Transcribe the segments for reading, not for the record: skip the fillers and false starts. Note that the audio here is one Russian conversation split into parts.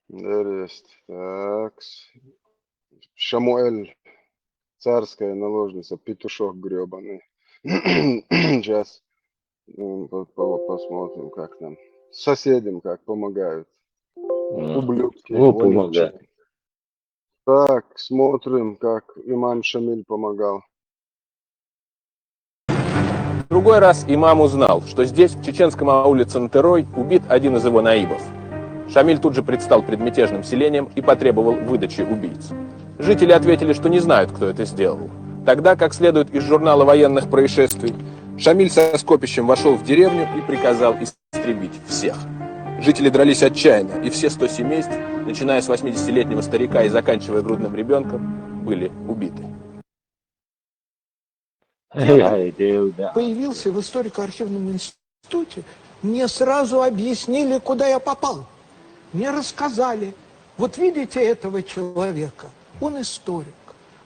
Есть. Так. Шамуэль, царская наложница, петушок гребаный. Сейчас посмотрим, как там. Соседям как помогают. Ублюдки О, помогает. вонючие. Так, смотрим, как имам Шамиль помогал. В другой раз имам узнал, что здесь, в чеченском ауле Цантерой, убит один из его наибов. Шамиль тут же предстал пред мятежным селением и потребовал выдачи убийц. Жители ответили, что не знают, кто это сделал. Тогда, как следует из журнала военных происшествий, Шамиль со скопищем вошел в деревню и приказал истребить всех. Жители дрались отчаянно, и все 100 семейств, начиная с 80-летнего старика и заканчивая грудным ребенком, были убиты. Появился в историко-архивном институте, мне сразу объяснили, куда я попал. Мне рассказали, вот видите этого человека, он историк.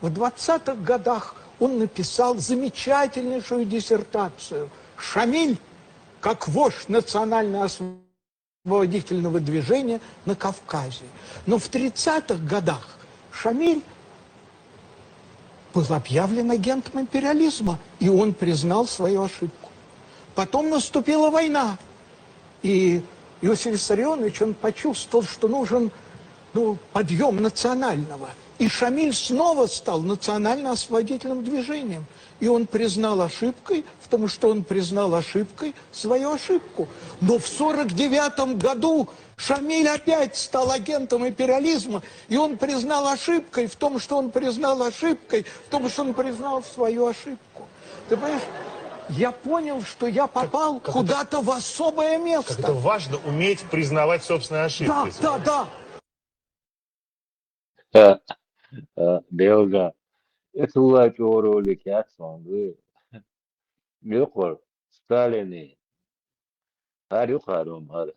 В 20-х годах он написал замечательнейшую диссертацию «Шамиль как вождь национально-освободительного движения на Кавказе». Но в 30-х годах Шамиль был объявлен агентом империализма, и он признал свою ошибку. Потом наступила война, и Иосиф Виссарионович, он почувствовал, что нужен подъем национального. И Шамиль снова стал национально-освободительным движением. И он признал ошибкой, потому что он признал ошибкой свою ошибку. Но в 1949 году Шамиль опять стал агентом империализма, и он признал ошибкой в том, что он признал ошибкой, в том, что он признал свою ошибку. Ты понимаешь, я понял, что я попал куда-то в особое место. Как это важно уметь признавать собственные ошибки. Да. Белга. Это лайк ролик яцсан. Мёкор Сталини. Харюхарум хар.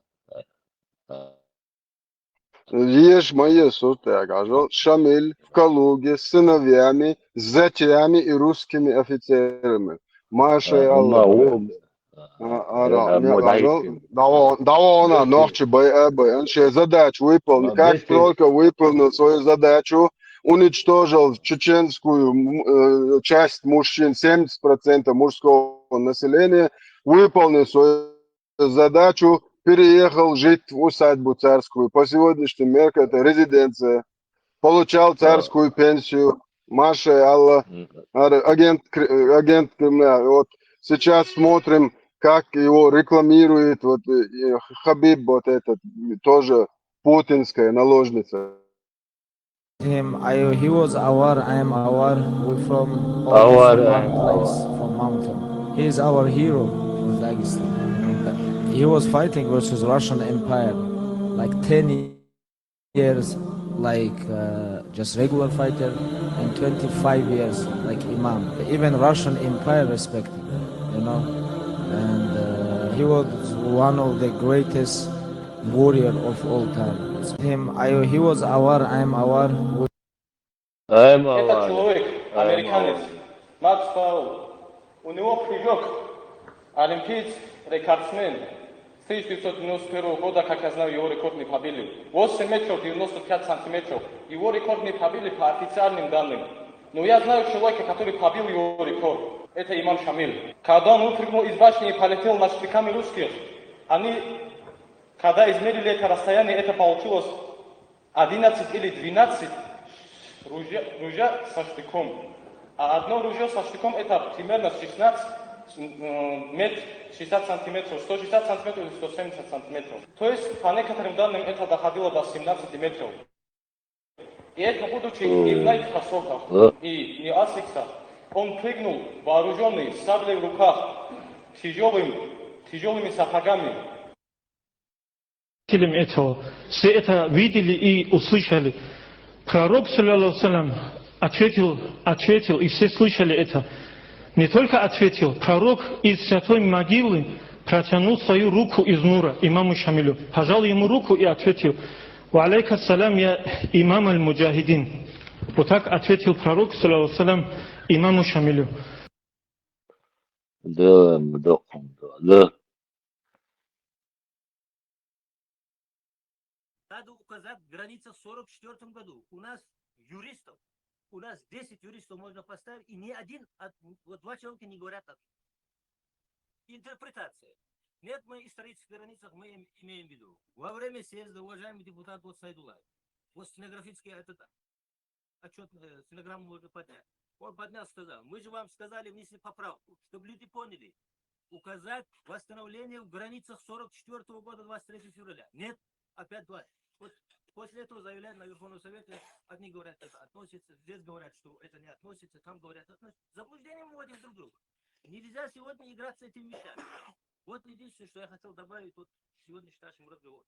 Ешь мои сутягажо, Шамиль в Калуге с сыновьями, с зятями и русскими офицерами. Маша и Алла. Давно ночи он задачу выполнил. Как только выполнил свою задачу, уничтожил чеченскую часть мужчин, 70% мужского населения, выполнил свою задачу, переехал жить в усадьбу царскую. По сегодняшним меркам это резиденция. Получал царскую пенсию. Маша и Алла, агент Кремля. Вот сейчас смотрим, как его рекламирует Хабиб, вот этот, тоже путинская наложница. He was our, I am our, we from one place, from mountain. He is our hero in Dagestan. He was fighting versus Russian Empire, like 10 years, like just regular fighter, and 25 years like imam. Even Russian Empire respected him, you know. And he was one of the greatest warrior of all time. He was our, I am our. Этот человек, американец, Макс Паул, у него прыжок, олимпиец, рекордсмен. С 1991 года, как я знаю, его рекордные побили 8 метров 95 сантиметров. Его рекордные побили по официальным данным. Но я знаю человека, который побил его рекорд. Это имам Шамиль. Когда он выпрыгнул из башни и полетел над штыками русских, они, когда измерили это расстояние, это получилось 11 или 12 ружья со штыком. А одно ружье со штыком это примерно 16 60 сантиметров, 160 сантиметров или 170 сантиметров. То есть, по некоторым данным, это доходило до 17 метров. И это, будучи не в найт-кроссовках и не асиксах, он прыгнул, вооруженный, с саблей в руках, тяжелыми сапогами. Этого. Все это видели и услышали. Пророк, саллаллаху ответил, и все слышали это. Не только ответил, пророк из святой могилы протянул свою руку из нура имаму Шамилю, пожал ему руку и ответил: «Ва алейка салям, я имам аль-муджахидин». Вот так ответил пророк, саллаллаху имаму Шамилю. Да. надо указать в границах в 1944 году. У нас юристов, у нас 10 юристов можно поставить, и ни один, вот 2 человека не говорят так. Интерпретация. Нет, мы исторических границах мы имеем в виду. Во время съезда, уважаемый депутат вот Сайдулаев, вот стенографический этот отчет, стенограмму можно поднять. Он поднял, сказал, мы же вам сказали внести поправку, чтобы люди поняли, указать восстановление в границах 44 года 23 февраля. Нет, опять 20. Вот после этого заявляют на Верховном Совете, одни говорят, это относится, здесь говорят, что это не относится, там говорят, относится. Заблуждение мы вводим друг друга. Нельзя сегодня играть с этими вещами. Вот единственное, что я хотел добавить вот в сегодняшнем нашем разговоре.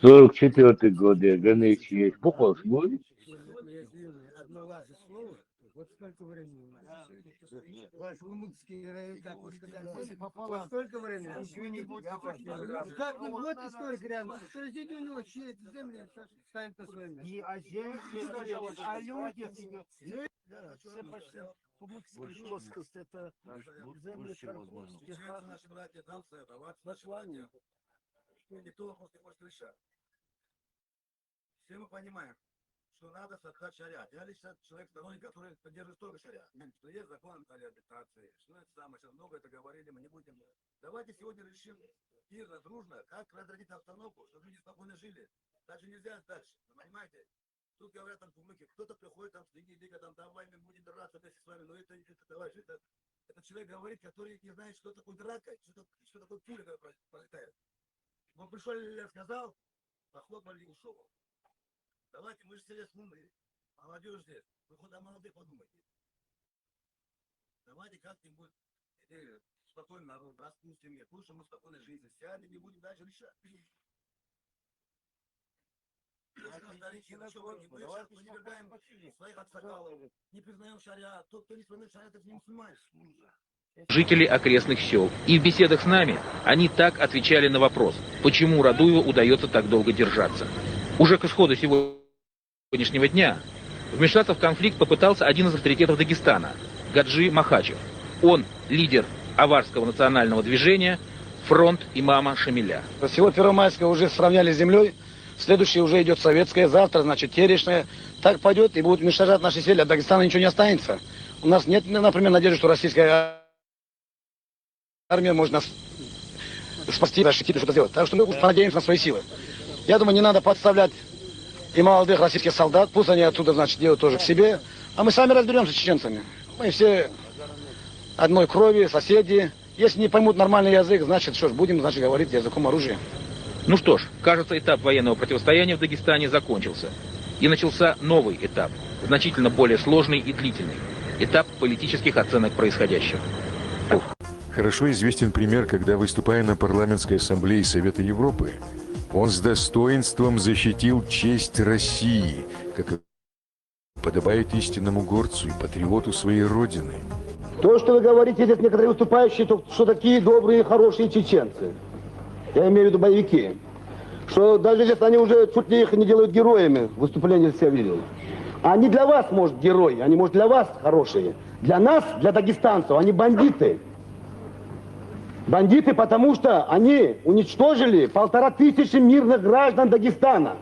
44-й год, я границы есть. Бухал будет? Одно ваше слово. Вот сколько времени? Ваш умыцкий район, вот сколько времени? Как не вот историк рядом. Подождите, у него чьи земли станет на своем месте. Не о земле, а людях. Все пошли. Умыцкий плоскость, это земли Тарковских. Наши братья нам советовать название, что никто вопрос не может решать. Все мы понимаем, что надо создать шариат. Я лично человек, сторонник, который поддерживает только шариат. Что есть закон о реабилитации, что это самое, сейчас много это говорили, мы не будем. Давайте сегодня решим мирно, дружно, как разрядить обстановку, чтобы люди спокойно жили. Дальше нельзя дальше, понимаете? Тут говорят там кумыки, кто-то приходит там, лига, там, давай мы будем драться вместе с вами, но это товарищ, это человек говорит, который не знает, что такое драка, что такое пуля, когда пролетает. Он пришел, я сказал, похлопали и ушел. Давайте, мы же все умные, молодежь здесь, вы хоть о молодых подумайте. Давайте как-нибудь спокойно народ распустим, лучше мы спокойной жизни сядем и будем дальше решать. Не признаем шариат, тот, кто не признает шариат, это не мусульманин. Жители окрестных сел. И в беседах с нами они так отвечали на вопрос, почему Радуеву удается так долго держаться. Уже к исходу сегодняшнего дня вмешаться в конфликт попытался один из авторитетов Дагестана, Гаджи Махачев. Он лидер аварского национального движения «Фронт имама Шамиля». Всего Первомайское уже сравняли с землей, следующее уже идет советское, завтра, значит, терешное. Так пойдет и будут уничтожать наши села, от Дагестана ничего не останется. У нас нет, например, надежды, что российская армия может нас спасти, защитить, что-то сделать. Так что мы понадеемся на свои силы. Я думаю, не надо подставлять и молодых российских солдат, пусть они отсюда, значит, делают тоже к себе. А мы сами разберемся с чеченцами. Мы все одной крови, соседи. Если не поймут нормальный язык, значит, что ж, будем, значит, говорить языком оружия. Ну что ж, кажется, этап военного противостояния в Дагестане закончился. И начался новый этап, значительно более сложный и длительный. Этап политических оценок происходящего. Хорошо известен пример, когда, выступая на парламентской ассамблее Совета Европы, он с достоинством защитил честь России, как подобает истинному горцу и патриоту своей родины. То, что вы говорите, здесь некоторые выступающие, что такие добрые, хорошие чеченцы. Я имею в виду боевики. Что даже здесь они уже чуть ли их не делают героями. Выступление все видел. Они для вас, может, герои, они, может, для вас хорошие. Для нас, для дагестанцев, они бандиты. Бандиты, потому что они уничтожили 1500 мирных граждан Дагестана.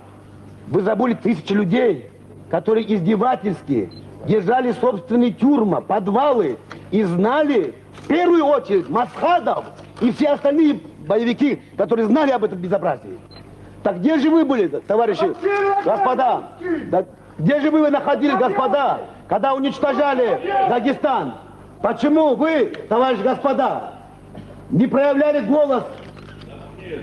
Вы забыли 1000 людей, которые издевательски держали собственные тюрьмы, подвалы и знали, в первую очередь, Масхадов и все остальные боевики, которые знали об этом безобразии. Так где же вы были, товарищи, господа? Да, где же вы находились, господа, когда уничтожали Дагестан? Почему вы, товарищи господа, не проявляли голос,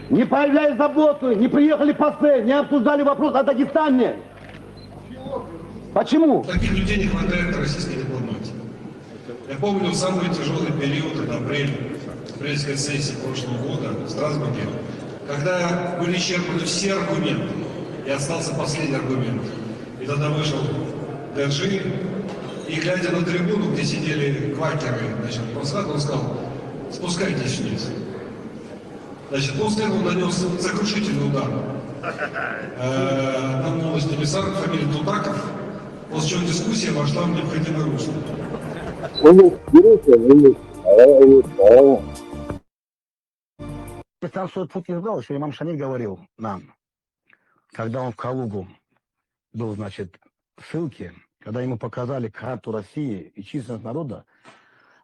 не проявляли заботу, не приехали посты, не обсуждали вопрос о Дагестане? Почему? Таких людей не хватает в российской дипломатии. Я помню самый тяжелый период, это апрельской сессии прошлого года в Страсбурге, когда были исчерпаны все аргументы, и остался последний аргумент. И тогда вышел Гаджи, и глядя на трибуну, где сидели квакеры, значит, он сказал, спускайтесь вниз. Значит, после этого нанес сокрушительный удар. Нам новость эмиссар, фамилия Тутаков, после чего дискуссия вошла в необходимое русло. Сам свой путь избрал, еще имам Шамиль говорил нам, когда он в Калугу был, значит, в ссылке, когда ему показали карту России и численность народа,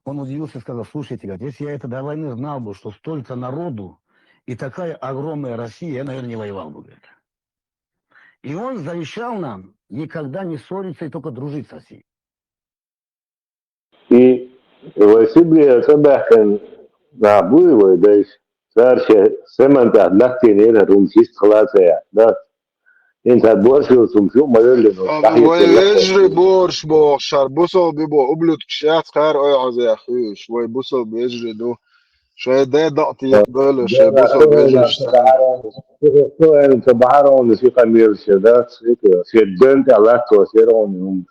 он удивился и сказал: слушайте, говорит, если я это до войны знал бы, что столько народу и такая огромная Россия, я, наверное, не воевал бы, говорит. И он завещал нам никогда не ссориться и только дружить с Россией. И Василий Собакин на Буево, да, старше Семента Лактинера Румчист Халатая, да. انت هتبورش وتمشوا ما يقول ويجري بورش بوخشار بوصل بيبو قبلت كشات خير اي عزي اخي شوي بوصل بيجري دو شوي ده ضغطي يقبل شوي بوصل بيجري انت بعارون في قمير الشدات في الدنت على توسيرون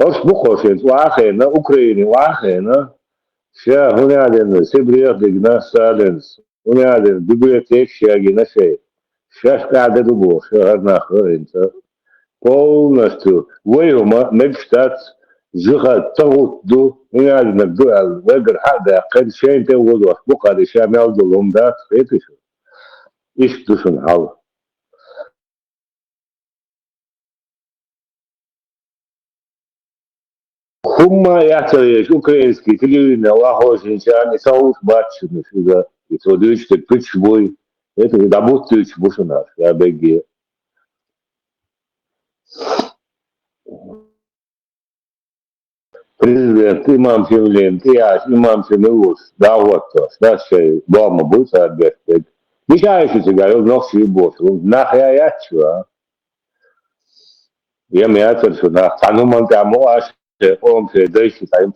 هوش بخوش انت واخينا اوكراني واخينا شا هنا عندنا سيبريا دجنا سالنس هنا عندنا بيبليوتيك شاغينا شيء شاش قاعدة دبور شهر ناخر انت полностью ويوما مجتات جغة تغوت دو يعني نقدو على وقر حدا قد شين تغوض وحبوك هذا شامل دولهم دات خيتشو إيش دوشن حال هما يعتريش أوكرانسكي تلينا واحوش إنسان يسوش باتش مش إذا يتوديش تكتش بوي это работающий бушинаш, я беги. Президент имам Севлин, имам Севлин, да вот то, да что, дома будет объект. Мешаешь у тебя, он ног себе босс, нахуя я чего? Я мясо сюда, тануман там аж, он следующий тайм,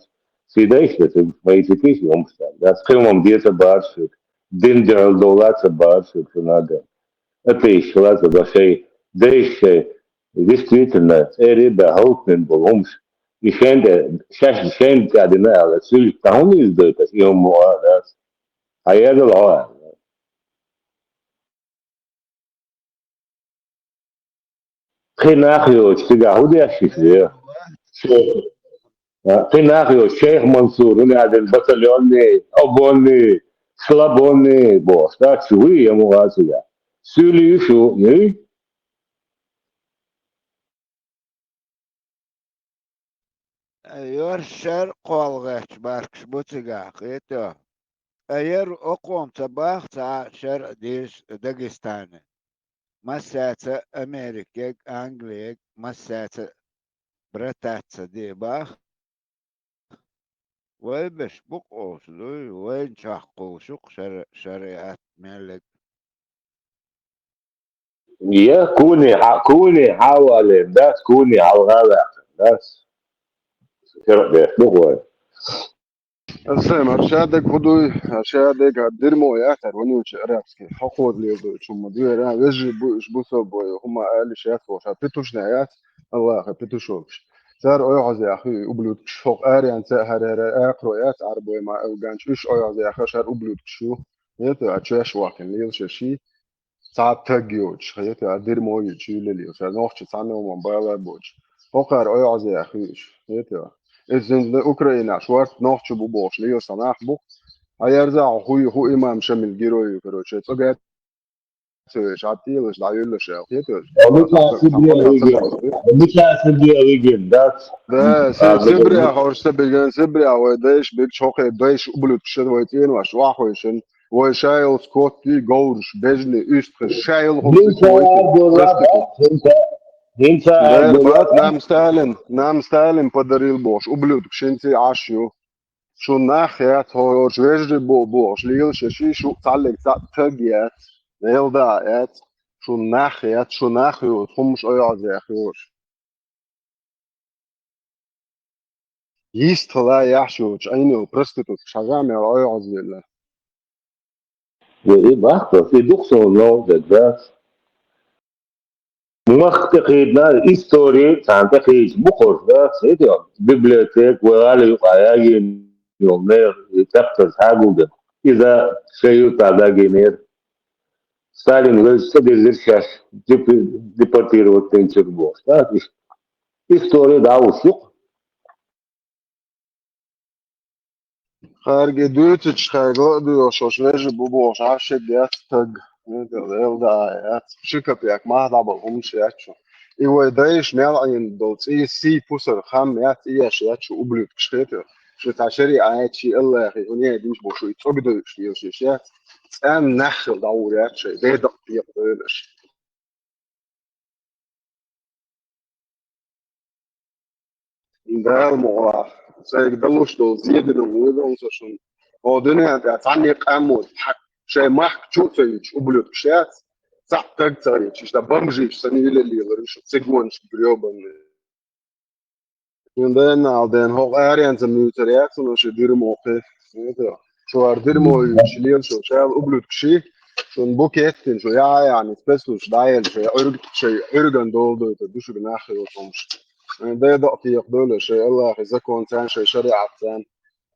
следующий, это мои типичи, он встал. Я с кремом где-то баршик, диндер доллаться баршик, что надо. Это еще раз, это шей, да еще, действительно, ребята, хаутмен был, он и шенде, сейчас шенде кардинал, сюль, там не издает, и он муа, а я говорю, خناخيو تيجاهودي أشيفيه خناخيو شيخ منصور هنا هذا البطليوني أبوني سلابوني بوس ده شوي يا مغازية سولي شو ني Eğer şer kolgeç barkış butiga qeto. Eğer okum tabaq ta şer diş Dagestan'ı. Masata Amerika, Angliya, masata Bratatsa diye bak. Ve beş buk olsun, ve çahquşuk şeriat melek. يا كوني حوالي ده كوني على الغابة ده شرط بيخلقوا السلام أرشادك هدوي أرشادك الدرمو يأثر ونيوش أرابسكي حقوق ليدو شو مدير أنا وجه بوش بوسو بوي هما قال شيات فوش بيتوش نهايات الله أخي بيتوشوش صار أيعز يا أخي أبلود فوق أري أنت هر أقرأيات عربي ما أوجانش إيش أيعز يا أخي شار أبلود شو يتو أتشاش واقن ليش شيء صعب تجيوش يتو الدرمو يجي لليو صار نوخش صانع ومن بالا بوش فوق أيعز يا أخي يتو إذن أوكرانيا شوارت نوخش بوبوش ليو صناخ بو هيرجع هو إمام شامل جيروي كروتشي تقعد شعبتي لا يقول شيء يتو مش هسيبيه ده ده سبريا هورش تبين سبريا ودايش بيك شوقي دايش قبلت شد ويتين واش واحوشن وشايل سكوتي جورش بجني استخ شايل هم нам Сталин подарил Бош, ублюдок, шинти ашью, شو ناخيات هو جوجي بوش ليل شي شو تعلق تاجيات ليل داعيات شو ناخيات شو ناخيو تخمش ايعز يا اخيوش يستلا يحشوش عيني برستتو شغامي ايعز بالله وإيه بحثه في دكتور لو ده مختقيدنا إستوري تانتقيج بقر ده سيديو بيبليوتيك وغالي يقايا يومير يتقص حاجة إذا شيء تعدا جينير ستالين ويز سدير شاش ديبارتير وتنشر بوش ده إستوري ده وسوق خارج دوتش خارج دو شوش ويج بوبوش عاشق يات تج ديل دا يات شيكا بيك ما دابل هم شياتشو إيوه دايش ميلعين دوتس إيه سي بوسر خام يات إيه شياتشو أبلوت كشتيتو شو تعشري عايتشي الله يخي هنيه ديش بوشو يتقدر شيات أم نخل دوريات شي دي دقيق دولش ده الموضوع سيقدرش دول زيادة الموضوع عشان هو دنيا تعني قامود شيء ما حكيت فيش وبلوت كشات صح تقدر يش ده بمجي سني اللي يغرش سيجون بريوبن عندنا عندنا هو اريان زميلتريات وش يدير موقف شو أردير مو يشيلين شو شايل وبلوت كشي شو نبوكيت شو يعني سبيسوس دايل شيء أرجن دول تدوش بناخي وطمش ده دقيق دول شيء الله إذا كنت إنسان شيء شريعة إنسان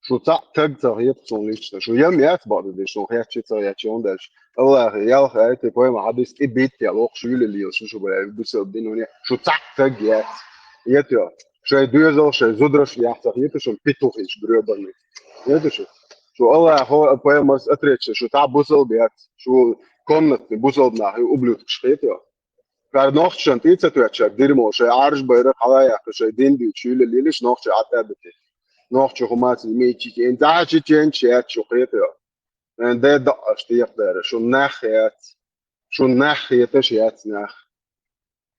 شو تقدر يبصون ليش شو يوم يتبع ده شو هيك شيء ياتيون ده الله يا أخي تقول ما حد يستبيت يا لوك شو اللي شو بلا بس الدنيا شو تقدر ياتيو شو دوزل شو زودرش يحتاج ياتو شو بيتوخيش بريبرني ياتو شو الله هو بقى مرس أتريتش شو تعب بوصل بيات شو كونت بوصل بناحي وبلوت شخيتيو كار نوخ شنتي تتوتش ديرمو شي عارش بيرق على شي دين دي تشيل اللي ليش نوخ شي عتابتي نوخ شو خمات ميتشي انت عاشي تشين شي شخيتيو ان ده دقش تيقدر شو ناخيات شو ناخيات شيات ناخ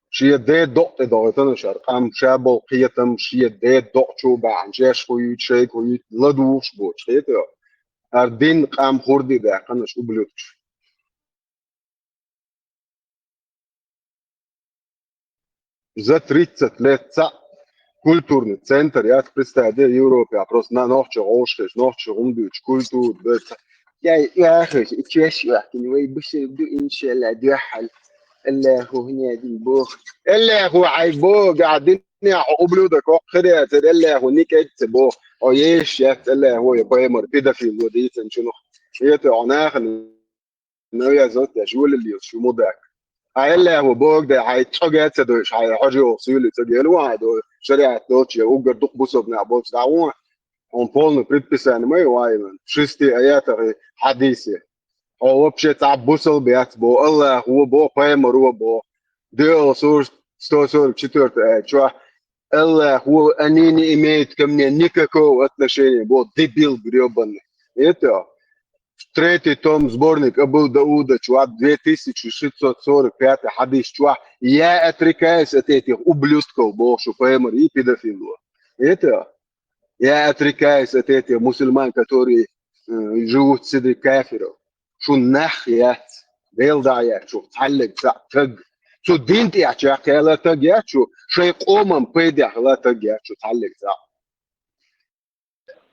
شي ده دق دقتن شرقام شابو قيتم شي ده دق شو بعن جاش خويت شي خويت لدوش بوش خيتيو أردين قام خوردي ده قنش وبلوتش زت ريتت لتسع كولتورن центр я представляю Европе а просто на ночь гошкеш ночь рундуч культур يا أخي إيش واحد نوي بس يبدو إن شاء الله دحل الله هو هنا دي بوخ الله هو عيبو قاعدين وبلودك وخدت الله هو نيكت بو أو يش يا الله هو يبغى يمر كده في الوديت شنو هي تعناخ نويا زوت يا شو اللي شو مدك هاي هو بوك ده هاي تشجعت تدوش هاي حاجة وصيلة تجيل واحد شريعة دوتشي وقدر تقبص بنا بوكس دعوة on polno предписание мы وايمن шести аятах حديثة هو بشي تعب بوصل بيات بو الله هو بو قيمر هو بو ديو سور ستو سور четвертый аят شو الله هو أنيني إميت كمني никакого отношения бо дебил гребаный это третий том сборник Абу Дауда, чувак, 2645 хадис, чувак, я отрекаюсь от этих ублюдков, боже, поймер и педофилов. Это я отрекаюсь от этих мусульман, которые живут среди кафиров. Шо нахуй, белдая, шо تعلق تق. شو دينتي يا شيخ لا تق شو شيء قوم بيدح لا تق شو تعلق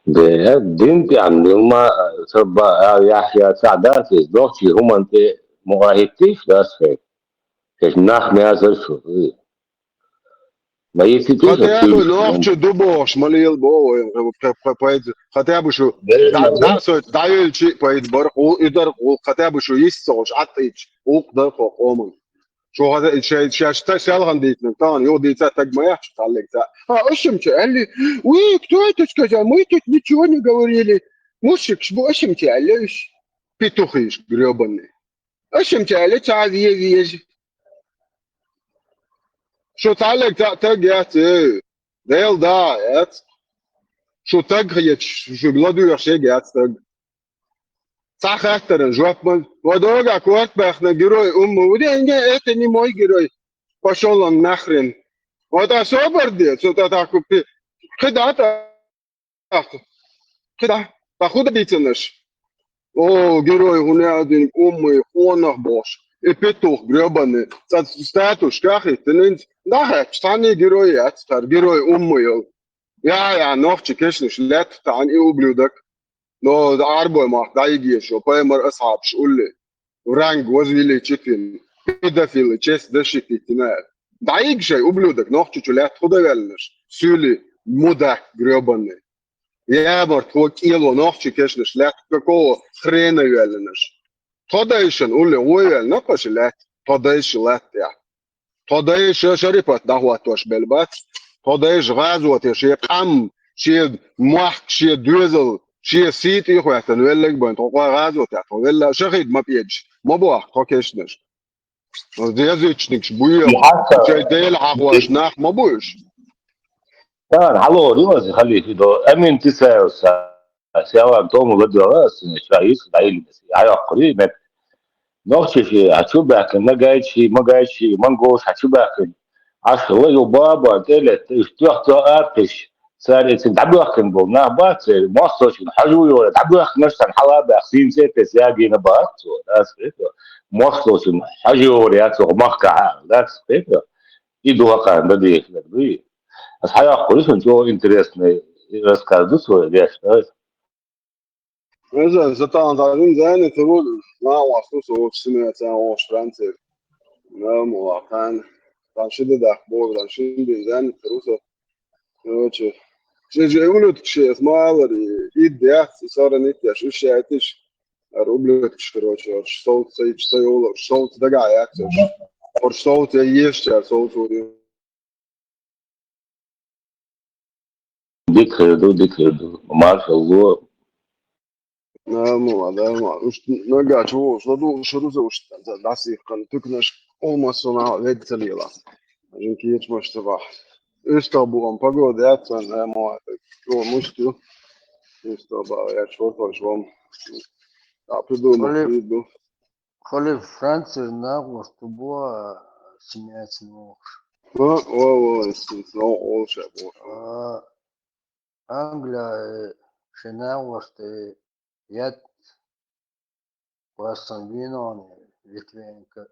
ده دينتي عندهم ما سبا يحيى سعدات دوتي هم انت مغاهيتيش داس في كش ناخ ميازر شو ما يتيش хотя бы ночью дубош молил Бога поэт хотя бы شو да сот даёлчи поэт бар удар хотя бы شو يسوش عطيش وقدر قوم شو هذا الشيء شال غنديت نتان يودي تاج ما يحش تعلق تا اشمت قال لي وي кто сказал мы тут ничего не говорили мушек شو اشمت ليش بيتوخيش грёбаный اشمت قال تعال يجي شو تعلق تاج يات ديل دا يات شو تاج هي شو بلادو يشيج يات تاج صح اكتر جواب من ودوغا كوات بخنا جروي ودي انجا اتني موي جروي باشون نخرين ودا صبر دي سو تاكو بي خدعت خدع باخد بيتنش او جروي هنا دين خونخ باش epetoch gröbane status kachit tenint daher stani geroyat tar geroy ummoyo ja noch chikeshnish let tan iubludak no arboy ma daygi sho paymer ashab shulle rang wazili chitin pedofil chest dashitina dayg shay ubludak noch chulet khodavelnish süli mudak gröbane ja bort hok ilo noch chikeshnish let kako khrena velnish تودايشن قول لي ويل نقش لات تودايش لات يا تودايش شريفة دعوة توش بالبات تودايش غازوة شي قام شي موح شي دوزل شيء سيتي خواتن ولا بنت غازو تاع ولا شهيد ما بيجي ما بوح كوكيشنش زيزيتشنكش بويا حتى جاي ديل عواش ناخ ما بوش كان على ريوز خلي في دو امين تساوي سواء توم بدو راس شايس دايل على قريب نوختي في هتشوبك ما جايش ما جايش ما نقوش هتشوبك عشرة وبابا تلت اشتوح تو ابش صار تدعبوا كن بونا بات ما صوش حجوي ولا تعبوا نفس الحلا باخسين سيت سياقي نبات ناس كده ما صوش حجوي ولا تو مقع ناس كده يدو كان بدي بدي بس حياه كويس انتو انتريسني بس كاردوس ولا ليش إذا زتان تعلم زين تقول ما واسطو صوت سمعت أنا واش فرنسي ما مو كان شدة أخبار كان شدة زين تروسه وش شيء يقولوا تشي اسمه أولي إيديا صار نيتيا شو شيء روبلت короче صوت سيول صوت دقع ياكسش or صوت يشتر صوت ودي ديك ما شاء الله مو هذا ما وش نقع شو زو وش داسي كان تكنش olmasına vedseliyorlar. Çünkü hiç başta var. Istanbul'un pagode yatsan ama olmuştu. İstanbul ya çok hoş var. Yapıyorum. Коли Франция нагло, что была семьяться ног. Англия шинала, что я Васанвино, Литвинка.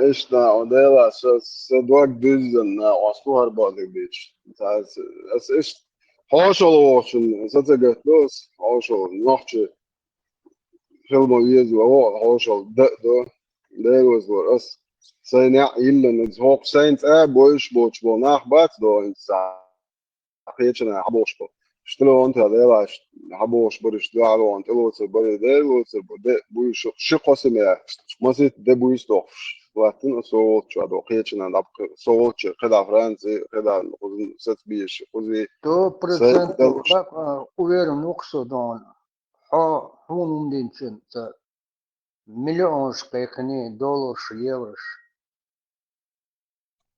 İşte o da صدق düzden aslı harbadı bir. Es hoş olsun. Zaten götürüyoruz. Hoş olsun. Nahçı. Filmo yüzü var. Hoş ol. Da. Değiliz var. Es sen ya illen es hoch sein boş bu nachbat do insan. Akıçına haboş bu. شتلو انت هذا حبوش برش دعوة انت لو تبر ده لو تبر ده بوي شو قسم يا ما زيت ده بوي ستوف وقتن صوت شو هذا قيتنا نبق صوت كذا فرنسي كذا ست بيش وزي 100% как уверен нуксу дон хунум динчен миллион шкайхни доллар евро.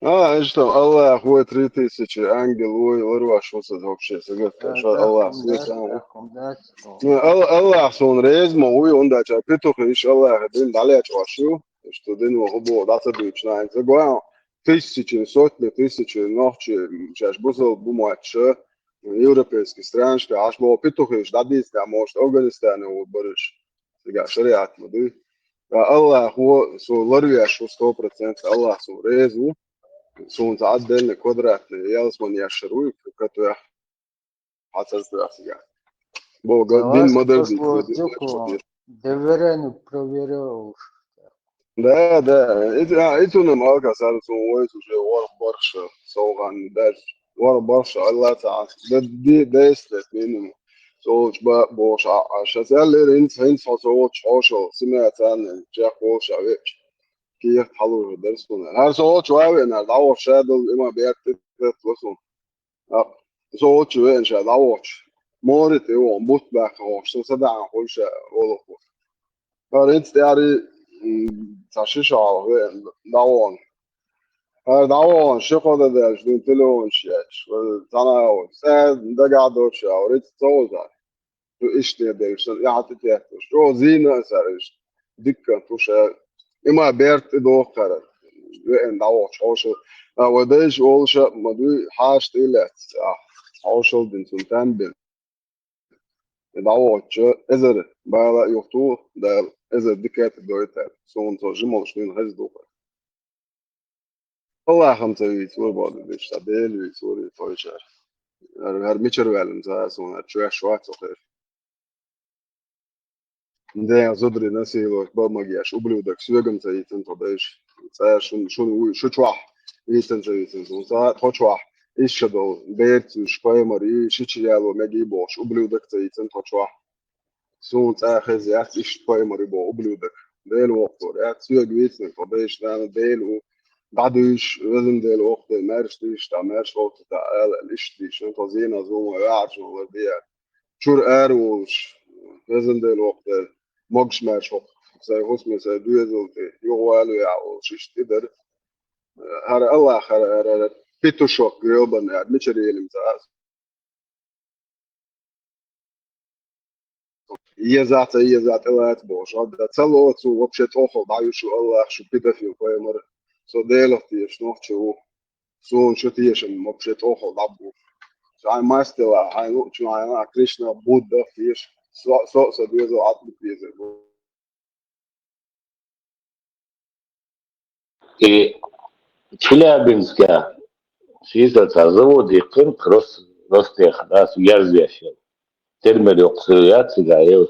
إيش الله هو 3000 أنجل ويروح شو صدق вообще سقطت الله الله صون ريزما وي وندا بيتوخ إن شاء الله هدين عليه شو что день его было дата бычная загоя тысячи сотни тысяч ночи сейчас был бумач европейский страничка аж было петухи ждать а может Афганистан его борешь сега шариат моды الله هو со ларвия что 100% الله со резу سون تعدل كودرات يالسمن يشروي كتو حاسس ده بو دين مدر دي Доверяю, проверяю. да это нам алка сар سون ويس уже ور برش سوغان داش ور برش الله تعالى ده است منه سوچ با بوش عشان انت سوچ عشو سمعت عن جاك بوش عويش كيف حلو درسون هر صوت شوية أنا دعوة شادل إما بيكتب تلسون صوت شوية إن شاء دعوة مورد يوم بوت باك هو شو صدق عن كل شيء ولا فوق فأنت تعري تعشيش على دعوة هر دعوة شقة ده جدون تلون شيء وتنا ساد ده قاعد وش أوريت صوت إيش تبي شو يعطي تحت شو زينة سارش دكان توش إما بيرت دوخر وين دعوة حوشل ودايش أولش مدوي حاش تيلت حوشل دين سلطان بين دعوة إزر بالا يختو ده إزر دكات دويتر سون ترجمة شنين هز دوخر الله خمسة يسور بعض ديش تبيل يسور يفوشر هر ميشر وعلم سون هتشوي شوات صغير ده زدري ناسي لو باب ما جاش وبلودك سوغم زيتن تباش سا شو تشوح يتن زيتن سا تشوح ايش شدو بيت شوي مري شيچيالو ماجي بوش وبلودك زيتن تشوح سون سا خزيات ايش شوي مري بو وبلودك ديل وقتور يا سوغ ويتن تباش دان ديل بعدوش لازم ديال وقت مارش تيش تا مارش وقت تا ليش تيش انت زينة زوما يعرش وغدية شور أروش لازم ديال وقت مقش مارش وقت زي حسمي زي دويزلتي يغوالو يعوش يشتدر هر الله هر بيتو شوك يوبن يعني ميشري المزاز يزات الله بوش هذا تلو تو وبشت أخو بعيشو الله شو بيتا في قيمر سو ديلختي شنو شو سون شو تيشن مبشت أخو لعبو شو ما استلا هاي شو أنا كريشنا بودا فيش سو دويزو عطل بيزو И Челябинска, шизата завод и кын ростех, да, суярзящий. Термер юксуят сигаев.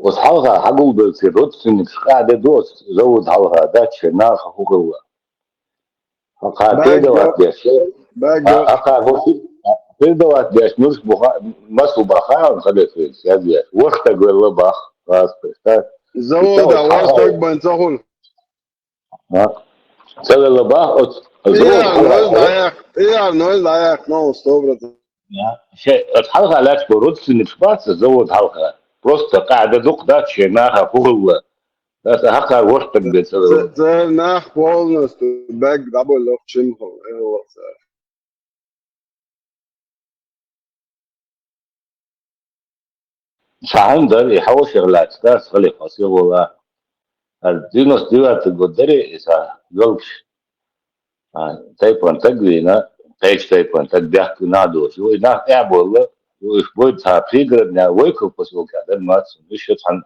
وصحالها حقول بالسيروت سنك قاعدة دوس زود حالها داتش ناخ حقوقها حقا تيدوات ديش حقا هوسي تيدوات ديش نرش مسو بخا خلت في سيادية وقت قول لبخ خلاص بس زود وقتك بنتهول سوي لبخ نوز ضايق نو استوبرت شيء حالها لا تفرط سنك سباس زود حالها просто قاعدة دوق داتش ناخ حقوقها بس حقا وقتك بيسوي زي ناخ بولنس باك دبل لوك شمهم هو شاهندر يحوش شغلات ناس خلي فاصل والله الدينوس ديوات القدري إذا قلش تايبون تقوينا تايبون تقبيح نادو شو إنا أعب والله وإيش بود فيقرنا ويكو بسوق هذا المات مش عن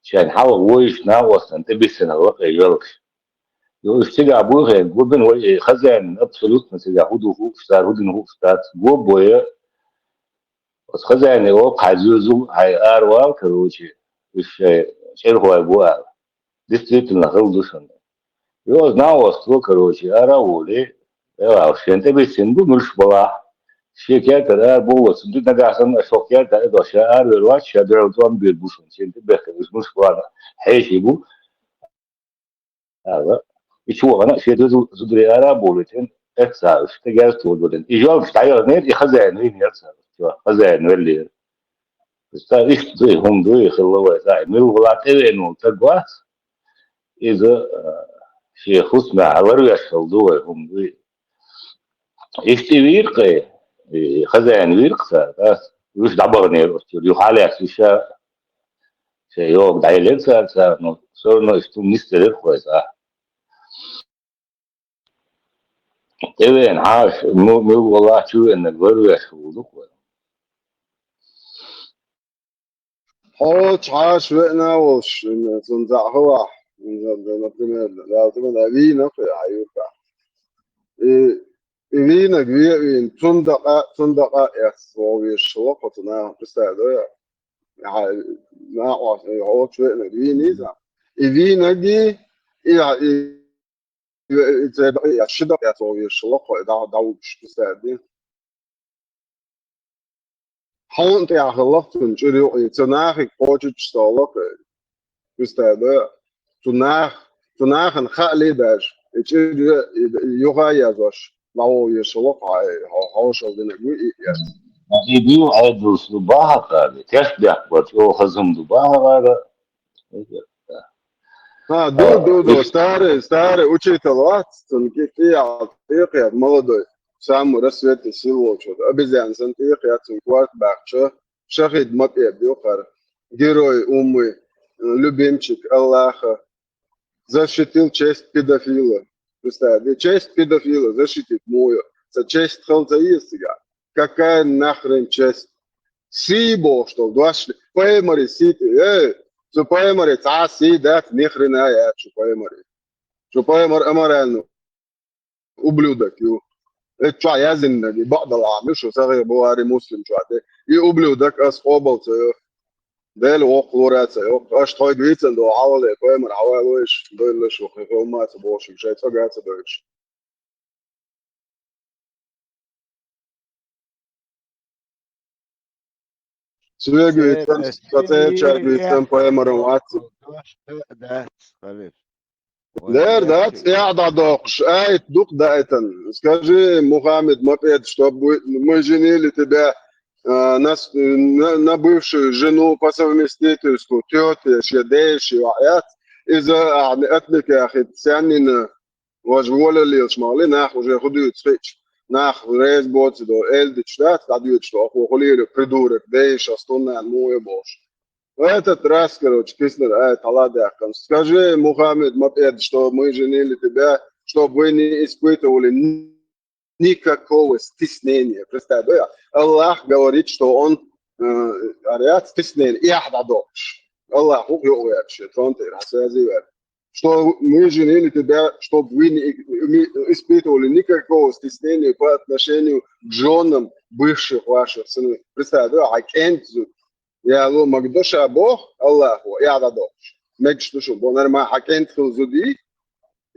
شان حاول ويش ناوس أنت بيسنا الوقت يقلش يوش تيجي أبوه يقولن وي خزان أبسولوت مثل هودو هو فتار هودن هو فتار جو بويه بس خزان هو قاعدوزو هاي أروال كروشي وش شيء هو أبوه действительно غلطوشن يو ناوس تو كروشي أراولي вообще أنت بيسندو مش بلا شيكات ده بوس دي نجاسن شوكيات ده دوشة أروال شادر وتوان بيربوشن أنت بيخلص مش بلا حيش يبو هذا يشوف أنا شيء ده زدري أراولتين إكساش تجارس تقولين يجوا مش تعير نير يخزن وين يرسل خزن وين بس إيش ده هم ده يخلوا يساعد مل ولا تبينه تقواس إذا شيء خص مع ورقة شلدوه هم ده يشتي خزان ويرق بس وش دعبر نير يخالع شيء يوم دايلين سا نو سورنا استوم نستلر كويسا تبين عاش مو والله شو إن الورقة شلدوه حوش عاش وقنا وش زنزع هو لازم أبينا في عيوبه إبينا جوين صندقة يسوي الشوق وتنا بس هذا يعني ما هو شوي إبيني ذا إبينا جي إذا الشدة يسوي الشوق وإذا داوش بس هذا حون تيا خلصت من شريو يتناخي قوتش تستولق بس هذا تناخ نخلي باش يجي يغايزش لو يشوق هاو شغلنا يبيو عيدو صباح هذا تشبه بتو خزم دباها هذا دو ستاري учитывать какие ответы молодой сам рассвет силу что обезьян сантих кварт бахча шахид мапе биохар герой умы любимчик Аллаха защитил честь педофила. Представь, честь педофила защитит мою. За честь халзаистика. Какая нахрен честь? Сибо, что дважды. Поймари сити. Что поймари ца си дат нихрена я что поймари. Что поймар амарально. Ублюдок. Это что я зиннаги. Багдал عامل شو صغير بواري مسلم شو عاد. ублюдок أصحابه ده الوق ورات يوق اش توي جيتن دو عوله قيمر عوالوش دول شو خيوما تبوش شيء تقعد تدوش سوي جيتن تاتي تشا جيتن قيمر وات ده خليف Да, я да докш, ай, дух да это. Скажи, Мухаммед Мопед, чтобы мы женили тебя на бывшую жену по совместительству, тетя, шедейш, аят, из-за этники ахитсянина, возволили, шмали, нах уже ходят свеч. Нах рейс боцы до эльдич, да, стадиют, что охули придурок, дейш, астунна, муе бош. В этот раз, короче, Киснер, таладяхкам, скажи, Мухаммед Мопед, что мы женили тебя, чтобы вы не испытывали никакого стеснения. Представь, да? Аллах говорит, что он ариат стеснение. Яхдадош. Аллах вообще, что мы женили тебя, чтобы вы не испытывали никакого стеснения по отношению к женам бывших ваших сынов. Представь, да? يا لو مقدوش أبوه الله هو يا دادوش مقدوش أبوه نرمى حكيت في الزودي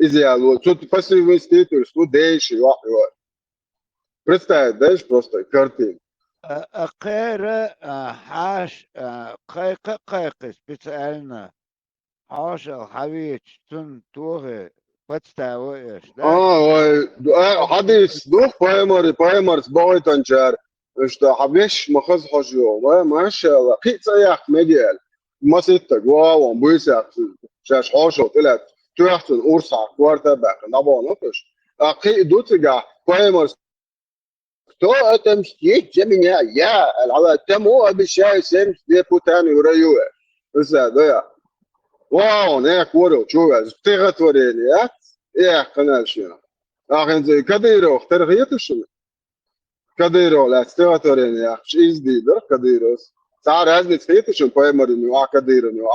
إذا لو тут пассивный статус, ну дальше я. Представь, дальше просто картин. أقير حاش قيقس بتسألنا حاش الحبيش تن توغي بتستاويش حديث دوخ بايمر سبوي تنجر что حبيش مخز حجيو ما شاء الله قيت سياق مجال ما ستة جوا بيسا شاش حاشو طلعت تحسن أورسع كوارتا باك نبغى نقش قي دوتجا بايمر تو أتمشي جميع يا العلا تمو بشاي سمس دي بوتان يوريوه بس ده واو نيك ورو شو تغت ورينيات يا قناة شنو أخن زي كديرو اخترغيت شنو كديرو لا استواتورين يا شيز دي در كديروس صار هذا تفيتشن بايمر نيو كديرو نيو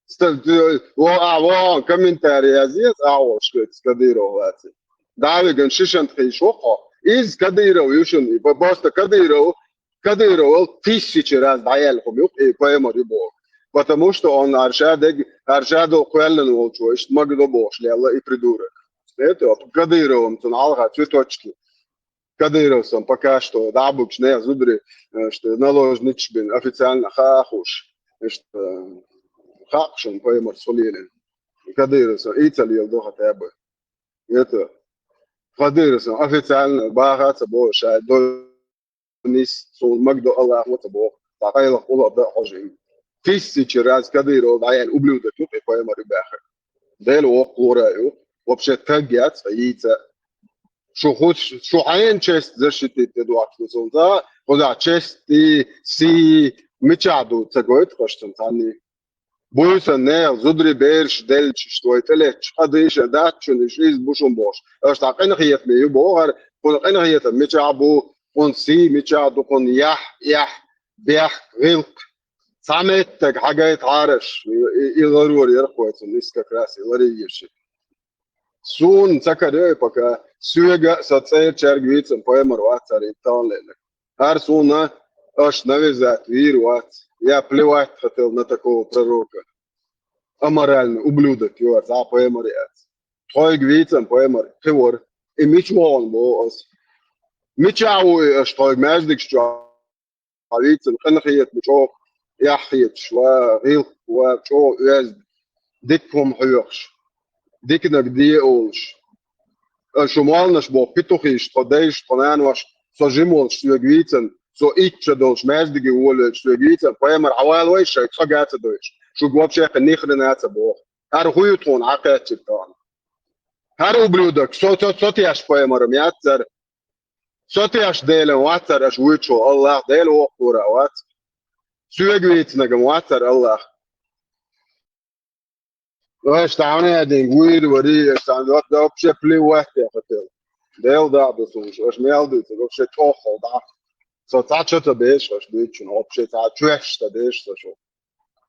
استل و كومنتاري ازيت اوش كديرو واتي داوي كان شيشن تخيشوخو из كديرو يوشن بوست كديرو тысячи раз даялху бюк и بايمر يبو потому что он аршаду квелен волчу что могу бош ляла и придурок это кадиро он алга цветочки Кадыровцам пока что дабуч не зубри, что наложнич бин официально хахуш, что хахшен поимор солилин. Кадыровцам и целил до хотя бы. Это Кадыровцам официально бахаться больше, до низ сон магдо Аллах вот бог. Такая хула да хожим. Тысячи раз Кадыров даян ублюдок и поимор баха. Дело клораю. Вообще тагят яйца. Шо один часть защиты eduaktı sonunda o da части si мечаду цагоет хочется они бойся не зудри берш дельч что это леч адыш да чуниш из бушум бош что так энхиет me богар он энхиет мечабу он си мечаду он я бях вилк самет حاجات عارش يضروري يرخوت الناس كراس يضريش Sun цакарей пока сюега соцей чергвицем поэмор вацари таллен. Арсуна аж навязать виру Я плевать хотел на такого пророка. Аморальный ублюдок юар за поэмор яц. Твой гвицем поэмор хевор. И мичмон бос. Мичауи что междик что гвицем ханхиет мичо яхиет шва гил ва чо яз дикком хюрш. ديكنا بدي أولش شو مالناش بو بيتوخيش تقديش تنانوش سو جيمولش سوغيتن سو إيتشدولش مازدي جولش سوغيتن بايمر عوال ويش تخجات دوش شو جواب شيخ نيخرنات بو هر خويتون عقات تان هر بلودك صوتياش بايمر مياتر صوتياش ديل واتر اش ويتشو الله ديل وقورا وات سوغيتن جمواتر الله Wees staan er den goede worden staan dat op je plek weg te vertellen. Deel daar dus ons als melden dat op je toch al daar. Zo dat je te bezig als beetje op je dat trash dat is zo.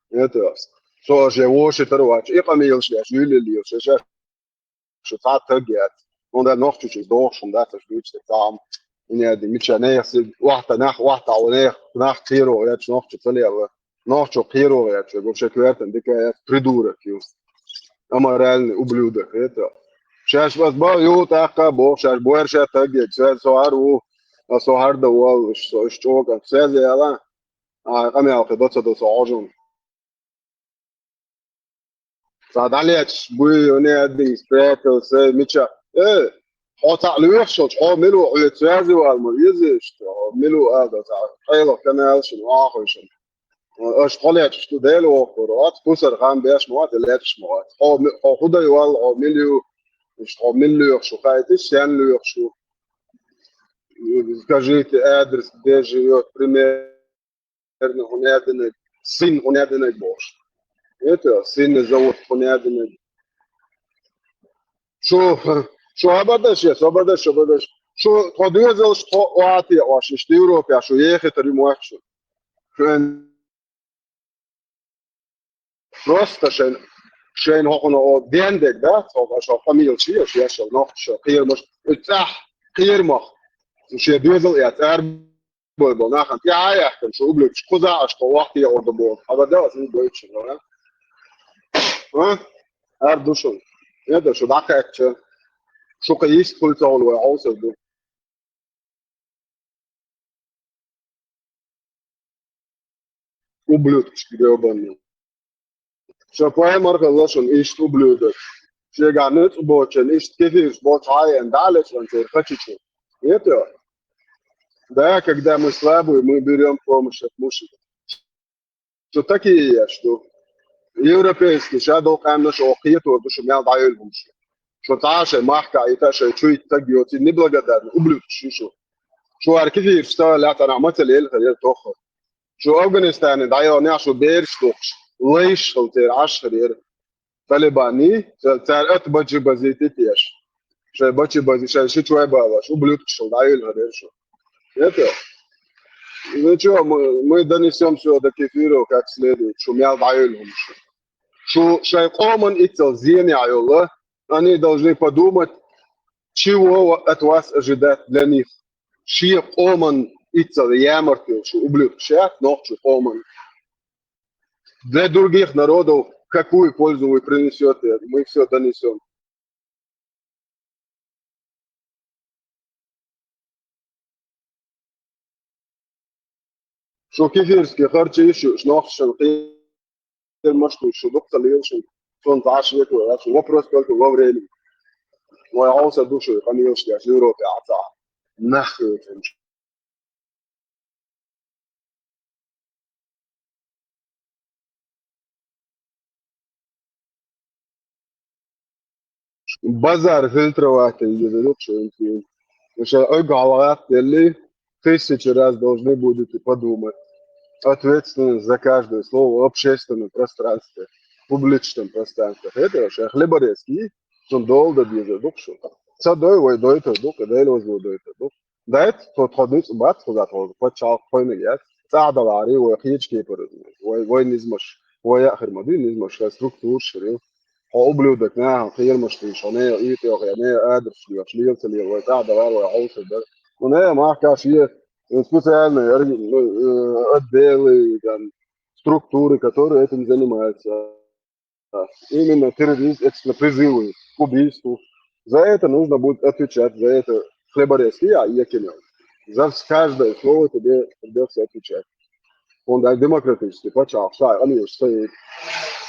Het is. Zoals je was het er wat. Ik kan me heel slecht jullie lief. Ze dat te get. Want dan nog dus door om dat is goed te gaan. En ja die met je neer wacht al nacht hero het nog te verleden. Nog zo hero het op je kwijt en die kan je придурок juist. Аморальный ублюдок, это. Сейчас вас бою так бог, сейчас больше таги, сейчас соару, соар давал, что как связи, а камел, когда это соажун. صاد عليك بوي ونادي سبيكل سي ميتشا قطع لويخشوش ملو عيتسازي والمريزش ملو هذا خيلو كنالش واخش اش قلت شتو ديلو قرات كسر خان باش موات لاتش موات خدا يوال مليو مش مليو شو خايتش يعني لو شو скажите адрес где живет примерно Хунядиnek сын Хунядиnek Бош это сын зовут Хунядиnek شو абадаш شو تقدر شو واتي واش اشتي اوروبا شو يخي تري موحش просто شين هو بيندك ده شو فاميل شي شو نوع شو خير مش صح خير مخ شو دوزل يا تار بول ناخن يا شو قبل خذا اشتو وقت يا اورد بول هذا ده اسمه دويتش ها اردو شو هذا شو داك شو قيس كل تول وعوصل ده ублюдочки гребаные. Что поймар лошон ищет ублюдок. Что ганет убочен ищет кефиш бочай и далее он тебе хочет. Это да, когда мы слабые, мы берем помощь от мужчин. Что такие, что европейские шадо камнаш охиету, что меня дают мужчин. Что таше махка и таше чует так бьет, неблагодарный ублюдочки شو كيف يشتغل انا عملت اللي هي تاخر شو افغانستان ضيعوا شو بيرشتوش ليش تر 10 طالباني تر اتبجي بزيتيش شو بجي بزي شو بالا شو بلوت شو ضايل هذا شو это ну что мы донесем все до кефира как следует что меня ضايلهم شو шайкоман и целзения айолла они должны подумать чего от вас ожидать для них شيء قومن إتصل يامرتي شو ублюдок шат ночью قومن для других народов какую пользу вы принесете мы все донесем شو كيفيرسكي خرجي еще شنوخ شنقي المشتو شو دكتور ليش شو 12 لك ولا شو вопрос только во времени ويعوز душу конечно я Европе отца нахуй базар фильтровать и что интересно еще оголоват или 1000 раз должны будете подумать ответственность за каждое слово в общественном пространстве в публичном пространстве это же хлеборезки он долго без душу садой ой до этого дука да или возле до этого да это тот ходит бат куда то почал понимать ساعد العري ويخيج كيبر وينزمش ويأخر مدين نزمش ستركتور شريو ублюдок на خير مش في شنو ايتي يعني قادر في شليل تلي وساعد العري ويعوز ده وانا ما كاشيه специально отделы структуры которые этим занимаются именно терроризм это призывы к убийству за это нужно будет отвечать за это хлеборезки я кинул за каждое слово тебе придется отвечать он да демократически почал они уж стоит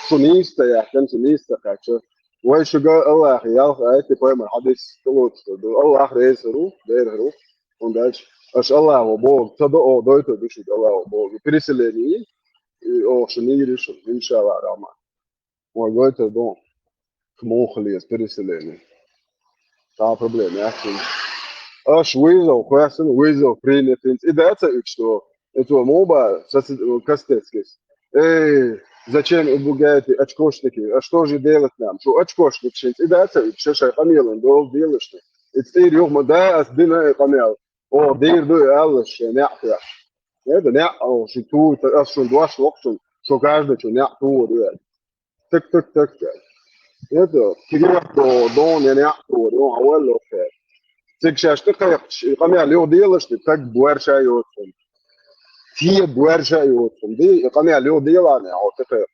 сунисты я كان сунисты хочу وإيش قال الله يا أخي поема حديث تقول الله رئيسه ديره ونداش أش الله وبوق تدعو دويته بشيء الله وبوق переселение أو شنيرش إن شاء الله رحمة وقولته دون كموخليس переселение تا проблема ясно أش ويزو كويسن ويزو принять и да это что это моба кастецкис зачем убегаете очкошники а что же делать нам что очкошник шить и да это что камилен дол делаешь تصير يوم ده أسدنا قميل أو دير دو يالش نعطي هذا نع أو شتو تأصل دواش وقت شو قاعد شو نعطو ده تك تك تك هذا كده دون نعطو ده أول لو خير تكشاش تقيق قميل يو ديلش تك بورشة يوتهم في بورشة يوتهم دي قميل يو ديلاني أو تقيق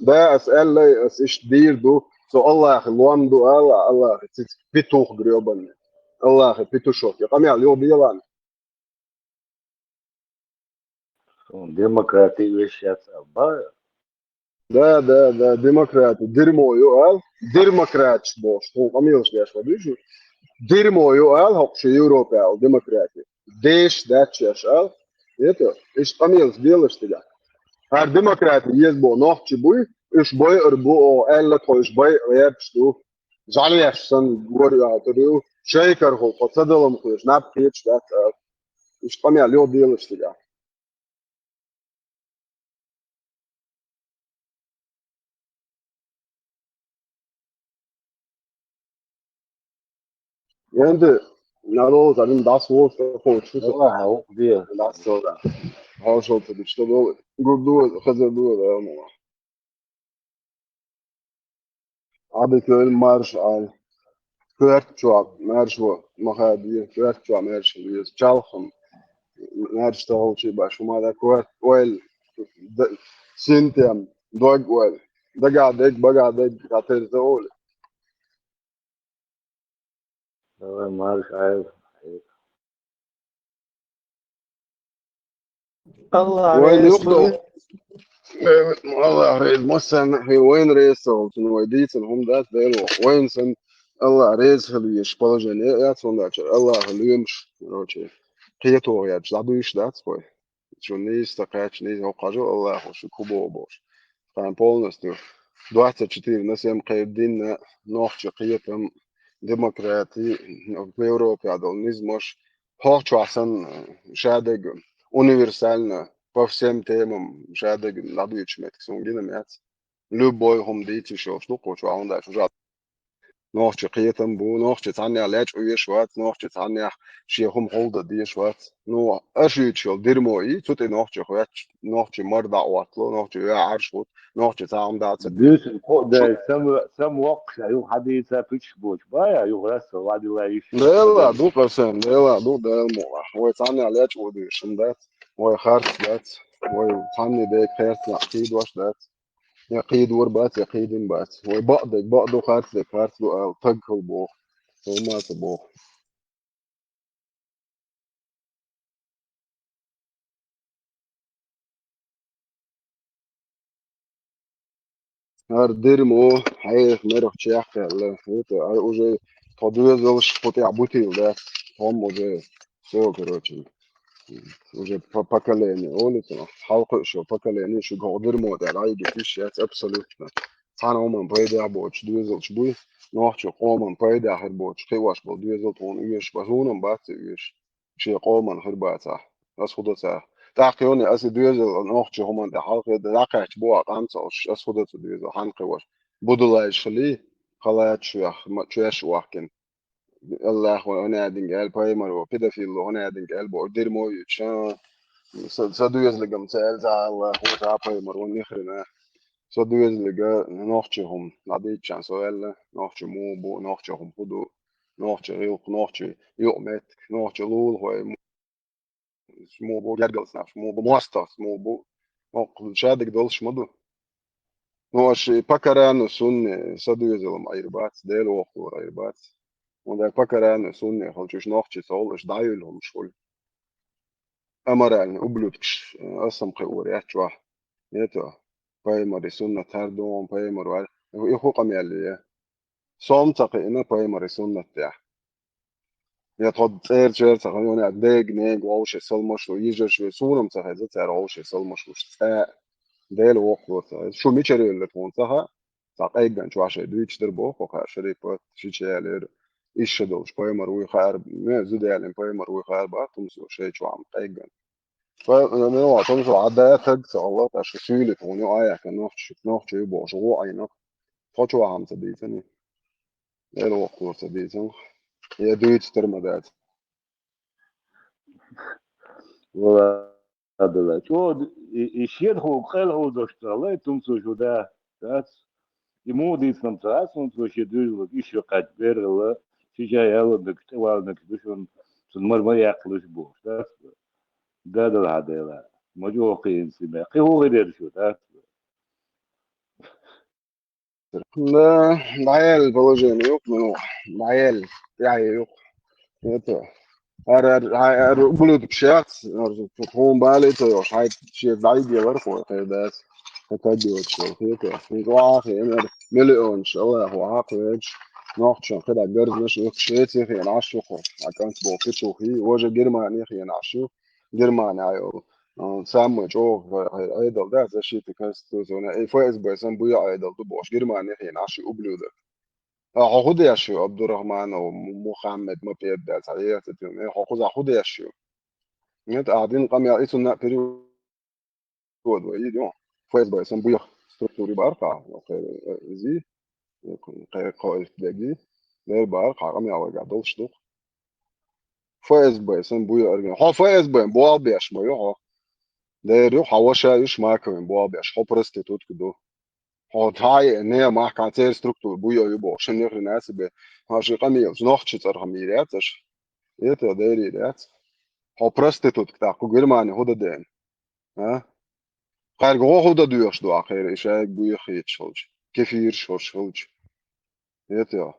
ده أسأل لي أسيش دير دو سو الله لوام دو الله بيتوخ грёбаный الله петушок я помял его белан демократия вещаться Da demokrati dirmoju al demokrats boš to amils vieš vadīšu dirmoju al hokši Eiropā al demokrati deš dačieš al ieto iš amils bielistiga ar demokrati iesbo nohči bui iš boy arbu o ella to iš boy rebstu zaliešsan gorjā tur jau šeikar ho patsadalom ko iš nap kič dat iš amil jo bielistiga يعني نارو زادين das Wort coach والله هو كبير das so da هو شو تبي تشتغل قدو خذ دو ده مو عادي كل مارش على كرت شو مارش هو ما هذه كرت شو مارش اللي يشالهم مارش تاو شيء باش وما ده كرت ويل سنتيم دوغ ويل ده قاعد قاعد زول ما مش عارف الله وين رئيس يقضوا والله رئيس مثلا هي وين رئيس وديت هم ذات ديلو وين سن الله رئيس اللي يشبه يا صندوق الله اللي يمش روتشي قيتو يا جابو يش ذات كوي شو نيس تقاش نيس هو قاجو الله وش كوبو بوش كان полностью 24 на 7 قيدين نوخش قيتهم ديمقراطي في أوروبا دول نزمش هوش أحسن شادق universальна по всем темам жадыг надуючи метксэн гинэ мэт любой хом дийти шош ну коч аун да жад нохч кыйтам бу нохч цаня леч уе шват нохч цаня ши хом холда ди шват ну ашич йол дермои цуте нохч хват нохч марда ватло нохч я аршут нохч цаам да بيوت الفوق ده سم وقت يو حديثة فيش بوش بايا يو غرس وادي لا يش دela du قسم دela du delmo هو цаня леч уди шимдат هو خارس دات هو цаня ده كيرت عقيد واش دات يقيد وربات يقيد بات ويبقدق خارج له طق البوخ وما تبوخ هر ديرمو حيث مرخ تشاخ لا هو уже подвезал что-то обутил да он уже все короче уже поколение улица حلقة شو поколение شو قادر مو ده رايد فيش абсолютно цана он пойдя боч двезал чбуй нохчо قومن пойдя хер боч خيواش бол двезал он уеш базуном бат уеш شي قومن хер бата раз خدوتا تاقيوني اسي двезал نохчо هم ده حلقة ده دقيق بو قامص اس خدوتا двезал حنقواش بدلاش خلي خلاص شو واحد الله وانا دين قال بايمر وكده في الله هنا دين قال بقدر مو يشان صدو يزلقم سأل زع الله هو تعب بايمر ونخرنا صدو يزلقا نوخشهم نعدي شان سؤال نوخش مو بو نوخشهم خدو نوخش ريوق نوخش يومت نوخش لول هو مو بو جرجل سناف مو بو مواستاس مو بو نوخ شادك دولش مدو نوش بكران سن صدو يزلم ايربات ديل وخور ايربات وده بكران سن خلشش نوخش سول دايلهم شول أمران أبلوتش أصلا قوريات شوا يتو بايمر سنة تردون بايمر وال يخوق ميالي صوم تقينا بايمر سنة تاع يتقد تير شير تقينا ديق نيق ووش سلمش ويجش وسورم تخيز تير ووش سلمش وش تاع ديل وقت شو ميشري اللي تكون تها تقيقا شو عشان دويتش دربوخ وخا شريبات شيء يالير إيش دوش بايمر ويخارب ما زود يعني بايمر ويخارب تمسو شيء شو عم قيقا فمن وقتهم så hadde jeg tenkt alle at jeg skulle sy litt hun og jeg kan nok kjøpe og så jeg nok får ikke ham til dit sånn det er lov til dit sånn jeg dyrt større med det والله هذا شو الشيء هو قال هو دوشت الله تمسو شو ده تاس يمو ديت نم تاس تمسو شيء دوش إيش قد بير الله شيء جاي هلا بكتوال نكدوشون سنمر ما يعقلش بوش تاس ده هذا لا مجو قين سمع قي هو غير شو ده да даял положение yok mu dаял yani yok это ар bulut bir şey at hon bale to yok hay şey dayı diyorlar ko das تديوت شو هيك واخي مليون الله وعاقج نوختشن كده جرز نش شيتي في نعشو كانت بوفيتو هي وجه جرماني في نعشو جرماني ايو سامو جو ايدل ده زي شيء كاستو زونا اي فايز بيسن بويا ايدل تو بوش جرماني في نعشو وبلوده هاخد ياشو عبد الرحمن ومحمد ما بيبدا تعيات تيوم هاخد ياشو نت قاعدين قام يعيسوا النا بريود ويديو فايز بيسن بويا ستركتوري بارقع زي قائل تلاقي لا بارقع قام يعوج دوش دو فايز بيسن بويا ارجع ها فايز بين بوا بيش ما يو ده يو حواشا يش ما كان بوا بيش هو برستيتوت كدو هو تاي نيا ما كان تير ستركتور بويا يبو عشان يخلي الناس به هاشي قام يوز تشتر هميرات يتا ديري دات هو برستيتوت كتا كو جرماني هو دين ها قال هو ديوش دو اخير ايش هيك بويا خيت شولج كيفير شولج يتا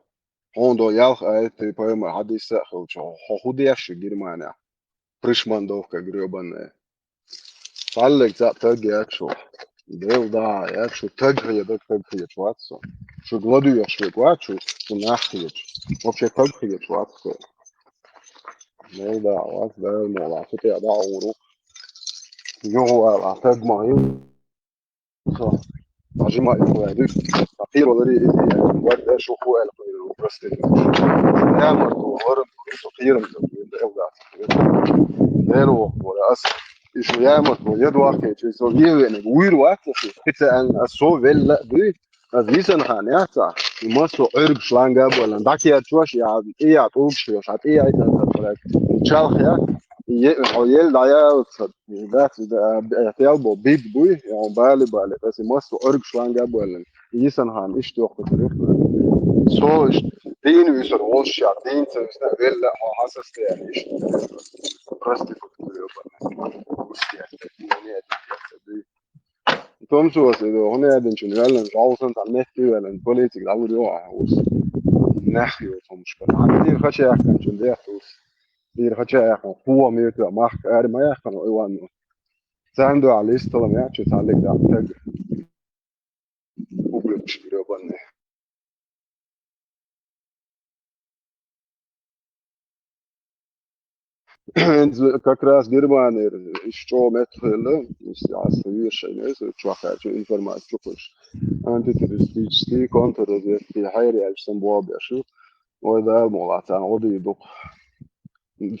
هون دو يالخ ايت بايما حد يسخل هو ديش جرماني بريشمان دوفكا جريوبان تعلق تاج اكشو ديل دا اكشو تاج هي دك تاج هي شواتسو شو غلادو يشوي واتشو وناخيج вообще تاج هي شواتسو ديل دا وات دا مولا فتي دا اورو يو تاج ما هي عجيما يقول تقير ولري يعني وات شو هو البرستيج يا مرتو ورد تقير ديل دا ديلو ولا اس isu jäämatu jedwake so given wir warte bitte an so well du wissen han ja du musst so erb schlanga bolan daki ja chush ja ja tug shosh hat ja ita tafrak chal ja yel da ja das ja bo big boy ja bale bas musst so erb schlanga bolan wissen han ich doch betrifft so دين ويسر وش ja دين تستقبل لا حاسس يعني ich Tomsuos hon är den generella rausen att mätta eller politik där då hos nähjo som ska han det kanske jag kan ju det hos det kanske jag kan få mer till makt är det jag kan och wan sen då allist då med att ta lägga tag och bli jobban как раз Германия что метры есть шайнес чувака информацию хочешь антитеррористические контрразведки хайри альсен бобяшу وده مولاتان غدي دو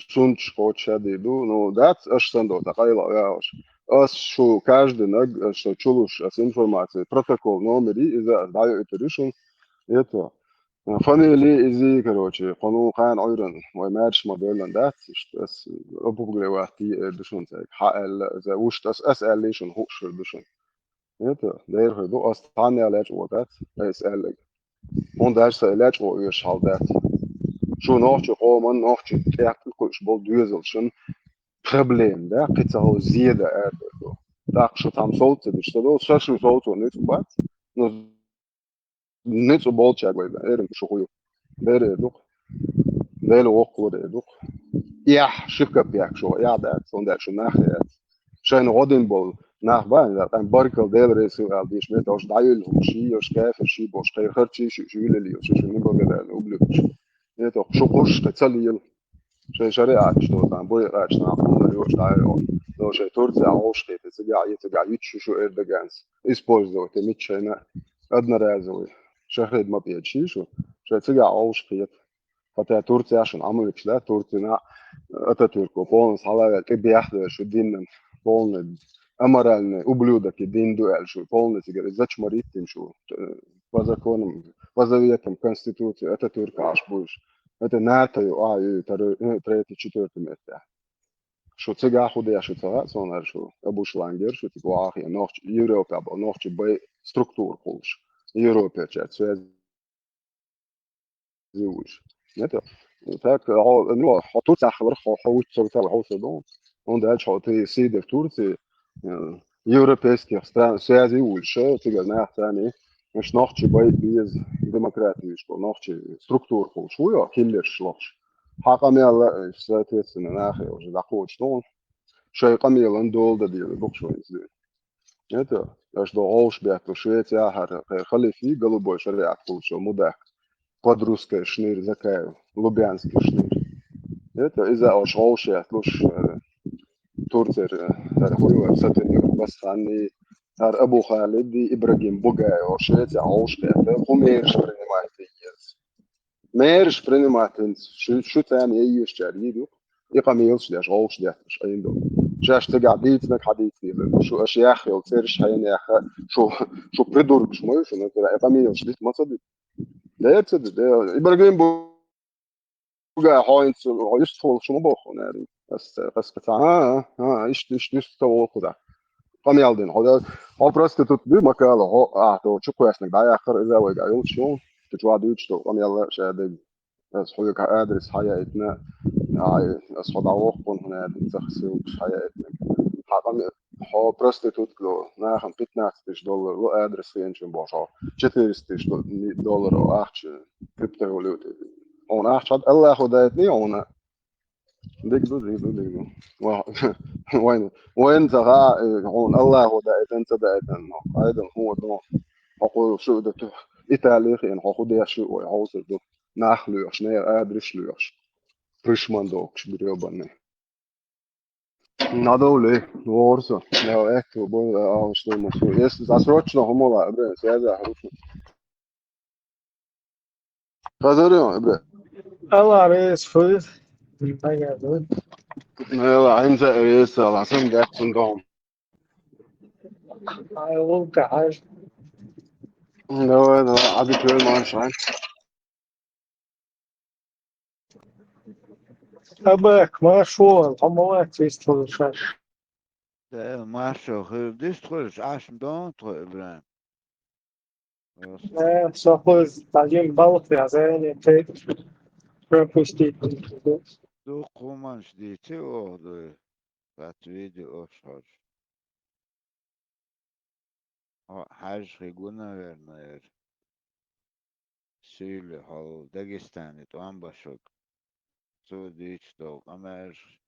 سунч хоча диду ну дат ашсан до такайла яш ас шо каждый наг что чулуш ас информация протокол номери из-за даю это решен это فاميلي إزي كروتشي قانون قان أيرن ومارش موديلن دات إش أبوغلي وقتي بشون تاك حال إذا وش أسأل ليشون هوش بشون يتا دير هدو أستاني علاج وقت أسأل هون درس علاج ويش حال دات شو نوchtje قومن نوchtje تأكل كلش بول دوزلشن probleem ده قصة زيادة أردو داق شو تام صوت تشتغل شو صوت ونيت بعد net zo boltjak bij er zo goed daar toch daar ook worden toch ja schifka piak zo ja dat zonder zo nach het zijn rodinbol nach baan dat een barkel deel is al die met als dail hoe zie als kaf zie bos khairchi jule li zo zo nibo gada oblux ja toch zo kosh تصلي شيء شريعة شو تام بوي راش نعمل ريوش دايو لو شيء تورتي عوش كيف تجا يتشو شو إردغانس إسبوزو تميتشينا أدنى رازوي شهر ما بيجيشو شيء تجا عوش كيف حتى تورتي عشان عملوا كذا تورتينا أتاتورك وبونس على كبيحدة شو دين بون أمرالنا أبلودك دين دوال شو بون تجا زاتش مريتين شو وزكون وزويتهم كونستيتوتي أتاتورك عشبوش это НАТО аю третий четвертый месте что цега худе что цега сонар что обушлангер что типа ах я нох Европа або нох б структур полш Европа чат связь зуж это так ну тут сахар хауч цота хаусадон он да чоты сиде в Турции европейских стран связи лучше цега на стране مش نوchtje bij die democratisch wel nochtje structuur volgens hoe ja killer slots حقامي استراتيجية ناخي وش دقوش دون شيء قمي لندول ده دي بوكشو إنزين هذا аж до Олшбету, Швеция, халифи, голубой шариат получил, мудак. Под русской шныр закаю, лубянский шныр. Это из-за Олшбет, луж Турция, хуева, сатани, басхани, Абу Халид, Ибрагим, Бугай, Швеция, Олшбет, Хумейр принимает ез. Мейрш принимает, шо тани ей шаридо, и камилш ляж Олшбет, шайндо. شاش تقعديت نك حديثي شو اشياخ يو تسيرش حين يا اخ شو بريدور شو شو نتلا اقامي وشليت ما صدق لا تصدق ابراهيم بوغا هاينس يشتغل شو مبوخ ناري بس بتاع ايش تو خدا قام يالدين هو بروست تو دي مكاله هو تو شو كويس نك داي اخر اذا وقع يوم شو تجوا دوتش تو قام يلا شاد بس حويك ادرس حياتنا هاي اصحاب عوقهم هنا تخسر حياتنا حقام هو prostitut lo nākam $15,000 lo adres vienšiem bošo $400,000 ahče kriptovalūti. Un ahče Allah hodēt ni un digdu. وين زغاء هون الله hodēt انت دائت ايضا هو دو اقول شو ده إيطاليخ يعني هو ده شو ويعوز ده ناخلو شنير ادرس لو Frishman dogs bröbarna. Nadole, Warso, ja, ecco, avsluta så. Jag sročno homola, bre, så jag där har. Vad är det, bre? Allah is food. I got it. Ja, inte är så alla som det som de. I will guys. Ja, hade kul man schrein. أباك ما شو هم ما تيستول شاش. ده ماشو خير ديستخلش عشان دونتر إبراهيم. سأخذ تعليم بالغ في عزاني تيت بريبوستي. دو قومانش دي تي أوه فات فيديو أشهر. حاج خيقونا غير سيلي حال داغستاني توان باشوك. سو ديش دو أمر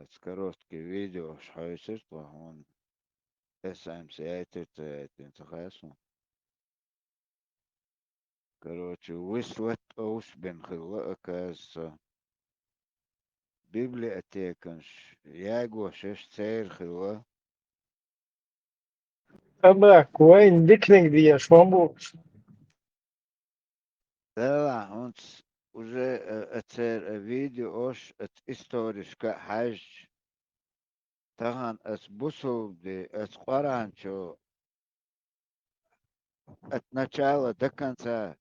скороткий видео шхайсер он SMC انتخاسو короче вислет اوش بين خلقك از библиотеканш яго шеш цейр خلقه أباك وين ديكنيك دي شو لا он уже اتسير فيديو اوش ات историшка حاج تغن اس بوسو دي اس قرانчо от начала до конца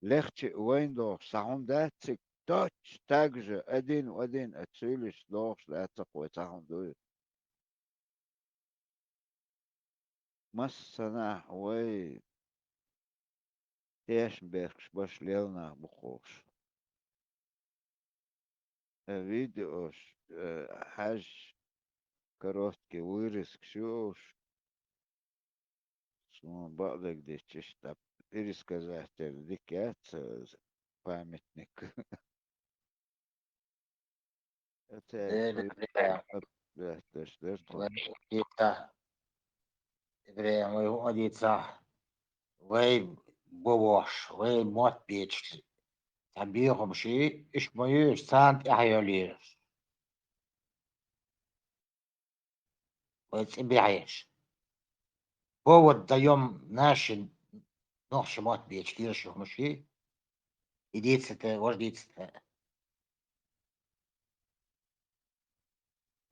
легче Windows саундатик точно так же один в один отсюлишь должен это такой саундует. Массана ой Эшбергш башлел на бухош. Видео хаж короткий вырез кшуш. Сум бадак дичиш тап пересказать дикяться памятник. Ибраим, вы водится, вы бовош, вы мот печли. Табиром ши, иш мою сант ахайолиш. Вы цибяешь. Повод даем наши, нохши мот печли, иш муши. Идите-то, вождите-то.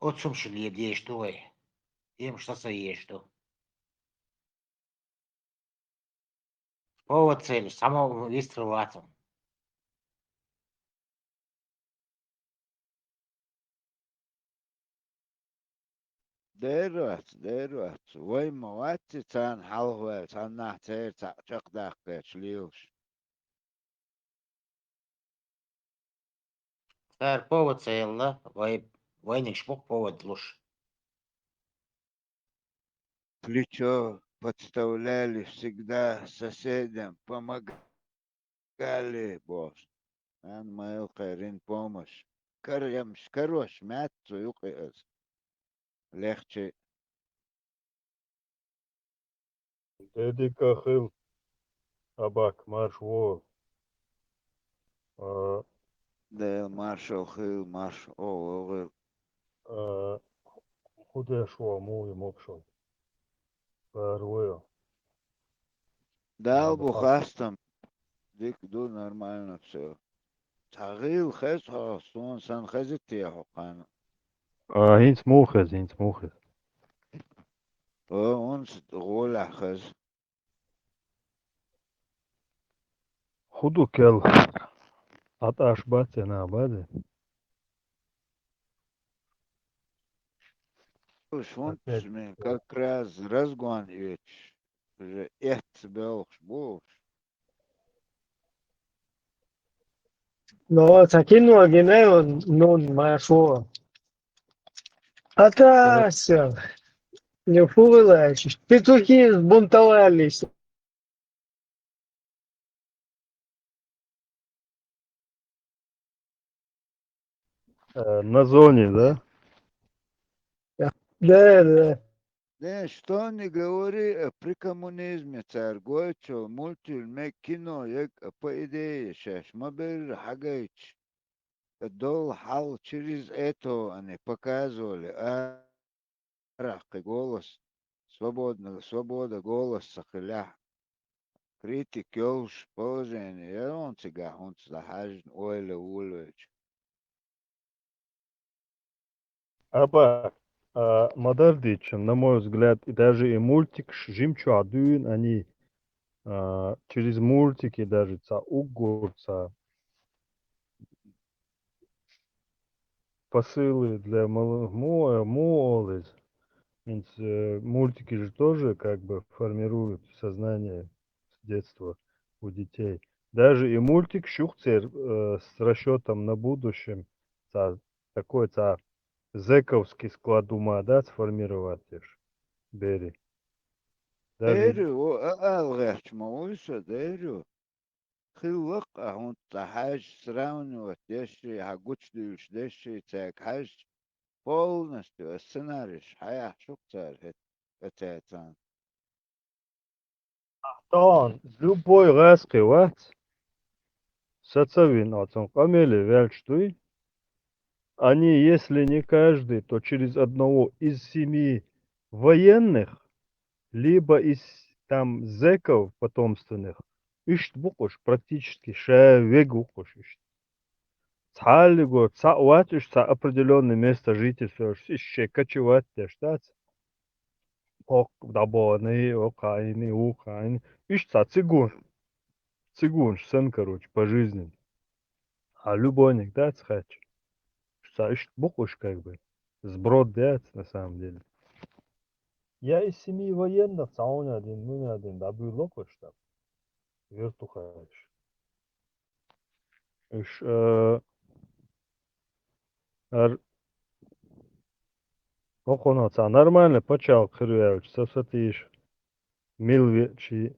Вот сум шли, едешь, что вы. Им что соешь, что. Повод цель, самого выстрела. ديروت وي مواتي تان حلوة تان نحتير تعشق داقش ليوش Царь повод целла, вы не шмук повод луж. плечо подставляли всегда соседям, помогали, босс. Ан мою кайрин помощь. Короче, мятцу юкиэс. Легче Dedika hıl abak marşvo ده مارشال خيل مارش أو худе шо му мокшо парвоя ده бахак بخواستم ديك دو نورمально все. تغيل خس هاستون سن خزتي يا حقان. هينس موخز أونس غول خز. خودو كل аташ бате на баде شونت опять من как раз разгон ведь. Уже эт белш буш. No, aquí no, aquí no, más o. Atrás, не вылазишь. Петухи сбунтовались. на зоне, да? Да, да. Да, что не говори при коммунизме, царь Гойчо, мультфильм, кино, як по идее, сейчас, мобиль, хагайч. Дол хал через это они показывали, арах, голос, свобода голоса, хиля, критик, ёлш, положение, я он цыга, он захажен, ойле, улвеч. Аба, Мадардич, на мой взгляд, и даже и мультик Жимчу Адуин, они через мультики даже ца угорца посылы для молодых. Ведь, мультики же тоже как бы формируют сознание с детства у детей. Даже и мультик Шухцер с расчетом на будущем, такой зэковский склад ума, да, сформировать аж, Бери. Даже Дэрю, алгаш, мауиса, дэрю. خلق هون حاج сравнивать деши, хагучдуш деши, так хаж полностью сценарий, хая шуктар, это. он любой райский ват, сацавин отцом камели вяльчтуй, они, если не каждый, то через одного из 7 военных, либо из там зэков потомственных, ишт букуш практически шавег букуш ишт. Цалиго, цауат ишт определенное место жительства, ишт кочевать штат. Ок, дабоны, окайны, ухайны. Ишт цигун, сын, короче, по жизни. А любовник, да, цхач. Ишт букуш как бы. Сброд, да, на самом деле. Я из 7 военных, он один, ну не один, да, был локош там, вертухаешь. Иш, охонаца, нормально, почал, хрюявич, сосатишь, мил вечи,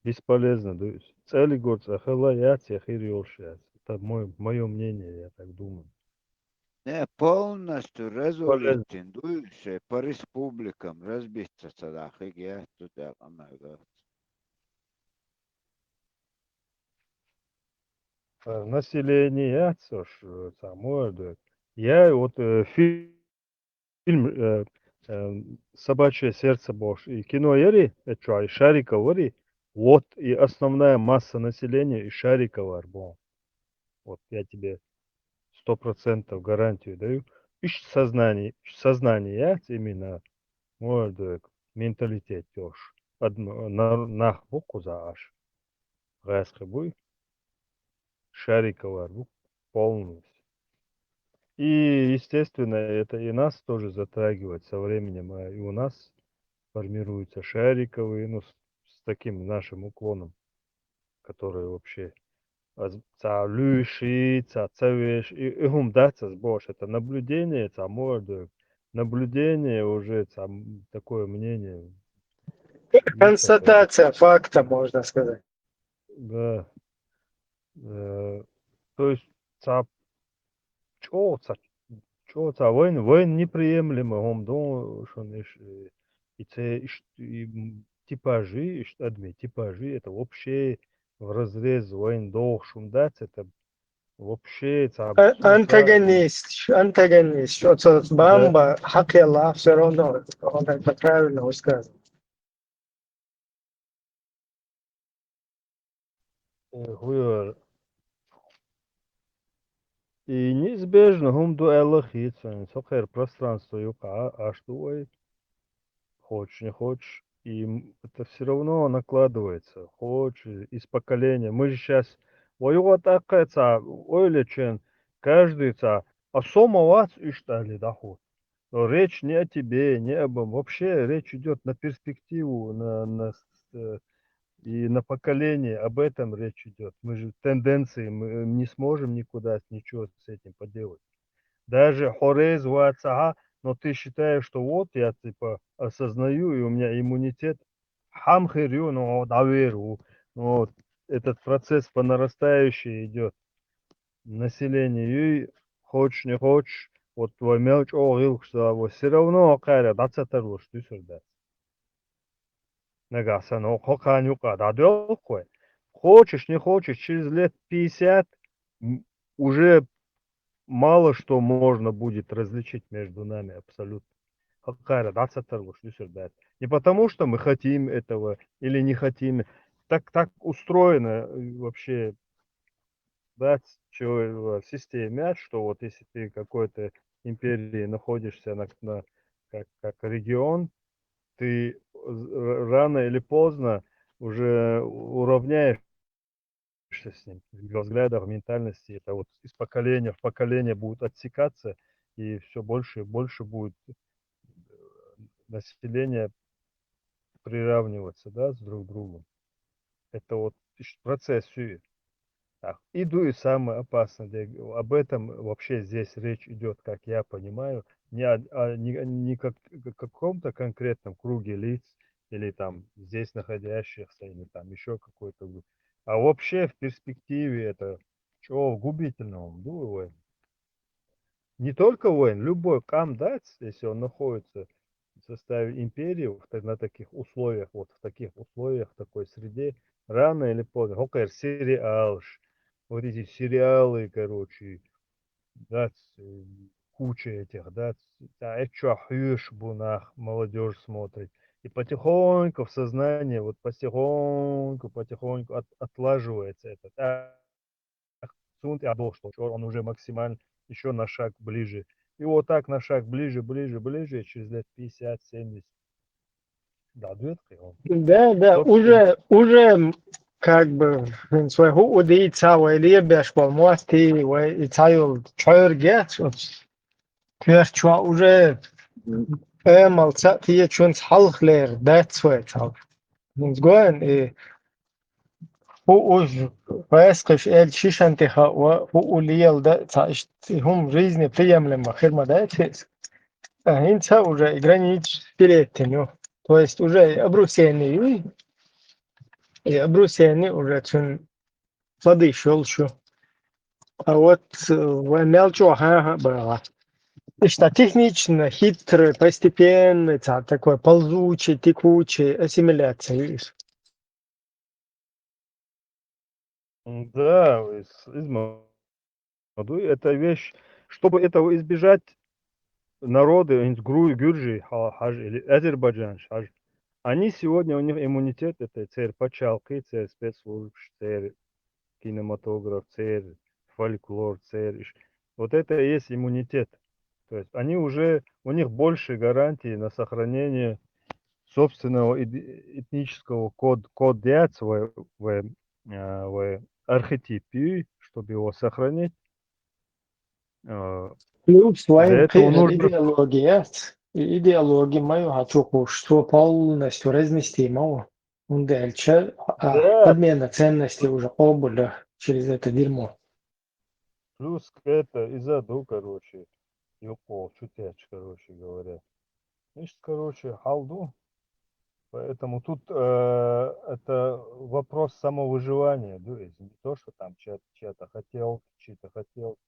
бесполезно, то есть. Целый год захала яция, хирюшяц. Это мое мнение, я так думаю. Не, полностью Полезно. разоритен, дуйше по республикам разбиться тогда, хиге, туда, амага. Население яция, самое, да. Я вот фильм «Собачье сердце» Бош и кино Яри, это и Шариков Вари, вот и основная масса населения и Шарикова Арбон. Вот я тебе 100% гарантию даю. Ищ сознание я именно может менталитет тоже. Одно на боку за аж. Гайскобуй Шарикова Арбу полностью. И, естественно, это и нас тоже затрагивает со временем, и у нас формируются шариковые, ну, с таким нашим уклоном, который вообще лющий, цавеш, и гумдаться сбош, это наблюдение, может, наблюдение уже, такое мнение. Констатация факта, можно сказать. Да. То есть, чё, войн неприемлемо, он думал, что и це, типажи, типажи, это вообще в разрез войн шумдать, это вообще это абсурд, да, антагонист, что-то да, бамба, хакела, все равно, он это правильно высказал. хуй. И неизбежно хум дуэллах хитсон, сохер пространство юка, а что ой, хочешь не хочешь, и это все равно накладывается, хочешь, из поколения. Мы же сейчас, ой, вот такая, ой, лечен, каждый, а сома вас и что ли, да, ху. Но речь не о тебе, не обо. Вообще речь идет на перспективу, и на поколение. Об этом речь идет. Мы же тенденции, мы не сможем никуда ничего с этим поделать. Даже хорез вацага, но ты считаешь, что вот я типа осознаю, и у меня иммунитет. Хамхирю, но доверу. Вот этот процесс по нарастающей идет. Население, и хочешь не хочешь, вот твой мелочь огил, что вот все равно кайра, дацатару, что сюда. Нагаса, но хоканюка, да кой. Хочешь, не хочешь, через лет 50 уже мало что можно будет различить между нами абсолютно. Хакара, дацатару, что сюда. Не потому, что мы хотим этого или не хотим. Так устроено вообще, да, в системе, что вот если ты какой-то империи находишься как регион, ты рано или поздно уже уравняешься с ним в взглядах, в ментальности. Это вот из поколения в поколение будут отсекаться, и все больше и больше будет население приравниваться, да, с друг другом. Это вот процесс сюит. Так, иду и самое опасное, об этом вообще здесь речь идет, как я понимаю, не о каком-то конкретном круге лиц или там здесь находящихся, или там еще какой-то, а вообще в перспективе это чего губительного, думаю, не только воин, любой камдац, если он находится в составе империи на таких условиях, вот в таких условиях, в такой среде, рано или поздно, хокер сериал, вот эти сериалы, короче, да, куча этих, да, это хюш бунах, молодежь смотрит. И потихоньку в сознании, вот потихоньку отлаживается это. Сунт и Адол, что он уже максимально еще на шаг ближе. И вот так на шаг ближе, ближе, ближе, и через лет 50-70. Да, дуэткой он. Да, Собственно, уже как бы своего удейца, лебяш, мости, и цаю чойргет, кверчуа уже эмалца, тие чунс халхлер, датсвет, Музгоен и уж поискаш эль шишантиха улиел да هم жизни приемлемо хирма да инца уже границ перетеню. То есть уже обрусение уже чун плоды щелчу. А вот мелчо было. И что технично, хитрый, постепенный, такой ползучий, текучий, ассимиляция. да, из моды это вещь, чтобы этого избежать, народы, Гюржи, Хаж или Азербайджан, Хаж, они сегодня, у них иммунитет, это церь пачалки, церь спецслужб, церь кинематограф, церь фольклор, церь. Вот это и есть иммунитет. То есть они уже, у них больше гарантий на сохранение собственного этнического кода в архетипе, чтобы его сохранить. Плюс Для своим этого нужно... идеология мою хочу, что полностью разнести могу. Он дальше Да, подмена ценностей уже обуля через это дерьмо. плюс это из аду, короче, юкол, чутяч, короче говоря. Значит, короче, халду. Поэтому тут это вопрос самовыживания, то есть не то, что там чья-то хотел, чьи-то хотел.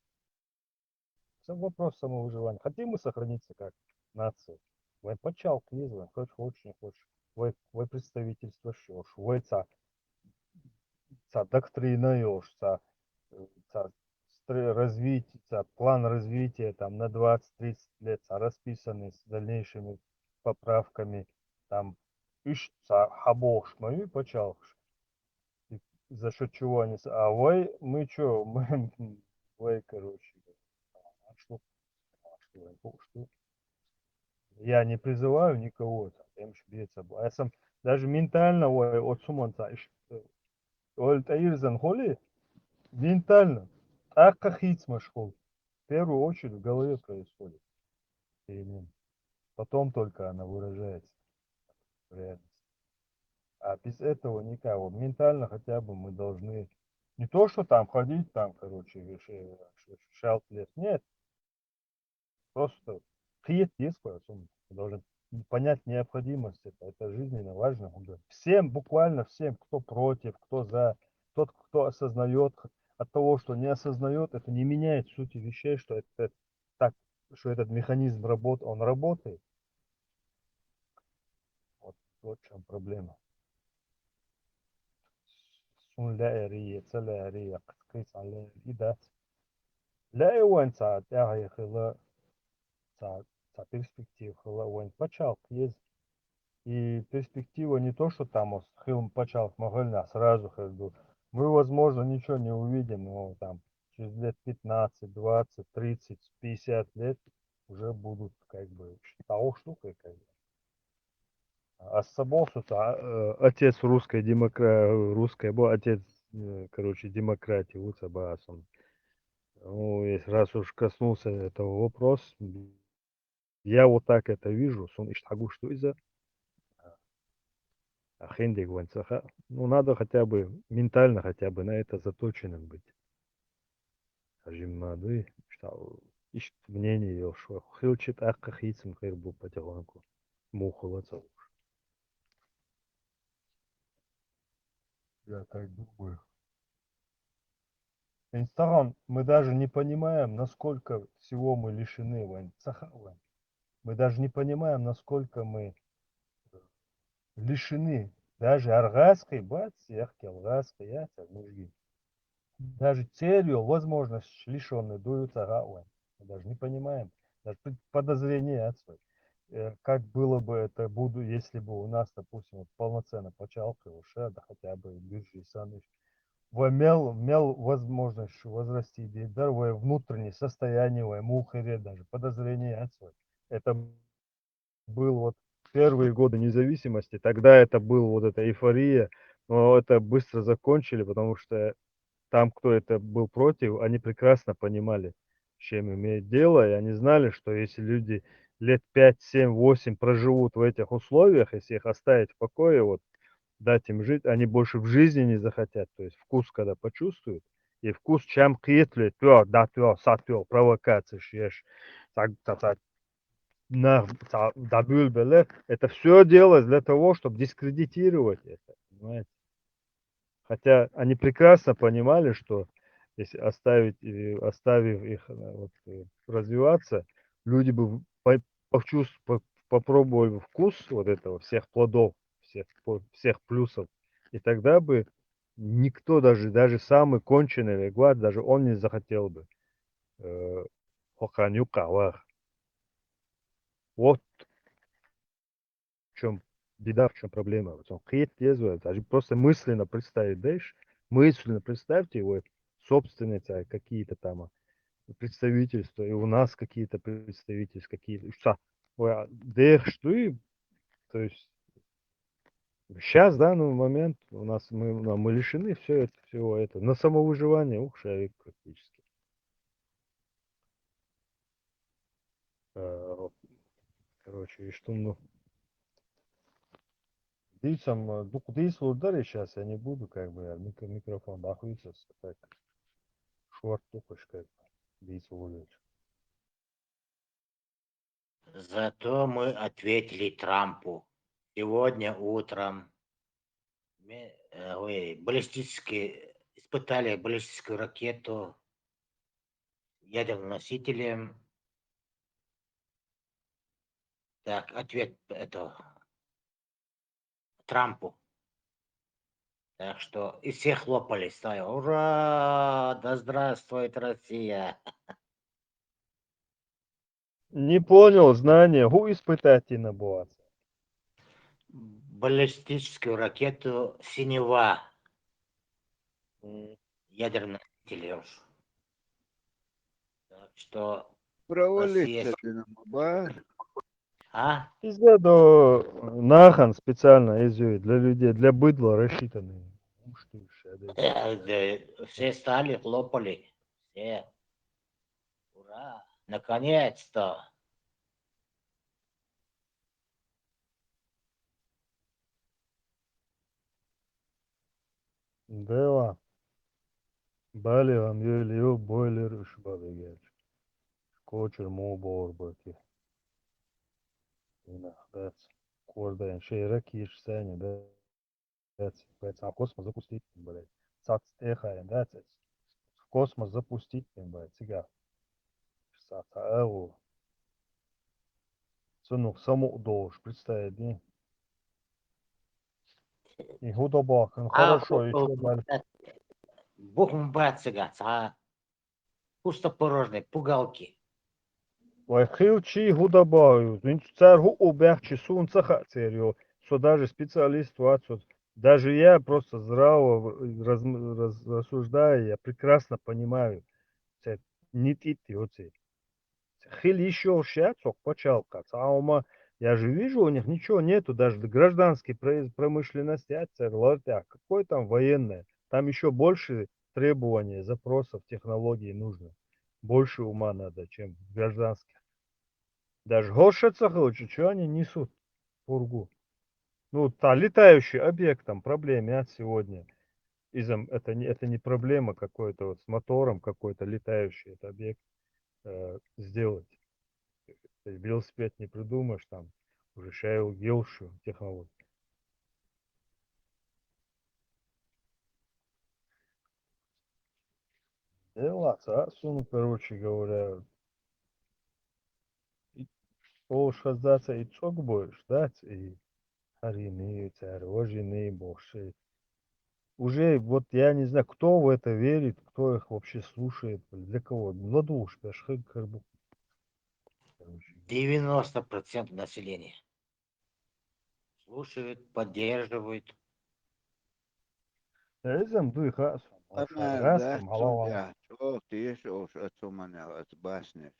Это вопрос самовыживания. Хотим мы сохраниться как нация. Вань почал клизва, хочешь, не хочешь. Voi представительство шо, voi ца доктрина ёж, ца развитие, план развития там на 20-30 лет, расписанный с дальнейшими поправками, там, иш, хабош, мою почал, за счет чего они, мы чё, мы, вы, короче, а что, я не призываю никого, там, я сам, даже ментально, от суманца, Таирзан холи, ментально, так как в первую очередь в голове происходит перемена. Потом только она выражается в реальности. А без этого никак. Вот ментально хотя бы мы должны не то, что там ходить, там, короче, шалт лет. Нет, просто приедет есть кое-что. Должен понять необходимость. Это жизненно важно. Всем, буквально всем, кто против, кто за, тот, кто осознает, от того, что не осознает, это не меняет сути вещей, что это так, что этот механизм работает, он работает. Вот в чем проблема. Сунляри, целяри, кыскыцалер, идат. Ля его саат, я хила, перспектив хила, он почал есть. И перспектива не то, что там хилм почал могильно сразу ходил. Мы, возможно, ничего не увидим, но там через лет 15, 20, 30, 50 лет уже будут как бы того штукой как бы. А с собой отец русской, был отец, короче, демократии, Уцабаасан. Ну, если раз уж коснулся этого вопроса, я вот так это вижу, сон иштагу, что из-за ахендик ванцаха. Ну, надо хотя бы ментально хотя бы на это заточенным быть. Скажем, надо, что ищет мнение, что хилчит ахкахицем хайрбу потихоньку. Мухолоцов. Я так думаю. Инстаграм, мы даже не понимаем, насколько всего мы лишены, Вань. Мы даже не понимаем, насколько мы лишены даже аргасской, бац, яхки алгаской, я нужги. Даже целью, возможность лишенные дуют ага, мы даже не понимаем. Даже подозрение отсюда. Как было бы это, буду, если бы у нас, допустим, вот полноценно почалка уже, да хотя бы биржи и саныш, имел возможность возрасти, здоровое внутреннее состояние, мухаре, даже подозрение отсюда. Это был вот первые годы независимости, тогда это был вот эта эйфория, но это быстро закончили, потому что там, кто это был против, они прекрасно понимали, с чем имеют дело, и они знали, что если люди лет 5, 7, 8 проживут в этих условиях, если их оставить в покое, вот дать им жить, они больше в жизни не захотят, то есть вкус, когда почувствуют, и вкус чем киетлет, да, сатвел, провокация, шеш, так, это все делалось для того, чтобы дискредитировать это, понимаете? Хотя они прекрасно понимали, что если оставив их вот, развиваться, люди бы попробовали вкус вот этого, всех плодов, всех плюсов, и тогда бы никто, даже самый конченый вегват, даже он не захотел бы хоханюка. Вот в чем беда, в чем проблема. Вот он даже просто мысленно представить, даешь, мысленно представьте его собственные какие-то там представительства, и у нас какие-то представительства, какие-то, что и, то есть сейчас, в данный момент, у нас мы лишены всего этого. На самовыживание, шарик практически. Короче, и что, ну, Дивцам, кудись ударить сейчас я не буду, как бы, микрофон бахуется, так, шорт тупош, как бы, дивись ударить. Зато мы ответили Трампу. Сегодня утром испытали баллистическую ракету ядерным носителем. Так, ответ это Трампу. Так что и все хлопали, стоя. Ура! Да здравствует Россия! Не понял знания. Гу испытательно было. Баллистическую ракету «Синева». Ядерный носитель. Так что Россия... Провалиться Динамобар. А? Пизда до нахан специально изюет для людей, для быдла рассчитанный. Да, все стали, хлопали. Все. Ура! Наконец-то! Дела. Бали вам ю бойлер ушбаbe гel. Koçer mo bor baki. Ina that's корда шейра киш сани that's в космос запустить, блядь. Сац эхаем, that's it. В космос запустить, блядь, сега. Сац эу. Сынок, саму должен представить, не? И худобак, хорошо, еще дальше. Бухмбацигас, пустопорожные пугалки. Vai хилчи худобаю. Царь убегчи сунца хацерю. Что даже специалист вот, даже я просто здраво рассуждаю, я прекрасно понимаю. Це не тити оце. Хил еще шляцок почал кац. А ума, я же вижу, у них ничего нету, даже гражданской промышленности, какой там военная. Там еще больше требований, запросов, технологий нужно. Больше ума надо, чем в гражданских. Даже гошица хочет, что они несут пургу. Ну, летающий объект, там, проблеме от сегодня. Это не проблема какой-то вот с мотором какой-то летающий это объект сделать. То есть велосипед не придумаешь, там, уже шайл гелшу технологию. Дела, короче говоря, уж хаздаться и чок будешь, да, и харины, роженые боши. Уже вот я не знаю, кто в это верит, кто их вообще слушает, для кого. Владуш, 90% населения слушают, поддерживают. Эзем дуйха, Она растем, даст голова. судья. О, ты уж отцуманя, отбаснешь.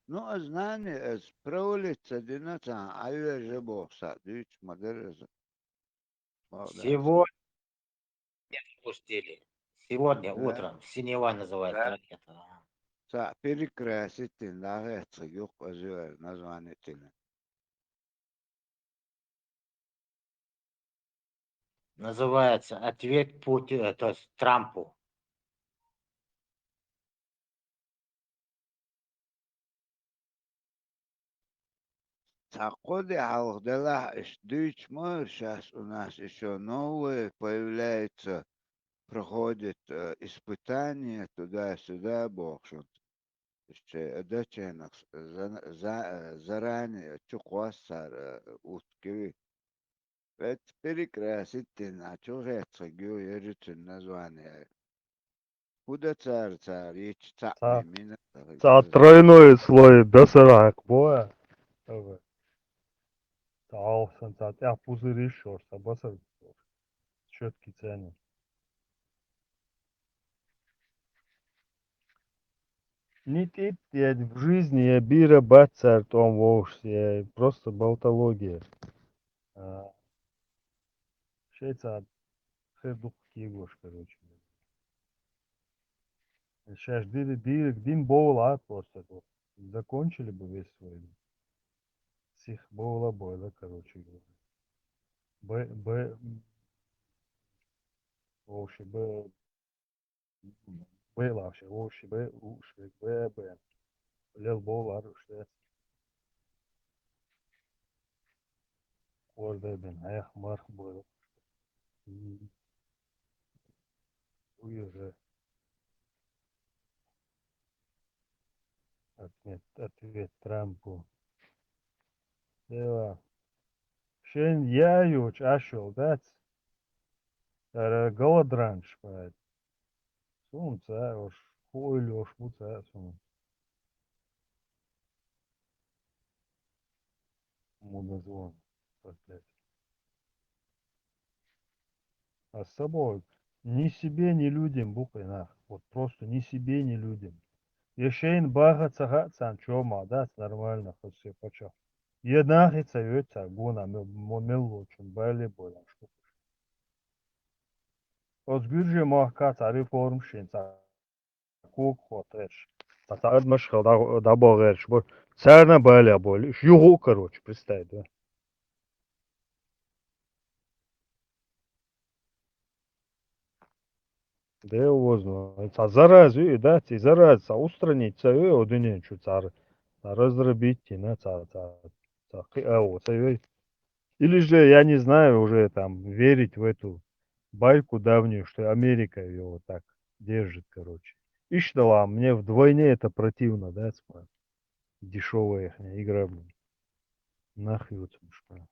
Ну, а знание, провалиться динаца, а я же бог садыч, мадереза. Сегодня запустили. Сегодня Да. утром. Синева называется ракета. Перекрасить нравится, юг озер, название тина. Называется ответ Путину, то есть Трампу. Ходы Алхдала, Дыч мой, сейчас у нас еще новые появляются, проходят испытания туда-сюда, бог что доченок заранее чухвасар утки. Это перекрасить на чужеца гюеричен название. Куда царь, речь цапми мина. Тройной слой досырак, боя. Алсын, я пузырь еще, собаса четкий цены. Нет, я в жизни я бира бацар том вовш, я просто болтология. Шейца хедук кигош, короче. Сейчас дин боула просто вот. Закончили бы весь свой. Сих боула бойла, короче говоря. Вовши, лавши, вовши, уши, б. Лел боула, руште. Орда бен, аях марх бойла. Уезжай. Ответ Трампу. Дела. Шен яюч ашол, да? Голодранж, поэт. Сумца, уж хуйлёш, муца, сум. Мудозвон, проклятие. А с собой ни себе, ни людям бухай нах. Вот просто ни себе, ни людям. Ешейн бага цага цанчома, да, нормально, хоть все почав. Еднахи цавёца гуна мелло чун бали боям что. Özgürce muhakkak reform şinsa kuk хотреш. Татард машхал да боgerш. Бо царна баля боли. Югу, короче, представь, да. Да возможно. А заразу, да, ти зараз устранить цаю один чу цар. Разрабить на цар. Или же, я не знаю, уже там верить в эту байку давнюю, что Америка ее вот так держит, короче. Ишдала, мне вдвойне это противно, да, дешевая их игра, блин. Нахуй вот что.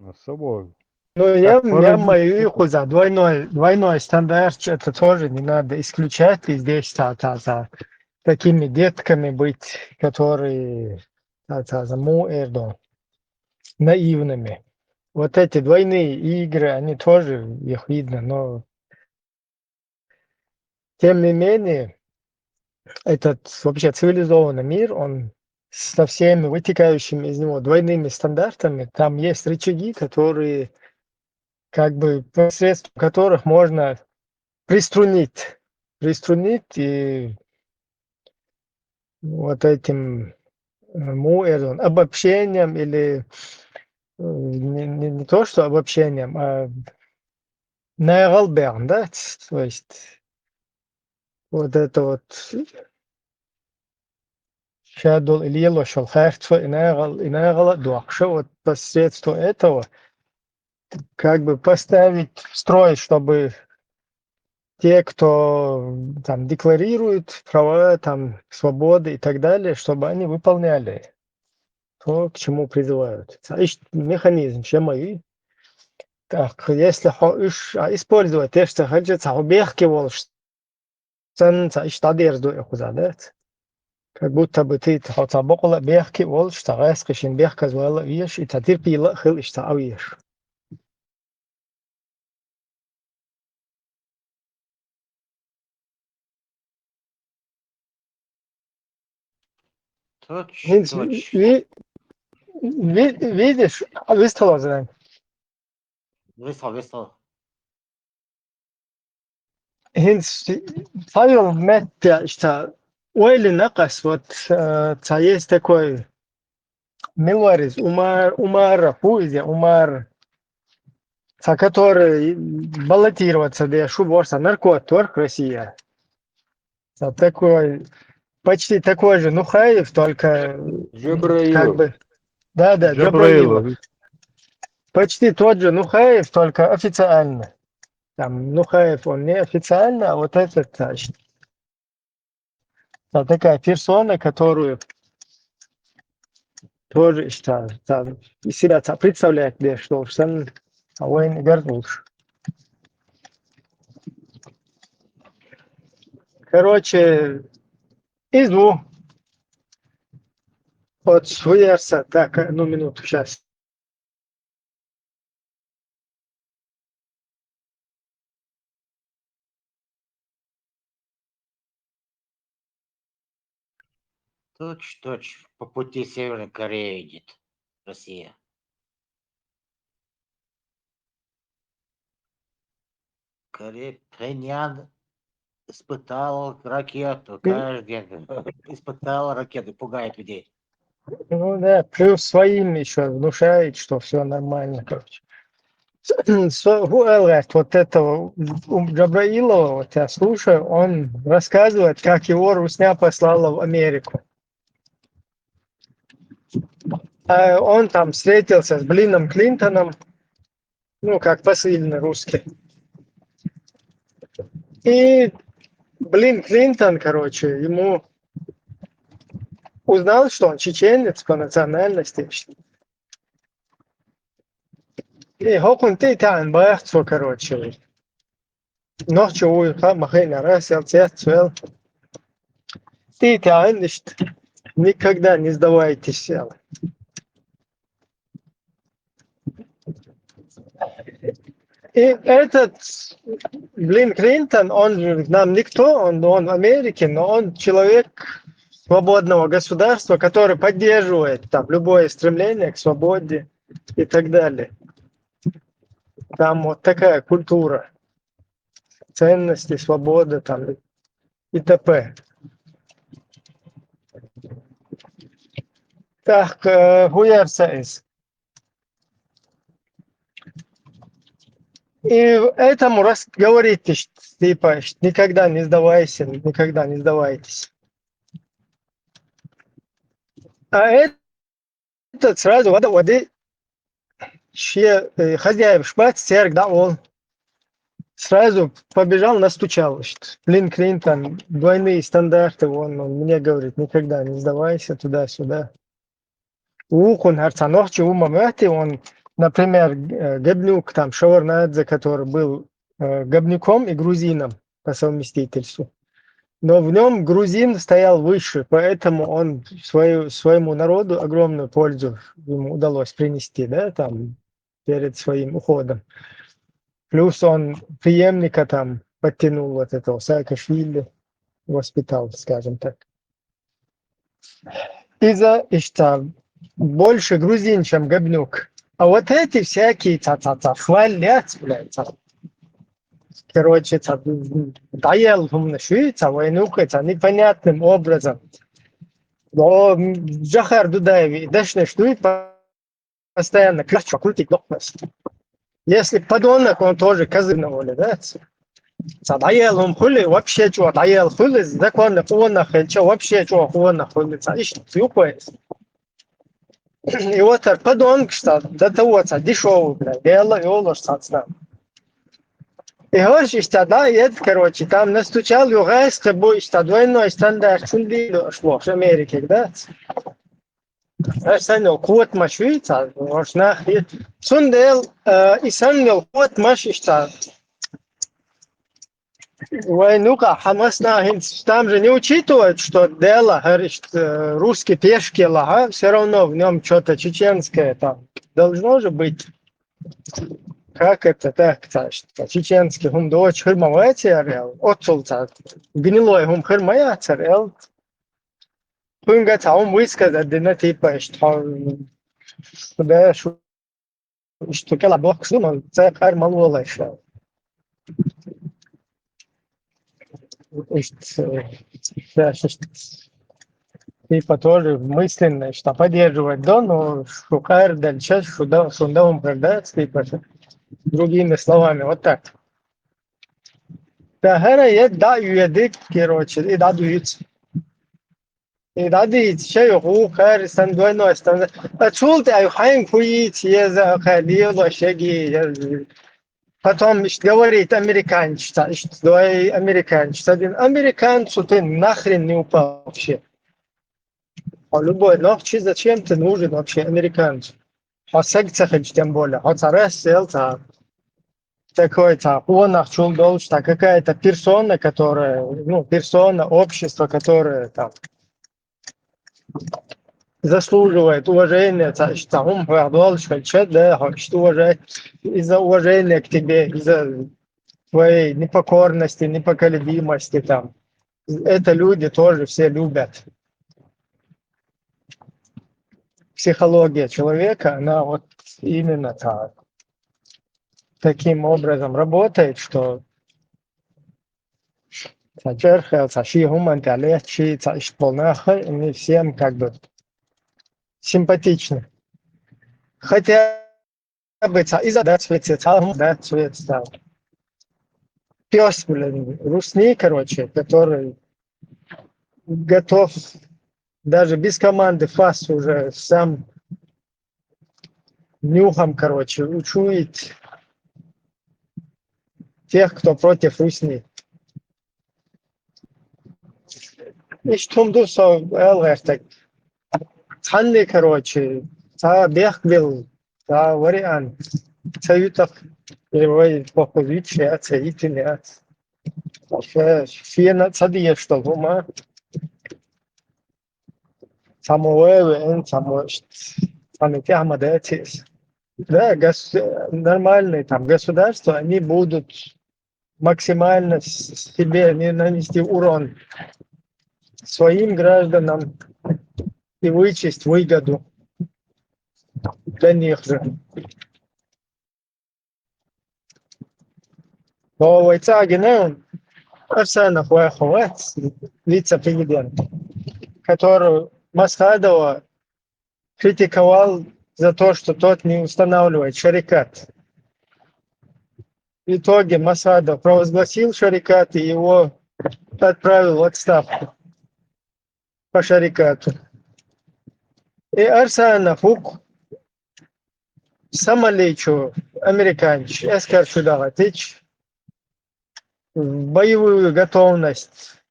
А с собой. Ну, я Как паразит. мою за двойной стандарт, это тоже не надо исключать. И здесь за такими детками быть, которые наивными. Вот эти двойные игры, они тоже, их видно, но тем не менее, этот вообще цивилизованный мир, он со всеми вытекающими из него двойными стандартами, там есть рычаги, которые как бы посредством которых можно приструнить и вот этим обобщением или не то, что обобщением, а нейралберн, да, то есть вот это вот шадол или елошел хэрцо и нейрал дуахша, вот посредством этого как бы поставить в строй, чтобы те, кто там декларирует права, там, свободы и так далее, чтобы они выполняли то, к чему призывают. Механизм, чем мои. Так, если использовать те, что хочется, убегки волш, как будто бы ты хотя бегки волш, стараешься бегка звала веш, и татир пила хил иштавиш. Видишь, выставил задание. Выслал. Hins файл метя, что Уэйли накас, вот есть такой Милварис, Умар, который баллотироваться, да, шуборса, наркоторг Россия. Такой, почти такой же Нухаев, только как бы, да, Джабраилов. Почти тот же Нухаев, только официально. Там Нухаев, он не официально, а вот этот, такая персона, которую тоже себя представляет, да, что сам воин гордуш. Короче, иду от Суерса, так, одну минуту, сейчас. Точь по пути Северной Кореи идет Россия. Пхеньян испытал ракету, каждый день испытал ракету, пугает людей. Ну да, плюс своим еще внушает, что все нормально, короче. Вот этого Джабраилова, вот я слушаю, он рассказывает, как его русня послала в Америку. А он там встретился с Блином Клинтоном, ну, как посыльный русский. И Блин Клинтон, короче, ему узнал, что он чеченец по национальности. И хокун ты там бахцо, короче. Ночью махина раз, цвел. Ты там никогда не сдавайтесь. И этот, блин, Клинтон, он же нам никто, он в Америке, но он человек свободного государства, который поддерживает там любое стремление к свободе и так далее. Там вот такая культура, ценности, свобода там и т.п. Так, хуярсайз. И этому раз говорите, типа, никогда не сдавайся, никогда не сдавайтесь. А этот сразу воды хозяев шпац, церк, да, он сразу побежал, настучал. Блин, Клинтон, двойные стандарты, он мне говорит, никогда не сдавайся туда-сюда. Он, он, например, Гебнюк, там, Шаварнадзе, который был гобнюком и грузином по совместительству. Но в нем грузин стоял выше, поэтому он своему народу огромную пользу ему удалось принести, да, там, перед своим уходом. Плюс он преемника там подтянул вот этого Саакашвили, воспитал, скажем так. Из-за что больше грузин, чем гобнюк. А вот эти всякие хвалят, блядь, короче, даел умношуется, войнукается непонятным образом. Но Джахар Дудаеви, дашь штует постоянно, клячу, крутит лопность. Если подонок, он тоже козы на воле, да? Даел он хули, вообще что, даел хули, законно хуонах, что вообще что хуонах хули, ищет, юпает. И вот подонок, что до того, дешевый, блядь, дело и олож, и говоришь, да, и это, короче, там настучал югайс, ты будешь, двойной стандарт, сюда шло в Америке, да? Я санил код машица, можно сундел и санил код машица. Войнука Хамасна там же не учитывают, что дело, говорит, русский пешки лага, все равно в нем что-то чеченское там должно же быть. Как это так, чеченский хум дочь хырмавайте арел, отцулца, гнилой хум хырмаяц арел. Пунга таум высказать, да типа, что да, что кела бокс, ну, це хар малола еще. Типа тоже мысленно, что поддерживать, да, но шукар дальше, сюда он продается, типа, другими словами, вот так. Да, да, üyedik, короче, и да, дуется. И да, еще его хэр двойной стандарт. А чулты, а хайм куить, еза ходил, шаги. Потом говорит американец, что американец. Один американцу ты нахрен не упал вообще. А любой ногчи зачем ты нужен вообще американцу? А секция тем более. А царес селца. Такой-то, он чул должен, какая-то персона, которая, ну, персона, общество, которое там заслуживает уважения, что он должен, да, что уважать из-за уважения к тебе, из-за твоей непокорности, непоколебимости там. Это люди тоже все любят. Психология человека, она вот именно так. Таким образом работает, что они всем как бы симпатичны. Хотя бы из-за цвет стал. Пес, блин, русский, короче, который готов даже без команды фас уже сам нюхом, короче, учует тех, кто против русни. И что он думал, так ценный, короче, та бег был, та вариант. Союзов переводит по позиции, оценительный. Все садие, что ума. Самое, самое тяма, да, да, нормальные там государства, они будут максимально себе не нанести урон своим гражданам и вычесть выгоду для них же. Но Вайцагин, Арсенов Ваховец, вице-президент, который Масхадова критиковал за то, что тот не устанавливает шарикат. В итоге Масхадов провозгласил шарикат и его отправил в отставку по шарикату. И Арсенов самолечу американец, эскер сюда боевую готовность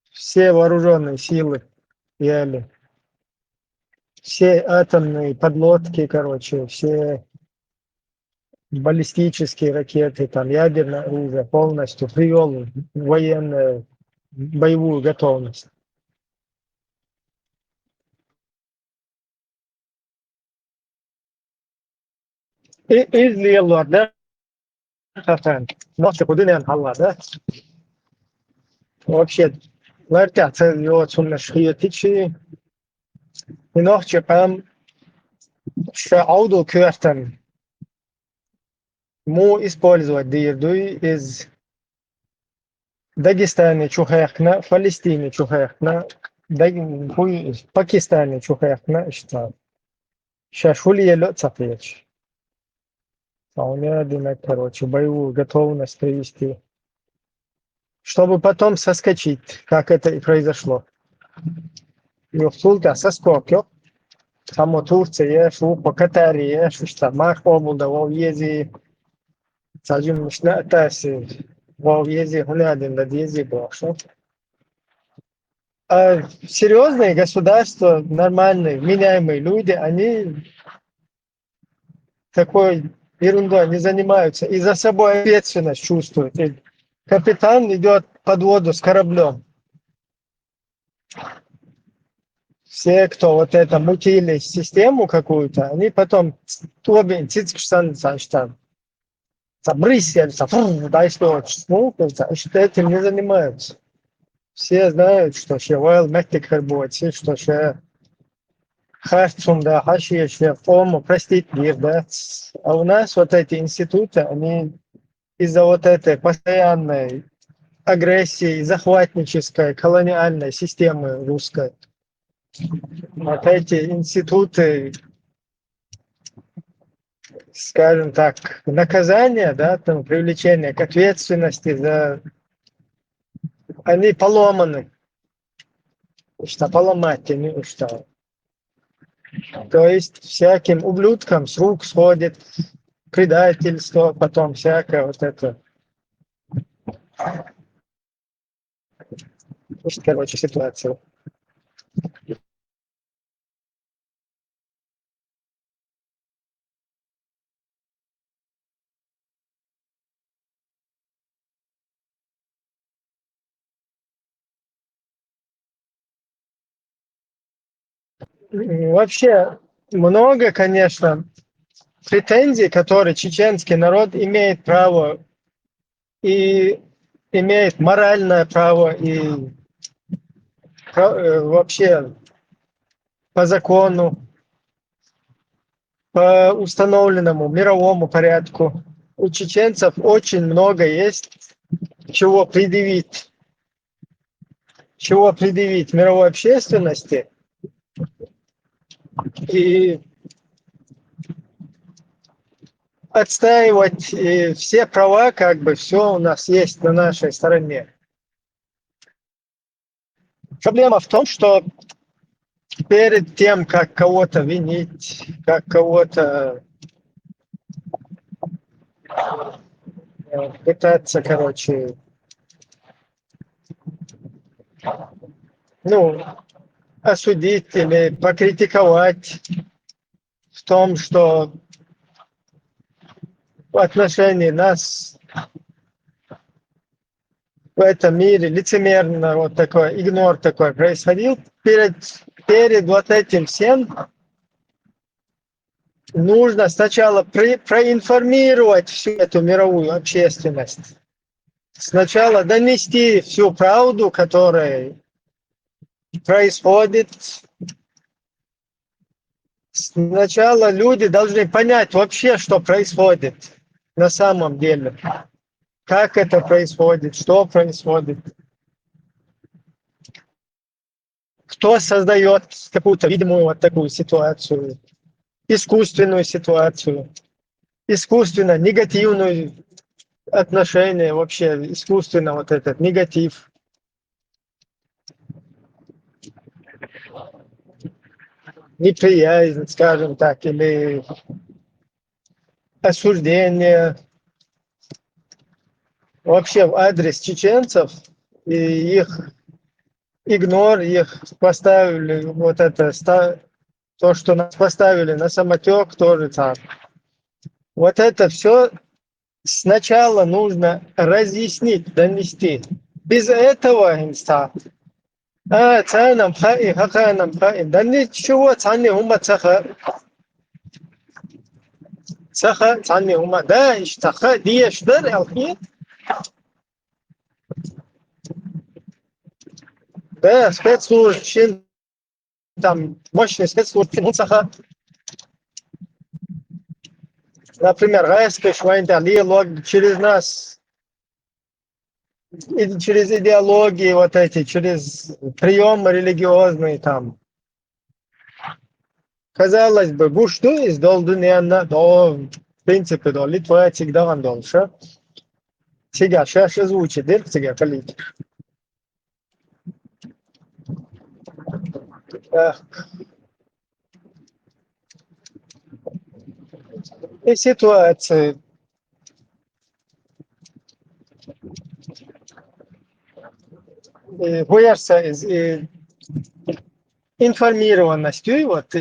все вооруженные силы яли. Все атомные подлодки, короче, все баллистические ракеты, там, ядерное оружие полностью привел военную боевую готовность. И излило, да? Ночью куда не да? Вообще, вертятся его сумасшедшие. И ночью прям что аудио квартен. Му использовать дирдуй из Дагестана чухехна, Палестины чухехна, Пакистане чухехна, что шашули лед цапеч. Вполне, короче, боевую готовность привести, чтобы потом соскочить, как это и произошло. Юхтулка соскокил, само Турция, по Катаре, что Махо Молдова ези, сажим мишна таси, ези гулядин да ези бошо. А серьезные государства, нормальные, меняемые люди, они такой ерундой не занимаются и за собой ответственность чувствуют. И капитан идет под воду с кораблем. Все, кто вот это мутили систему какую-то, они потом тобин цицкштан санштан. Забрысели, дай что, что этим не занимаются. Все знают, что ще Вайл Мектик Харбуати, что ще Харцум, да, Хаши, ще Фому, простить мир, да. А у нас вот эти институты, они из-за вот этой постоянной агрессии, захватнической, колониальной системы русской, вот эти институты, скажем так, наказания, да, там, привлечение к ответственности за... Они поломаны. Что поломать, не что. То есть всяким ублюдкам с рук сходит предательство, потом всякое вот это. Короче, ситуация. Вообще много, конечно, претензий, которые чеченский народ имеет право и имеет моральное право и вообще по закону, по установленному мировому порядку. У чеченцев очень много есть чего предъявить мировой общественности. И отстаивать все права, как бы все у нас есть на нашей стороне. Проблема в том, что перед тем, как кого-то винить, как кого-то пытаться, короче, осудить или покритиковать в том, что в отношении нас в этом мире лицемерно вот такой, игнор такой происходил. Перед вот этим всем нужно сначала проинформировать всю эту мировую общественность. Сначала донести всю правду, которая происходит. Сначала люди должны понять вообще, что происходит на самом деле. Как это происходит, что происходит. Кто создает какую-то видимую вот такую ситуацию, искусственную ситуацию, искусственно негативную отношение, вообще искусственно вот этот негатив. Неприязнь, скажем так, или осуждение вообще в адрес чеченцев и их игнор, их поставили, вот это, то, что нас поставили на самотек, тоже так. Вот это все сначала нужно разъяснить, донести. Без этого инста. цанам хаи, хаканам хаи. Да ничего, цани ума цаха. Цаха, цани ума. Да, иштаха, диештар, алхи. Да, спецслужб, там, мощный спецслужб, цаха. Например, райская швайнталия через нас, через идеологии вот эти, через приемы религиозные там. Казалось бы, бушту из долдуньяна, до, в принципе, до Литва всегда он дольше. Сега, сейчас звучит, дыр сега полить. И ситуация. Боярся информированностью, вот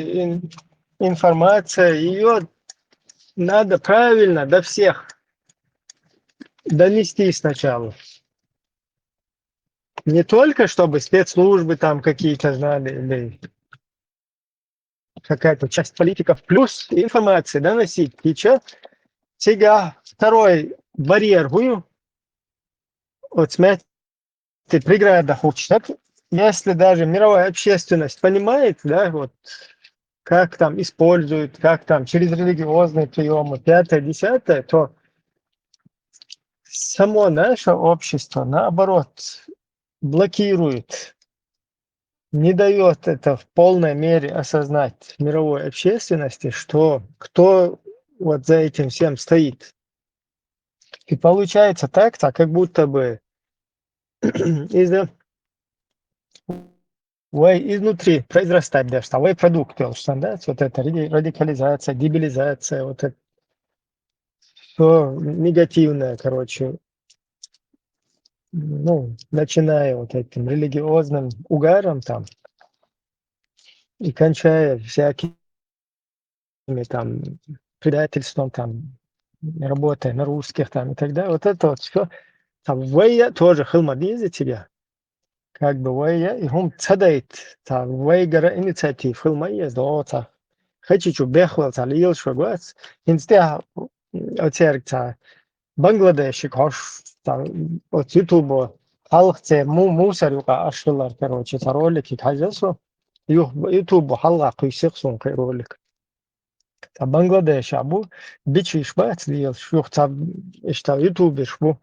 информация, ее надо правильно до всех донести сначала. Не только чтобы спецслужбы там какие-то знали, или какая-то часть политиков, плюс информации доносить. И что? Сега второй барьер, вот смотрите, преграда хочет. Если даже мировая общественность понимает, да, вот как там используют, как там через религиозные приемы, 5-10, то само наше общество, наоборот, блокирует, не дает это в полной мере осознать мировой общественности, что кто вот за этим всем стоит. И получается так, как будто бы изнутри произрастать даже там продукты, да, вот это радикализация, дебилизация, вот это все негативное, короче, ну, начиная вот этим религиозным угаром там и кончая всякими там предательством, там, работая на русских там и так далее. Вот это вот все. Там вая тоже хилмадизи тебя. Как бы вая и хум цадает. Там вайгара инициатив хилмайя сдоца. Хочу бехвал талил швагвац. Инстя оцеркца Бангладеш кош там от Ютуба халхце мусарюка ашылар, короче, ролики хажасу. Ютубу халла кыйсыксун ролик. Бангладеш абу бичиш бац диял шух там ишта Ютубе шбу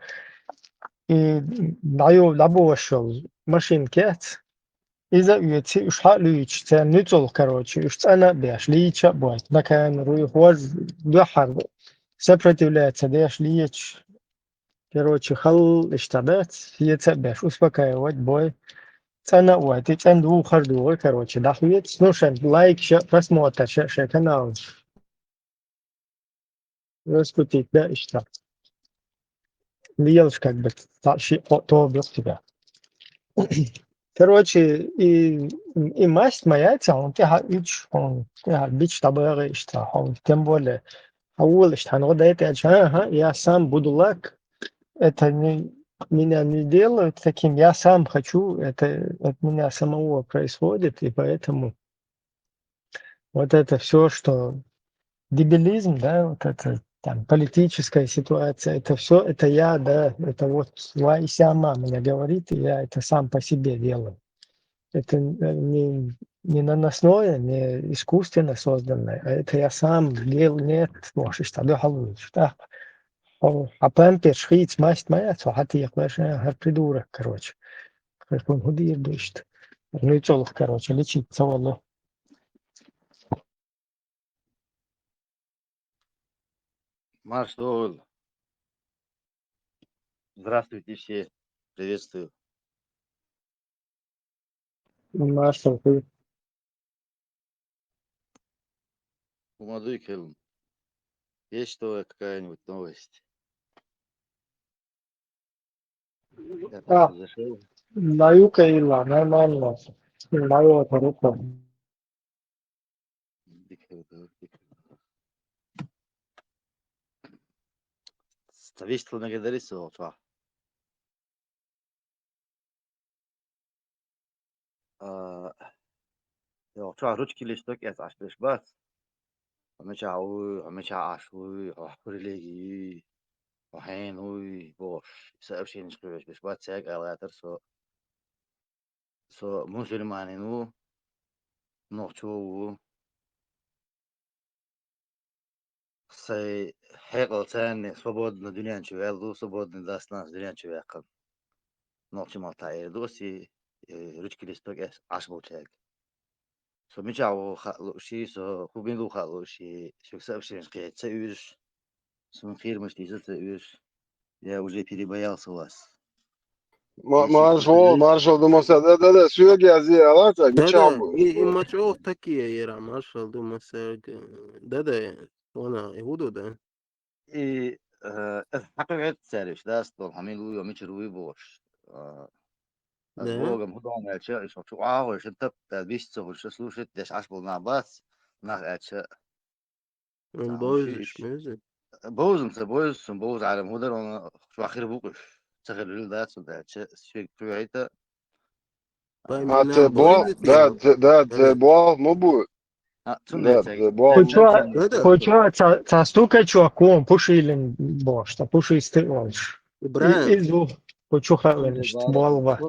и наю лабовашел машин кет. إذا يتي إشحاء ليش تنزل كروتشي إيش أنا بيش ليش بوي مكان روي هوز بحر سبرتي ولا تديش ليش كروتشي خل اشتبت هي تبيش أسبكاي وات بوي أنا واتي تندو خردو كروتشي دحويت سنوشن لايك رسمه تشا كناو رسكوتي ده إشتا ليش как бы شيء то без тебя. Короче, и и масть моя, он тяга ич, он тяга бич табыгы işte, он тем более. أول هنقعد ага, я сам буду лак, это не, меня не делают таким, я сам хочу, это от меня самого происходит, и поэтому вот это все, что дебилизм, да, вот это там политическая ситуация, это все, это я, да, это вот сама мне говорит, и я это сам по себе делаю. Это не наносное, не искусственно созданное, а это я сам делал, нет, можешь что да. А пампер шхиц масть моя, حتى يقبلش هالبرидурок, короче. Как он худеет, дышит. Ну и целых, короче, лечиться, والله. Маршал, здравствуйте все, приветствую. Маршал, ты. Молодой Келм, есть что какая-нибудь новость? Я так зашел. Наука ила, нормально. Мое рука. Ставишь на гадарису, отва. Я отва ручки лишь только это аж лишь бац. مش عشوي ريليجي وحينوي بوش سأبشي نشكوش بش بات ساق على سو مسلماني نوتشو سي حقل تاني свободно دنيان شوالدو свободно даст нас دنيان شوالقل نوتشو مالتاير دوسي رجكي لستوك اس عشبوتاق سو ميجاو خالوشي سو خوبينو خالوشي شو سأبشي نشكي تسيوش سو خير مش تيزتيوش Я уже перебоялся вас. Маршал думался, да, sürekli yazıyor, так, Да, ничего и мачо такие era маршал думался, да, она игуду, да. И حقيقة تعرف ده أصلا حميلو يومي تروي بوش. Да? Богом худом элче, что чуаго, что ты бисцо, что слушать, десь аж был на бас, на элче. Он боюсь, мeze. Боюзом, боюз على مودر он شو آخر بوقش. تغير ده صدق элче, شيء كويته. А ты бол, да, бол, мобу. Да, бол. Хоча цастука чуаком, пушилин бошта, пушистый онш. Изу, почухален, болва.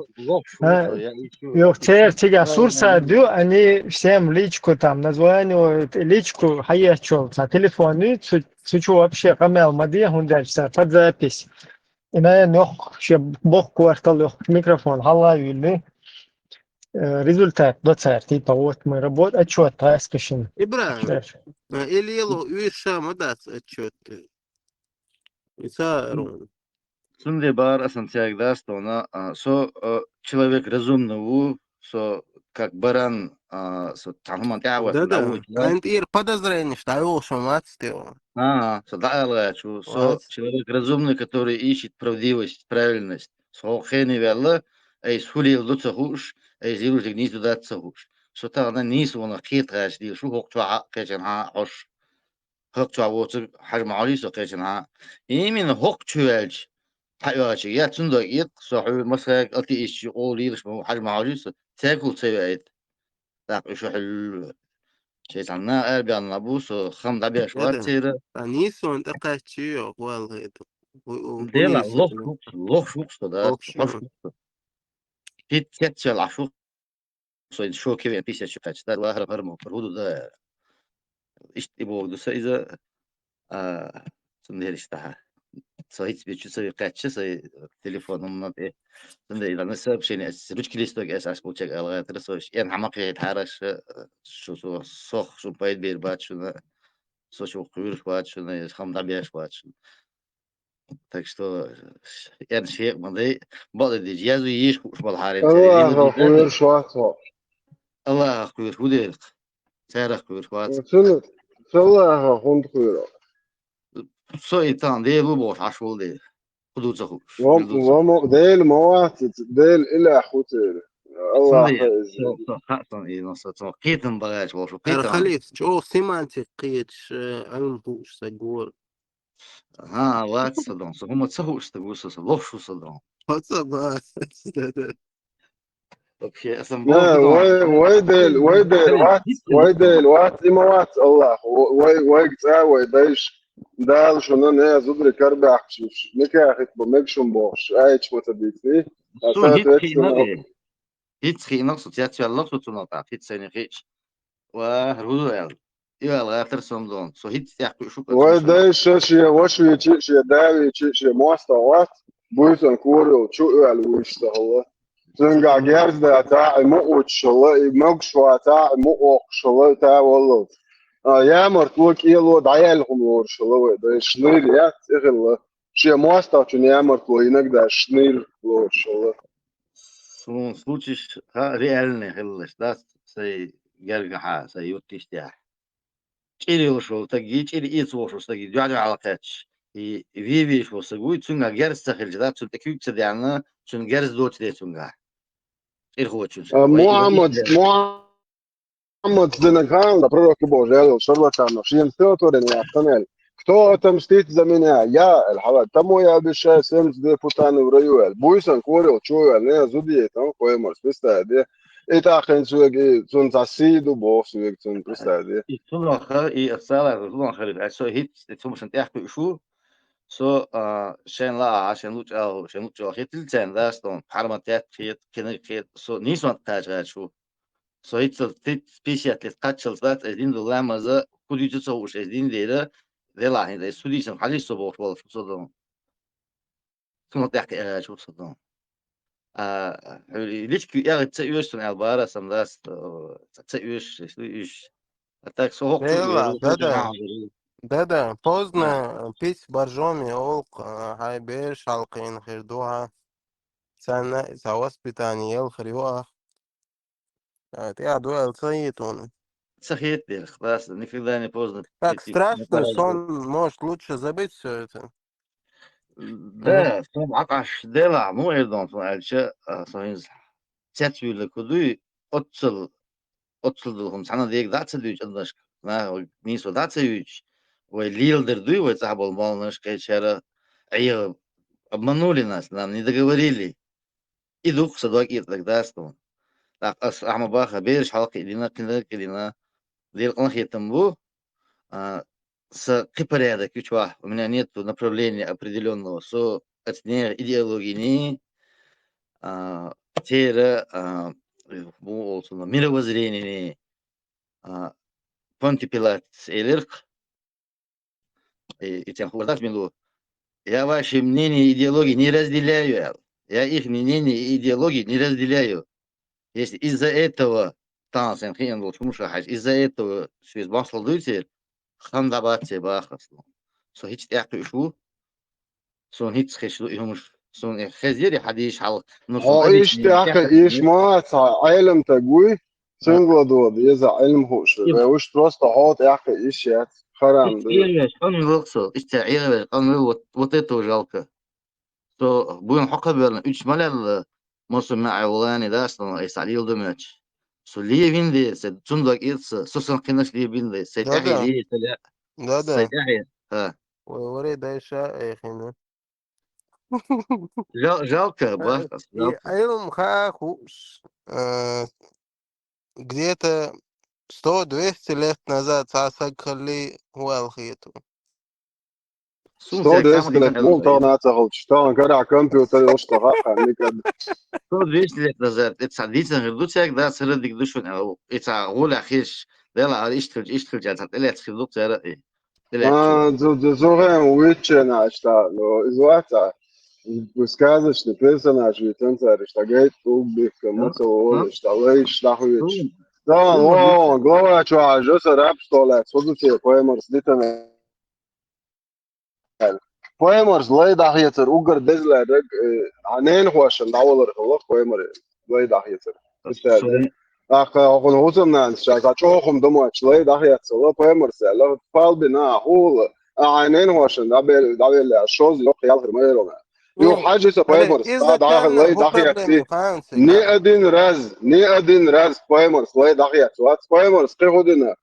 Yok, çeğer sursa diyor, hani всем личку там, названивают, личку, хаячолца, телефоны, сучу вообще, камел мадия, хундальца, под запись. И на ног, ще бог квартал, микрофон, хала юли. Результат, доцер, типа, вот мы работаем, отчет, таскашин. Ибрагим, или ело, уиша, мадас, отчет. Исарон. Сунде бар асантиаг даст, она, человек разумный, как баран, там тягот, Да, а ир подозрение, что его шумат стил. Человек разумный, который ищет правдивость, правильность. Хени велла, схулил до цахуш, зиру жигниз до цахуш. Тагна нис вона хитраш ди, шу хокчва кеченха хош. Хокчва вот حجم عالي كеченها. именно хокчвелч. حيواتي يا تصندق يد صحيح مسك أتي إيش قولي ليش مو حجم عالي تاكل سويت. تاكل شو حل شيء عنا أربع نابوس خم دبي أشوار تيرا. Анису он такая чьё, это. ديلا لوخ شوكس ده في تشل عشوك شو كيف بيسة شو كاتش ده الواحد هرمو برودو ده إيش تبغى دوسا إذا سندير إشتها صحيح بيجي سوي كاتش سوي تليفون من ده سندير إذا نسب شيء رج كليستوك أساس بوشك ألغا ترسوش يعني حماق يتحرش شو صخ شو بايد بير بات شو كوير بات شو خم دبيش بات Так что я шех мандай бады ди язу еш кушмал харем Allah koyur şuatı. Allah koyur huder sarah koyur şuat Allah hund koyur. So itan de bu boş aşol de hudu zahu Değil muat değil ila huter. الله صندي خيز سو خاطن إيه نص سو قيتن بغاش وشو يا قيتن خليف شو سيمانتي قيتش علم هوش سجور ها وات صدام سو هم تسهوش تقول سو لوش صدام حسب اوكي اصلا بو لا بدون ويدل وات إما وات الله ويقطع ويديش دال شنو نه زودري كربي أحشيش نكا أخت بمكشم بوش أيش متبيتي سو أسات هيت ويكسن خينا هيت خينا سو تياتي الله سو تناطع هيت سنة خيش وهرودو يال يال غاتر سمدون سو هيت تيحكي شو كتسو شو ويديش شيء وشوي شيء داوي شيء مواستوات بويسن كوريو شو الويش الله زنقا جيرز دا تاع مو شلا مقشوا تاع مو شلا تاع والله يا مرتلك يلو دعيالهم لور شلا ده شنير يا تغل شيء مواسطة شنو يا مرتلك ينقدر شنير لور شلا سو случаешь ها реальный хиллеш да сей гергаха сей юттиштя чирил шо таги чири ицво шо таги дядя алкач и виви шо сагуй цунга герс тахил да цун такюк цадяна цун герс дот де цунга ирхочу محمد زنقان ده пророк Божий قال شرطنا شيء سوتورن يا تمام кто отомстит за меня я الحواد тому я обещаю 70 депутатов в районе буйсан курил чуя не зуди там кое может представить это ахен суеги цун засиду бог суеги цун представить и цун ха и отсала цун ха со хит цун шан тяхку шу со шен ла шен луч хитил цен да стон парматят хит хит со нисван тажа шу So it's a specialist catchels that as in the lamaza could you just so as in there the line the solution how is so well so don't not that شو صدام ليش كي يا تسيوش من البارة سمداس تسيوش تسيوش أتاك سو هوك يلا تقول دادا поздно пить боржоми олк هاي بير شالقين خردوها سنة سواسبتاني يل خريوها يا дуэл цаитун. Сахет خلاص никогда не поздно. Так страшный сон, может лучше забыть все это. Да, сон акаш дела, ну эрдон сон альча соинз цятвиле куду отцылдылгым сана дег дацылдыч андаш. На нисо дацылдыч. Ой лилдерды, ой забыл малныш кечера. Ай обманули нас, нам не договорили. И дух садок и тогда что. Так Ахмабаха берешь халки лина киндер дел он хитамбу с порядок чува. У меня нет направления определенного, со от не идеологии, тера, мировоззрения, понтипилат элерк, и тем хватать минуту. Я ваши мнения и идеологии не разделяю. Я их мнения и идеологии не разделяю. Если из-за этого танцем хин вот муша хаж из-за этого связь басл дути хандабате бахасло. So hiç yakışu. Son hiç خشلو يهمش son خزيري حديش حال نص ايش تاخي ايش ما علم تقوي سنغلا دود يزا علم هوش وش просто هات اخي ايش يا خرام он локсо истяире он вот это жалко. То будем хакаберна 3 малал مسمع ولاني داستن يساليل دمج سوليه بيندي سدندق إيرس سوسن قناش ليه بيندي سيتاحي ليه تلا سيتاحي ها وري دايشا خينا жалко бах علم хахуш где-то 100-200 лет назад сасакали хуалхиту 100-200 лет мол тона тахал что гора компьютер اشتغل никогда 100-200 лет назад это садится редуция да средик душон это гола хиш дела اشتغل جالس طلعت في الدكتور زوغين ويتشنا اشتغل изуата сказочный персонаж ведь он اشتغلت убих кому-то اشتغل да о глава чё же раб что ли созуте поэмор слитами poemers leida heter ugar bezler عنين خوش داولر الله poemer leida heter ach on hozemnan شاكا چوخم دموچ leida heter الله poemers الله فال بنا هول عنين خوش دابل شوز لو خيال غير يو Men حاجة hali سبايمرس بعد آخر izначально لا bu دقيقة problemi كتير fansiga. ني أدين راز سبايمرس لا دقيقة سوات سبايمرس كيهودنا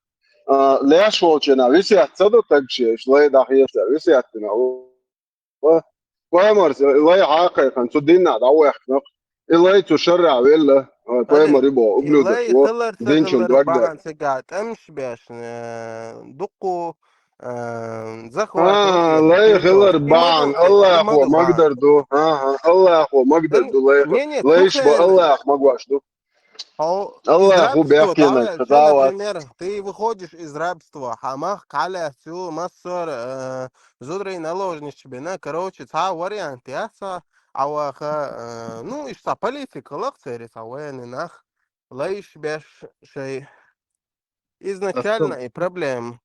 ليش وجهنا ويسيات صدق تكشي لا دقيقة ويسياتنا سبايمرس لا حقيقة تدينا دعوة نق إلا تشرع وإلا Hali سبايمر يبغى أبلودك ilay و دينشون khılar دوغدر bahansiga emş duqu zakhwat لا territory خلر بان imaduke الله أخو ما imaduha. قدر دو الله أخو ما قدر Yani دو ne ليش بقى tuher الله أخو ما قواش دو او из الله أخو рабства, بيحكي لك да, что, خطاوات например, ты выходишь из рабства, хамах, каля, всю массор, зудрей наложничбина, короче, ца вариант, яса, ауаха, ну, и что, политика, лакцерис, ауэны, нах, лаиш беш, шей, изначально и проблем.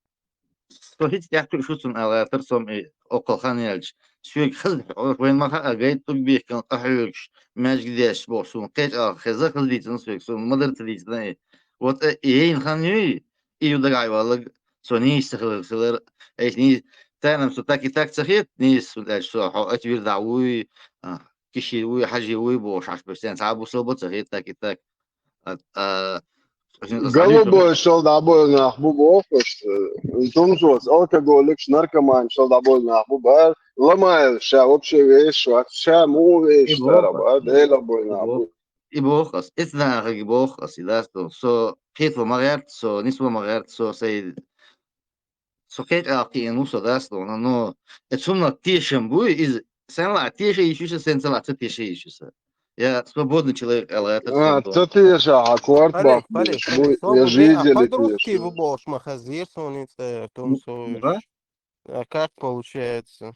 Hiç yaptık şu için alatır som okulhan elç. Sürekli kız ben maka gayet bir kan ahıyık meclis bolsun. Kaç kızı kız diyeceksin sürekli. Son madar diyeceksin. What in hanı iyi de gayvalık soni istihlaklar ni تانم سو تاكي تاك تخيط نيس سو اتوير دعوي كشي وي حاجي وي بوش عش بس ساعه بوصل تخيط تاكي تاك Голубой шел домой на Ахбубу опыт. Тумжос, алкоголик, наркоман шел домой на Ахбуба. Ломает ша вообще вещь, ша му вещь, тараба, дейла бой на Ахбу. Ibojas, es nada ibojas y dasto. So, kit lo magert, so nismo magert, so say so kit aquí en uso dasto. No, es una тишем буй из сама тише ищешь сенсала тише ищешь. Я свободный человек, але это сам то. Кто ты ша, аккорд бак, Хали, я свободный, а жизнь подростки в летишь. бош махазир, в том, Да? а как получается?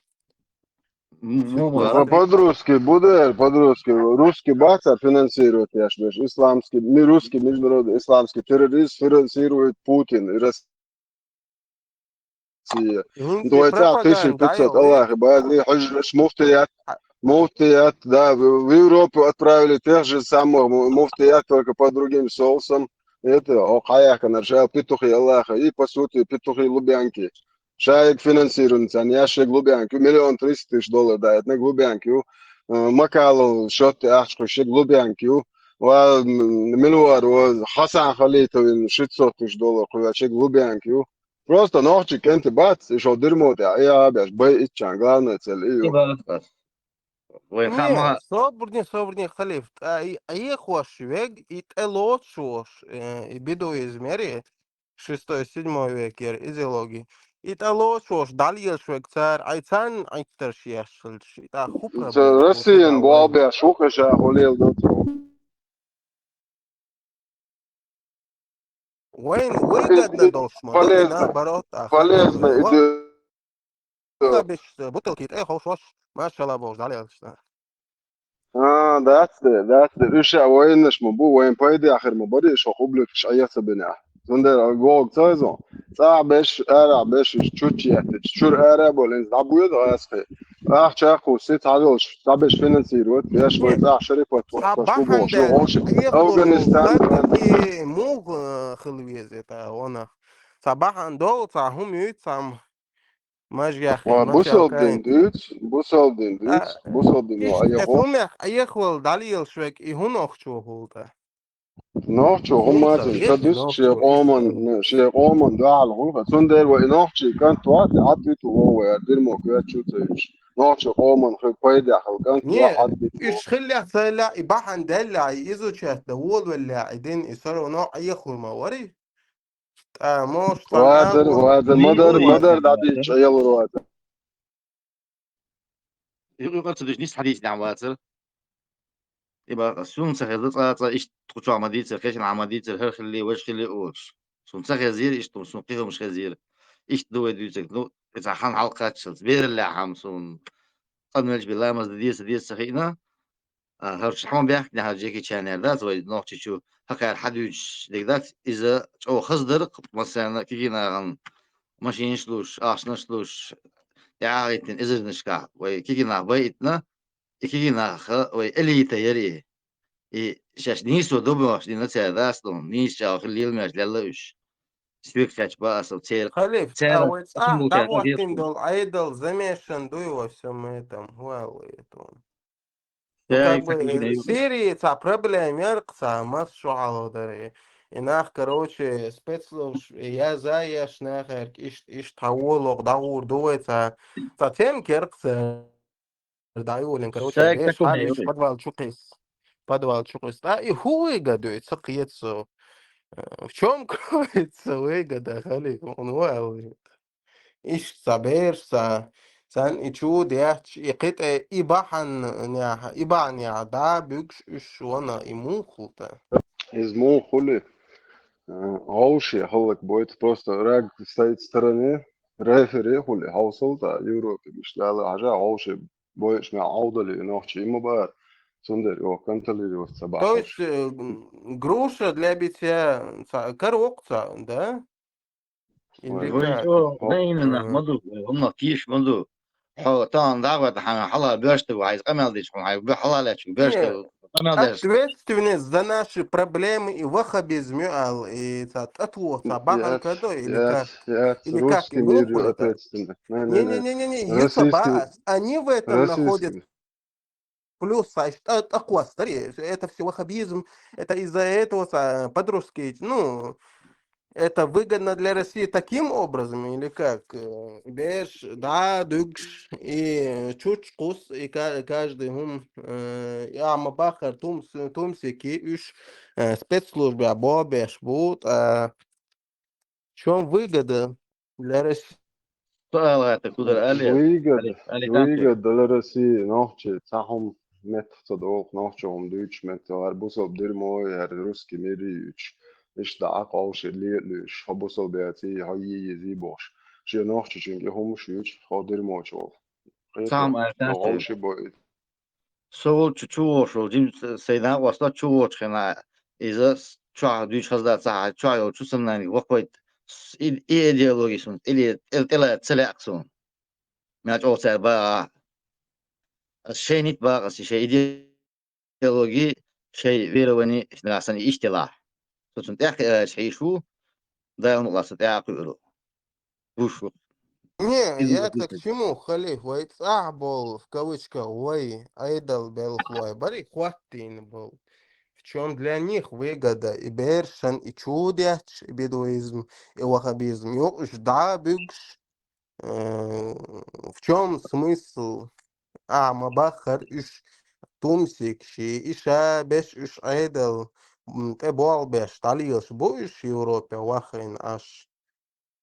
По-русски будет, по-русски. Русский бацар финансирует, я ж исламский, не русский, международный исламский террорист финансирует Путин и Россия. Дуэта 1500 Аллах, бази, хожж, муфтият, да, в Европу отправили тех же самых муфтият, только по другим соусам. Это Окаяка, наршал петухи Аллаха, и по сути петухи Лубянки. Шаек финансируется, не яшек Лубянки, $1,300,000 дает на Лубянки. Макалу, шот ашку, шек Лубянки. وملوار حسن خليته $600,000 كل شيء Лубянки. Просто ночи кенте бац, еще дерьмо, я бяж, бей ичан, главное цель, iyo. Не, собрни, халиф. А я хош вег, и телот шош, и биду измери, 6-7 век, изологи. И телот шош, дальше швек цар, айцан, айцтершиеш, та ху проблема. Россиян, буалбя, шухаша, холел, дотро. Войн, выгодно должно, да и наоборот, Полезно, беш, бутылки, хош, машалла бож, дальше. that's it. Üç oyunlaş mı bu oyun paydı ahir mı bari şu kubluk şayası bina. Zonder gol sezon. Sağ 5 ara 5 çuç yatı. Çur ara bolens abuyor da asfı. Ah çaku sit alıyor. Sağ 5 finansiyot. Ya şoy sağ şerif var. صباحا Şu olş. يخبروا Afganistan. خلقي مو خلوية وانا صباحا دو هم يتسام ماشي يا اخي Bu ماشي soldin اوكاين düt. Bu soldin düt. Bu soldin o ayı. افهمك ايخول داليل شوك يهون اخشو هولتا نوحشي هم تدس شي قومن ده على الغرفة سندر ونوحشي كانت وقت عدت وهو يدير موكيات شو تيش نوحشي قومن في قيدة كانت نيه عدت ايش خلي خلا يباحن دلع يزو شات دول ولا عيدين يصيروا نوع ايخول مواري موش وهذا مدر دعبيش ايال رواتر يقول تدش نيس حديث دعواتر يبقى سون سخيلت إيش تقطع عمديت كاش العمديت هر خلي وش خلي أوش سون سخيزير إيش تون سون قيهم مش خزير إيش دو دوتك نو إذا حن حلقات شلت بير اللحم سون قد ملش بالله مز ديس سخينا هر شحون بيحكي نحن جيكي شانير ذات وي نوقتي شو هكا حدوش ديك ذات إذا أو خزدر مثلا كينا عن ماشي نشلوش نشلوش يعايتن إذا نشكع وي كينا بيتنا كينا وي إلي تيري شاش نيسو دوبوش دي نتسا داستون نيس شاو خليل ماش لالوش سويك بقى تير Халиф, а تير вот تشمو да تير вот غير им شو дал айдол замешан да и во всем этом. Well, это. Ну يا как бы يفتح يجينا يوري Сирии ца проблема ца масшу алодари. Инах, короче, спецслужб, я за я шнахер, иш таволог, даур дуется. Затем керкс, даюлин, короче, شايك беш تكون халиш, يوري подвал чукис. Да, и хуй гадуется, кьецо. В чем кроется выгода, халиф? Он well. إيش صبرسا سان إتشود يحش إقيت إباحن نيا إبان يا دا بيكش إش وانا إموخوتا Из Монхули Ауши халык будет просто раг стоит в стороне рефери хули хаусолта Европе мечтала ажа Ауши боешь на аудали ночи ему бар сундер его контролировать То собака. есть груша для битья коробца, да? Или هو как? شو دايما مدو هم كيش مدو حو طان دعوة حلا بيشتو وعايز قمل ديش وعايز بحلا لا شو Не, بيشتو قمل ديش ответственность за наши проблемы и вахабизм, и отвод, собака кадо, Яц или как, русский и мир мухулета. ответственный. Не. Не-не-не-не, Российский, Юсабаас, они в этом находят российский. плюс, такой старее, это все ваххабизм, это из-за этого подростки, ну, это выгодно для России таким образом, или как? Беш, да, дюкш, и чуть кус, и каждый я мабахар тумсики, уж спецслужбы, або беш, вот, в чем выгода для России? سؤال هذا كودر ألي Выгода, ألي تانتو выгода для России. Нохче, цахом мет цадок, нохче он дүйч мет, арбусов дерьмо, русский мирич. Иш да акауш лиеш, хабусов бяти, хайи зибош. Че нохче чинги хум шүйч, ходер мочол. Это, سام ألي تانتو ауши бой. سو تشو شو جيم سيدنا وصلت شو خنا إذا شو ديش هذا صح شو شو سمناني وقت إيديولوجي سون إلي إلى تسلع سون ما جو سبا الشيء نت بقى الشيء إيديولوجي شيء فيروني ناسني اشتلاح سون تأخ شيء شو ده نقطة تأخ يقولوا وشو Не, إذا я к чему, халиф, был в кавычках, вай, айдал бел хлой, бари хватин был. В чем для них выгода и бершан, и чудяч, и бедуизм, и вахабизм. Yok уж да, бюкш. В чем смысл? Мабахар иш тумсик, ши, иша беш иш айдал. Те бол беш, талиос, бу иш Европе, вахрин аш.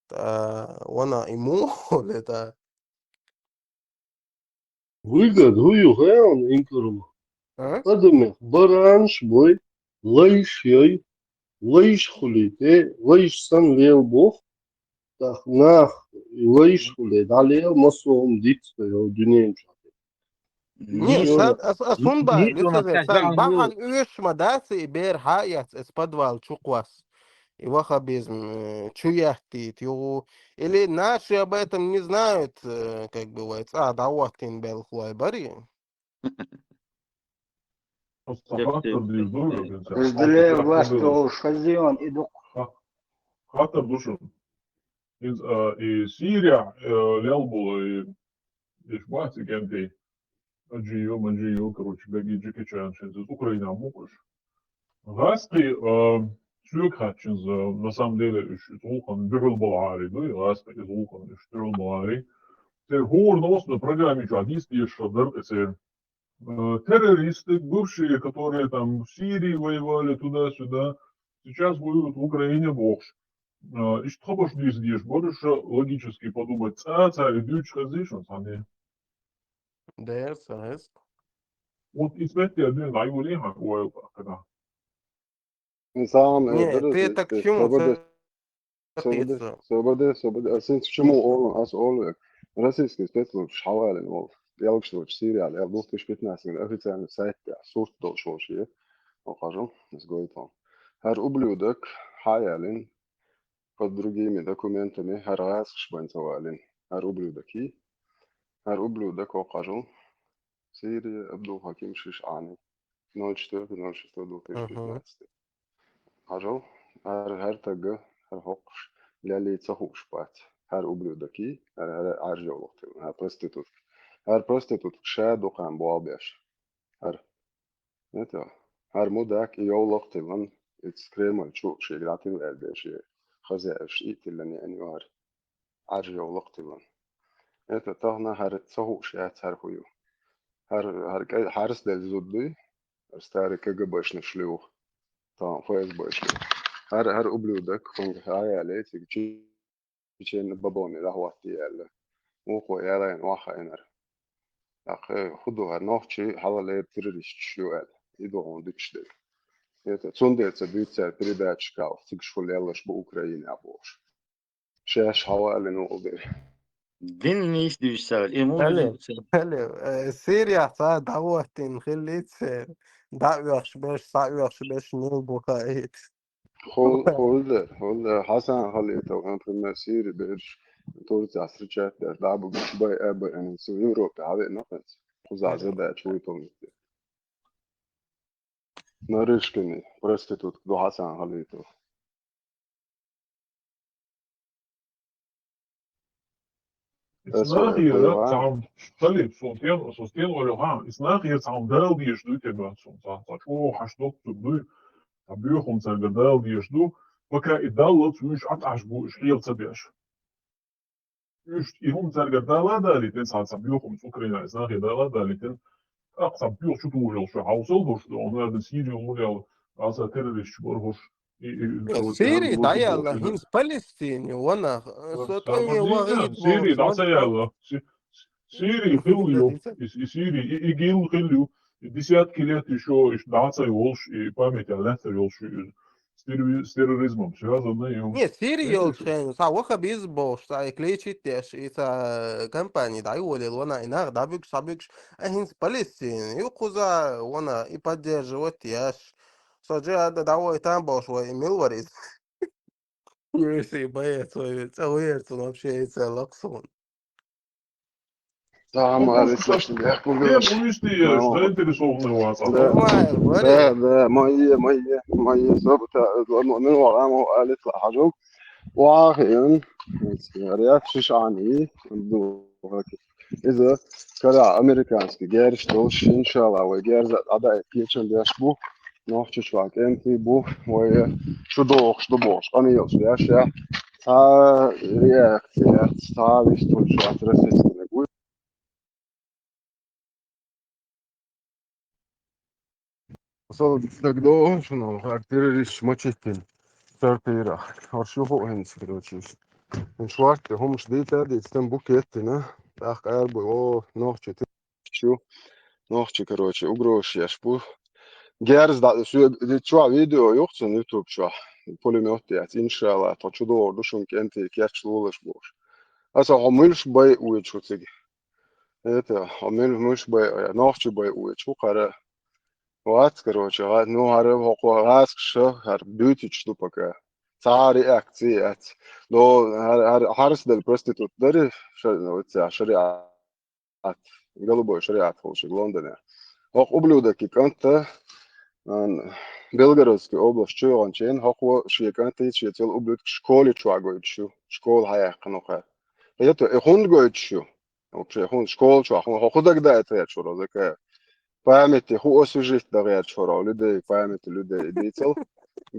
Вона ему, это... Выгодую геон инкрум. А? Адаме баранш бой лайш яй лайш хулите лайш сан лел бох так нах лайш хуле далее масом дит дюнем Не, نيش Сунба, نيش وما лисазе, تكاش сан, بقى бахан نيو уж мадасы и бер хаяц, из подвал чуквас. И вахабизм, чуяхти, тю. Или наши об этом не знают, как бывает. Да вот тин бел хуай бари. Разделяю вас, то шазион и дух. Hatta dušan. I Sīrijā liela bija mācība, Maģiju, короче, беги Джеки Чан, из Украины муж. Гаспи Сюкхатчинз, на самом деле, из Улхан Бирл-Балари, да, и Гаспи из Улхан из Бирл-Балари. Те горнос на программе Чадисти, что террористы, бывшие, которые там в Сирии воевали туда-сюда, сейчас воюют в Украине бокс. И что больше не здесь, больше логически подумать, царь, дючь, хазишн, сами. Да, сагес. Вот и смотрите, один наивный хакуэл, когда. Сам Не, ты это к чему? свобода. Сенс чему он ас олег. Российский спецслужб шавали, ну, ялгштович Сирия, я в 2015 официально сайт сурт долшоши, покажу, сгоит вам. Хар ублюдок, хаялин, под другими документами, хар раз шпанцевалин. Хар ублюдоки, хар ублюдок, покажу. Сирия, Абдул Хаким Шишани, 04.06.2015. Кажу, хар тага, хар хокш. Лялица хушпать. Her ублюдоки, her аржевлохты, her проститут. Her проститут шадухам буалбеш. Her, это, her мудак и йолохты, ван, it's кремаль, чу, шигратил элбеш, خزائش إيتلني أنوار аржевлохты, ван. Это тахна her цахуш, her хую. Her harus del zuddi, старый КГБшный шлюх, там ФСБшный. Her ублюдок, он говорит, чечен бабони лахватي يلا وقو يلا نوخا إنر أخي خدوها نوخشي حالا تريش شوال يدوون ديكشدل это цундеца дыца передача кал сикшфул ялаш бу Украине абош шеш хавали нолдер دين نيش دي بيشتغل ايه مو حلو بيشتغل حلو سوريا صار دعوتين خليت دعوة باش نلبو هايت خول حسن خليته وان في المسير بيرش تورت عسرچات دعبو بشباي ابا يعني سو يوروب عادي نفس خزع زدا شوي تومي نارشكني проститут دو حسن خليته Snag hier saam stalip sosten oloha snag hier saam dal die jdu te ba son ta o hasdok tu bu tabu khum sa gadal die jdu وكا idalot مش atashbu shil tabiash مش ihum sa gadal daliten sa tabu khum Ukraina snag gadal daliten اقصى بيور شو تقول شو حوصل هوش on هذا سيري وموديل عصا terrorist شبر هوش سيري دا يلا هينز بالستيني وانا سوتوني وغيت سيري بوش دا يلا سيري خليو سيري يجيل خليو десятки еще даться волш и память о летер волш с терроризмом связано. Не, Сирия يلشين صاوخة بيزبوش صا كليتشي تيش إذا كمباني دا يولي وانا إنار دا بيكش سابيكش أهين بالستين يقوزا وانا يبادير تيش صجي هذا دعوة يتنبوش ويميلوريز يرسي بيت ويتويرت ونبشي يتسلقصون Там лишь я Где будешь ты заинтересованный у вас? ده мои صبت من ورا قالت لحجوك واخيرا رياك شيش عني إذا كلا أمريكانسكي جارش توش إن شاء الله وجارز أداء كيتشن بيشبو نوح شواك أنتي بو ويا شو دوش أنا يوصل يا شيخ تا رياك تا بيستون شو أترسيس نقول وصل تقدو شنو خاركتيريش ماتشين ترتيرا هرشوفو هنس كروتشيش من شوارت هم شديتا دي تستنبو كيتنا تاخ قربو او نوخشي شو نوخشي كروتشي угрош яшбу герз да دي شو فيديو يوخسن يوتيوب شو بوليموت يا иншалла то чудо душун кенти кяч лулаш бош аса хомылш бай уечуцги это хомылш бай нохчи бай уечу кара вот, короче, ну, раз хар бютич ту пока. Цари акции, но харс del проститут, дари, шариат, голубой шариат, в Лондоне. Ох, ублюдки, канта, Белгородской области, чуянчен, хохо, шиеканты, чуятел ублюдки, школе чуагоичу, школ хаяхнуха. Это хундгоичу, вообще хунд школ чуаху, хохо тогда это я чуро, такая. Памяти ху освежить да чора людей памяти людей дійцел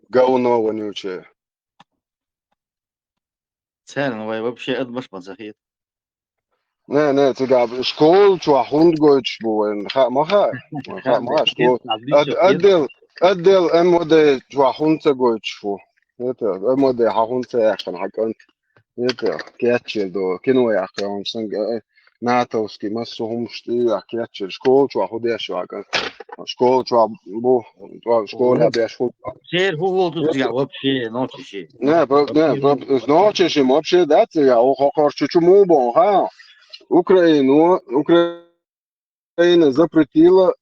говно вонючее. سهل هو вообще أدمش مزاخيت Не, تقاب школ чуа хундгоич буен маха школ أدل أمودي чуа хунцегоич фу это أمودي хунце яхан хакан это кятче до кино яхан санг ناتوسكي مسهم شتي كياتش شكول شو أخذ شو هكذا شكول شو بو شكول هذا شو شير هو тут я вообще ночи ши не ночи ши вообще да я охор чему бо ха Украина запретила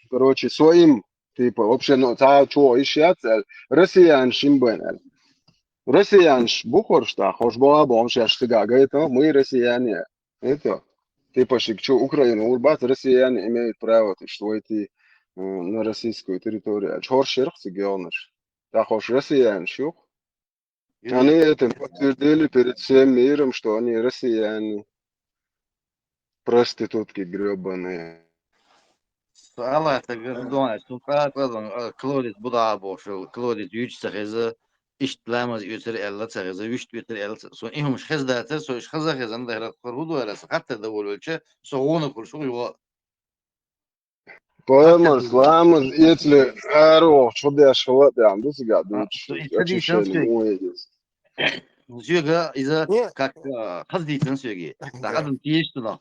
короче своим типа вообще ну та чего ищет россиян шимбен россиян бухоршта хош была бомша штыга говорит мы россияне это типа что Украина урбат россияне имеют право что войти на российскую территорию. Чор шерх сигионыш. Да хош россиян шух. Они это подтвердили перед всем миром, что они россияне, проститутки гребаные. Allah تقدون سلطات قدم كلوديت بضعبو شو كلوديت يوج سخيزة اشتلامز يوتر إلا سخيزة يوشت يوتر إلا سو إيهم مش خز داتا سو إيش خزة خزة عند هلا قرودو ولا حتى دول ولا سوونه كل شو يوا Поемас, ламас, если аэро, что я шла, там, да, сега, سو дуть, إستدي очищение, تنسيق уедес. سيجا إذا Не, كك خزدي تنسيقي تقدم تيشتنا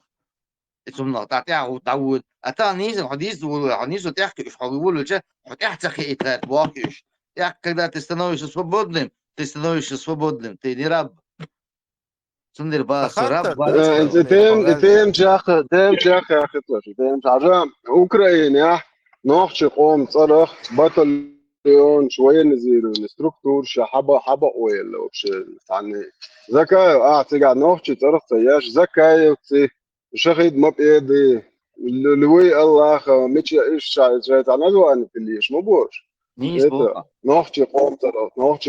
ثم تعطيها وتعود أتا نيس حديث وحديث تحكي إيش حبيبول ولا هتحتكي إتات واقعش يا كذا تستنويش свободным ты становишься свободным ты не раб سندر باس راب خاطر باس درسه تيم جاخ يا أخي طلع تيم عجام أوكرانيا نوخش قوم صرخ بطليون شوية نزيرو الستركتور حبا أويل وبش يعني زكاة تقعد نوخش صرخ تياش زكاة يوتي شهيد ما بيدي لوي الله مش إيش شايت أنا لو أنا كليش مبوش نيس إيه بوقا نوخش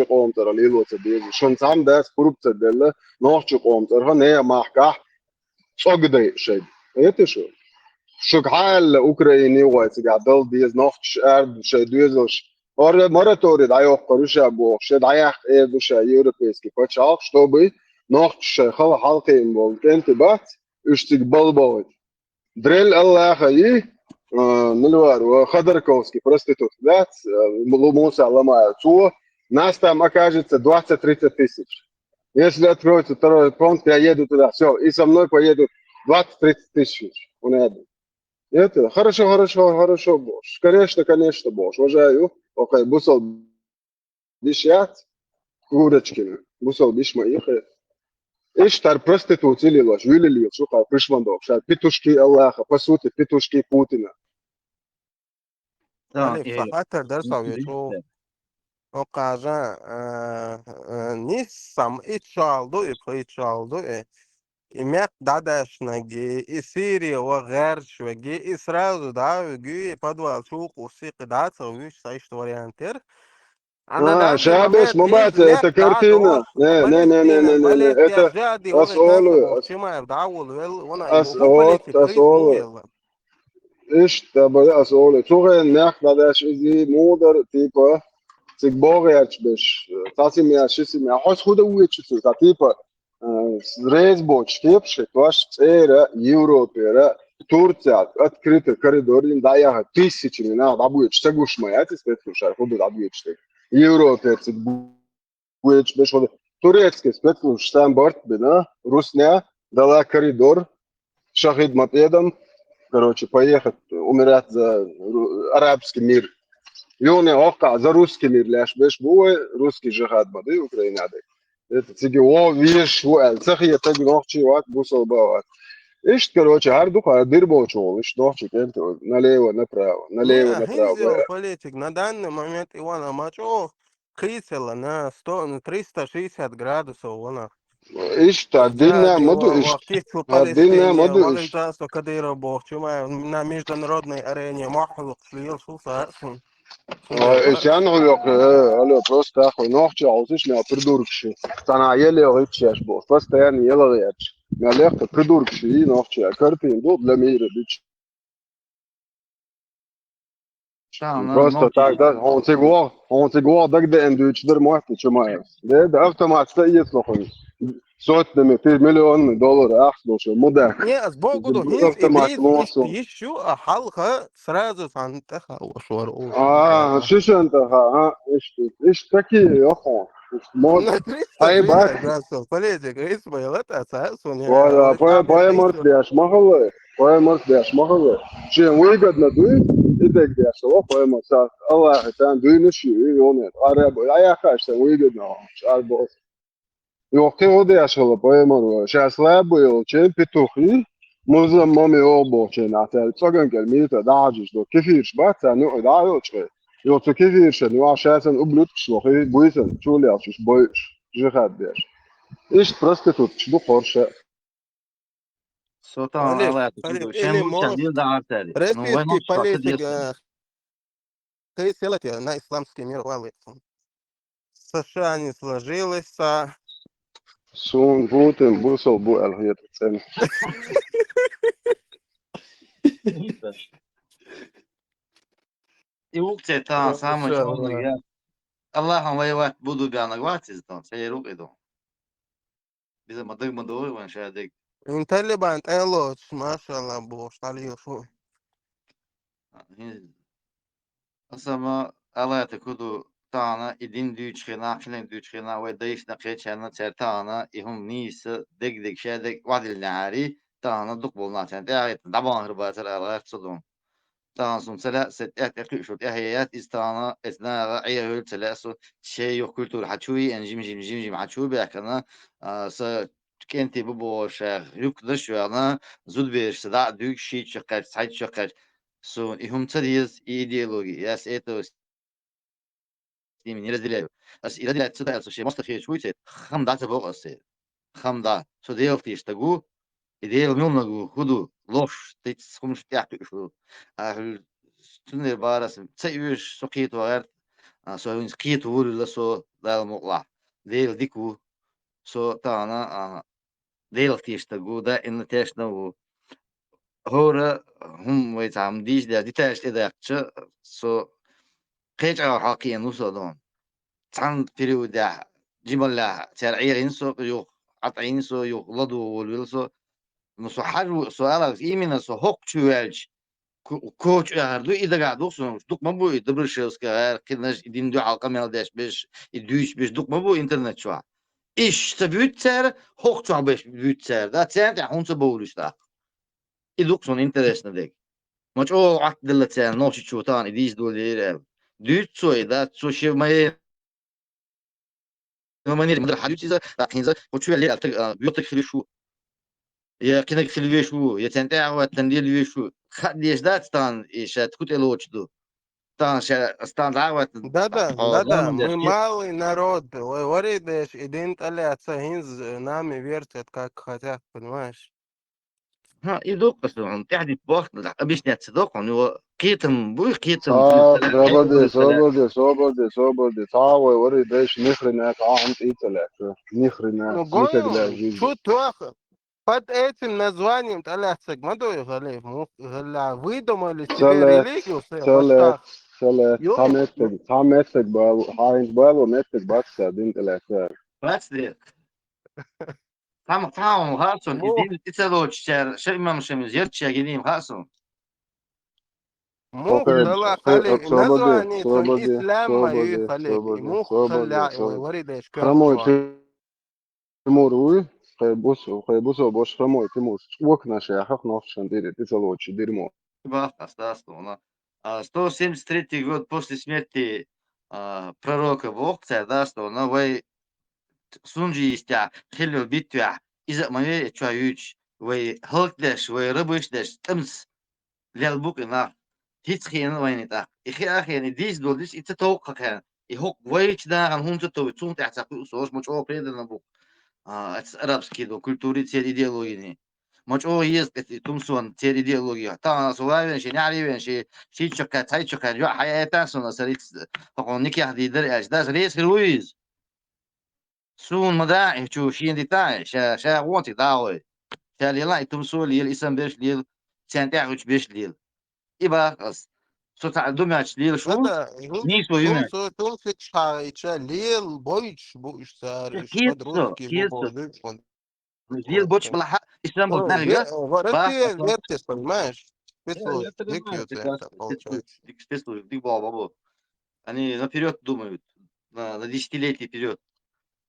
قوم ترى ليلو تبي شون تعم داس كروب تدله نوخش قوم ترى هنيا محكح صقدي شيء إيه شو حال أوكراني واتقعد دل ديز نوخش أرد شيء دوزش مرة تورد عيوق قروش أبو شد عيق إيه دوش يوروبيسكي فتشاف شتوبي نوخش خلا حلقة إنبول كنت بات اشتقبل بود دريل الله خيي نلوار وخضرковский проститут да موسى ломают цу нас там окажется 20-30 тысяч. Если откроется второй фронт, я еду туда, все, и со мной поедут 20-30 тысяч. Это хорошо, Бош. Конечно, Бош. Уважаю. Окей, бусал бишят, курочкины. Бусал биш моих. Иштар проституции лилаш, вилили, шуха, пришвандов. Петушки Аллаха, по сути, петушки Путина. تمام ألف إيه خاطر درسه يشوف وقاعدة نيسام إتشالدو إتشالدو إميك دادش نجي إسيري وغيرش وجي إسرائيل دا وجي بدو سوق وسيق دات ويش سايش واريانتر أنا دادي شابس مميت مبات تيز لك это دا картина. دوخ Не, فلسطين ملك это يجادي وغتاسة أسئلة بوخشما يبدعول وانا يبقى بوليتي كيس أسئلة بوغيلا إيش تبغى أسئلة توغي ناخ دادش إزي مودر تيبا تكبوغياتش بش تاسي ميا شيسي ميا حوش خودا ويتش تيبا ريزبوش كيبش توش تيرا يوروبيرا Турция открытый коридор, да, тысячами на дабуич, тягуш моя, ты спецслужбы, ходу дабуич, Европе, буич, беш ходу. Турецкий спецслужбы, там борт, бина, Русня, дала коридор, шахид мопедом, короче, поехать, умирать за арабский мир. Юный ока за русский мир, ляш, беш буй, русский жихад, бады, Украина, это тиги, о, видишь, цехи, это гнохчи, ват, бусал, бават. Ишь, короче, ардуха дырбочул, ишь, нохчик, налево, направо, налево, Не, направо. гензио политик на данный момент Ивана Мачо крисила на 360 градусов, она. Ишь, отдельная моду, ишь, وكيف отдельная فلسطينية моду, ишь. وغيتاسو كديرو بوخشما на международной арене محلق слил суса Ишь, я нахуй, алло, просто ахуй, нохчи, аузыш, меня придуркши. Тана еле рычешь, бо, постоянно еле рычешь. Меня легко придуркши, и нохчи, а карпин, для мира, бич. Просто так, да, он тигуар, так да, эндуч, дермахти, чумаев. Да, автомат стоит, нахуй. Сотнями, миллионами долларов, слушай, мудак. Не, сбоку хинс Автомат идея лосу. ищу, а халха сразу фантаха ушвар Шишен таха, ишь, такие, охо. на Ай, бак. 360 градусов политик Исмаил, это асасун. Поеморт беш махалы, поеморт беш махалы. Чем выгодно дует, и так беш, о, поеморт, Аллах, там дуйнешь, и он нет. Арабы, а я хочу, выгодно, арбос. Yok ki o da yaşalı boyamalı. Şahslar boyalı. Çen pituhi. Muzam mami olbo çen atel. Çoğun gelmeyi de dağcış. Do kefir şbat sen o da yok çıkı. Yok to kefir şen. Yok şahsen ublut şlohi buysan. Çul yaşış boyuş. Jihad der. İşte prostitut. Bu korşa. صوتان الله يعطيك شام Или بوش может ديال دعار تالي نو وين российский شاطر политик ديال крисила на исламский мир валит. США не сложилось. Сун Бутен Бусел Буэл Гетцен. И укте та самый чёрный я. Аллахом воевать буду бя нагватис там, все руки там. Biz madık madığı var şahadek. انت بانت ايلوش ما شاء الله بوش عليه شو Asama Allah kudu tana idin düçkena, filan düçkena ve değişne keçana çertana ihum nisi deg şahadek vadil nari tana duk bolna çan. Değet daban hırbatır Allah çudum. Tana sun sala set et şut ehiyat istana etna ayhul salasu şey yok kültür haçuyi enjim jim haçuyi bekana sa kenti bu boş yukdaş şu ana zudbir sada dük şey çıkar say çıkar sun ihum tadiz ideoloji yas eto من يرد بس إذا دلت صدق السوشيال مستخيل شوية خم دعت فوق السير خم دع شو ديل تيشتغو ديل ميوم نجو خدو لوش تيجس خمس تيحكي شو تنير بارس تسيوش سقيت وغير سو ينس قيت وول لسو دال مقلع ديل ديكو سو تانا ديل تيشتغو دا إن تيشتغو هورا هم ويتعم ديش دا دي تيشت إذا يقتش سو قيج على حقيقة نوصل دون عن بريودا جملة شرعية إنسو يو قطعين سو يو لدو والويلسو نسو حرو سؤال إيمنا سو هوك تشوالج كوتش أهردو إذا قاعدو سو دوك مبو يدبرشيوس كغير كناش يدين دو حلقة ميلداش بيش يدوش بيش دوك مبو إنترنت شوا إيش تبيوت سير هوك تشوا بيش بيوت سير دا تسان تحون سبولوش دا إدوك سون إنترسنا ديك ماش أو عقد دلة تسان نوشي تشوتان إديش دولي دوت سو إذا تسو شيف ما مانير مدر حديث إذا لكن إذا قلت اللي بيوتك في شو يا كنك في الويشو يا تنتع وتندير الويشو خد يجدات تان إيش تكوت الوش دو تان ستان دعوة Да-да, мы малый народ, воридешь, и дент аляца хинз нами вертят как хотят, понимаешь? ها يدوق بس تحدي بوقت مش نتصدق إنه كيتم بوي كيتم صابر تعوي وري داش نخرنا تعام إيتلا نخرنا Гою, جيجي что плохо? Под этим названием аляца гмаду и галев, выдумали себе религию в мостах. تعمتك بقى حاين بقى ومتك بس دين الأساس بس دي تام هارسون إدين تسألوا شيء ما مش مزيد شيء قديم هارسون مو خلا خلي название сон إسلام мою خلي مو خلا وريد إيش خرموي تموروي خيبوسو бош خرموي تموس وكنا شيء حق نفس ديري تسألوا شيء ديرمو Естественно. 173 год после смерти пророка Богца, да, что он вей сунжи истя хилю битвя из моей чаюч вей хлкдеш вей рыбышдеш тымс лялбук на тицхин вейнита ихи ахини дис долдис итса тоука кан ихок вейч да ан хунца то цун тяца сош мочо предана бук это арабский до культуры цель идеологии مجموعة يسقط تمسون تير إيديولوجيا طبعا سواء شيء نعرف شيء شكل هاي شكل جو حياة سونا سريت فقط نيكي هذي در أجداز رئيس لويز سون مداعي شو شيء ديتاعي شا وانتي داوي تالي لا تمسون ليل اسم بيش ليل سنتاع وش بيش ليل إبا قص صوت عدومي ليل شو نيس ويومي تمسك شايتشا ليل بويش سارش подростки ليل بوش بلا حق إسلام بلدنا Россия вертишь, понимаешь? Спецслужбы это получается. Спецслужбы, баба. Они наперед думают, на десятилетия вперед.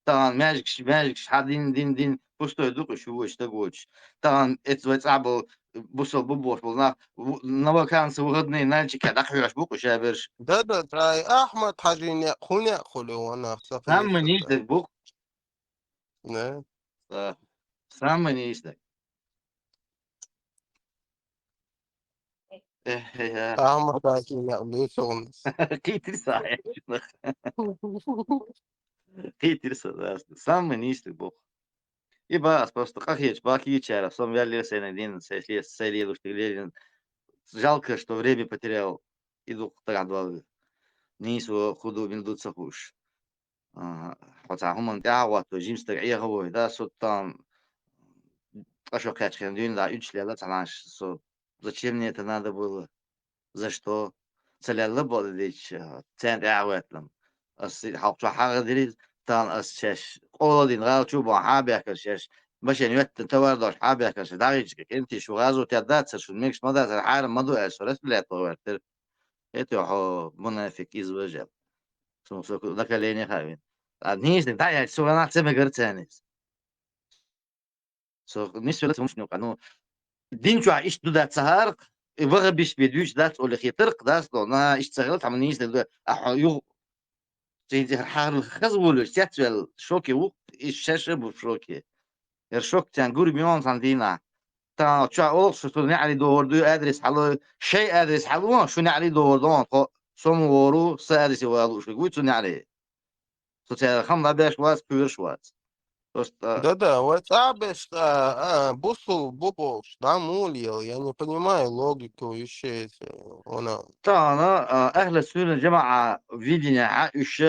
Там мяжик, дин, пустой дух, еще больше, так больше. Там это цабл, бусол, бубош, был на вакансии выходные, нальчики, а так я буку, сейчас верш. Да, трай Ахмад Хаджиня, хуня, хулю, она Сам мы не издак, бук. Да. Сам мы не издак. Ахмад Хаджиня, лучше Китри сая. Китри сая, сам мы не издак, бук. Ибо просто как есть, баки чара, сам вяли один, сели, жалко, что время потерял. Иду так два. Нису худу миндут сахуш. حتى هم دعوة وجيمس تقعيه هو ده سلطان أشوف كاتش كان دين لا يجلي تلاش سو зачем мне это надо было за что целяла было дичь цент дعواتهم حق حاجة دي تان أساس أول دين غال شو بحابة كشش باش يعني وقت تواردش حابة كشش دايج أنت شو غازو تدات شو ميكس مدة الحالة مدو أسرس بلا توارتر إتو حو منافق إزواج سو ذاك اللي خاين نيس دايج شو أنا أحسب قرتانيس سو نيس ولا مش نو دين شو عايش دو دات سهر يبغى بيش بيدوش دات ولا خيطرق دات أنا اشتغلت عم نيس دو أحيو تيجي حال خزول شتى شوكي وقت الشاشة بشوكي الشوك كان قريب يوم صندينا تا شو أول شو نعلي دور دو أدرس حلو شيء أدرس حلو شو نعلي دور دون سوم ورو سأدرس والو شو قلت شو نعلي شو ترى خم بيش واس بيرش واس بس Да-да, WhatsApp, Бусу, Бубош, да, мулил, я не понимаю логику вещей. Она... تا أنا أهل السنة جماعة فيدينا عايش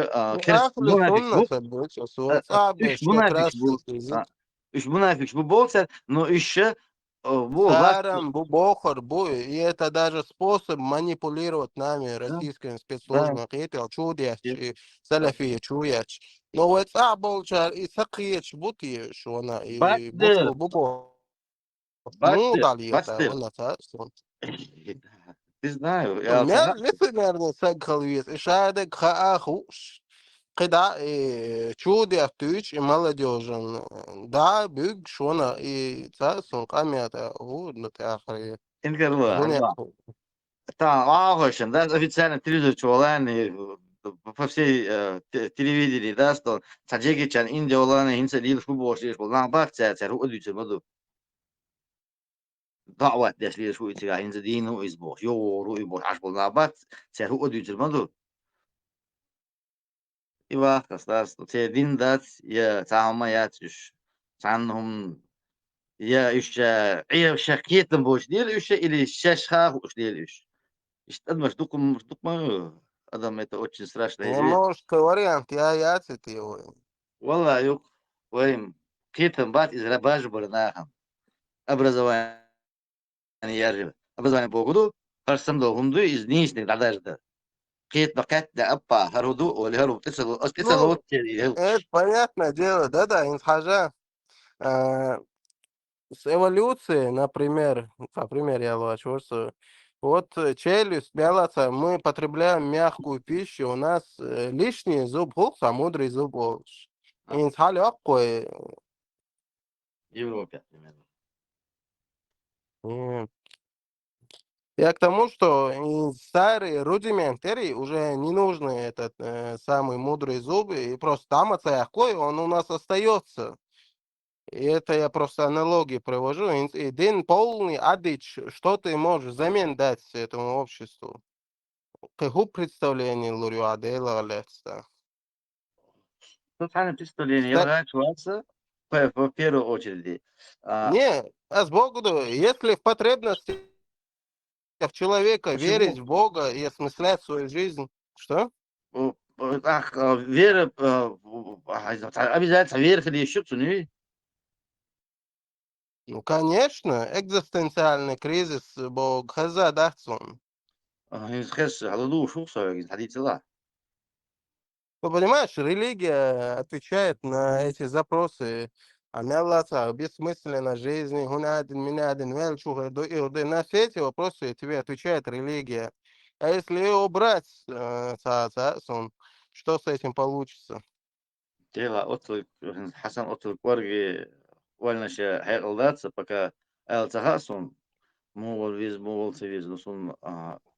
كرس أهل منافق السنة بو соберется, WhatsApp, إيش как منافق раз بو язык. إيش منافق بو بولسر نو إيش بو ذاك Сарам, Бубохар, Буй, и это даже способ манипулировать нами, российскими да спецслужбами, это чудяч, и салафия чуяч. Но WhatsApp получается, и сакриеч бути, что она, But и the Бусу, Бубо, but ну, the дали but это, still он это, не знаю я Мер listener сагхалвис, и шадек хаахуш. Когда чуди автуч и молодежен, да, бюг шона и царсон камята, на театре. انت روح Гуня. та عاوشن да официально телевизор чолани по всей телевидении да что таджикичан индия оланы инса дил футбол шиш болан бак ця рудиче моду دعوة داخلية شو إنت قاعد دين هو إسبوع يورو إسبوع عش بالنابات سهل هو أديت المدو إيوه خلاص تدين دات يا تعهم يا تش عنهم يا إيش عيا شكيت بوش ديل إيش اللي شاش خا وش ديل إيش أدمش دوكم ما أدم это очень страшная известно Немножко вариант, я цитирую. والله يوك وين كيتم بات إذا باج برناهم образование يرجع образование بوجوده فرسم لهم دو إز نيش نقدر كيت بقت ده أبا هرودو ولا هرو Ну, اتصلوا это понятное дело, да-да, инсхажа. С эволюцией, например, я лачу, вот челюсть, мялоца, мы потребляем мягкую пищу, у нас лишний зуб хукс, а мудрый зуб больше. Инсхали аккой. Европе. Я к тому, что старые рудиментарии уже не нужны этот самый мудрый зуб, и просто там аккой, он у нас остается. И это я просто аналогии привожу. Один полный адич, что ты можешь взамен дать этому обществу? Какое представление Лурю Адела Леста? Тут они представление разрачиваться в первую очередь. Не, а с Богу, если в потребности в человека верить в Бога и осмыслять свою жизнь, что? Ах, вера, обязательно вера, когда еще цены. Ну, конечно, экзистенциальный кризис Бог Хазадахцун. يخس على ضوء شو صار حديث الله. Ну, понимаешь, религия отвечает на эти запросы. Амяллаца, бессмысленно жизни, гунадин, минадин, вельчуха, и на все эти вопросы тебе отвечает религия. А если его убрать, что с этим получится? Тело отвык, Хасан отвык ворги, вольно ще хайлдаться, пока элцахасун, мовал цивиз, но сон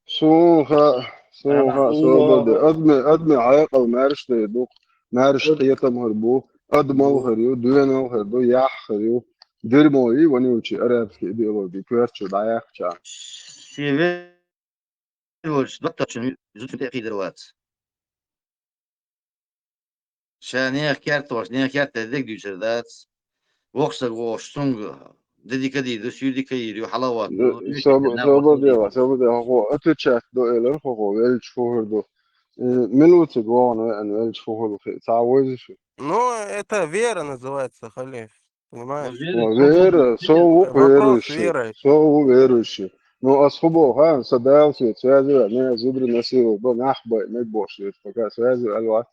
سوها سوبر أدمي عاقة ومارش تيدوك مارش قيتا مهربو أدمو هريو دوينو هربو يح هريو ديرموي ونيوشي أراب في إدي أبو بيكويرشو دايخ شان سيفي وش دكتور شنو زوج تأخي دروات شانيخ كارتوش نيخ كارت ديك ديوشر دات وقصة وش سونغ ديكا دي دو سيو ديكا يريو حلاوات سوبر ديوا هو أتشاك دو إلر هو ويلش هو هردو Минуты главное, они школу تعوزش. Ну, это вера называется, халиф. Понимаешь? Вера, сову Вопрос верующий, веры. сову верующий. Ну, особо, собирался, связывал, не зубри носил, был нахбай, не больше, пока связывал,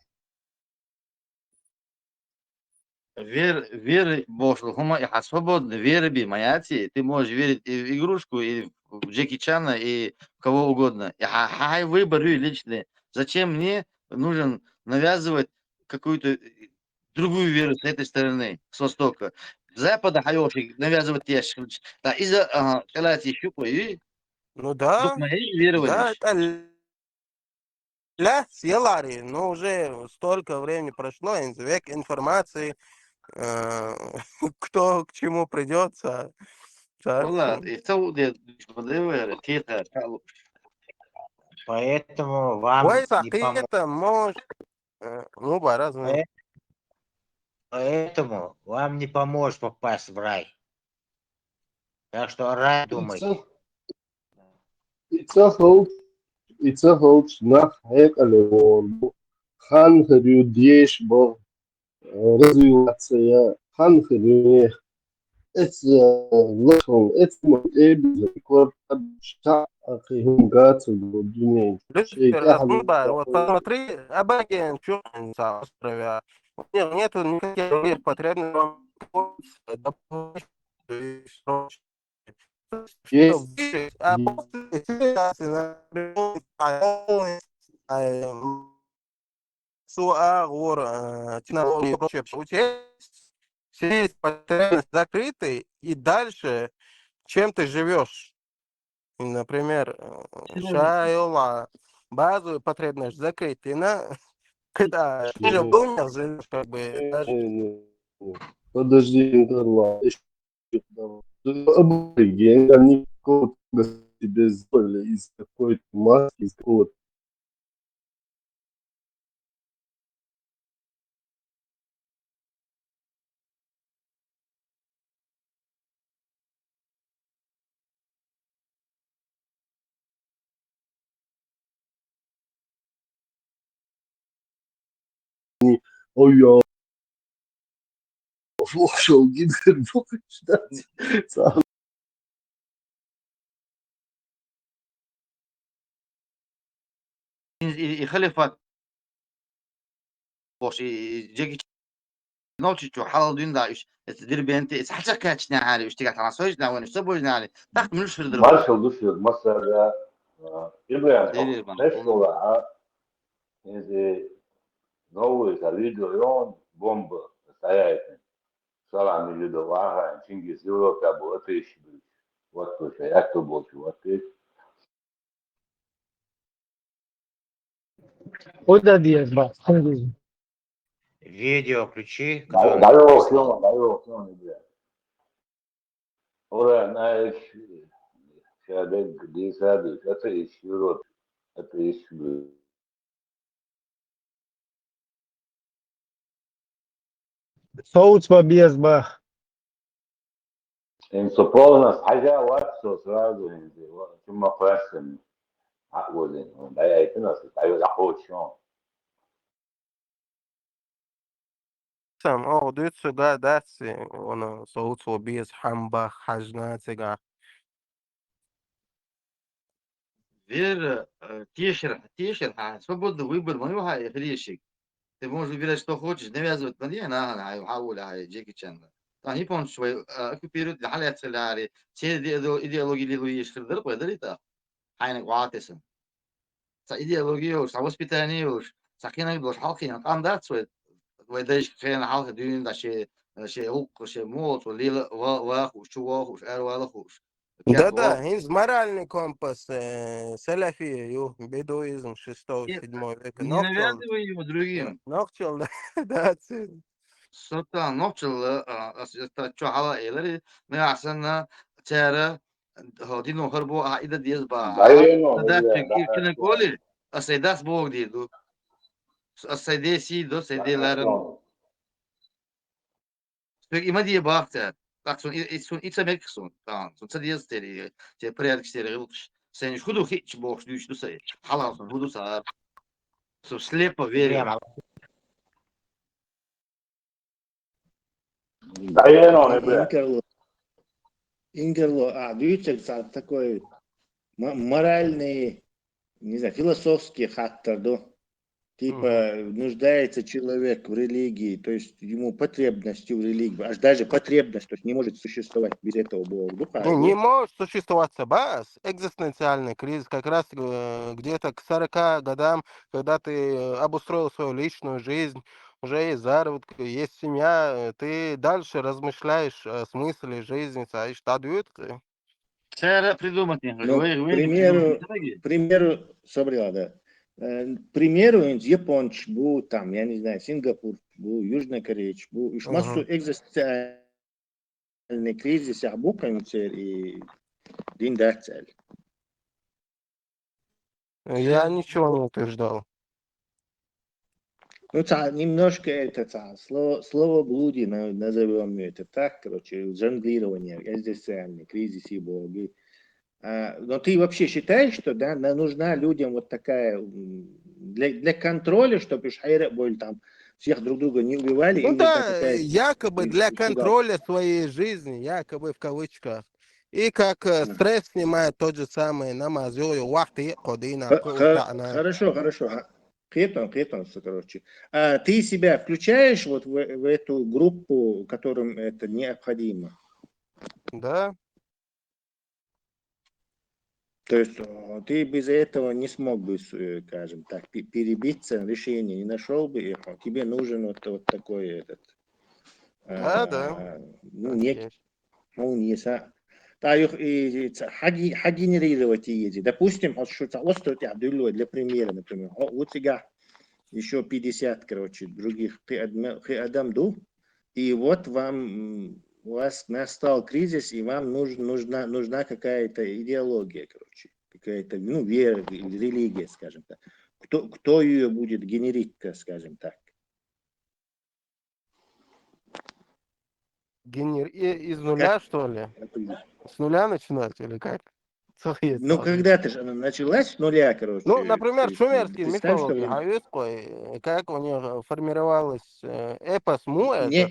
Веры Богу, хума и свободны, веры би, маяти, ты можешь верить и в игрушку, и в Джеки Чана, и в кого угодно. Хай выбор личный. Зачем мне нужен навязывать какую-то другую веру с этой стороны, с востока? С запада хайоши навязывать тешь. Да, из-за калати щупай, Ну дух да, моей да, верования. это ля съелари, но уже столько времени прошло, век информации, э, кто к чему придется. Так Вала, что... и Саудия, тета, Поэтому вам Ой, не поможет. это может... Ну, по-разному. Поэтому вам не поможет попасть в рай. Так что рай думайте. It's a hoax, nach هيك اللي خان خريو ديش بو развиваться, хан خريو it's لكم it's متقابل يكون شعب أخي هم قاتل بالدنيا شيء كحل Вот посмотри, Абаген, что на острове. У них нету никаких других потребностей. yes Выжить, а после цивилизации, технологии и прочее, получается, все эти потребности закрыты, и дальше, чем ты живешь. Например, шайла, базовую потребность закрыты, когда ты же умер, живешь, как бы, даже подожди интервал аборигены они какого-то себе сделали из какой-то маски из какого-то ой слушал гидр ждать и халифат boş جيكي نوتشي حال دين داعش تدير بنت حتى كاتشنا على اشتغلت على سوينا وانا سبوجنا على تحت من الشهر درب Marshall düşüyor masada İbrahim ديري بنا Tesla'ya новый видео бомба стоит. Salam video var. Çingiz Avrupa bu ateş bir. Вот şey aktor bolçu ateş. Куда диез бас? Видео включи, которое Dayo прислал. dayo diyor. Oraya ne iş şeyde değilse de ateş Avrupa ateş bir. Соуц без бах. Инсополнас حاجة واتسو сразу ثم قاسم عقودين ده يتناس تعيو يحوش شلون Sam, dit сюда, да, он соуцо без хамба, хажна, цега. вер тешер свободный выбор мою хай хрещик ты можешь выбирать что хочешь навязывать мне на хай حاول هاي جيكي чан يعني يبون شوي оккупируют الحالات سلاري все идеологии اللي يشتغل قدر يتا حينك وعاتسم sa ideologijos sa воспитаниos sa kinai halkina kan dat soort waar deze geen halke doen dat je ook je moord of lille waar of zo of er wel of Да-да, из моральный компас салафия, бедуизм 6-7 века. не навязывай его другим. Нокчел, да, Sota nokchal asta chahala elari me asana tera hodino harbo aida dias ba dayo no da diyor ikine koli asaidas bog di do asaidesi do seidelaran spek ima die bakta takson itsa mekson tamam son dias teri te priyak teri sen shudu hiç boş düştü say halal son hudu sa Слепо верим. Да я не бля. Ингерло, видите, такой моральный, не знаю, философский фактор, да? Типа, нуждается человек в религии, то есть ему потребности в религии, аж даже потребность, то есть не может существовать без этого Бога духа. Не может существовать собас. Экзистенциальный кризис как раз где-то к 40 годам, когда ты обустроил свою личную жизнь, уже есть заработки, есть семья, ты дальше размышляешь о смысле жизни, и что дает. Царя придумать не Ну, к примеру, собрала, да. К примеру, Японч был там, я не знаю, Сингапур был, Южная Корея был, и массу экзистенциальный кризис, а буквально и день да цель. Я ничего не утверждал. Ну, немножко это слово блуди, назовем это так, короче, жонглирование, экзистенциальный кризис и боги. Но ты вообще считаешь, что да, нужна людям вот такая для контроля, чтобы там всех друг друга не убивали? Ну и да, якобы для контроля своей жизни, якобы в кавычках. И как стресс снимает тот же самый намаз, Хорошо. Кетон, короче. А ты себя включаешь вот в эту группу, которым это необходимо? Да. То есть ты без этого не смог бы, скажем так, перебиться, решение не нашел бы, и тебе нужен вот такой этот. Да. Ну, не генерировать еди. Допустим, для примера, например, у тебя еще 50, короче, других ду, и вот у вас настал кризис, и вам нужна какая-то идеология, короче, какая-то, вера или религия, скажем так. Кто ее будет генерить, скажем так? Из нуля, что ли? С нуля начинать или как? Ну, когда-то же она началась с нуля, короче. Ну, например, шумерские представь, мифологии, как у них формировалась эпос Му, Не.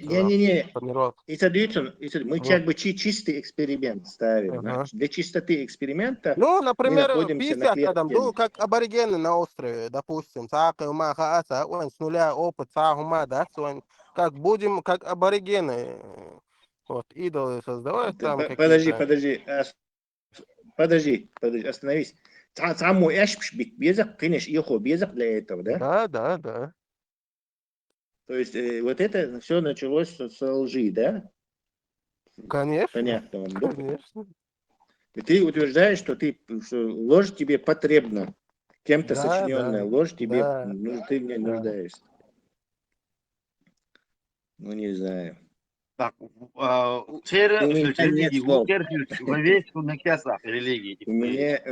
Мы как бы чистый эксперимент ставим. Для чистоты эксперимента ну, мы например, находимся на 50 годам, клетке. как аборигены на острове, допустим, с нуля опыт, как будем, как аборигены, вот, идолы создавать там какие-то. Подожди, остановись. Саму эшпш безак, конечно, ихо безак для этого, да? Да. То есть вот это все началось с лжи, да? Конечно. Понятно вам, да? Конечно. И ты утверждаешь, что ложь тебе потребна, кем-то Да, сочиненная ложь тебе, да. ты в ней нуждаешься. Ну, не знаю. Так, У меня нет слов. У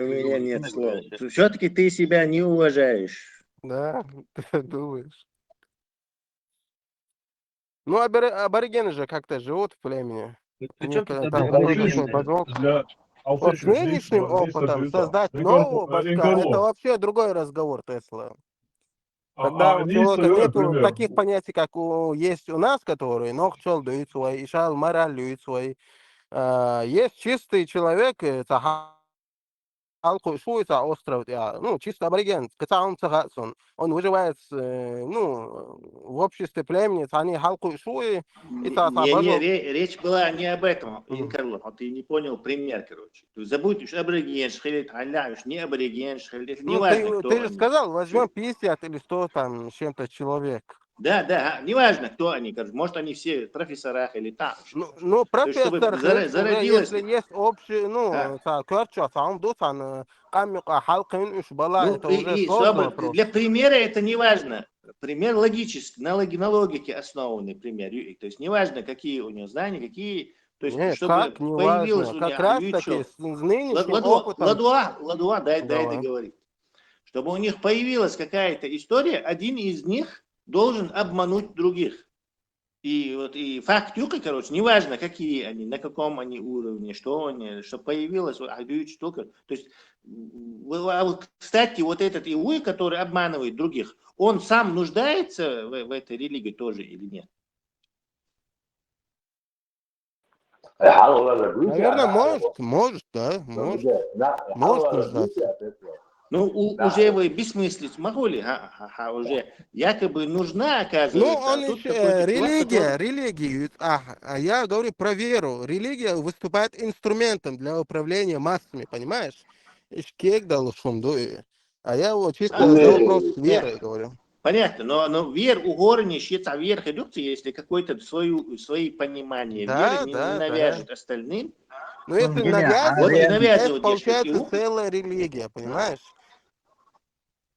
меня нет слов. Все-таки ты себя не уважаешь. Да, ты думаешь. Ну, аборигены же как-то живут в племени. Вот с нынешним опытом создать нового башка, это вообще другой разговор, Тесла. Когда у человека нету таких понятий, как есть у нас, которые ногчел дают свой, ишал мораль дают свой. Есть чистый человек, остров, чисто абориген, он выживает, в обществе племени, они халку шуи, Речь была не об этом, Инкарлов, ты не понял пример, короче. Забудь, что абориген, не абориген, это не важно, кто ты же сказал, возьмем 50 или 100 там с чем-то человек. Да, неважно, кто они, может, они все в профессорах или там. Ну, профессор, зародилось... если есть общий, это уже сложный вопрос. Для примера это не важно. Пример логический, на логике основанный пример. То есть неважно, какие у него знания, какие... То есть, нет, чтобы как не появилось важно. у него... Как раз таки с нынешним опытом... Ладуа, дай договорить. Чтобы у них появилась какая-то история, один из них должен обмануть других. И вот и факт юка, короче, неважно, какие они, на каком они уровне, что они, что появилось, только. То есть, а вот, кстати, вот этот Иуй, который обманывает других, он сам нуждается в этой религии тоже или нет? Наверное, может, да, может нуждаться. Ну, уже вы бессмыслить могу ли? Уже якобы нужна, Ну, оказывается, он а тут еще какой-то чувак, который... религия, а я говорю про веру. Религия выступает инструментом для управления массами, понимаешь? Ишкек дал шумдуи. А я вот чисто за вопрос веры говорю. Понятно, но вер у горы не считается, а вверх идется, если какое-то свои понимания Да, веры не да, навяжет остальным. Но если Вот и навязывать, это навязывают, получается целая религия, понимаешь?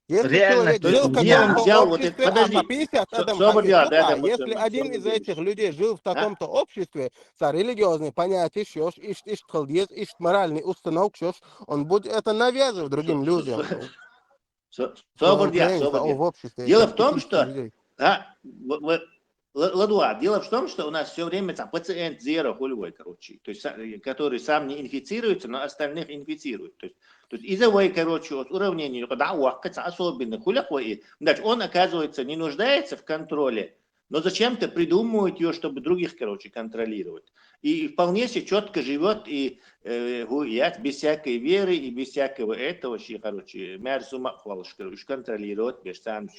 Если Реальность человек жил в где он каком-то взял вот это? обществе, Подожди. по 50 адам Соболь, да, если один из этих людей жил в таком-то обществе, за религиозные понятия, ишь халдиз, ишь моральный установок, он будет это навязывать другим людям. Соболь, В обществе. Дело этих в том, 50 что людей. Ладуа, дело в том, что у нас все время пациент zero хулевой, короче, то есть, который сам не инфицируется, но остальных инфицирует. То есть из-за, короче, от уравнения, особенно хулевой, он, оказывается, не нуждается в контроле, но зачем-то придумывает ее, чтобы других, короче, контролировать. И вполне себе четко живет и без всякой веры и без всякого этого, короче, контролировать, без сам,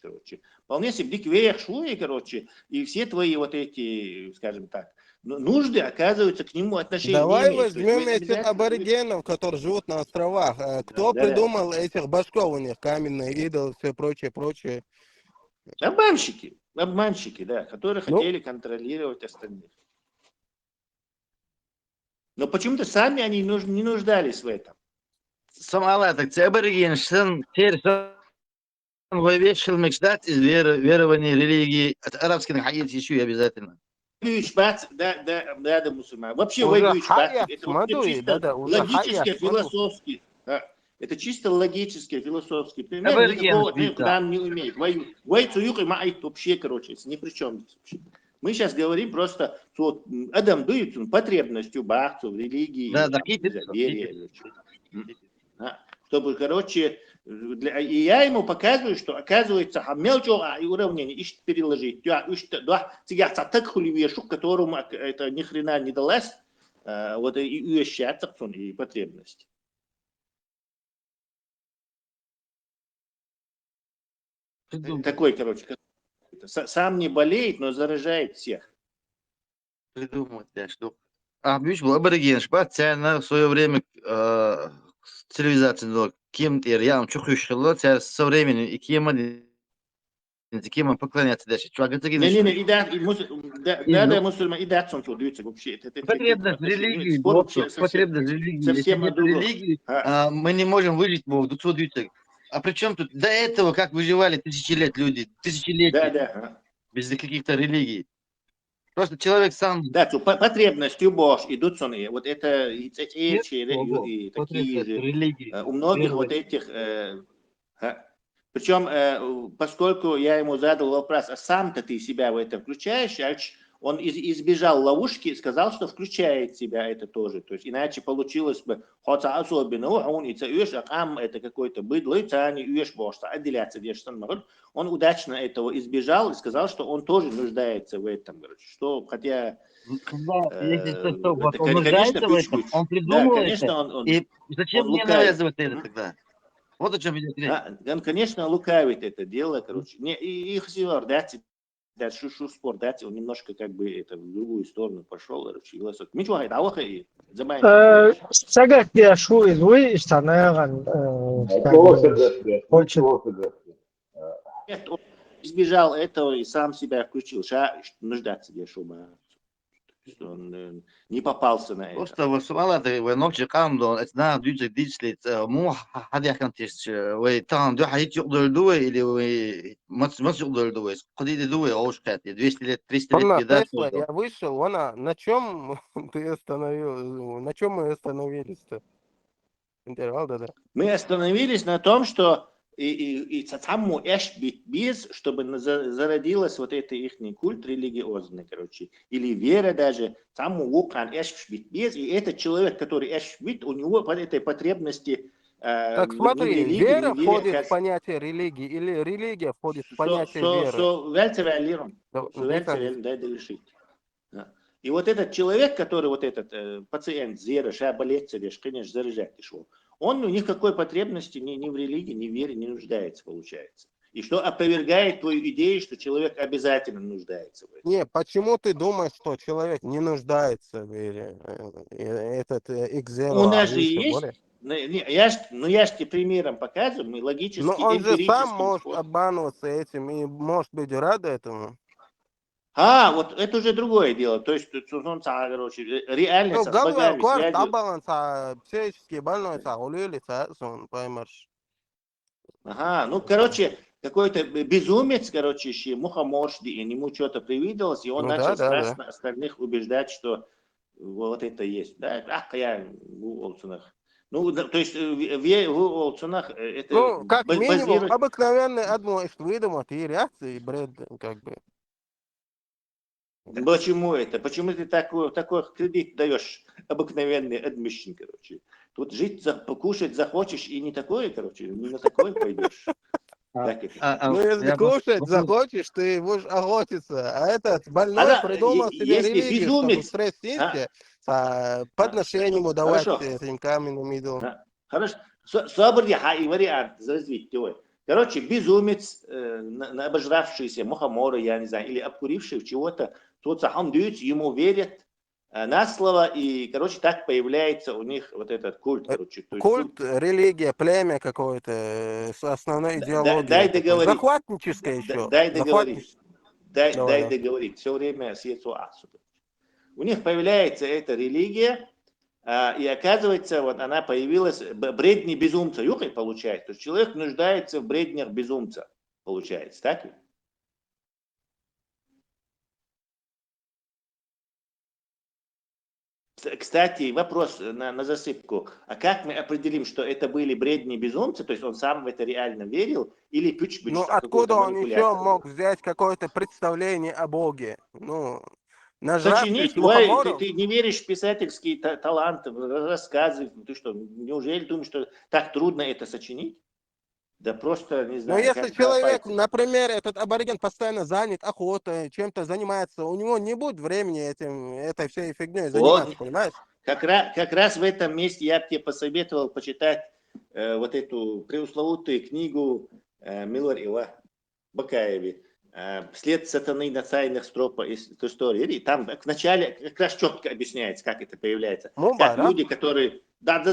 короче. Вполне себе дик вверх шуи, короче, и все твои вот эти, скажем так, нужды, оказывается, к нему отношения Давай не имеют. возьмем этих аборигенов, которые живут на островах. Кто придумал этих башков у них, каменные идолы, все прочее? Обманщики, да, которые хотели контролировать остальных. Но почему-то сами они не нуждались в этом. Самала, так ты абориген, вывешил мечтать из верования религии. От арабских находить еще и обязательно. Да, мусульман. Вообще, уже это логически, философски. Это чисто логический, философский пример. Никакого к нам не умеет. Вообще, короче, ни при чем. Мы сейчас говорим просто, что Адам дует потребностью бахцу в религии, вере. Чтобы, короче, и я ему показываю, что, оказывается, и уравнение ищет переложить. Так хуливешу, которому это ни хрена не далось, вот и уещаться и потребность. Такой, короче, сам не болеет, но заражает всех. Придумать, да, что. Бюч был абориген, цена в свое время цивилизация, кем-то я чухаю, со временем и кем поклоняться дальше. Не, мусульман, и да, он чудится вообще. Потребность в религии, совсем нет религии, мы не можем выжить, а при чем тут до этого, как выживали тысячи лет люди, тысячелетия, без каких-то религий. Просто человек сам... Да, потребностью Божь идут соны. Вот это и такие же. У многих вот этих... Причем, поскольку я ему задал вопрос, а сам-то ты себя в это включаешь, он избежал ловушки и сказал, что включает себя это тоже. То есть иначе получилось бы, хотя особенно он это какой-то быдло, отделяться. Он удачно этого избежал и сказал, что он тоже нуждается в этом. Что, хотя... Он нуждается в этом, он придумывает это. И зачем мне навязывать это тогда? Вот о чем идет речь. Он, конечно, лукавит это дело, короче. И Хасивар, шу спор, он немножко как бы это в другую сторону пошел, короче, Сагат я шу из вы, хочет. Нет, он избежал этого и сам себя включил. Нуждаться где шуба. Он не попался на это. Просто высылала ونوبش قامدون أثناء ديجك ديجلت مو حد يحكمتش ويتام دو حيت يقدر دوي или ما يقدر دوي قديد دوي أوش كاتي 200 лет 300 лет كده. Я вышел, на чем ты остановил, на чем мы остановились-то? Интервал, да. Мы остановились на том, что и саму эш бит без, чтобы зародилась вот это их культ религиозный, короче, или вера даже, саму вукан эш бит без, и этот человек, который эш бит, у него по этой потребности Так ни в смотри, религии, ни вера в вере, входит в понятие религии или религия входит в понятие веры? дай решить. И вот этот человек, который вот этот пациент зера, шаболец, конечно, заряжать его, он у них какой потребности ни в религии, ни в вере не нуждается, получается. И что опровергает твою идею, что человек обязательно нуждается в этом. Не, почему ты думаешь, что человек не нуждается в вере? Этот У нас же есть, я ж тебе примером показываю, мы логически, но он же сам эмпирическим может способом. обманываться этим и может быть рад этому. Вот это уже другое дело. То есть, короче, реально Ну, со с богами связью. Психически больной, поймешь. Ага, короче, какой-то безумец, короче, мухоморшди, и ему что-то привиделось, и он начал страшно остальных убеждать, что вот это есть. Да, я в Олцунах. То есть в Олцунах это Ну, как минимум, базирует... обыкновенный одно из выдумок и реакции, бред, как бы. Почему это? Почему ты такой кредит даешь обыкновенный admission, короче? Тут жить, покушать захочешь, и не такое, короче, не на такое пойдешь. Ну, если кушать захочешь, ты будешь охотиться. А этот больной придумал себе религию, чтобы в стрессе подношением удовольствия этим каменным идолам. Хорошо. Собр и вариант развить теорию. Короче, безумец, обожравшийся мухомора, я не знаю, или обкуривший чего-то, тот сам ему верят на слово, и, короче, так появляется у них вот этот культ. Короче, культ, религия, племя какое-то с основной идеологией. Дай договорить. Захватническое еще. Дай договорить. Дай договорить. Все время съездил отсюда. У них появляется эта религия, и оказывается, вот она появилась, бредни безумца, юхай получается. То есть человек нуждается в бреднях безумца, получается, так ли? Кстати, вопрос на засыпку. А как мы определим, что это были бредни безумцы? То есть он сам в это реально верил? Или пыч-пыч? Ну, откуда он еще мог взять какое-то представление о Боге? Ну, сочинить? Ты не веришь в писательские таланты, рассказы? Ты что, неужели думаешь, что так трудно это сочинить? Да просто, не знаю. Но если человек, например, этот абориген постоянно занят охотой, чем-то занимается, у него не будет времени этой всей фигней заниматься, понимаешь? Как раз в этом месте я бы тебе посоветовал почитать вот эту преусловутую книгу Миллер Ила Бакаеви «След сатаны на тайных стропах истории». И там вначале как раз четко объясняется, как это появляется. Как люди, которые... Как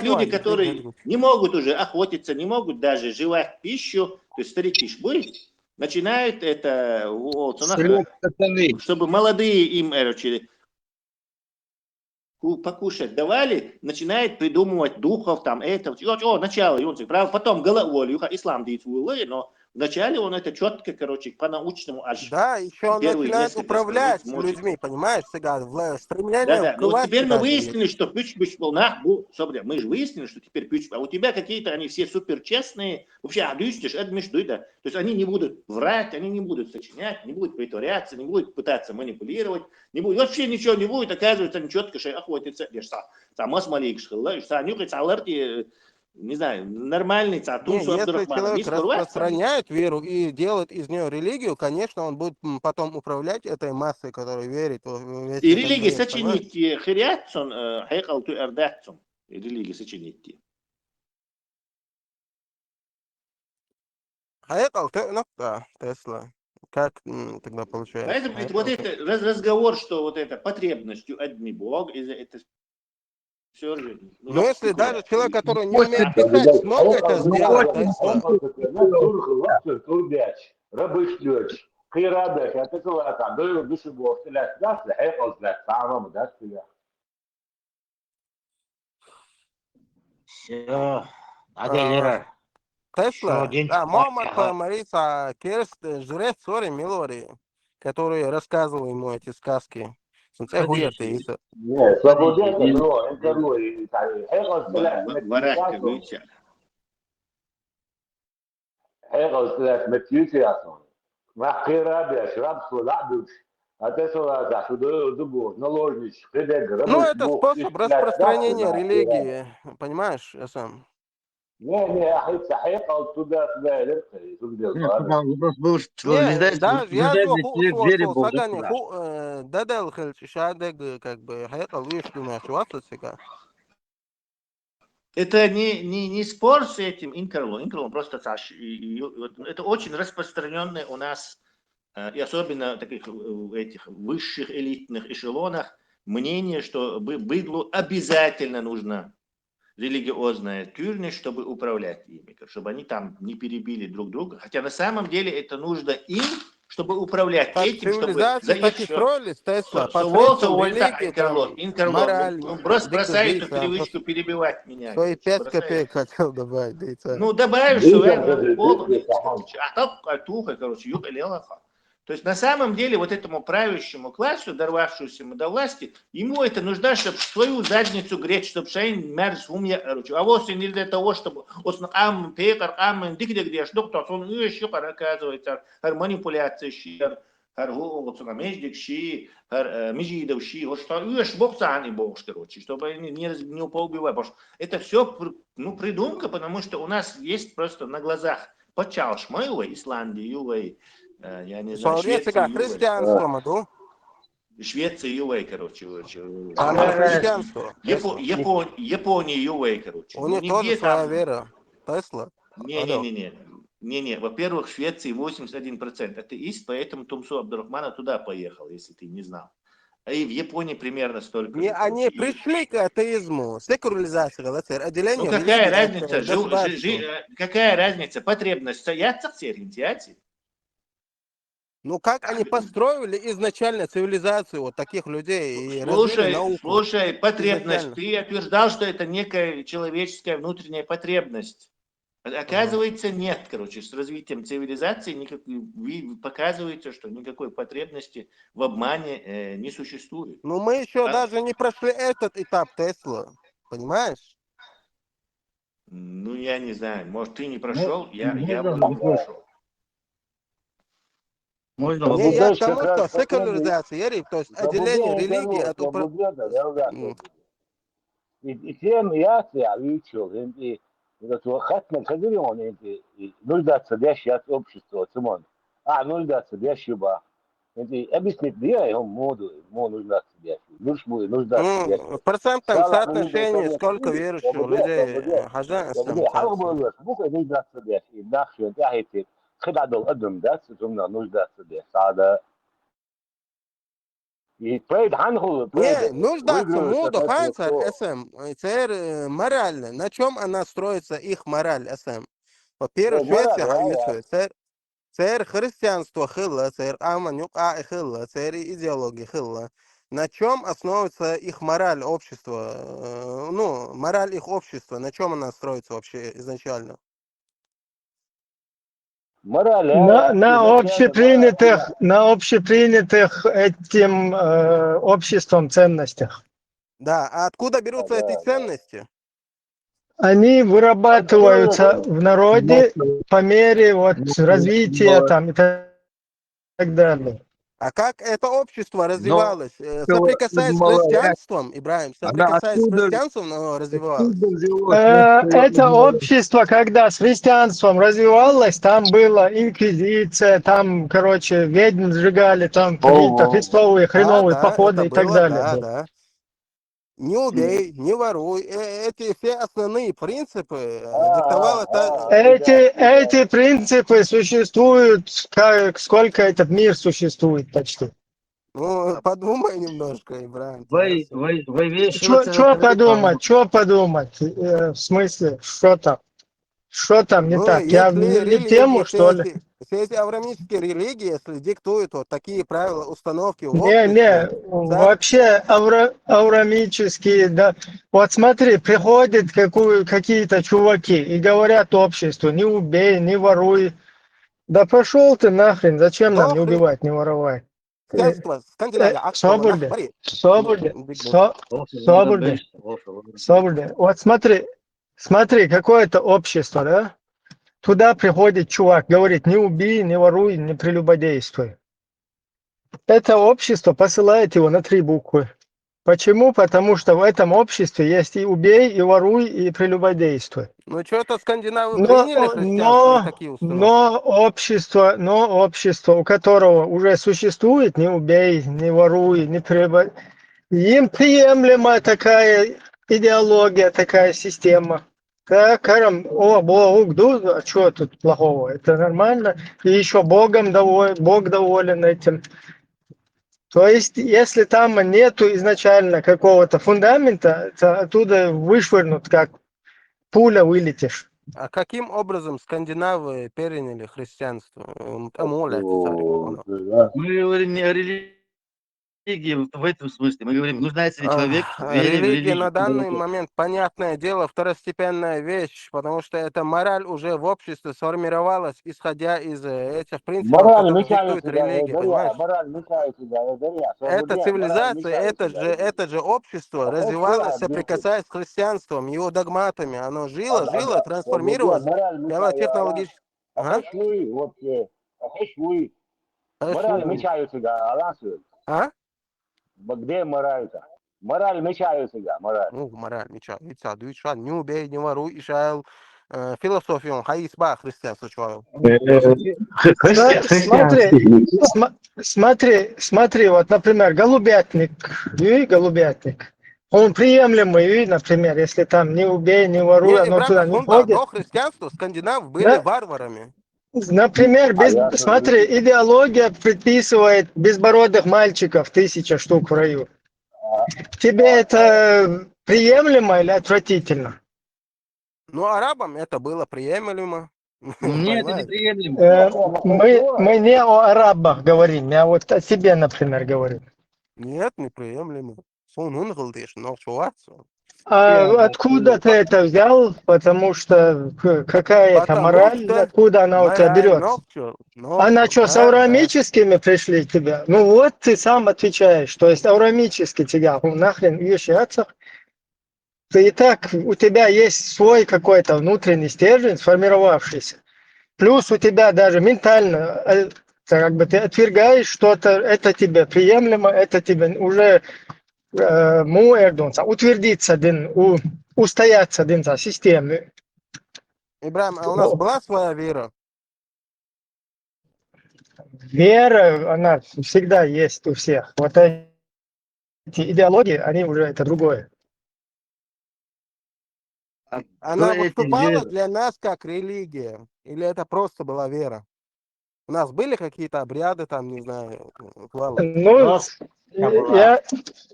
люди, которые не могут уже охотиться, не могут даже жевать пищу, то есть старики шбы, начинают это, чтобы молодые им покушать давали, начинает придумывать духов, там, это, начало, правда, потом головой, ислам действует, но вначале он это четко, короче, по-научному аж. Да, еще он начинает управлять людьми, понимаешь, стремление к власти. Теперь мы выяснили, что пыч-пыч был мы же выяснили, что теперь пыч, а у тебя какие-то, они все супер честные, вообще, то есть они не будут врать, они не будут сочинять, не будут притворяться, не будут пытаться манипулировать, не будут, вообще ничего не будет, оказывается, они четко охотятся, не знаю, нормальный если человек распространяет веру и делает из нее религию, конечно, он будет потом управлять этой массой, которая верит в и религия сочинить хириатсон, хайкалту эрдатсон, и религия сочинить. Хайкалту, да, Тесла. Как тогда получается? Поэтому вот это разговор, что вот это потребностью одни Бог, это все же. Но если даже человек, который не умеет писать, смог это сделать, Все, Аделера. Тесла, Мохаммад Памариса Керст, жрец Сори Милори, который рассказывал ему эти сказки. Нет, свободно, Варак, حقيقة ثلاث متيوتي أصلا ما خير شراب سولا دوش أتسوى تحصدوا دبوس наложнич خدك Ну, رمش это بوخ способ لا داخل распространения مع خيرابي религии, понимаешь, СМ? не أحيد حقيقة تدا تدا لبقى تبدأ Нет, القادة вопрос был, что Не, да, я вряд же ли человек вере ху Бог сагани да. ху дадал шадег как бы хайкал виш думаешь васасика. Это не спор с этим Инкарлом. Инкарлом просто это очень распространенное у нас, и особенно в таких этих высших элитных эшелонах, мнение, что быдлу обязательно нужно религиозная тюрьмость, чтобы управлять ими, чтобы они там не перебили друг друга. Хотя на самом деле это нужно им, чтобы управлять Так этим, чтобы цивилизации за их так и строились, Тесла, Соволта посредством Ольта религии, Инкарлов, мораль, ну бросай эту дикдубийца, привычку перебивать меня. свои Короче, 5 бросай. копеек хотел добавить, дийца. Ну, добавишь, что полный, короче, а так, короче, юг лелаха. То есть, на самом деле, вот этому правящему классу, дорвавшемуся до власти, ему это нужно, чтобы свою задницу греть, чтобы шейн мерз умя, короче. А вовсе не для того, чтобы ам пекар, ам дикде греш, доктор, он еще оказывается, манипуляция щир, вот междик щи, межидов щи, вот что бог бог, короче, чтобы не поубивать. Это все, ну, придумка, потому что у нас есть просто на глазах почал шмайлы, Исландии, Юлей, я не знаю, Швеция, христианство, маду. Швеция, Юлей, короче. Там христианство. Япония, Юлей, короче. У них тоже своя вера. Тесла. Не. Во-первых, в Швеции 81% атеист, поэтому Тумсу Абдурахмана туда поехал, если ты не знал. И в Японии примерно столько же. Они пришли к атеизму, секуляризация, отделение ну, какая религии разница? от государства. Какая разница? Потребность стояться в ориентации? Ну, как они построили изначально цивилизацию вот таких людей и развили науку? Слушай, потребность. Изначально. Ты утверждал, что это некая человеческая внутренняя потребность. Оказывается, нет, короче, с развитием цивилизации показывается, что никакой потребности в обмане не существует. Ну, мы еще даже не прошли этот этап Тесла, понимаешь? Ну, я не знаю, может, ты не прошел, я прошел. Можно не, я к тому, что секуляризация, то есть отделение религии от управления. И тем я учил, это хатно кадрион, нуждаться дящий от общества, Симон. Нуждаться дящий ба. Объяснить, где я моду нуждаться дящий. Нуждаться дящий. В процентном соотношении сколько верующих людей хазан. Буква нуждаться дящий. Нахшен, тяхите. خد عدو قدم ده ثم нуждаться ده سعادة يتفايد عنه не, нуждаться моду ханцар СМ, цер морально. На чем она строится, их мораль СМ? Во-первых, Швеция, цер христианство хилла, цер аманюка хилла, цер идеология хилла. На чем основывается их мораль общества? Ну, мораль их общества, на чем она строится вообще изначально? На общепринятых этим обществом ценностях. Да, а откуда берутся эти ценности? Они вырабатываются в народе по мере вот развития там и так далее. А как это общество развивалось? Соприкасаясь с христианством, Ибрахим, соприкасаясь с христианством, оно развивалось? Это общество, когда с христианством развивалось, там была инквизиция, там, короче, ведьм сжигали, там какие-то христовые, хреновые походы и так далее. Да. Не убей, не воруй. Эти все основные принципы диктовало... Эти принципы существуют, сколько этот мир существует почти. Ну, подумай немножко, Ибрахим. Что подумать? В смысле, что там не так? Я не тему, что ли? Все эти авраамические религии, если диктуют вот такие правила, установки в обществе... вообще авраамические, да. Вот смотри, приходят какие-то чуваки и говорят обществу, не убей, не воруй. Да пошел ты нахрен, зачем нам не убивать, не воровать? Свободе. Вот смотри, какое-то общество, да? Туда приходит чувак, говорит, не убей, не воруй, не прелюбодействуй. Это общество посылает его на 3 буквы. Почему? Потому что в этом обществе есть и убей, и воруй, и прелюбодействуй. Ну что-то скандинавы приняли христианство и такие установки. Но общество, у которого уже существует, не убей, не воруй, не прелюбодействуй, им приемлема такая идеология, такая система. А что тут плохого? Это нормально. И еще Бог доволен этим. То есть, если там нету изначально какого-то фундамента, то оттуда вышвырнут, как пуля вылетишь. А каким образом скандинавы переняли христианство? Там молятся царю. Мы говорим не о религии в этом смысле. Мы говорим, нуждается ли человек в вере в Религия религию. на данный момент, понятное дело, второстепенная вещь, потому что эта мораль уже в обществе сформировалась, исходя из этих принципов, Мораль которые диктует мешается, религия, понимаешь? мораль мешается, Эта цивилизация, это же общество развивалось, вот соприкасаясь с христианством, его догматами. Оно жило, трансформировалось. Технологически. Мораль мешается, А? Где мораль-то? Мораль мешается, мораль. Ну, мораль мешается. Не убей, не воруй, Ишаэл. Философию, хаисба христианство человек. Смотри, вот, например, голубятник, он приемлемый, например, если там не убей, не воруй, оно туда не входит. До христианства скандинавы были варварами. Например, смотри, идеология предписывает безбородых мальчиков 1000 штук в раю. Тебе это приемлемо или отвратительно? Ну, арабам это было приемлемо. Нет, это неприемлемо. Мы не о арабах говорим, я вот о себе, например, говорю. Нет, неприемлемо. А откуда ты это взял? Потому что какая это мораль, откуда она у тебя берется? Она что, с аурамическими пришли к тебе? Ну вот ты сам отвечаешь, то есть аурамически тебя нахрен вещаться. Ты и так, у тебя есть свой какой-то внутренний стержень, сформировавшийся. Плюс у тебя даже ментально, как бы ты отвергаешь что-то, это тебе приемлемо, это тебе уже утвердиться, устояться за системы. Ибрахим, а у нас была своя вера? Вера, она всегда есть у всех. Вот эти идеологии, они уже это другое. Она выступала для нас как религия? Или это просто была вера? У нас были какие-то обряды, там, не знаю, ритуалы? Ну,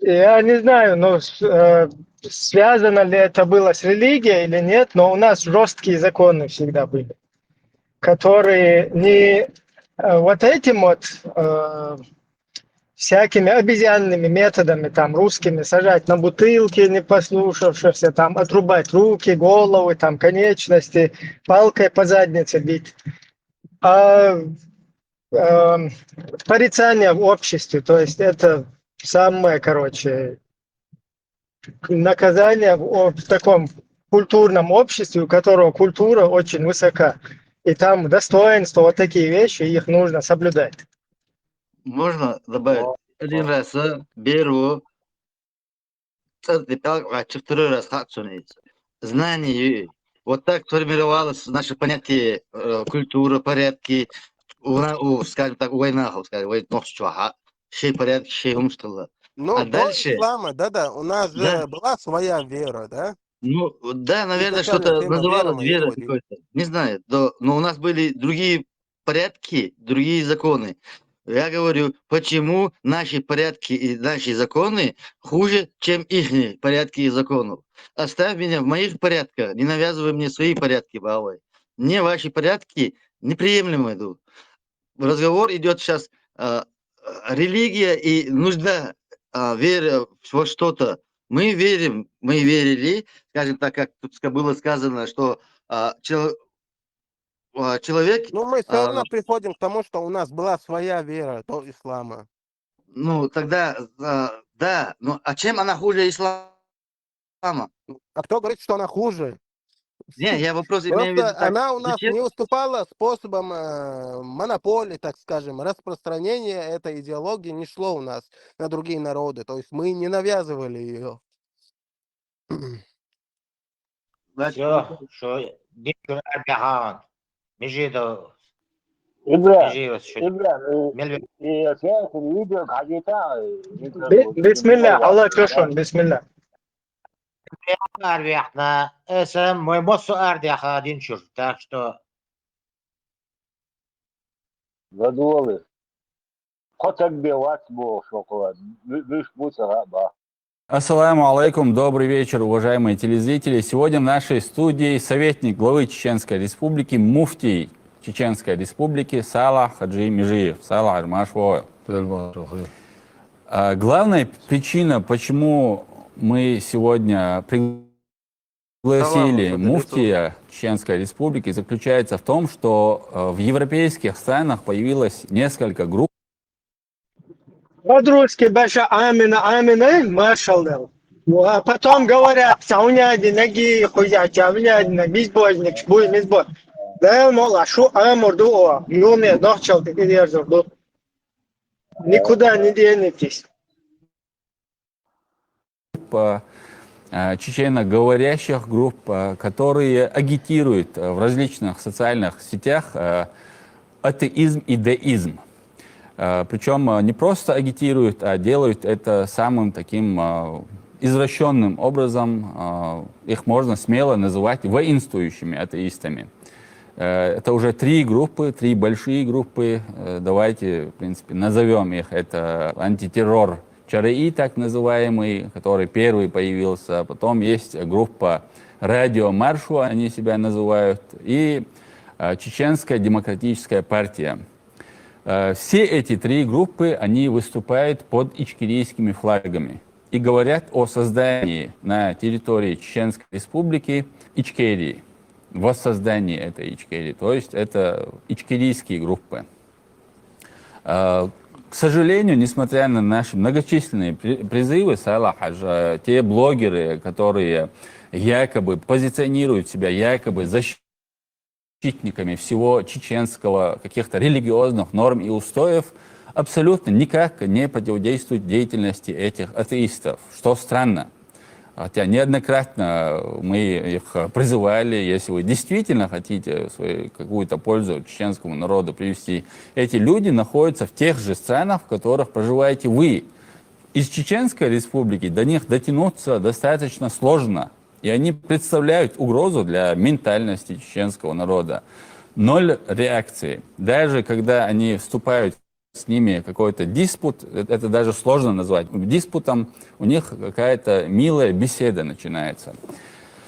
я не знаю, но связано ли это было с религией или нет, но у нас жесткие законы всегда были, которые не вот этим вот всякими обезьянными методами, там, русскими, сажать на бутылки, не послушавшихся, там, отрубать руки, головы, там, конечности, палкой по заднице бить. А порицание в обществе, то есть это самое, наказание в таком культурном обществе, у которого культура очень высока. И там достоинство, вот такие вещи, их нужно соблюдать. Можно добавить? Один раз беру, второй раз знание. Вот так сформировалось наше понятие культура, порядки, скажем так, война, шей порядки, шей умствовала. Ну, А до дальше... ислама, да, у нас же была своя вера, да? Ну, да, наверное, что-то называлось вера какой-то. Не знаю, но у нас были другие порядки, другие законы. Я говорю, почему наши порядки и наши законы хуже, чем их порядки и законы? Оставь меня в моих порядках, не навязывай мне свои порядки, Бавай. Мне ваши порядки неприемлемы идут. Разговор идет сейчас религия и нужда, вера во что-то. Мы верим, мы верили, скажем так, как тут было сказано, что человек... Ну, мы все равно приходим к тому, что у нас была своя вера до ислама. Ну, тогда, да, но а чем она хуже ислама? А кто говорит, что она хуже? Не, я вопрос имею в виду Просто так. она у нас Зачем? не уступала способом монополии, так скажем, распространения этой идеологии не шло у нас на другие народы. То есть мы не навязывали ее. Все, что дикtor Erdogan. Мижидо. إبراهيم يا شيخ الفيديو حقيقة بسم الله الله يكرشون بسم الله. Арвяхна. Это мой моссу Ардяха один черт. Так что Задолы. Хоть бивать был шоколад. Вишь, будь раба. Ассаламу алейкум, добрый вечер, уважаемые телезрители. Сегодня в нашей студии советник главы Чеченской Республики, муфтий Чеченской Республики Салах Хаджи Межиев. Салах Армашво. Главная причина, почему мы сегодня пригласили муфтия Чеченской Республики, заключается в том, что в европейских странах появилось несколько групп. По-дружески Баша Амина, маршал. А потом говорят, сауняди, ноги, хуяти, авняди, безбожник, шбуй, безбож. Да, мол, а шо амурду о, юме, нохчал, ты держу. Никуда не денетесь. Чечено-говорящих групп, которые агитируют в различных социальных сетях атеизм и деизм. Причем не просто агитируют, а делают это самым таким извращенным образом. Их можно смело называть воинствующими атеистами. Это уже три группы, три большие группы. Давайте, в принципе, назовем их. Это антитеррор Чараи, так называемый, который первый появился. Потом есть группа Радио Маршу, они себя называют. И Чеченская демократическая партия. Все эти три группы, они выступают под ичкерийскими флагами и говорят о создании на территории Чеченской Республики Ичкерии, воссоздании этой Ичкерии, то есть это ичкерийские группы. К сожалению, несмотря на наши многочисленные призывы, Салах Хадж, те блогеры, которые якобы позиционируют себя якобы защитниками всего чеченского, каких-то религиозных норм и устоев, абсолютно никак не противодействуют деятельности этих атеистов, что странно. Хотя неоднократно мы их призывали, если вы действительно хотите какую-то пользу чеченскому народу привести, эти люди находятся в тех же странах, в которых проживаете вы. Из Чеченской Республики до них дотянуться достаточно сложно. И они представляют угрозу для ментальности чеченского народа. Ноль реакции. Даже когда они вступают с ними в какой-то диспут, это даже сложно назвать диспутом, у них какая-то милая беседа начинается.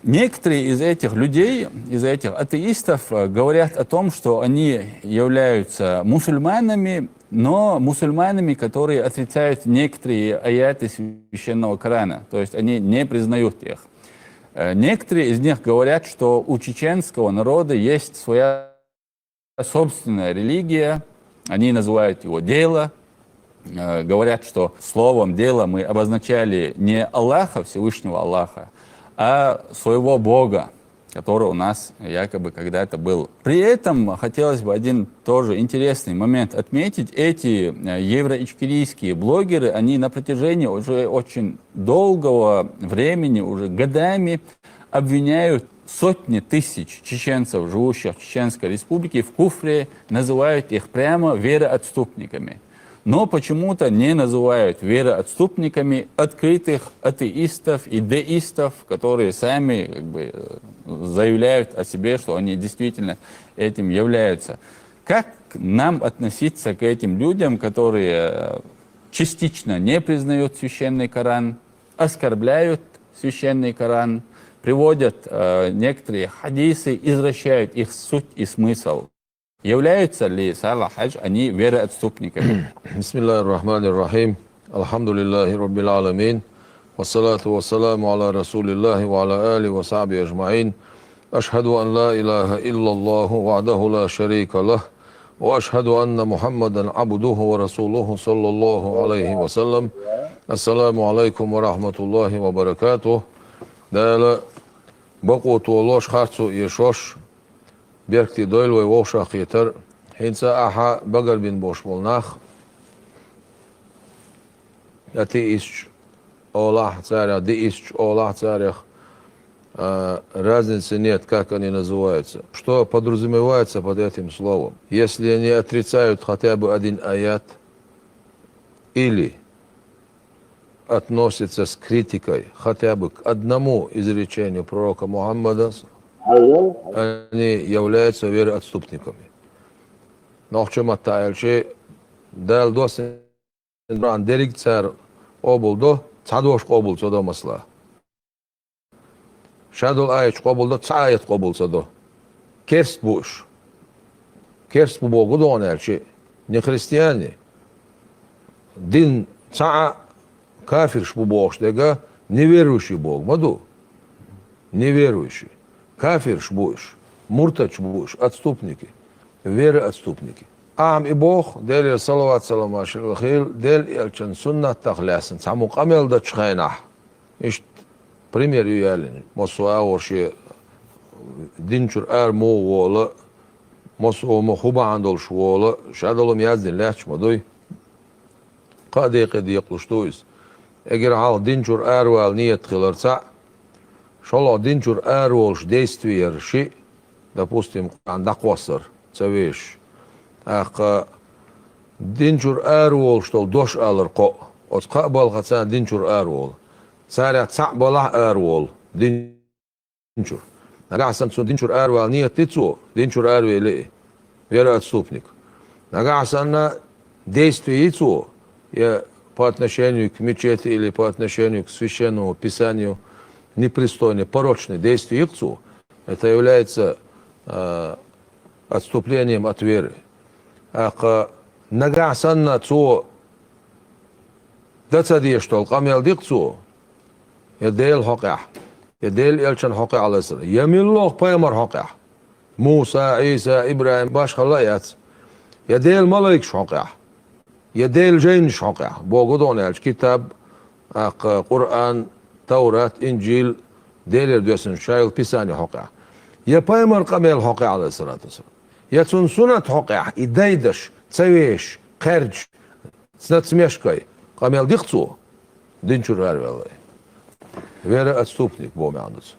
Некоторые из этих людей, из этих атеистов говорят о том, что они являются мусульманами, но мусульманами, которые отрицают некоторые аяты священного Корана. То есть они не признают их. Некоторые из них говорят, что у чеченского народа есть своя собственная религия, они называют его дело, говорят, что словом дело мы обозначали не Аллаха, Всевышнего Аллаха, а своего Бога, который у нас якобы когда-то был. При этом хотелось бы один тоже интересный момент отметить. Эти евроичкерийские блогеры, они на протяжении уже очень долгого времени, уже годами обвиняют сотни тысяч чеченцев, живущих в Чеченской Республике, в куфре, называют их прямо вероотступниками. Но почему-то не называют вероотступниками открытых атеистов и деистов, которые сами как бы заявляют о себе, что они действительно этим являются. Как нам относиться к этим людям, которые частично не признают священный Коран, оскорбляют священный Коран, приводят некоторые хадисы, извращают их суть и смысл? Являются ли, Салах Хадж, они вероотступниками? Бисмиллахир-рахманир-рахим. Алхамдулиллахи раббил аламин. Вассалату вассаламу аля расулиллахи ва аля али ва сахби ажмаин. Ашхаду ан ла илаха иллаллаху ва'даху ла шарика лах. Ва ашхаду анна Мухаммадан абдуху ва расулуху саллаллаху алейхи ва саллам. Ассаламу алейкум ва рахматуллахи ва баракатух. Дала بقو طولوش خارцу يشوش بيركتي دويل ويوشا خيتر هنسا أحا بقر بن بوش بولناخ أتي إيش أولاح царя, деисч Аллах царях, разницы нет, как они называются. Что подразумевается под этим словом? Если они отрицают хотя бы один аят или относятся с критикой хотя бы к одному изречению пророка Мухаммада, они являются вероотступниками. Но в чем это? Дал досын дерик царь обулдо, цадош обул цадо масла. Шадол айч обулдо, цаят обул цадо. Керст буш. Керст бу Богу до он не христиане. Дин ца кафир шбу Бог дега неверующий Бог, маду. Неверующий. Кафир шбуш, муртач шбуш, отступники, вероотступники. Ам и Бог, дели салават салам ашил, дел элчен суннат тахлясен, саму камел да чхайнах. Ишт пример юялин, мосуа орши динчур ар мо вола, мосуа мо хуба андол швола, шадолом яздин лячма мадой. قد يقلشتويس اگر حال دينجور اروال نيت خلرца шало динчур эрлш действия ши допустим андаквасар цавеш ах динчур эрвол что дош алыр ко от кабал хасан динчур эрвол царя цабала эрвол динчур нагасан цу динчур эрвал ниет тицу динчур эрвели вероотступник нагасан действия ицу по отношению к мечети или по отношению к священному писанию непристойные, порочные действия икцу, это является отступлением от веры. Ах нагасанна цу дацади что камел дикцу يديل حقه يديل يلشن حقه على السر يميلوه بيمر حقه موسى عيسى إبراهيم باش خلايات يديل ملاك حقه يديل جين حقه بوجودون الكتاب قرآن توراة إنجيل ديل دوسن شايل بيساني حقه يبيمر قميل حقه على الصلاة والسلام يتون سنة حقه يديدش تسويش خرج سنتسميشكاي قميل ديقصو دينشور والله вероотступник бомяндус.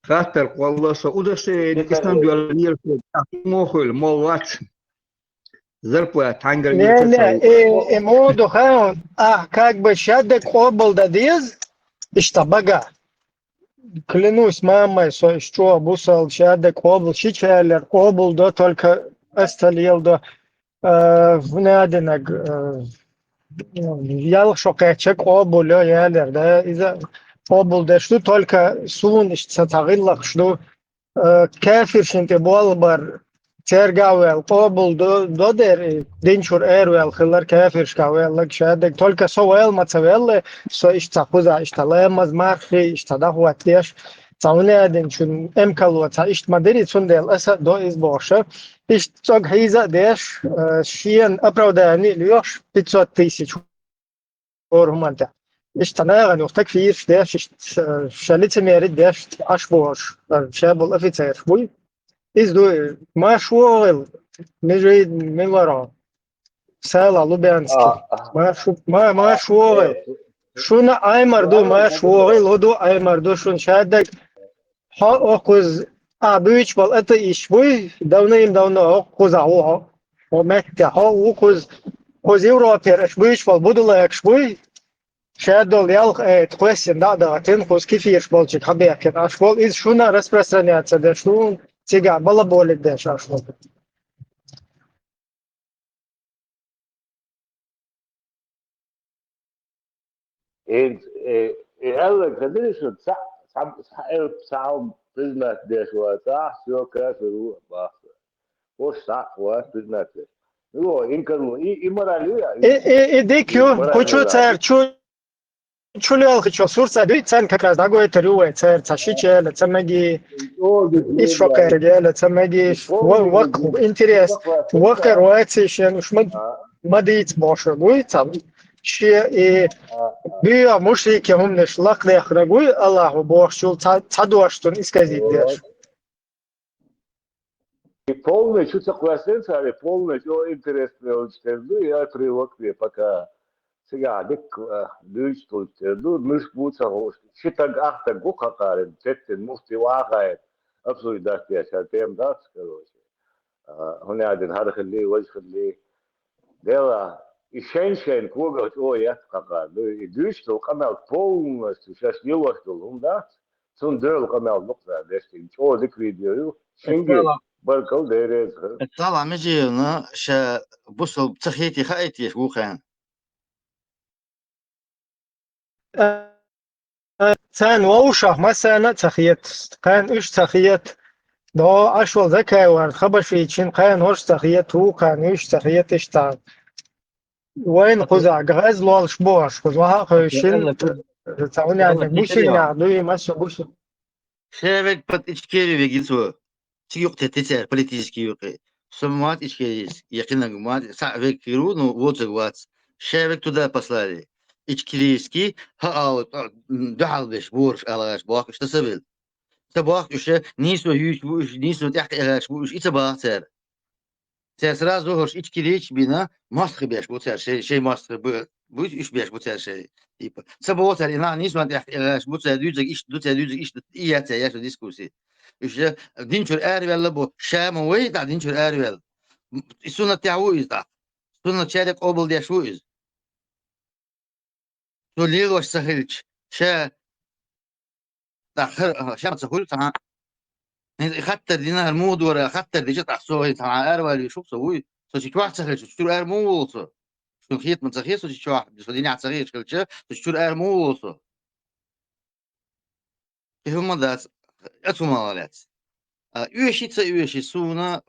خاطر والله سعودش نکستان بیارنیر موخل موات زرپا تانگر не моду хан как бы щадек обл дадиз иштабага клянусь мамой что бусал щадек обл щичалер обл да только استلیل دو ونادنگ یال شقیچک قابل یا لرده ایزا قابل داشتو تولکا سونش تغییرلق شدو کافر شنتی بال بر ترگاویل قابل دو در دینچور ایرویل خیلر کافرش گاویل لگ شاید تولکا سویل متویل سو اشتاقوزا اشتالیم از مرخی اشتاده واتیش تاونادن چون امکالو تا اشت مدری چون دل اسا دو از باشه اشتاق هیزا دیش شین اپرودانی لیوش 500,000 اورمانتا اشتناغن وقتك فيش دیش شاليت ميرد دیش اش باش شابل افيتير بوي از دو ما شوغل نجريد من ورا سالا لوبيانسكي ما شوغل شون اي مردو ما شوغل ودو اي مردو شون شادك ها اخوز ابيش بال اتا ايش بوي давно اخوز او ومت ها اخوز اوروبير اش بويش بال بدلا اش بوي شادول يال تقسم да تنخوز كيفيش بالчик حبيك اش بال из шуна распространяться да шун тига балаболит да шашлык هذا كذلك صعب بزنس ده شو صح شو كافر بس وش صح بزنس هو إنكروا إمرالية ديكيو хочу царь чулел хочу сурца царь как раз дагой терюэ царь цашичел цамаги из шокер гел цамаги вак интерес вак роэцишен шмат مديت باشرقوي تام شيء بيا مشرك هم نشلق ليخرجوي الله باشول تدوشتون إسكازيدير И полностью согласен, полностью интересно, я привык, пока сега дик дүйстул мыш буца шитаг ахта гукакарен теттен муфти вагает абсолютно дастя шатем дац короче هنا عاد هذا خليه وجه خليه دела и шен куга о я кака дүйстул канал полностью сейчас не вошел да сон дел канал нукта дестин о дик видео шенге баркал дерез طالع مجي هنا شا بصوا بتخيتي خايتي شو كان سان ووشة مثلا تخيت كان إيش تخيت ده أشوال ذكاء والخبر في تشين كان هوش تخيت هو كان إيش تخيت إيش تان وين قزع جهاز لول شبوش قزعها خشين تعوني عن بوشين يعدوي ماشي بوشين شابك بات إشكالي بيجيسوا تيجي تتسير политический يوقي سمعت إشكالي يقينا جماعة ساعة كيرو نو واتس شابك تدا послали إشكاليسكي ها دعال بيش بورش على باق إيش تسبل تباق إيش نيسو يوش بوش نيسو تحت إيش بوش إيش تباق تسير сразу هوش إشكاليش بينا ماسخ بيش بوتسير شيء ماسخ بوش إيش بيش بوتسير شيء تيبا سبوتر إنا نيسو تحت إيش بوتسير دوزك إيش دوزك إيه تياش ديسكوسي إيش دينشور أريال بو شام وين تاع دينشور أريال السنة تاعو إز تاع السنة شارك قبل ديا شو إز توليل واش سهلش شا تاع شام سهل تاع خطر دينا المود ورا خطر ديجا تاع سوي تاع أريال شو سوي سوي واحد سهلش شو أرمو شو خيط من سخير سوي شو واحد شو دينا سخير شو شو أرمو هم ذات أتومالات üyeşi üyeşi suna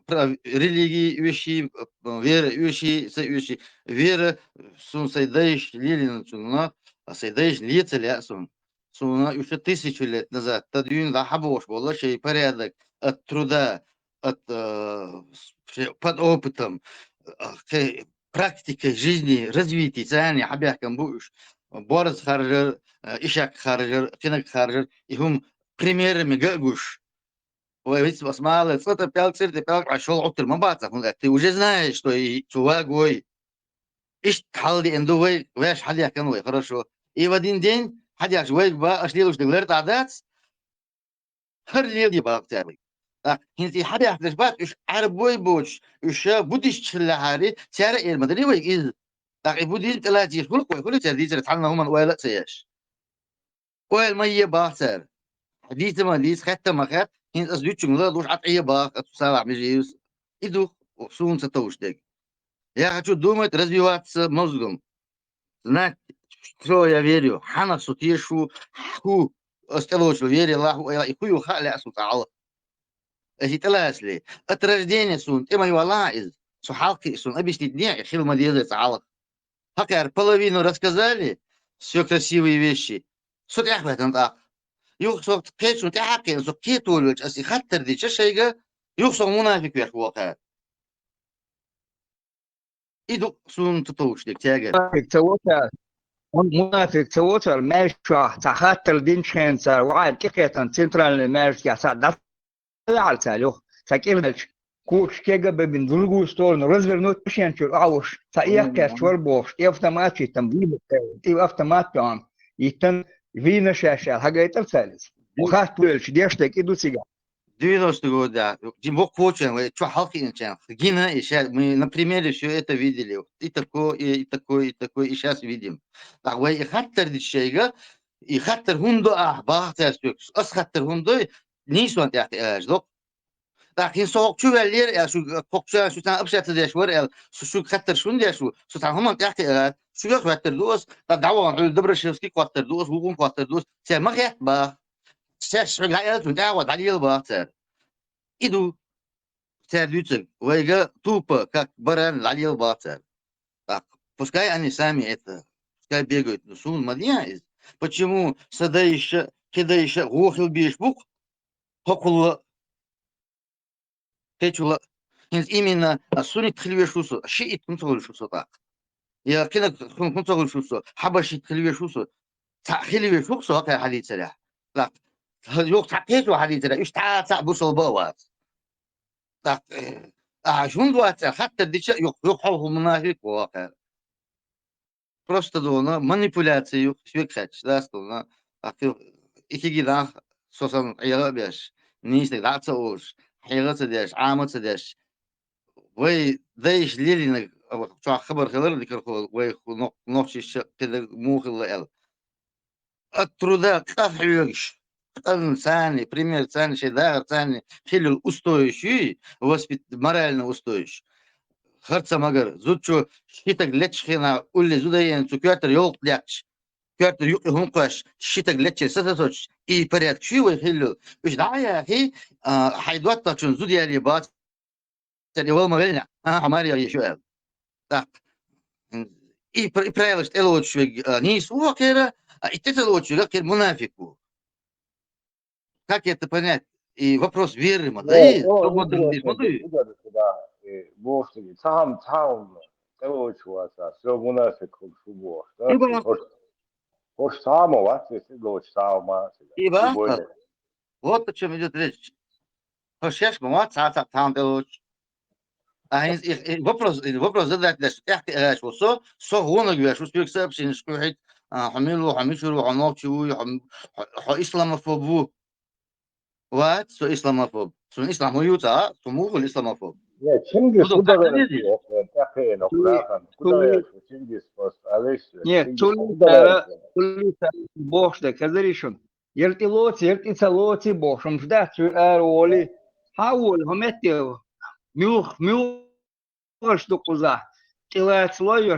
религии üyeşi вера üyeşi вера sun saydaş лилин suna saydaş летеля suna 3000 лет назад та dünya хабош было şey порядок от труда от под опытом практикой жизни развития цани حبيحكم بوش борز харжер ишак харжер кинак харжер и هم примерами гагуш ويس بسمع صوت بتاعك سيرت بتاعك عشان عطر ما بعرف ты уже знаешь что и чувак ой ايش تحلي عنده ويش حد يحكي عنه хорошо и в один день حد يحكي ويش بقى اشلي له شغلات تعدات هر ليل يبقى بتاعي انت حد يحكي بقى ايش عارف وي بوش ايش بديش تشيل هاري سعر المدري وي إز بديش تلاقي كل تردي تتعلم هم ولا سياش وين ما يبقى سعر حديث ما ديس حتى ما خد هين أصدق شغلة دوش عطية باق أتصارع مجيوس إدو وصون ستوش دك يا أخي думать развиваться мозгом знать что я верю حنا сутешу ху осталось вере Аллаху и хую халя сутала эти таласли от рождения сун ты мой валаиз сухалки сун объяснить мне хил мадизе تعالى хакер половину рассказали все красивые вещи сут я этом так يوصل كيس وتحكي يوصل كيتول وجأسي خطر دي شيء يوصل منافق في الواقع إيدو سون تطوش ديك تاجر منافق توتر ماشي تخاطر دين شانسا وعاد كيكيتن سنترال ماشي ساعد على تالو ساكيرنش كوش كيجا بين دلغو ستون развернуть пшенчу ауш саия кэшвер бош и автоматчи там вибет и автоматом и там вина шаша хагайтер салис وخاف بولش ديشتك إدو سيجا 90 года Димбок Кочин, что халки инчан, Гина и сейчас мы на примере все это видели, и такое, и такое, и такое, и сейчас видим. Так вы и хаттер дичейга, и хаттер хунду бахтер сюкс, ас хаттер хунду нисуан тяхти ждок. Так ин соок чувеллер, я шу кокча шу тан обшатли дешвар, я шу хаттер шун дешу, шу тан хуман тяхти шу як хаттер дос, та даван Добрышевский хаттер дос, Гугун хаттер дос, се махят ба. Сейчас я туда вот далил бахтер. Иду сердючек, вайга тупо, как баран далил бахтер. Так, пускай они сами это, пускай бегают, но сун мадья. Почему садаиша, кидаиша, гохил бишбук, хокула, кечула, Именно суннит хливешусу, шиит кунцогульшусу так. Я кина кунцогульшусу, хабашит хливешусу, хливешусу هكا حديث له. لا يوق تعقيد وحديث له. إيش تعال بوصل بوات. لا شون دوات حتى ديش يوق حوه منافق واقع. Просто doğuna manipülasyon yok, şükret, ders doğuna. Akıl iki giden sosan ayağa beş, neyse dağıtsa olur, hayırlısı deş, amatsa deş. Ve değiş liline, çok haber kalır diyor, ve nokşiş keder muhilla el. Труда кафеёш. ثاني, пример ثاني, шедар ثاني, хилл устойчивый, морально устойчивый. Хърца магар, зучу шитак лечхина улли зудаен цукятер ёлк лякч. Кятер юк хункаш шитак лече сасасоч и порядок чуй хиллу. Уж да я хи хайдуат тачун зудяли бат. Тани вол мавельня. Амария ещё. Так. И правило что лучше не суокера, а это лучше как мунафику. Как это понять? И вопрос веры, да и свободный смотри. 무엇이기 참 때로 좋아서 저문화세 공부고 혹시 사모 왔지 뭐 사마 Ибо вот о чем идет речь. Хочешь, мать, там вопрос задать лишь что гонок веш успех сообщение что حميلو حميشرو حنوكشو إسلاموفوبو وات سو إسلاموفوب سو إسلام هو يوتا سموه الإسلاموفوب 예, 칭기스 후다가는요. 카페에 놓고라간 후다가야 칭기스 포스트 알레스 Нет, тулиса бошда казаришун. Ерти бошум ждать роли. Хаул хометил. Мюш докуза. Целая слой,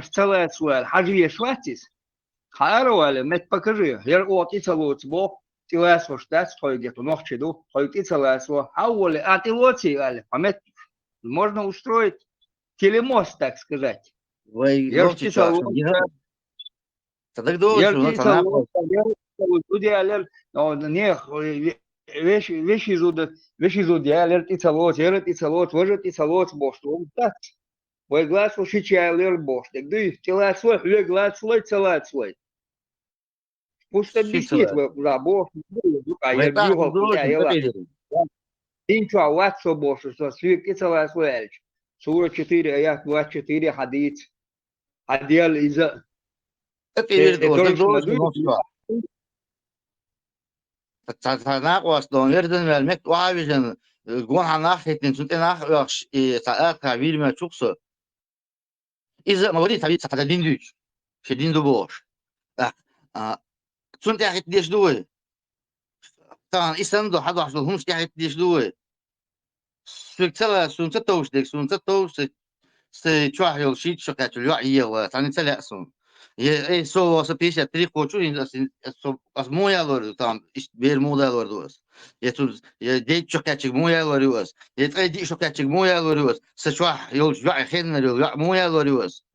хажве шватис. Хароали, мет покажи. Ерти целует бог. Целая слой ждать, хой где-то ночью, хой ти целая слой. Хаул, а ты лоти, али, хомет. Можно устроить телемост, так сказать. Я же писал, вещи зуд, я лерти целот, вожити целот, бошт, так. Вы глаз ушичай лер бошт, ты тела свой, ле глаз свой, целат свой. Пусть объяснит, да, бошт, а я бегал, я ела. Инчуа ватсо бошт, что свирки целат свой. Сура 4, аят 24, хадис. Адиал из-за... تناقض دونيردن والمك وعاوزن جون هناخد نسوت ناخش ساعات تعبير ما تشوفه إذا ما ودي تعبير ساعتين دوش شدين دوبوش سنت يا ديش دوي طبعا إسلام دو حد واحد هم يا ديش دوي سكتلا سنت توش ديك سنت توش ستشوحيل شيء شكات الوعي وثاني تلأسون يه سو سبيشة طريقة شو as مويا لورد تام بير مودا لوردوس يتوز يديت شكات مويا لوردوس يتأدي شكات مويا لوردوس ستشوح يلجع خيرنا يلجع مويا لوردوس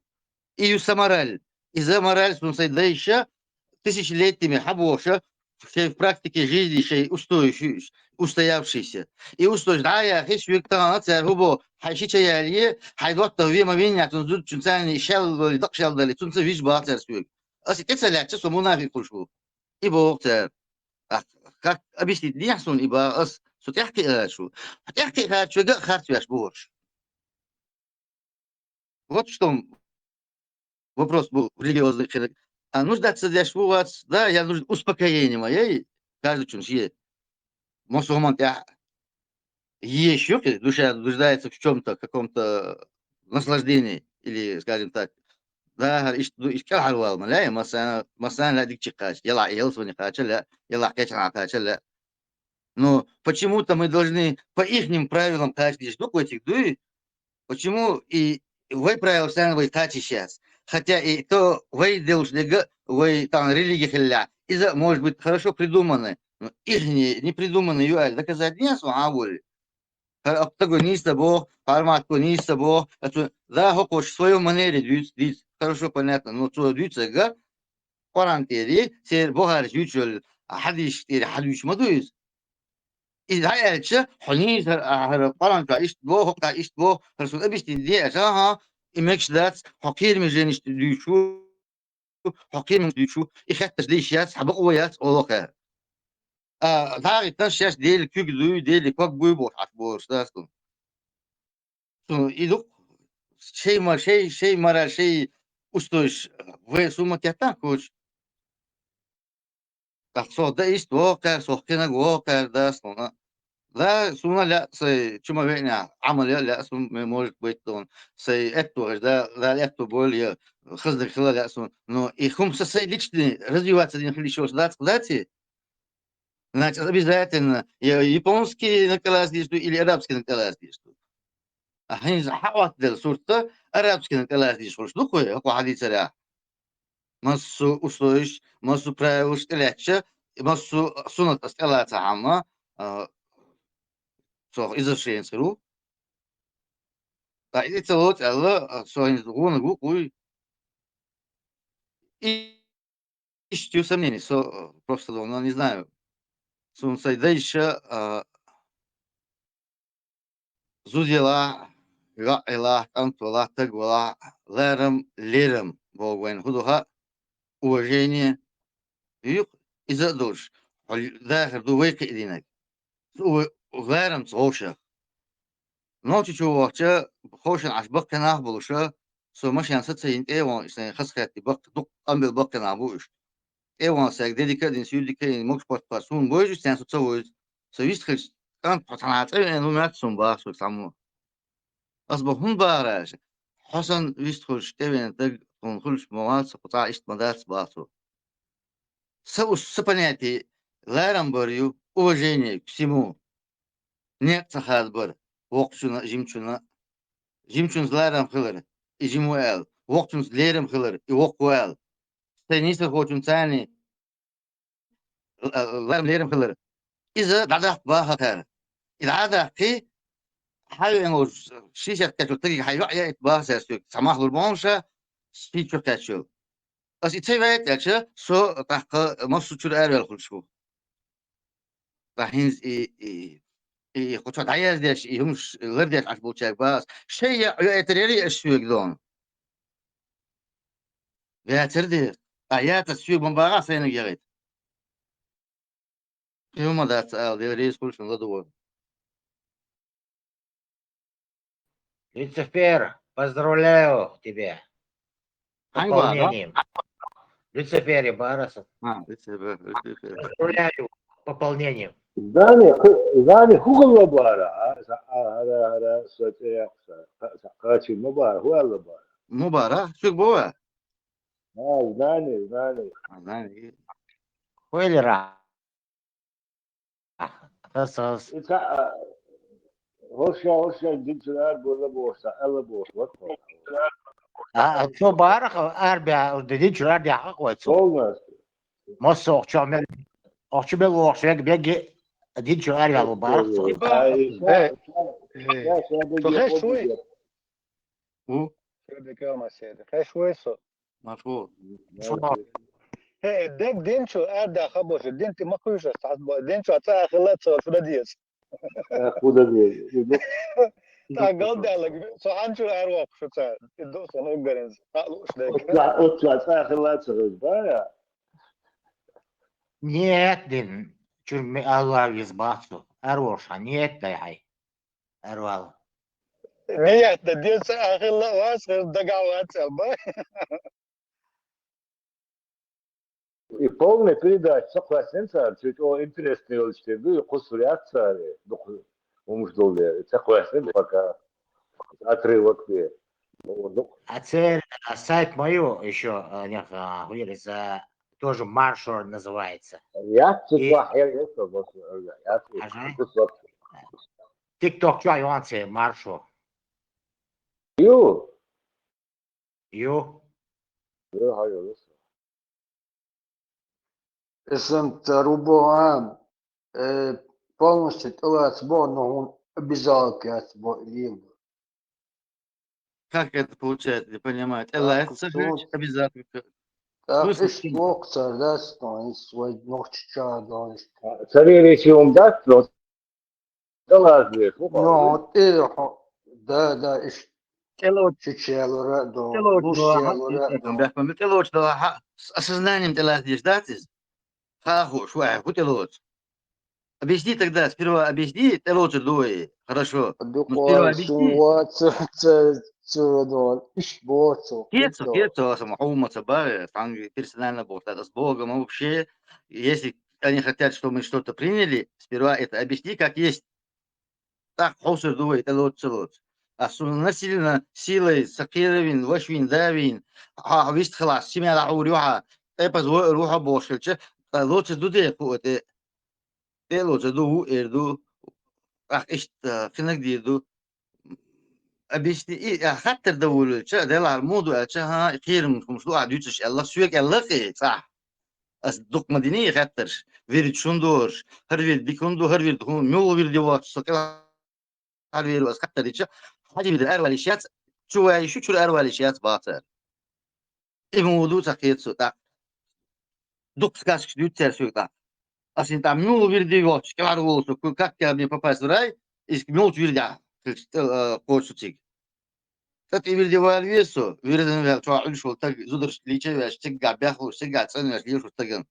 إيو سمرال إذا مرال سنسيد ليشة тысяч лет теми хабоша в практике жизни шей устоявшийся. И устоишь, да, я хищ виктора, це губо, хайшича ялье, хайдотта вима виня, тунзу чунцальни шелдали, так шелдали, тунце виш бахтер свик. Аси теца ляче, со мунафик кульшу. Ибо це, как объяснить, нехсун, ибо ас, со тяхки ашу. Тяхки ашу, га хартвяш борш. Вот что вопрос был религиозный человек. А нуждаться для швуац, да, я нужен успокоение моей, каждый чем съесть. Мусульман, я еще, душа нуждается в чем-то, каком-то наслаждении, или, скажем так, да, ишкал халвал, маляй, масана ла дикчикач, яла елсу не хача, яла качана хача. Но почему-то мы должны по ихним правилам каждый штуку этих дуй, почему и вы правила становы тачи сейчас. Хотя и то вы делаете, вы там религия хилля, из-за может быть хорошо придуманы, но их не придуманы юаль, доказать не смогу. Оптагониста Бог, форматкониста Бог, да, хочешь в своем манере двигаться, хорошо понятно, но что двигаться, га, парантери, сер Бога речучел, хадиш, хадиш мадуис. إذا هاي الشيء حنيس قرن كايش بو هو كايش بو رسول أبيش تدي أشاها إمكش ذات حكير مجانش تديشو حكير من تديشو إخت ليش ياس حبق وياس أولوكا ثاري تنشيش ديل كيك دو ديل كوك بوي بو حسبو استاسكم سو إدو شيء مرة شيء أستوش في سوما كتان كوش تحصل ده إيش توقع سوكينا وقع ده سونا لا سونا لا سي شو ما بينا عمل لا سوم مول بيتون سي اتو ده لا اتو بول خزر خلا لا سون но и хумса сей личный развиваться не хотели что дать значит обязательно японский накалаз действует или арабский накалаз действует а они захват del сурта арабский накалаз действует что такое واحد سريع مسو أسويش مسو براوش إلهشة مسو سنة أسئلة عامة صح إذا شيء نسرو إذا تلوت الله صح نقول قوي إيش تيو сомнений просто давно не знаю сунцай дальше зудела ла антула тагула лерам богвен худуха уважение يق إذا دوش ظاهر دويك إدينك غيرم صوشة نوتي شو وقتها خوشن عش بقى ناخبلوشة سو مش ست سين إيوان إسنا خسخت بق دق أمبل بقى نعبوش إيوان ساق ديكا دين سيول ديكا موكش باسون بويج سين ستسويج سويست خش كان بطنات إنه ما تسون باس وتسمو أصبح هم باراج حسن ويست خش تبين تق خلش مواد سقطع إشت مدارس باسو с понятие ларамбарю уважение к всему нет сахадбар вокчуна жимчун зларам хилер и жимуэл вокчун злерам хилер и вокуэл стениса хочун цани ларам лерам хилер إذا دعنا باهكار إذا هذا كي حاول إنه شيء كتوتري حيوعي إتباه سيسوق سماح للمونشة شيء كتشو Als iets weet, dat je zo dat moest je er wel goed schoon. Dat hins goed wat hij is dus jongens leert als boodschap was. Zij je etereri is zo gedaan. Ja, terde. Ayat is zo bombaga zijn gereed. Jongen dat al de reis goed van dat doen. Люцифер, поздравляю тебя с пополнением. Люцифер Барасов. Люцифер. Поздравляю с пополнением. زاني هو اللبارة هذا سوتي قاتي مبارة هو اللبارة مبارة شو بوا زاني Хуэли ра. Хасас. هوشا جنس الأرض ولا بوسا ألا بوس وقت شو بارخ أربع دين شو أربع أقوى والله مصر شو عمل شو بيلو شو بيجي دين شو أربع بارخ خير شوي خير شوي مفهوم ديك دين شو أربع خبوش دين تي ما كويش دين شو أتاخ خلات شو ديس خذ دي تاقل دالك سو عنشو أروق شو صار الدوس أنا أقرنز أقلوش ديك اطلع خلات صغير Нет, дин чурми Allah избавцу. Арвоша, нет, дай хай. Арвал. نية دين آخر لا واسخر دقاوات سلبا И полная передача, согласен, чуть интересный очень, кусу реакция, умждоле, согласен, пока отрывок. А цель сайт мою еще говорится тоже Маршор называется. TikTok что юанцы Маршор. Ю. اسم ربما полностью أسبوع но обязалки أسبوع либо. Как это получается, не понимаю. ЛС обязательно. Так, أسبوع صار ده свой ночь чада. Царевич ум даст, تلاش ليش مو نقعد ايه ده ايش تلوش تشيلورا دو تلوش دوشيلورا دو دو بيحكم تلوش دو осознанием تلاش лишь датис хаху швай хутелоч. Объясни тогда, сперва объясни, телоч дуй, хорошо. Но сперва دقوا объясни. سوا دول ايش بوتو Кецо, самохума, цабары, там персонально Бог, это с Богом, а вообще, если они хотят, чтобы мы что-то приняли, сперва это объясни, как есть. Так, хосер дуй, телоч, телоч. А насильно, силой, сакировин, вашвин, давин, вист халас, семья лаурюха, позволь руха бошельче, лучше дуде, это لوجه دو إردو إيش خلينا نقدر أبيشتي خاطر دول شا ده الموضوع شا ها خير مش واحد يتش الله سويك الله خي صح أس دق مدينية خاطر فيرد شندور هر فيرد بيكوندو هر فيرد هون ميو فيرد يوات سكلا هر فيرد أس خاطر يتش حاجة فيرد أرواليشيات شو أرواليشيات باطر الموضوع تخيل سو تا دق سكاش ديوتر سويك تا أصلا там мюл вердевёч, кларволос, как мне попасть в рай, из мюл вердя, кошечек. Так и вердевал весу, вердевал, что ушел так, зудр личевешь, тяга бяху, тяга ценешь, лишь таган.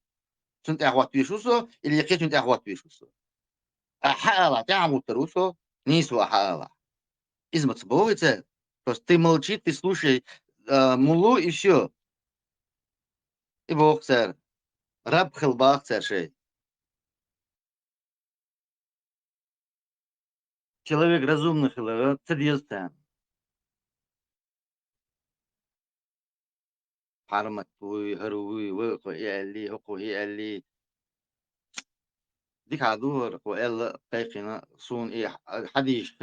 Сунт ахват пишусо, или якет сунт ахват пишусо. А хаала, тяму тарусо, нису хаала. Измацбовится, просто ты молчи, ты слушай мулу и все. И Бог царь, раб хелбах царь. Человек разумный, цадьестан. حرمت وهروي وقوي اللي هقوي اللي ديك عدور وإلا قيقنا صون إيه حديش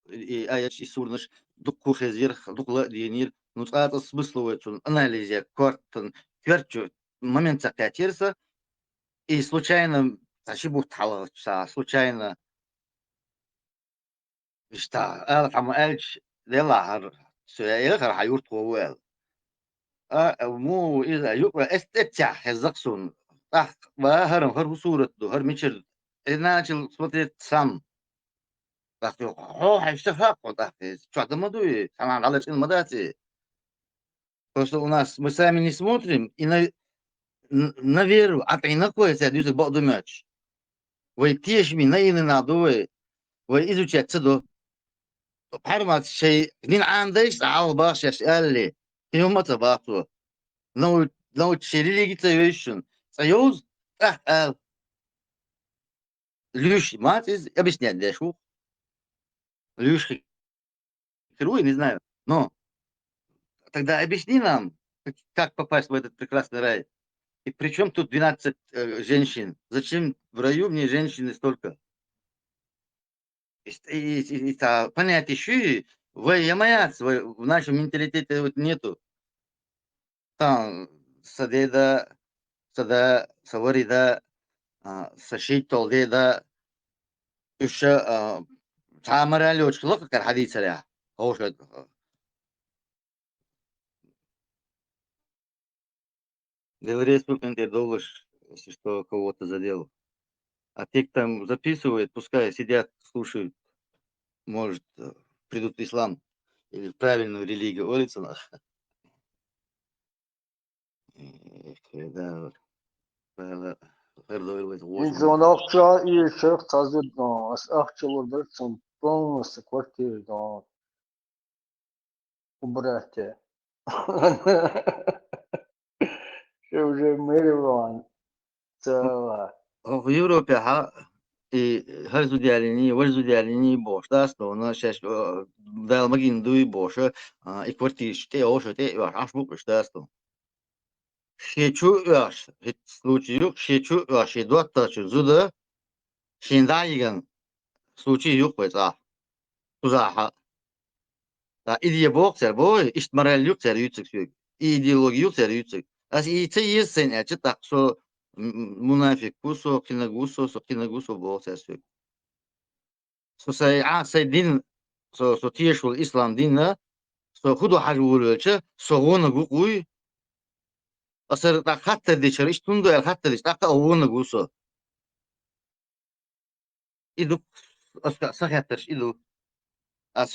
إيه آيات يسور نش دقو خزير دقلا دينير نتقاط смысловую анализе кортон кверчу момент закатирса и случайно ошибу талса случайно что алхам элч делахар سؤال راح يورط ووال مو إذا يقرأ استتح الزقسون هرم هر صورة هر ميشر إناجل صوتي سام هو هيشتفق شو هذا مدوي طبعا على شيء مداتي просто у нас мы сами не смотрим и на веру а ты на кое сядешь бог думаешь вы тешь ми на ине надуй вы изучать цедо пармат شيء دين عندش على باش يسأل لي يوم تبعته لو تشيلي جيتايشن союз Люш, мать, объяснять, да, шо? Люш, херуй, не знаю. Но тогда объясни нам, как попасть в этот прекрасный рай. И при чем тут 12 женщин? Зачем в раю мне женщины столько? И понятие еще в нашем менталитете вот нету. Там садеда, сада, саварида, сашитолдеда, еще تعامر له وشلوك كان حديث سريع هو شو говорит сколько ты долларов если что кого-то задел а те кто там записывает пускай сидят слушают может придут в ислам или в правильную религию улица нах да إنسان أخشى يشوف تزود ناس أخشى وربطهم بونس كوارتير دان وبرهته شو جي ميريوان سوا в Европе и هر زودیالینی ور زودیالینی باش دست دونا شش دال مگین دوی باشه ای کورتیش تی اوش تی واش اش بوکش دست شیچو واش هیچ случай شیچو واش دوتا چو زوده شیندایگن случай yok بزا تزاح دا ایدی بوکسر boy iştmarel yok ser yüksek sök ideoloji yok ser yüksek as iti yesen açta so منافق كوسو كيناغوسو سو كيناغوسو بوساسو سو ساي دين سو تيشو الاسلام ديننا سو خدو حاجه ولچ سو غونا غوي اثر تا حتى دي شريش توندو حتى دي تا غونا غوسو иду, сахатыш, иду. А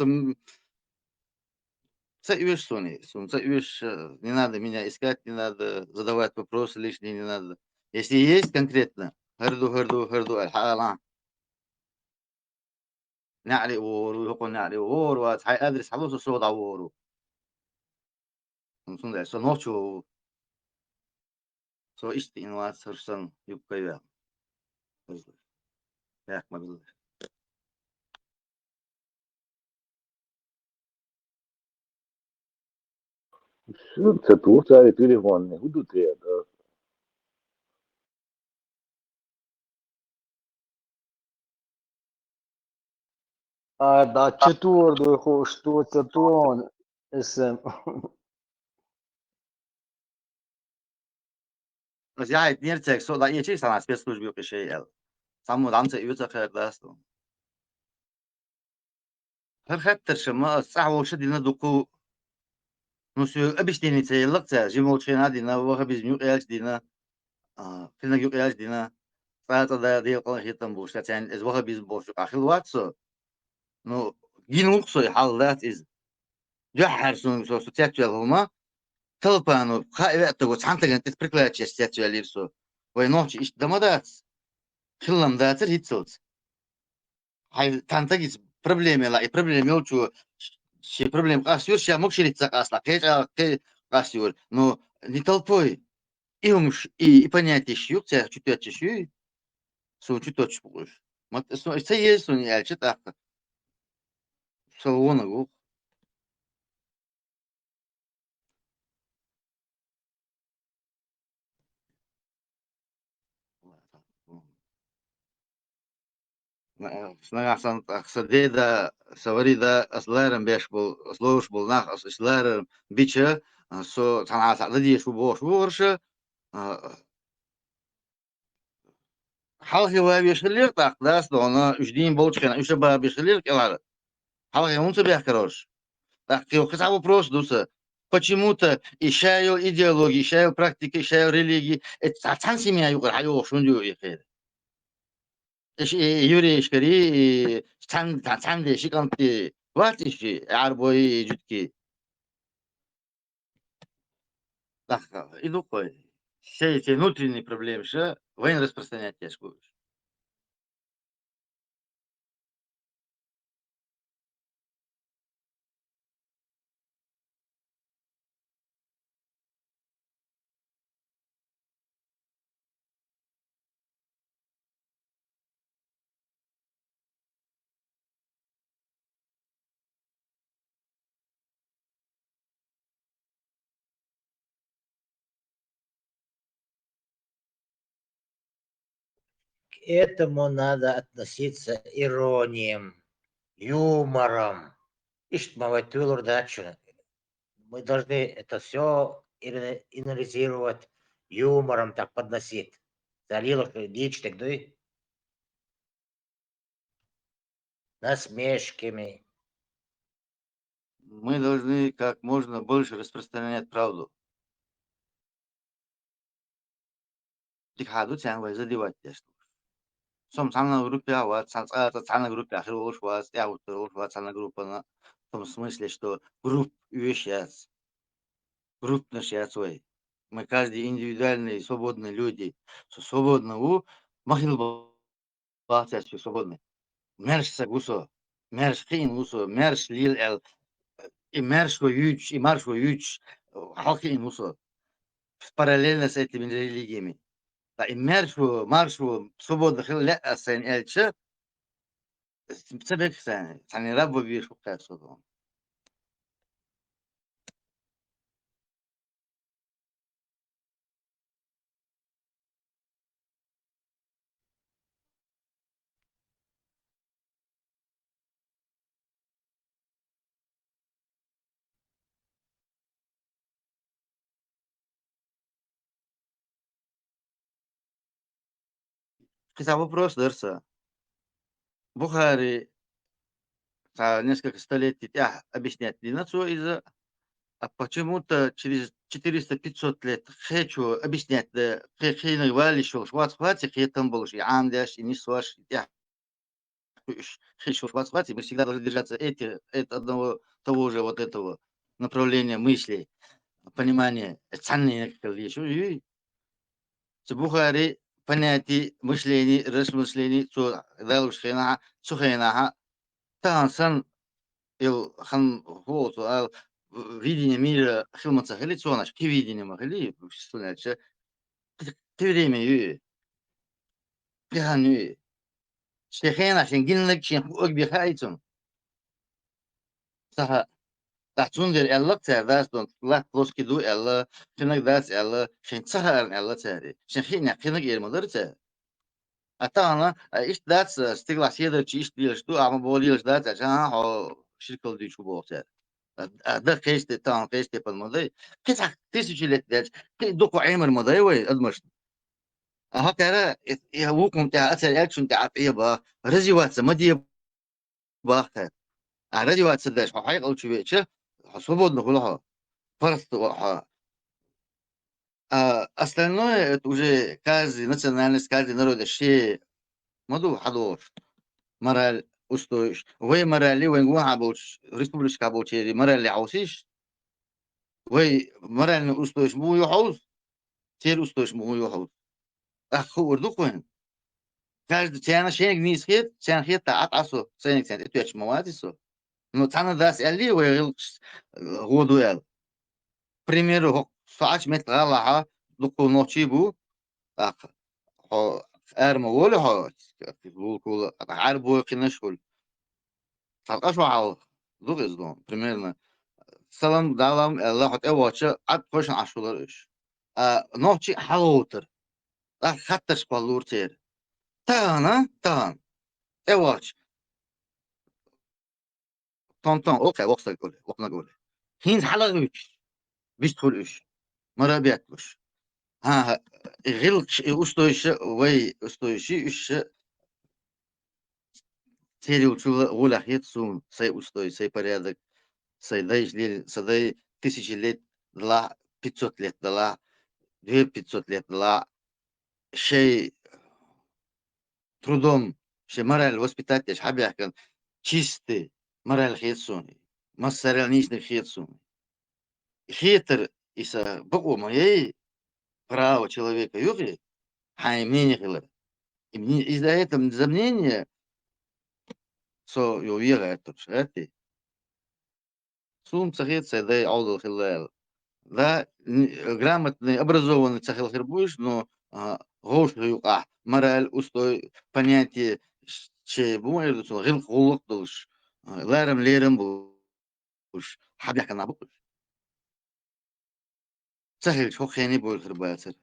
Цаешь, Соня, цаешь, не надо меня искать, не надо задавать вопросы лишние, не надо. Если есть конкретно, هردو الحالة نعري ورو يقول نعري ورو هاي أدرس حلوس الصوت عورو نصون ده نوتشو سو إشتي إنه أسرسن يبقى يا ما بالله شو تطور تاعي تليفون هدو تاعي Da четвор до что цатон اسم بس يا هاي نيرتك سو ده يشي سنة спецслужбы بشيء سامو دامت يوزا خير داستو هر خطر شما صح وشدينا دوكو نسو أبيش ديني تيلقتا جيمو تشينا دينا وها بيزميو قياش دينا فينا يو قياش دينا فاتا دا ديال قوان هيتم بوش تاتين از وها بيز بوش آخر واتسو نو جينوكسو حالات از جحر سو تاتو هما تلبانو خائبة وتحنتك أنت تبركلاتش تاتو ليرسو وينوش إيش دمدات خلنا داتر هيتسوت هاي تانتاجيس проблеме ла и проблеме учу شي проблем قاسيور شي ممكن شريت قاسلا كي قاسيور но не толпой и умш и понятие щу тебя чуть щу су чуть будешь вот это есть он я читаю салона гу снагасан садеда саварида асларам беш был слоуш был нах асларам бича со танаса лади шу бош ворша حلقة بيشلير تقداس دونا جدين بوش كنا إيش بقى بيشلير كلا حلقة مونت بيحكروش تحكي وكذا вопрос دوسا почему-то ищаю идеологии ищаю практики ищаю религии это сам семья югар хаю шунду ихер юрий шкари сам де шиканти ватиши арбой жутки так иду кой все эти внутренние проблемы что война распространять тяжко К этому надо относиться иронием, юмором. Мы должны это все анализировать юмором, так подносить. Залило дичь, так да и насмешками. мы должны как можно больше распространять правду. تكحدو تان وزا ديوات يشتو سوم تانا группе вот тана группе ахир уж вас я вот уж вас тана группа на в том смысле что групп сейчас групп наш свой мы каждый индивидуальные свободные люди свободно у махил бахтя свободный мерш сагусо мерш хин усо мерш лил эл и мерш юч и марш юч халкин усо параллельно с этими религиями маршу свободно خلال سن الچه سبك سنه ثاني رب بيش وقت صدام Хотя вопрос дерса Бухари несколько столетий объяснять Динацу из-за почему-то через 400-500 лет хочу объяснять да хейной вали шел шват хватит хей там был и андяш и не сваш мы всегда должны держаться одного того же вот этого направления мыслей, понимания, ценные вещи. Бухари понятие мышления, размышлений, дальше тансан хан вот видение мира хилмаца хили цонаш ки видение махили что ты время ю пиханю шехена шенгинлек шех огби хайцун саха тачундер эллак цердас дон лак плоски ду элла шинак дас элла шен цахар элла цери шехина кинак ермадар цер атана иш дас стигла седер чи иш билш ду ама болилш дас жан хо ширкал ди чубо цер ده قيشتي تاع قيشتي في الماضي كيسع تيسوشي لتدج كي دوكو عمر الماضي وي ادمش هكذا يهوكم تاع اثر اكشن تاع ايه با رزي واتس ما دي باخر رزي واتس داش حقيقه او شبيتش свободно кулаха просто остальное это уже каждый национальность каждый народ ши моду хадор мораль устойш вы морали вы гуабуч республика бучери морали аусиш وي مرن أستوش مو يحوز تير أستوش مو يحوز أخو وردوك وين каждый тяна шенек не исхит тян хит та атасу сенек сен этуч маватису но тана дас али вел году ел примеру саач мет галаха дуку ночи бу ах хо арма ولا хо кул арбу кинешул фалкаш вау дугыз дон примерно سلام دالام الله حتى واتش عد خوش عشولرش نوتشي حلوتر خطش بالورتير تانا تان واتش تون اوكي وقت اقول وقنا اقول هين حلوش بيستخلش مرابياتوش ها غلش استويش وي استويشي اش تيري ولا хит сун сей устой сей порядок садай тысячи лет дала 500 лет дала 2500 лет дала шей трудом шей мораль воспитать حابب كان чистый мораль хитсуни массаралничный хитсуни хитр иса богу моей право человека юги хай мнение хила из-за этого за мнение со ювера это шати сум цахит садай аудал хилал да грамотный образованный цахил хирбуш но гош юка мораль устой понятие че бумер дусу гил хулук дулш лерем буш حابب كان ابوش سهل شو خيني بول خرباتر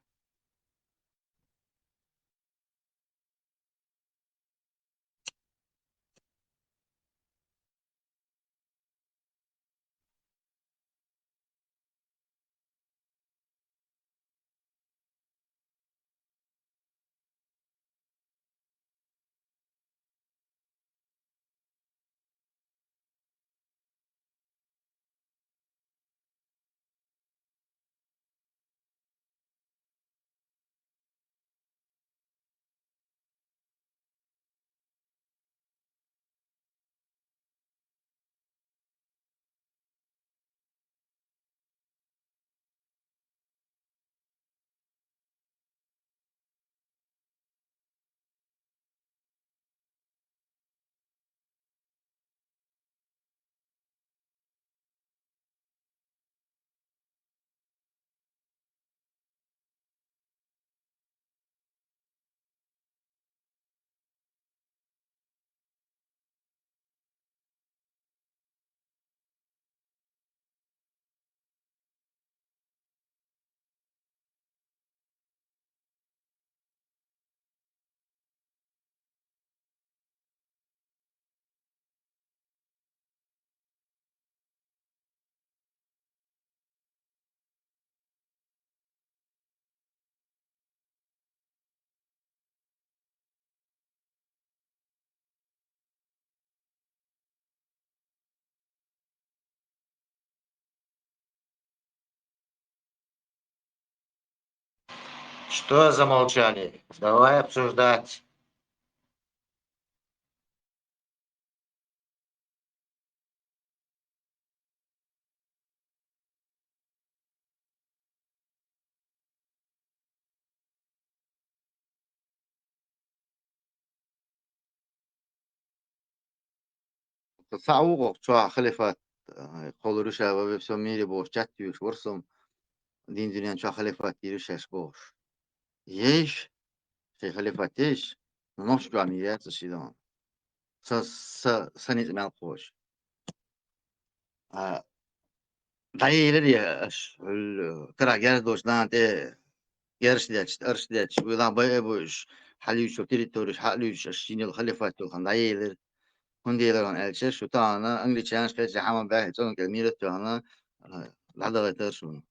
Что замолчали? Давай обсуждать. تصعوق شو خلفت قول رشا في ميري بوش جاتيوش ورسم دين دنيا شو خلفت يرشاش بوش يش في خلفتش نوش جاميات الشيطان سنيت مال خوش داير يا ترى جالدوش نانتي ارشدتش ويدان بايبوش حليوش وتريتورش حليوش الشين الخلفات وخان داير هنديران الشيش شو تانا انجلي تشانش كيش حمام باهي تون كميرة تانا لحظة ترشون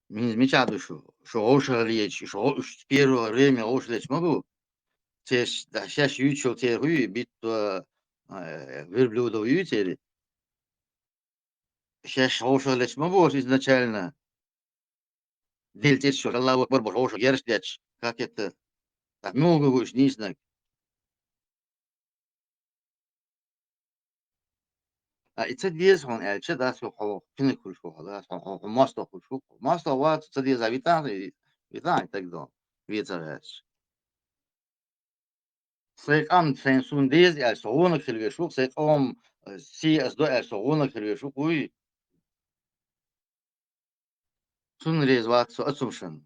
مش عادو شو غوش ليش شو غوش بيرو ريمي غوش ليش ما بو تيش دحشاش يوتشو تيروي بيت вирблюдов ютери شاش غوش ليش ما بو изначально دلتش شو الله اكبر بغوش يرش ديتش как это много гуш не знаю تصدق هون الش ده شو هو فين كل شو هذا هو ماستر كل شو ماستر وات تصدق زاويتان بيتان تقدر بيتزاش سيك ام سنسون ديز ال سوون كل شو سيك ام سي اس دو ال سوون كل شو قوي شون ريز وات سو اسومشن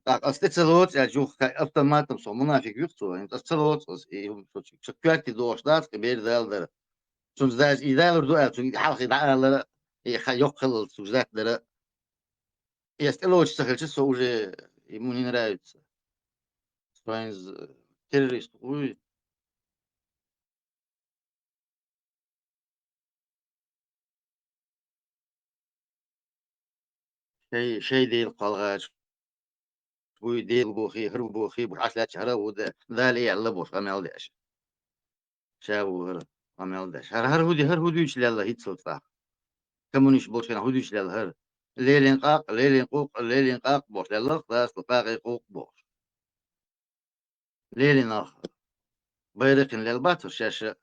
так استцелот я жух автоматом со منافق вихцо استцелот شو كاتي دوش دات كبير دالدر شون زاج إدالر دو ال شون حلقي دالر يخل سوزات дер Если лучше захочется, уже ему не нравится. Спайнз террорист. Ой, شيء ديل قلقاش وي ديل بوخي هرب بوخي بحاش لا شهر وده ذالي يعلى بوش ما يلدش شاو هر ما يلدش هر هودي يش لا هيت سلطة كمونيش بوش أنا هودي يش لا هر ليلين قاق ليلين قوق ليلين قاق بوش لا خلاص قاق قوق بوش ليلين آخر بيرقن للبات الشاشة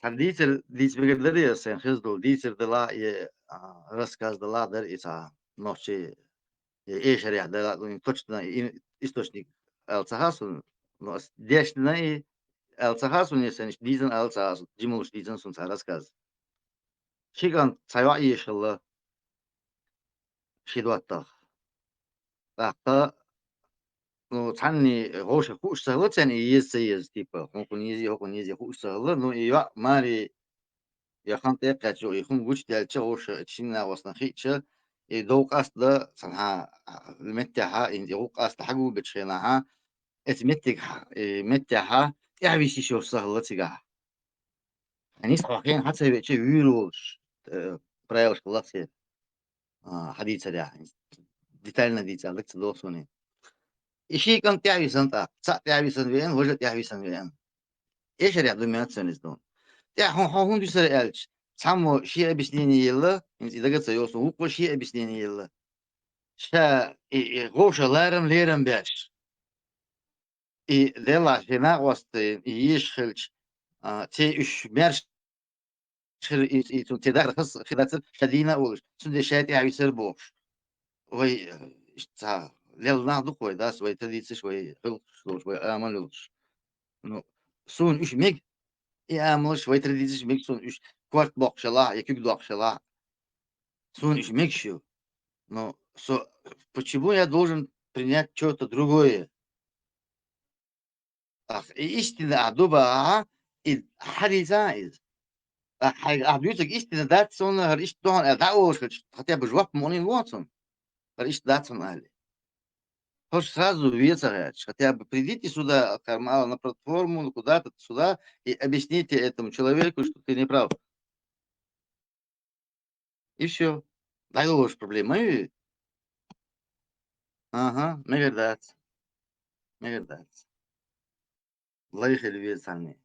Дից бегадали сен хиздул дицер дела и рассказ дела дер ица ночи эшеря дела точно источник Алцахасун но дешна и Алцахасун не сен дизен Алцахас димулш дизен сун рассказ шиган цайва ешла шидватта так ну цанни гоша хушсала цани есть типа хукунизи хушсала ну и мари يا خانت يقعد يخون وش دالتش وش تشينا وصنخيتش دوق أصلا صنها المتها إن دوق أصلا حقو بتشيناها اتمتك متها يعني شو سهلة تجاه يعني صحيح حتى بيتشي ويروش برايوش كلاسي حديث ده ديتالنا ديتال لك تدوسوني إشي كان تعبي سنتا تعبي سنوين وجد تعبي سنوين إيش اللي يعدو مئات سنة دون يا هون بيصير إلش سامو شيء объяснение يلا إنت إذا قلت يوصل هو شيء объяснение يلا شا غوشة لارم باش دلا هنا وسط يشخلش تي إيش مارش تون تدار خص خدات شدينا أولش سند شاتي عم يصير بوش وي إشتا ليل ناخدو كوي داس وي تديت شوي خلص شوي آمنوش نو سون إيش ميج آمنوش وي تديت ميج سون إيش كوارت بوكشلا يكيك دوكشلا سун мекшил, но почему я должен принять что-то другое? Истина адуба и харизаиз. Абьютик истина дать сон говорит, что он это хотя бы жвак монин лотсон. Говорит, дать сон али. Хочешь сразу веса, хотя бы придите сюда, кармала на платформу, куда-то сюда и объясните этому человеку, что ты не прав. И все. Дай ложь проблемы. Ага, не verdade. Не verdade. الله يخلي ويسعني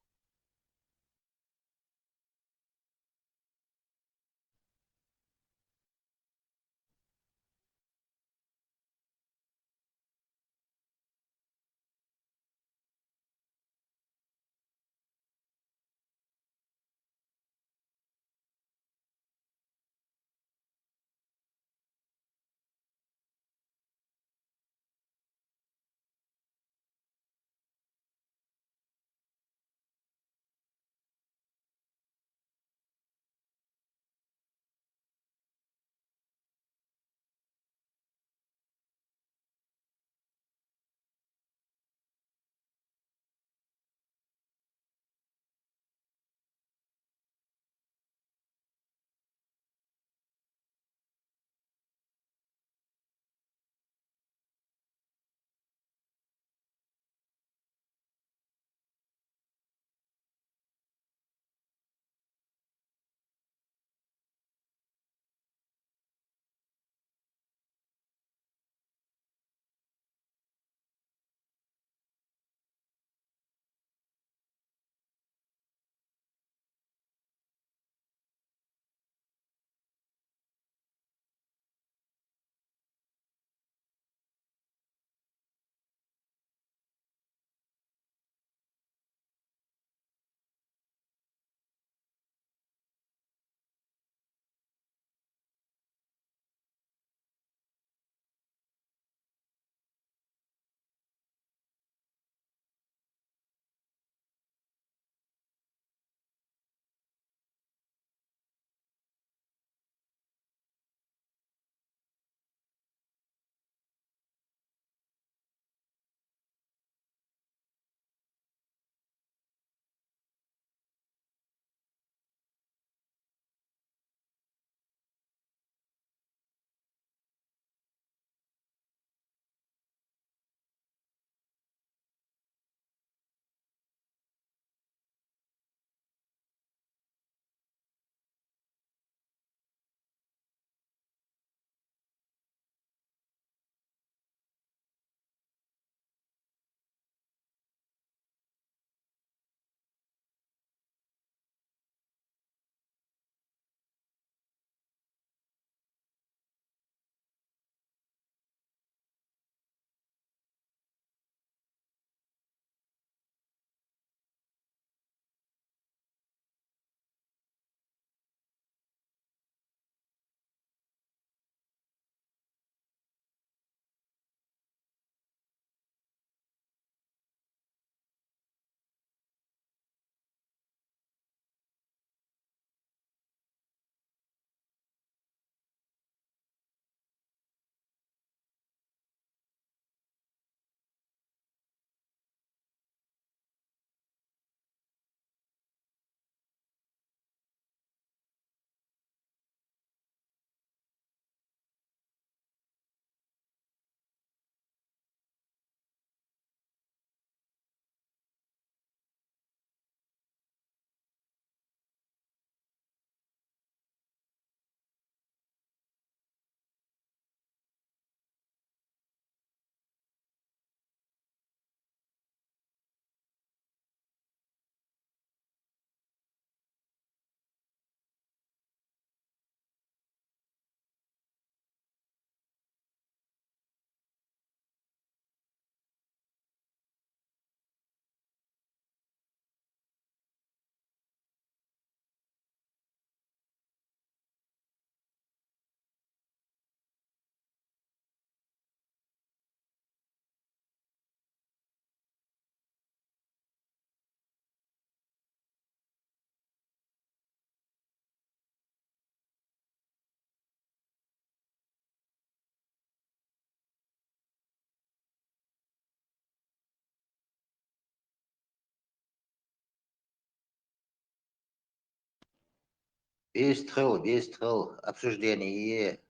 Без тхыл, обсуждение.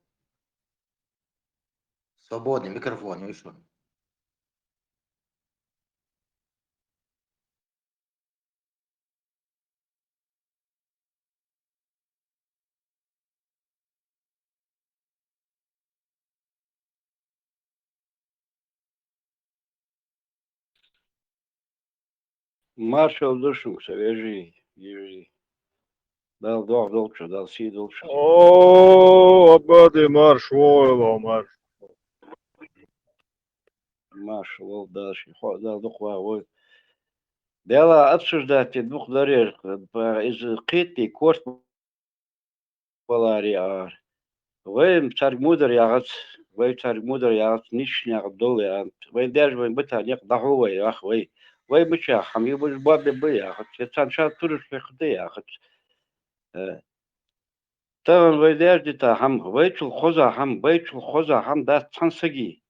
Свободный микрофон, вы что? Marshall duşum seveji, yeri. Dal doğ dolça, dal si dolça. О, абады марш, ойло марш. Marshall ol дальше, дал духва ой. Дела обсуждать двух дареж, из кити корт балари. Вы царь мудр ягат, вы царь мудр ягат, нишняк дол ягат. Вы даже быта нек дахуй ях вы. Вы быча хами вы бабе бы ягат. Цанша туриш хды ягат. Таван вы даже та хам, вы чул хоза хам да цансаги.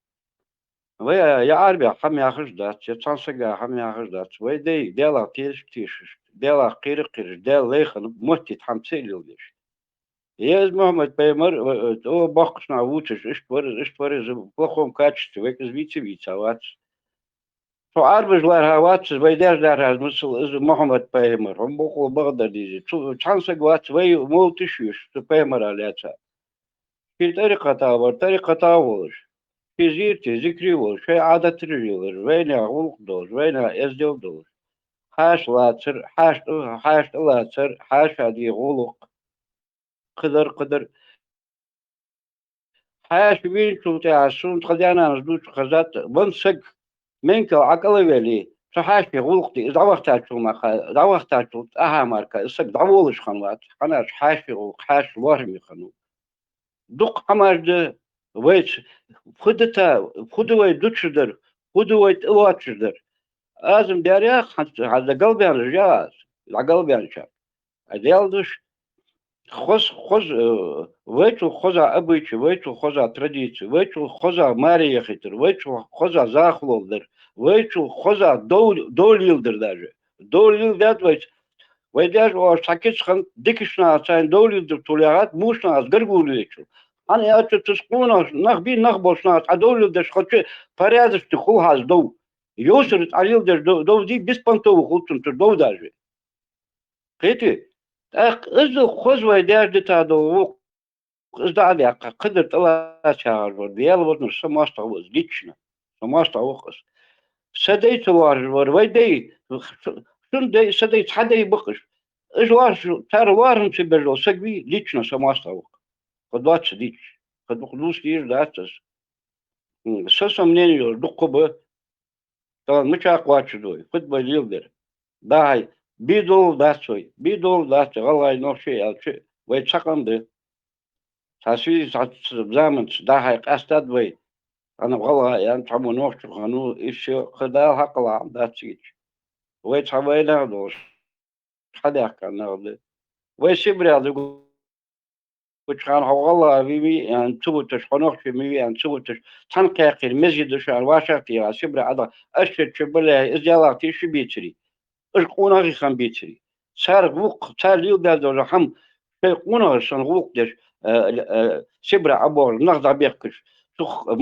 Вы я арбия хам яхж да, цансага хам яхж да. Вы дела тиш, дела кир, дела лехан, мотит хам целилдиш. Есть Мохаммед Пеймар, о бахшна вучиш, иштвар в плохом качестве, вы вице авац. Что арбиш лар авац, вы даже лар смысл из Мохаммед Пеймар, он бухл Багдадизи. Чанса гвац, вы молтишиш, что Пеймар аляца. Фир тариката волш. Физирти, зикри волш, шей адат рилер, вейна улк долш, вейна эздел долш. Хаш лацер, хаш лацер, хаш ади улк. قدر حياش بين شو تعسون خدينا نزدوش خزات بنسق منك عقل ولي صحاش في غلطي إذا وقتها شو ما إذا وقتها شو أها ماركا إسق دعولش خنوات أنا حاش في غلط حاش وارمي خنو دق حماش ده ويت خدتا خدوي دوتشدر خدوي تواتشدر لازم داريا هذا قلبي أنا رجال العقل أنا شاب أديالدش خوز ويتو خوزا أبيتش ويتو خوزا تراديتش ويتو خوزا ماري خيتر ويتو خوزا زاخلولدر ويتو خوزا دول يلدر داجه دول يلدر ويداج وشاكيش خن ديكشنا ساين دول يلدر توليات موشنا أزغرغولو يچو أنا تسقونا نخبي نخبوشنا دول يلدر خدش فريادش تخو هاز دو يوسرت عليلدر دو دي بسبانتو خلطن دو داجه قيتي إذا خوز ويداج دتادو إذا عليها قدرت الله شعر ديال وزن سماست عوز ليتشنا سماست عوقس سديت وار ويدي شن دي سديت حدا يبقش إجواش تار وارم سبرلو سقبي ليتشنا سماست عوق قدوات سديتش قد بقدوس دير داتس سسم نينيو دقبة طبعا مش أقواتش دوي قد بليلدر داي بيدول داتسوي بيدول داتس والله نوشي ألشي ويتسقم تاسوي زمن ده هاي قصد وي أنا والله يعني تعمل نوش خانو إيش خدال هقلا عم داتشيج وي تعمل دوش حدا كان ناخذ وي سبري هذا وش كان والله بيبي يعني تبوتش خنوش في مي يعني تبوتش تنقاقي المسجد شان واشرتي على سبري هذا أشد شبله إزالاتي شو بيتري القونا غي خم بيتري صار وق صار يوم ده رحم في قونا شان وق دش سبرة عبور نقدر بيحكش شو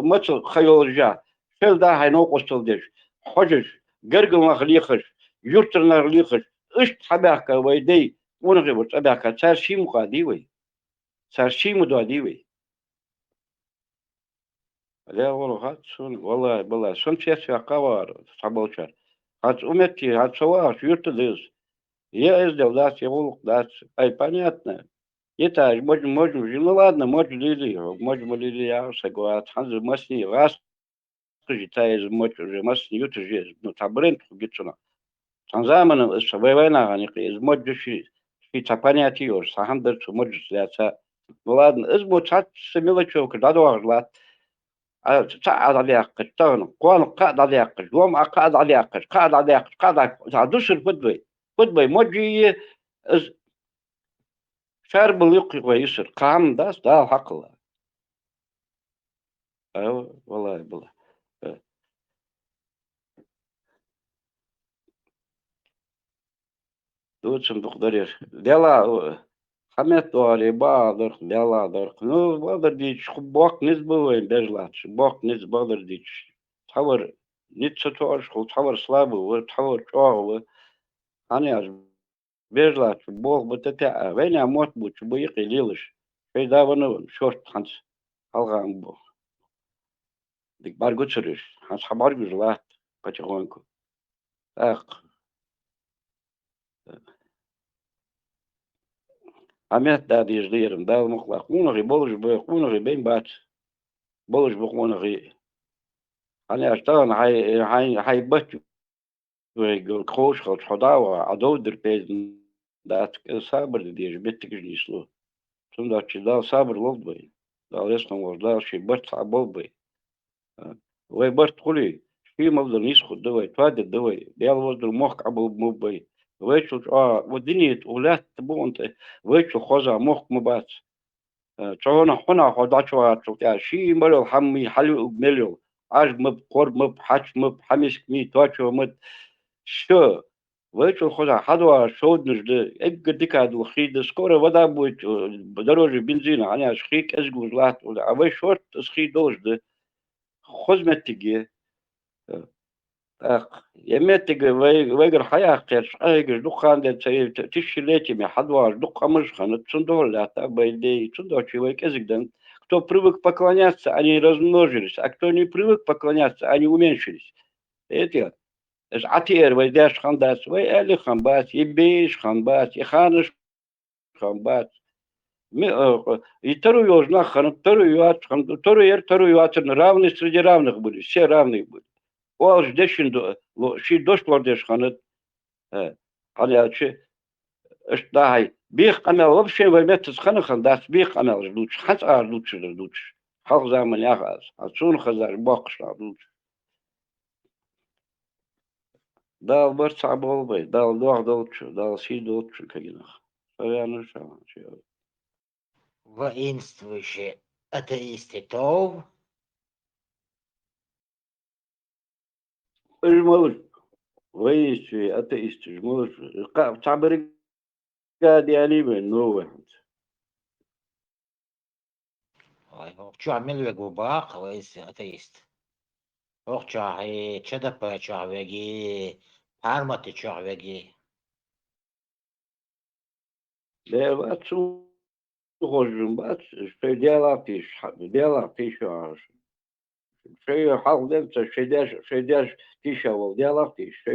ماتش خيال جا شل ده هاي نوقش تلدش حجج جرجل نخليخش يرتر نخليخش إيش تحبك ويدي ونغي وتحبك صار شيء مقادي وي صار شيء مدادي وي لا والله هات شون والله شون شيء قوار صبوشر هات أمتي هات سواش يرتدز я издал даст его даст ай понятно это можем ну ладно можем лили я согласен ханзы масни раз скажите из можем масни ютже ну табрент гитчуна танзаман война они из можем في понятие сахандер можем сляца ну ладно из мочат мелочевка да доглад تعال عليك تغنى قوان قاعد عليك يوم قاعد عليك قاعد تعدوش الفدوي موجي شارب اليقي ويسر قام داس دا حق الله ايوه والله دوت صندوق درير ديلا Хаметуари, Бадр, Беладр. Ну, Бадр дич, бок низбывай, бежлач, бок низбадр дич. Тавар, ницца туаш, тавар слабый, тавар чоговый. Они аж бежлач, бог бы тетя, веня мот буч, буйки лилыш. Фейдаваны, шорт ханс, алган бог. Дик бар гуцериш, ханс хабар гужлат, потихоньку. Так, Амет да диждерим, да мухла. Хунаги болуш бы, хунаги бен бат. Болуш бы хунаги. Они аштан хай бат. Вегл крош хот ходава, адо дерпез дат сабр диж беттик жнисло. Тун да чидал сабр лов бай. Да лесном возда ши бат сабол бай. Вай бат хули. Ши мавдал нисху давай, тваде давай. Дял воздур мох абл мубай. Вэчу ودنيت ولات تبونت ويشو خوزا مخ مبات تشونا حنا خداشوا تشوكا شي ملو حمي حلو ملو عج مب قر مب حش مب حمش مي توچو مد شو ويشو خوزا حدوا شود نجد اك ديكا دو خيد سكور ودا بوت بدروج بنزين انا شخيك ازغوز لات ولا اوي شورت سخي دوجد خزمتيجي يمتك ويجر حياة قرش أيجر دخان ده تشيلتي من حدوار دخان مش خانة تصندور لا تبايدي تصندور شيء ويكذب. Кто привык поклоняться, они размножились, а кто не привык поклоняться, они уменьшились. Это атер вайдаш хандас, вай али хамбас, и бейш хамбас, и ханыш хамбас. И вторую должна ханат, вторую равны среди равных были, все равные были. O deşin şi dost var deş kanıt. Hani şey daha bir kanal вообще vermet kanı kan das bir kanal luç hat ar luç. Halk zaman ya atsun khazar bakışlar luç. Dal bir صعب olbay. Dal doç. Dal şi doç kagina. Совершенно şey. Воинствующие атеисты Тов. Жмолуш. Воинствующие атеисты жмолуш. Табыры قاعد يعني منه واحد. Что амел губа, хвост атеист. Ох, чахи, чадапа чахвеги, парматы чахвеги. Да, вот что хожим, вот что делать еще. Что халдемца, что тишавал делать, что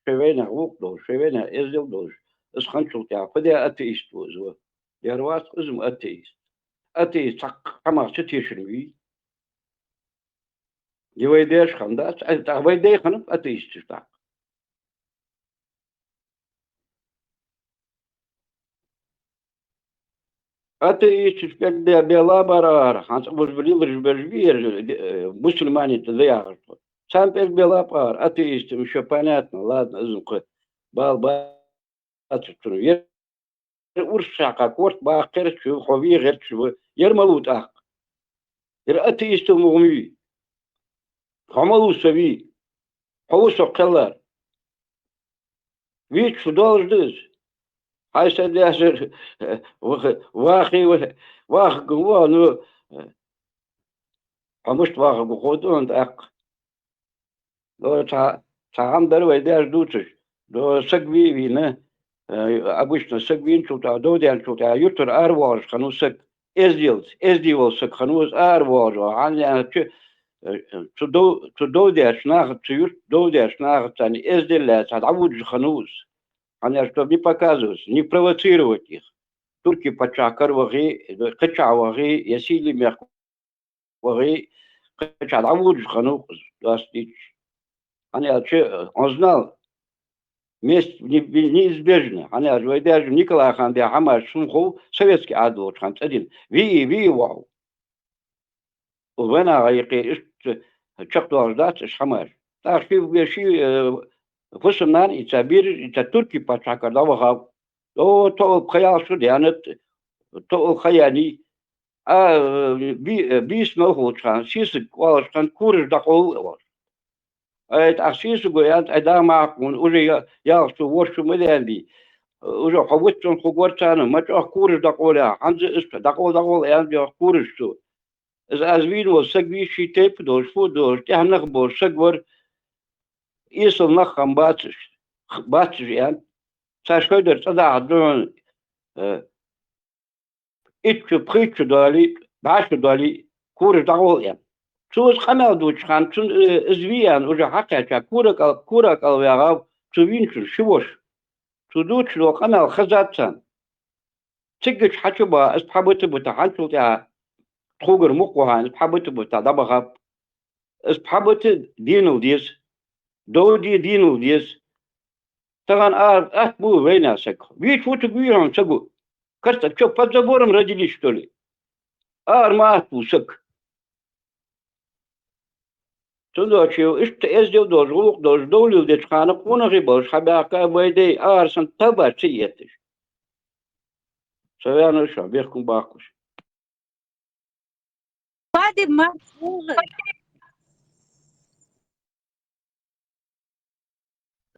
вена лукнул, что вена ездил дождь. Сханчул тебя, поди атеист возвал. Я рвал скажем атеист. Атеист, кама чтишенви. Не войдешь хандас, а войдешь ханам атеист так. Атеист, когда бела барар, ханс возбудил режбежвир, мусульмане тзяр. Сам пер бела пар, атеист, еще понятно, ладно, зумка. Бал اتشترو ورشاقا كورت باقر شو خوي غير شو يرملوت اق يرأتي يستمغمي خملو سبي هو سقلر ويك شو دولش دز هاي سداسر واخي قوة نو قمشت واخي بخودون اق لو تعام دروا يداش دوتش لو سقبي بينا обычно сагвин чута додян чута ютер арваш хану саг эздивал саг хану арваш аня додяш нах чут додяш нах тани эзделя тадавуд ханус аня что не показывать не провоцировать их турки пачакар ваги кача ваги ясили мях ваги кача давуд хану дастич аня он знал месть неизбежна. Она даже Николай Хан де Хамаш Шумхов советский адвокат Хан один. Ви вау. Вена айки чактуар дат Хамаш. Так ши фусман и табир и турки пачакар давага. То хаял шудянет то хаяни би смогу чан сиск валш кан курж дахол. Het acties goeie, en daar maken we уже я что вот что мы ленди. уже хавутчон хугорчана, мачо куриш даколя, анже ist дакол я куриш ту. As вину сагвиши теп дош фу дош, тянах бор сагвор isel nach gaan baatjes ja. Zij schudden ze daar doen. Itje prietje dali, baasje dali, koer daar al ja. Zo is gemeld doet gaan, toen is wie aan, hoe je hakket ja, koer al weer af, zo wintje, schwoes. Zo doet je nog gemeld gezet zijn. Tigget hatje ba, is pabote boete handelt ja. Troger mokwahan, is pabote boete dabagap. Is pabote dienel dies. Dodi dienel dies. Таган был война сак. Ведь вот убьем сагу. Кажется, что под забором родились, что ли? Армат сак. Туда чего, что я сделал должен долил дечхана, кона рыбал, шабяка, войдей, арсан, таба, циетыш. Савяна шо, верху бакуш. Пади маршрут.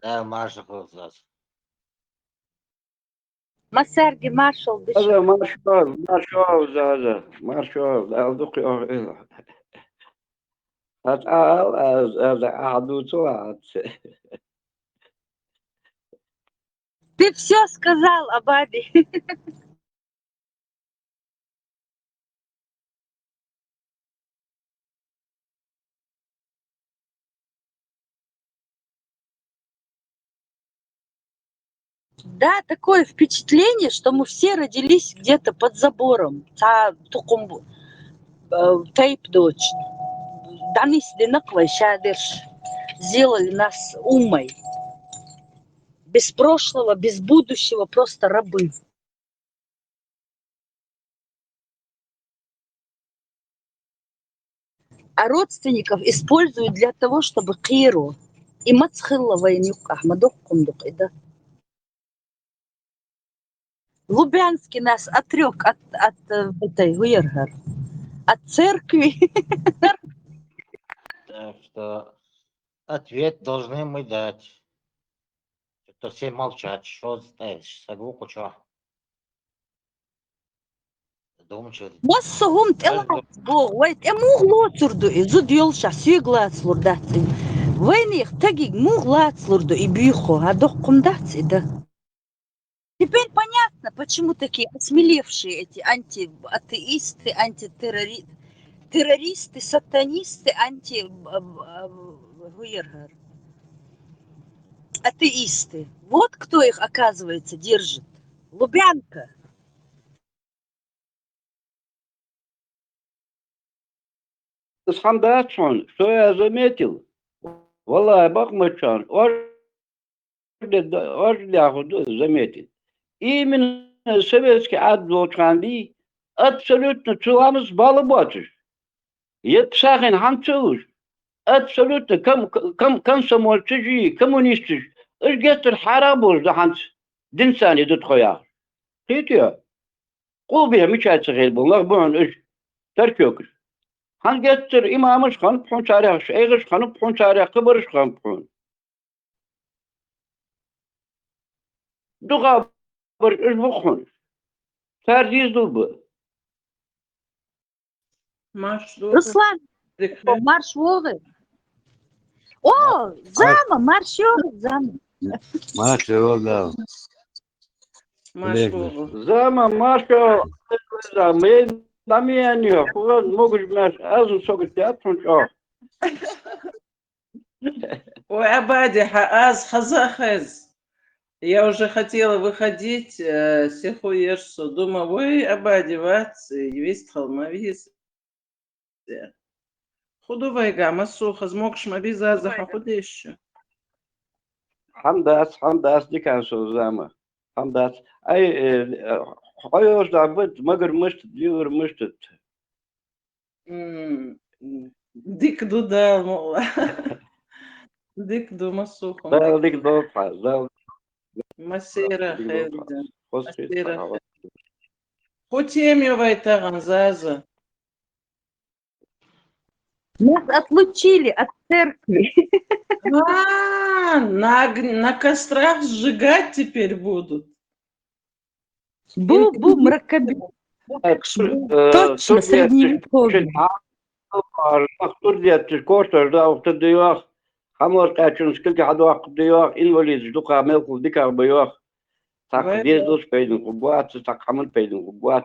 Да, маршал нас. Масарги маршал дыш. هذا marshal هذا marshal الدق هذا عدو طلعت. Ты все сказал, Абади. Да, такое впечатление, что мы все родились где-то под забором. Тейп дочь. Данис динаквай шадерш. Сделали нас умой. Без прошлого, без будущего, просто рабы. А родственников используют для того, чтобы киру. И мацхилла войнюк ахмадук кумдук. Лубянский нас отрек от этой Гуергар, от церкви. Так что ответ должны мы дать. То все молчат, что знаешь, соглуху, что? Массагум телат бо, вайт эмугло цурду, и зудьёлша сиглат слурдаци. Войних тагиг муглат слурду и бьюхо, а дохкумдаци, да. Теперь понятно, почему такие осмелевшие эти антиатеисты, антитеррористы, сатанисты, атеисты. Вот кто их, оказывается, держит. Лубянка. Схандачон, что я заметил? Валай, Бахмачан, заметил. Именно советский адвокат абсолютно целамс балабатыш. Епсахин ханцуш. Абсолютно комсомольцы, коммунисты. Ишгестер харабуш да ханц. Динсани дут хоя. Тетя. Кулбия мичайцы гельбу, лахбуан иш. Таркёкш. Хангестер имамыш хан пхунчаряш, эйгыш хан пхунчаряш, кыбырыш хан пхун. Дуга bir iş bokun. Tercih bu. Руслан, марш вовы. О, зама, марш вовы, зама. Марш вовы. Зама, марш вовы. Дамианio, куда могут нас азу согать театрон. Ой, Абади, аз хазахез. Я уже хотела выходить, сехуешсу. Думаю, ой, Абади, вац, весь холмовис. Худовая гамма суха, смогшь мобиза захудещу. Хамдас, дикансу зама. Хамдас. Ай, Hayır da bu magırmıştı, diyormuştu. Dik dudal mola. Dik duma suho. Dik dal. Масера хеден. Масера. Хотемьевай таган заза. Нас отлучили от церкви. На кострах сжигать теперь будут. بو مركب точно средневековье. Турция тишкортер да уктадыях. Хамор качун сколько хадуах дыях инвалид ждука мелку дикар быях. Так дездус пейден кубуат, так хамон пейден кубуат.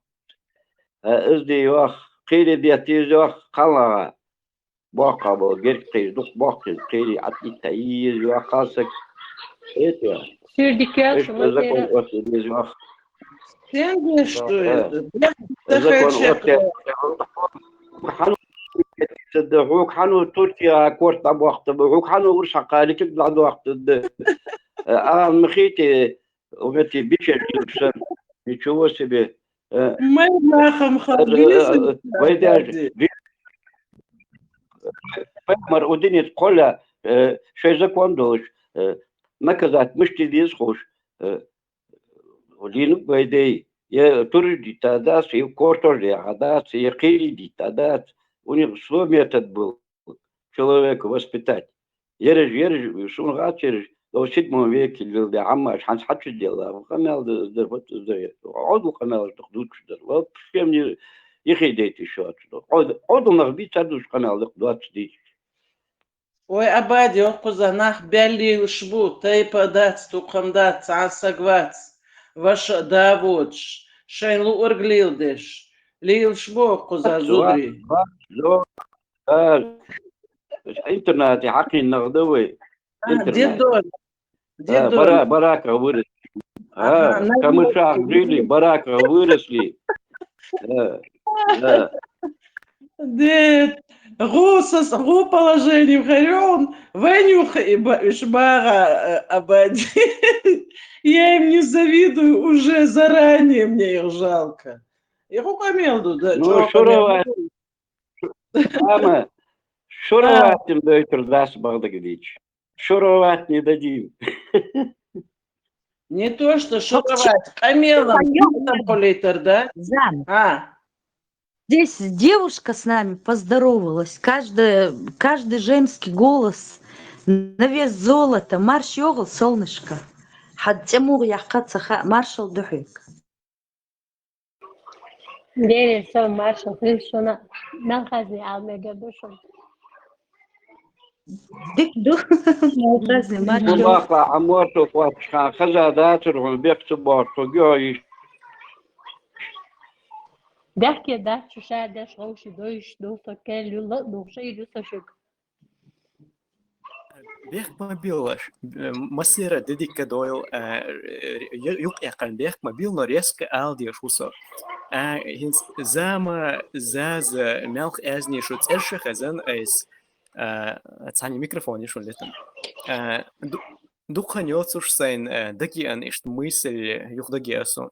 Из дыях قيل دياتيزيах قلعة باقة بغير قيدوك باقة قيل عطي تايز وقاسك إيه إيش زكون أوت ديزيах Sen что это? زكون أوت صدقوك حنو تركيا كورت أبو وقت بوك حنو ورش حقالك بعد وقت مخيتي ومتي بيشر جلسن يشوفوا سبي ما يبلاخم خليص ويدار فمر ودنيا كلها شيء زكون دوش ما كذات مش تديس خوش ولينو بيدي يا ترجي تاداس يكورتور يا هداس يقيلي دي تادات у них свой метод был человека воспитать. Ережь, шумгат ережь. До 7 веке был да аммаш, ханс хатчу делал. Хамел да вот да. Оду хамел да дучу да. Вот всем не их идеи еще отсюда. Оду нахбит садуш хамел да 20 дичь. Ой, абади, окузанах бяли шбу, тай падац, тукамдац, асагвац, ваша даводш, шайнлу орглилдеш, лил шбу, окуза зудри. интернет حقي النغدوي ديدون барака вырос камышах жили барака выросли дед гу положением харем ванюх и шбара абади. Я им не завидую уже заранее, мне их жалко. И рукомелду, да. Ну, шуровать. Мама, шуровать им дойдет раз Багдагвич. Шуровать не дадим. Не то, что шуровать. Камелом политр, да? Здесь девушка с нами поздоровалась. Каждый женский голос на вес золота. Марш йогл, солнышко. حد تمور يحقق سخاء مارشال ضحك. ديري سو مارشال فيشونا نخزي عمي قدوشون ديك دو نخزي مارشال مواقع عمورتو فاتشخان خزادات رغم بيكتبارتو جايش بحكي ده شو شادش غوشي دوش دوسو كل يلا دوشي دوسو شك بيخ ما بيلاش مسيرة ديديك دويل يقعن بيخ ما بيلنا ريسك آلدي شوصا هنس زاما زاز ملخ ازني شو تسرش خزن ايس تعني ميكروفوني شو لتن دوخن يوتسوش سين دقي ان اشت мысль юх дagi асу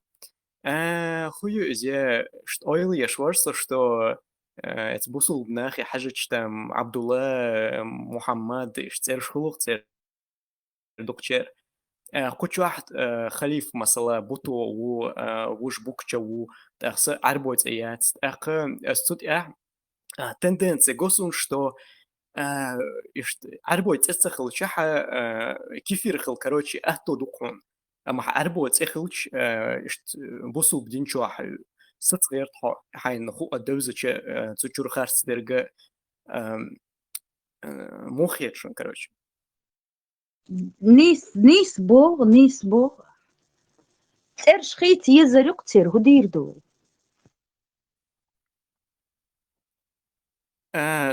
хую зе шт ойли яшварса что это бусул нахи хажич там Абдулла Мухаммад ишцер шхулух цер докчер куч واحد خليف مثلا بوتو و وش بوكچا و تخس арбойц яц ах студ тенденция госун что арбойц цехл чаха кефир хил короче ахто дукун اما арбойц эхилч бусул бдинчуах صغير حين خو الدوزة تشور خارس درجة مخيت شون كروش نيس بوغ ترش خيت يزرق تير هدير دول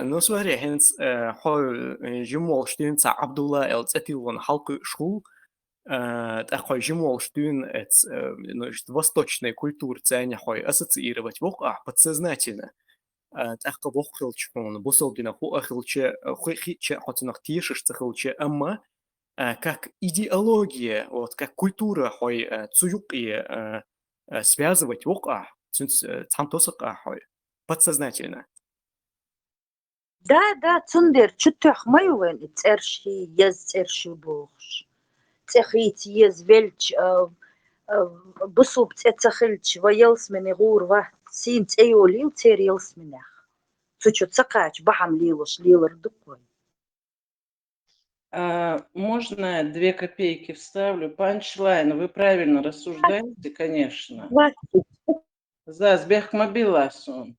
نو سوري هنس حو جمول شتين تاع عبد الله التاتيون حلقة شغل такой жимол штюн восточной культуры ценя хой ассоциировать воках подсознательно так вохилчун бусолдина ху ахилче хиче хотинах тишиш цехилче амма как идеология вот как культура хой цуюки связывать воках цантосака хой подсознательно да цундер чутах майуэн церши церши богш تخيت يزبلش بصوب تخلش ويلس من غور واحد سين تأيولي وتير يلس منخ تشو تسقاش بحم ليلش ليلر دكوي Можно 2 копейки вставлю? Панчлайн, вы правильно рассуждаете, конечно. За сбехмобиласун.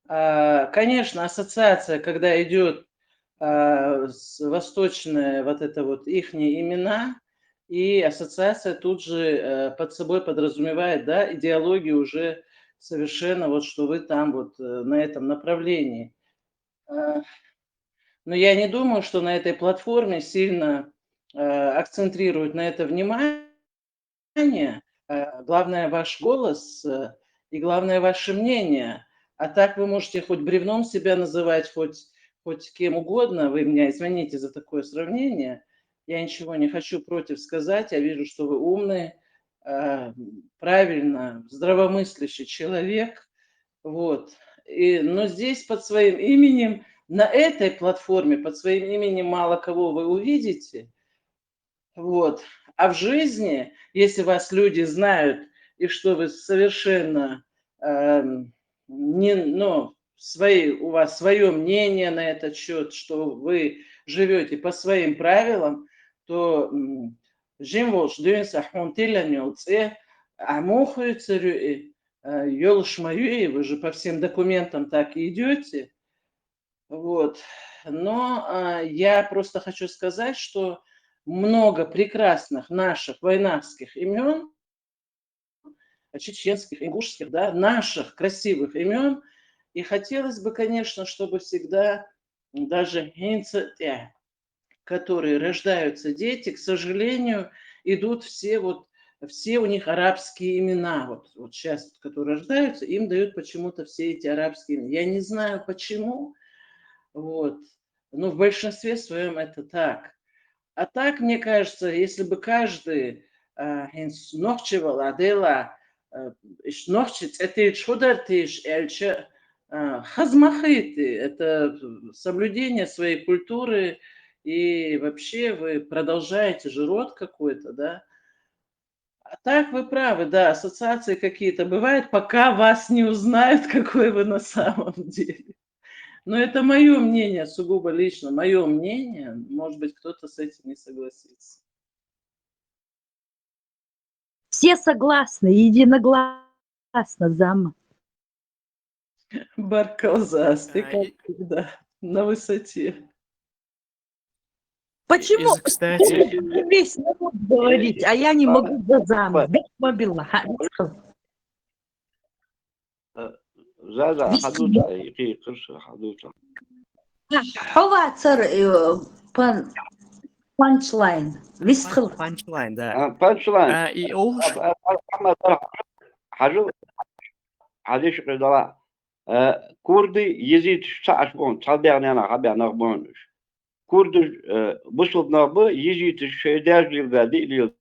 Конечно, ассоциация, когда идет восточная вот это вот ихние имена, и ассоциация тут же под собой подразумевает, да, идеологию уже совершенно вот, что вы там вот на этом направлении. Но я не думаю, что на этой платформе сильно акцентрируют на это внимание. Главное ваш голос и главное ваше мнение. А так вы можете хоть бревном себя называть, хоть кем угодно. Вы меня извините за такое сравнение. Я ничего не хочу против сказать. Я вижу, что вы умный, правильно, здравомыслящий человек. Вот. Но здесь под своим именем, на этой платформе, под своим именем мало кого вы увидите. Вот. А в жизни, если вас люди знают, и что вы совершенно не, ну, у вас свое мнение на этот счет, что вы живете по своим правилам, то жимвош дюнса хонтиля нёлце, амохуется ёлшмаюи, вы же по всем документам так и идете. Вот. Но я просто хочу сказать, что много прекрасных наших войнавских имен, чеченских, ингушских, да, наших красивых имен. И хотелось бы, конечно, чтобы всегда даже которые рождаются дети, к сожалению, идут все у них арабские имена. Вот сейчас, которые рождаются, им дают почему-то все эти арабские имена. Я не знаю почему, вот, но в большинстве своем это так. А так, мне кажется, если бы каждый ногчевал, адела, ногчиц, это чудартиш, эльче, хазмахиты, это соблюдение своей культуры, и вообще вы продолжаете же род какой-то, да. А так вы правы, да, ассоциации какие-то бывают, пока вас не узнают, какой вы на самом деле. Но это мое мнение, сугубо лично, мое мнение. Может быть, кто-то с этим не согласится. Все согласны, единогласно, зама. Баркалзас, ты как всегда на высоте. Почему Кстати, весь народ говорить, а я не могу за зам? Мобила. زازا حدوثة يقي قرصة حدوثة حوا цар панчлайн. Висхыл. Панчлайн, да. بانشلاين И ол حديش قدرة كوردي يزيد شعشبون تابعني أنا حبي نغبونش كوردي بصل نغبو يزيد الشيداج للبادي اللي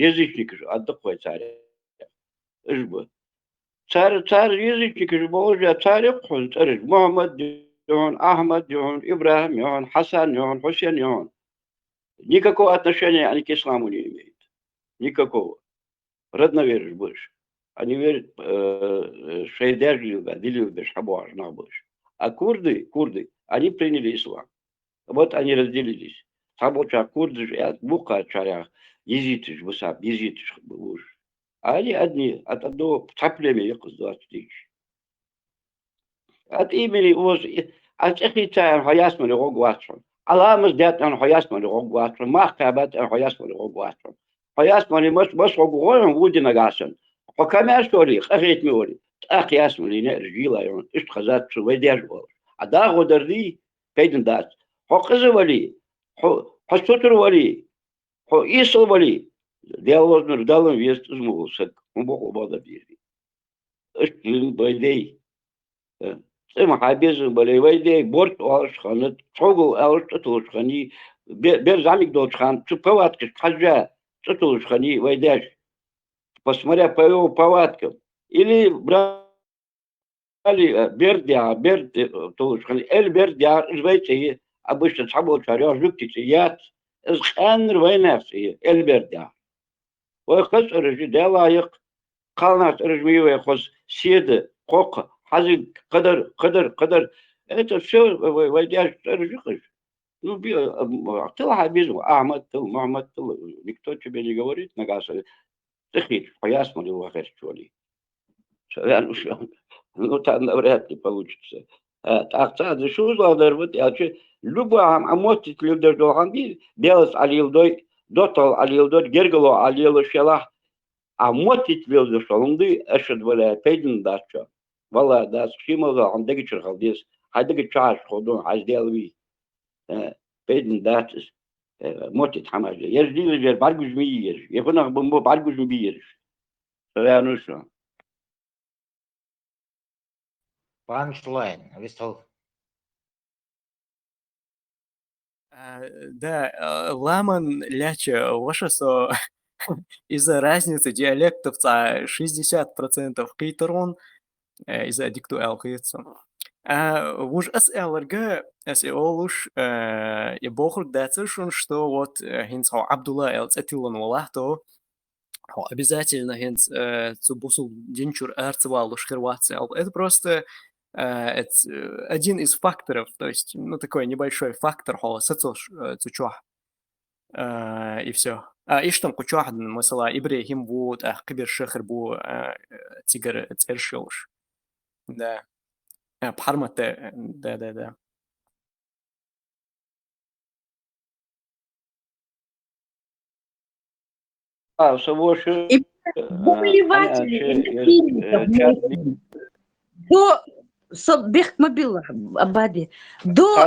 يزيد نكش أدقوا تاري إجبو تار يزيد نكش بوجه تاريخ حن تاريخ محمد يهون أحمد يهون إبراهيم يهون حسن يهون حسين يهون никакого отношения они к исламу не имеют. Никакого. Родно веришь больше. Они верят, что и даже любят, шабуаш, на больше. А курды, они приняли ислам. Вот они разделились. Сабоча курды же, от бука чарях, езитыш, высап, езитыш, уж. А они одни, от одного племени, якус 20 тысяч. От имени, от их чаян, хаясмали, рогватшон. علامة ذات أن حياسمن رغواتر ما خابت أن حياسمن رغواتر حياسمن مش رغوان ودي نجاسن وكما أشوري خريت موري أخي ياسمن لنا رجيلا يون إيش خزات شو ويدير جوال أداغ ودردي كيدن دات هو قزر ولي هو ستر ولي هو إيصل ولي ديالوز نردالن ويست اسمه سك مبوق بعض بيري إيش بيدي إما حابيزن بلي ويدي بورت أوش خانت شغل أوش تطلش خاني بيرزامك دوش خان تبواتك حاجة تطلش خاني ويداش посмотря по его повадкам или брали берд толш خاني бердя жвейцы обычно сабо чаря жуктицы яд из ханр войнавцы бердя وخص رجي دلايق قالنات رجمي وخص سيد قوق حزق قدر это все войдя ржикаешь Ну, тыл без Ахмад, тыл, Мухаммад, тыл. Никто тебе не говорит, нагаса. Ты хит, поясно ли вахер чоли. Ну, там навряд ли получится. Так, за что злодер, вот я че, любой амотит люди долганди, белос алилдой, дотал алилдой, герголо алило шелах, амотит люди шалунды, эшед валя пейден дача. Вала, да, схимоза, андеги черхалдис, хайдеги чаш ходун, ажделви, пейден дачис, мотит хамажа. Еждили жер, баргуж миер, ефунах бомбо баргуж миер. Я ну что. Панчлайн, вистал. Да, ламан ляча ваша со из-за разницы диалектов 60% кейтерон из-за дикту алхица. Уж асэлэргэ асэолуш и бохур дацишун, что вот хинц Абдулла элцэтилон валахто обязательно хинц цубусул динчур арцевалуш Хорвация. Это просто это один из факторов, то есть, ну, такой небольшой фактор, и все. И что там кучу мысла Ибрахим вот, кибер шахр бу тигр цершилш. Да. Бхармате, да. И обыватели, до Бехмобила Абади, до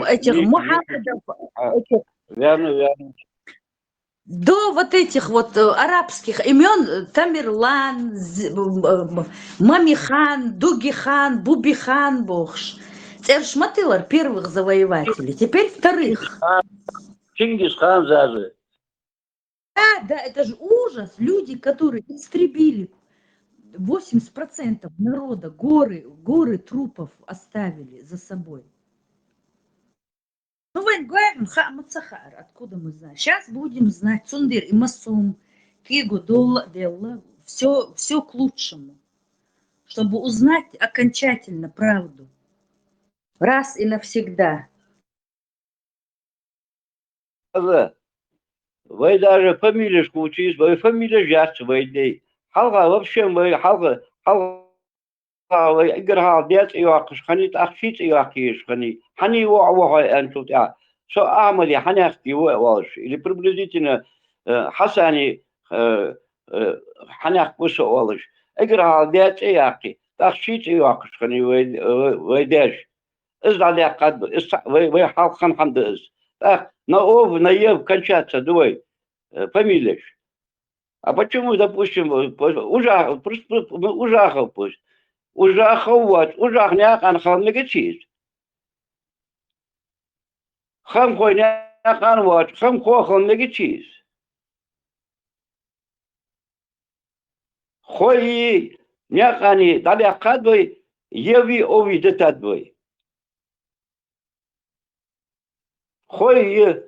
этих Мухаммадов, Верно. до вот этих вот арабских имен Тамерлан, Мамихан, Дугихан, Бубихан, Бохш. Это шматылар первых завоевателей, теперь вторых. Чингисхан даже. Да, это же ужас. Люди, которые истребили 80% народа, горы трупов оставили за собой. Ну, вы говорим, Хамацахар, откуда мы знаем? Сейчас будем знать. Цундир и Масум, Кигу, Долла, все к лучшему. Чтобы узнать окончательно правду. Раз и навсегда. Вы даже фамилишку учились, вы фамилия жертв войны. Халга вообще вы халга играл дед и вакш ханит ахшит и вакиш хани хани вахай антут я. Со амали ханахти ваш или приблизительно хасани ханах бус ваш. Играл дед и яки ахшит и вакш хани вайдеш. إذا قد ويحاول خمدز ناов наев кончаться двой фамилиешь. А почему, допустим, Ужахов пусть. Ужахов вот, Ужахняк анхал негатив. Хам хойняк ан вот, хам хохал негатив. Хой някани дали акадвой еви ови детадвой. Хой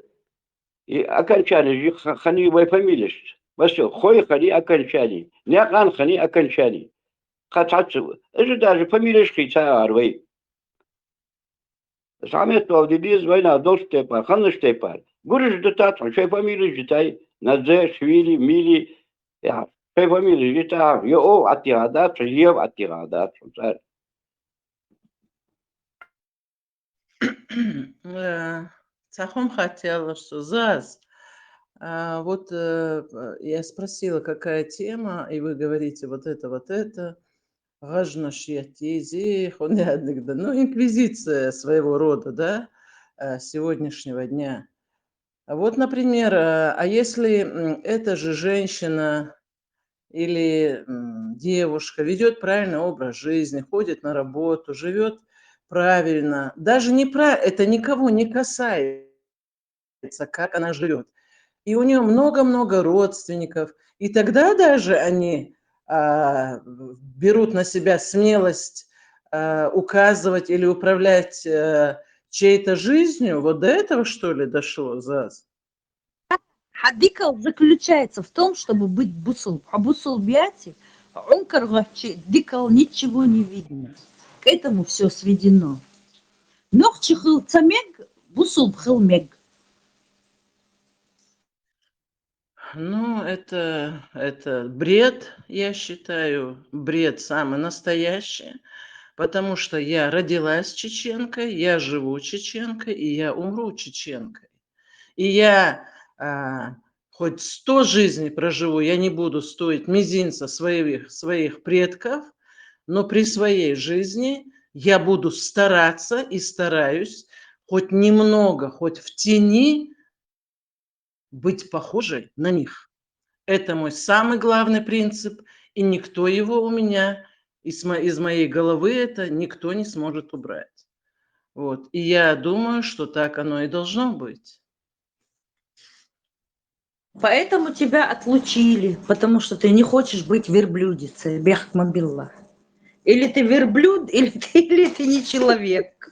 и окончание, хани вой фамилиешь. Все, хой хани окончание. Някан хани окончание. Кататься. Это даже фамилиешь хица арвей. Самет повдилиз война долштепар, ханштепар. Гуриш детат, шей фамилиешь детай. Надзе, швили, мили. Я, шей фамилиешь детай. Йо атирадат, ев атирадат. Цахом хотела, что ЗАЗ. Вот я спросила, какая тема, и вы говорите вот это. Важно шьятизи, ну, инквизиция своего рода, да, сегодняшнего дня. Вот, например, а если эта же женщина или девушка ведет правильный образ жизни, ходит на работу, живет правильно, даже это никого не касается, как она живет. И у нее много-много родственников. И тогда даже они берут на себя смелость указывать или управлять чьей-то жизнью. Вот до этого, что ли, дошло, ЗАЗ? Хадикал заключается в том, чтобы быть бусул. А бусул биати, он короче, дикал ничего не видно. К этому все сведено. Но чихыл цамег بوصل بخلمك. Ну, это бред, я считаю, бред самый настоящий, потому что я родилась чеченкой, я живу чеченкой, и я умру чеченкой. И я хоть 100 жизней проживу, я не буду стоить мизинца своих предков, но при своей жизни я буду стараться и стараюсь хоть немного, хоть в тени быть похожей на них. Это мой самый главный принцип, и никто его у меня из моей головы это никто не сможет убрать. Вот. И я думаю, что так оно и должно быть. Поэтому тебя отлучили, потому что ты не хочешь быть верблюдицей, бехмабилла. Или ты верблюд, или ты не человек.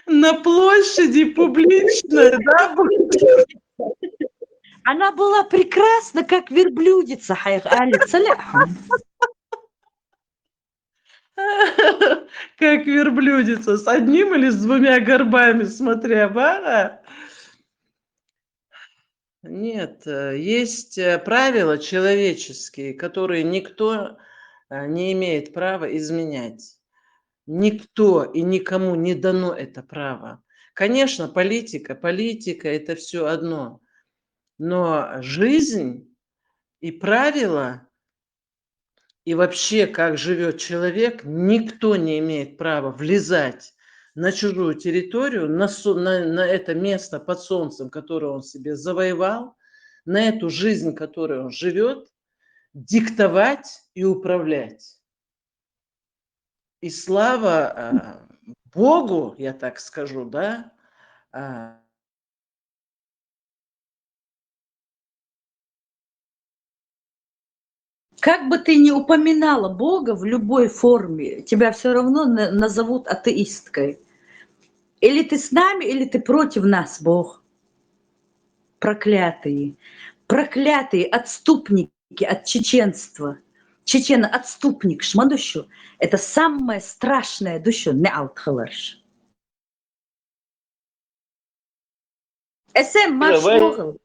На площади публичной, да? Она была прекрасна, как верблюдица, Как верблюдица, с одним или с двумя горбами, смотря, да? Нет, есть правила человеческие, которые никто не имеет права изменять. Никто и никому не дано это право. Конечно, политика это все одно. Но жизнь и правила, и вообще, как живет человек, никто не имеет права влезать на чужую территорию, на это место под солнцем, которое он себе завоевал, на эту жизнь, которой он живет, диктовать и управлять. И слава Богу, я так скажу, да, как бы ты ни упоминала Бога в любой форме, тебя все равно назовут атеисткой. Или ты с нами, или ты против нас, Бог. Проклятые. Проклятые отступники от чеченства. Чечена отступник шмадущу. Это самое страшное душу. Не алтхаларш. Эсэм маш логал.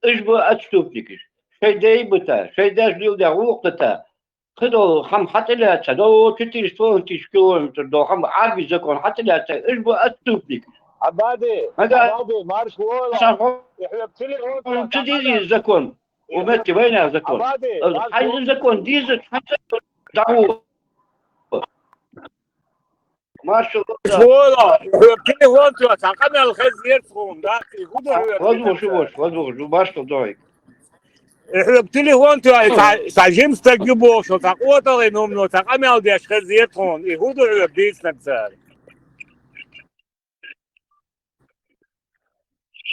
Ишбу отступники. Шейдей быта, шейдаш билда вуктата. خدوا خم حتى لا تدو كتير شلون كيلومتر دو خم عارف زكون حتى لا اشبو اتوبك عبادي مارش ولا يحب تديري زكون ومتي وين زكون حي زكون ديزك حتى دعوه ما شاء الله ولا يحب تليفون تو تاقم الخزير فهم ده وضوح باش تضوي يحب تليفون تو تعجم استجيبه شو تقوطر انهم نو تاقم الديش خزير فهم يهودو يحب ديس نفسه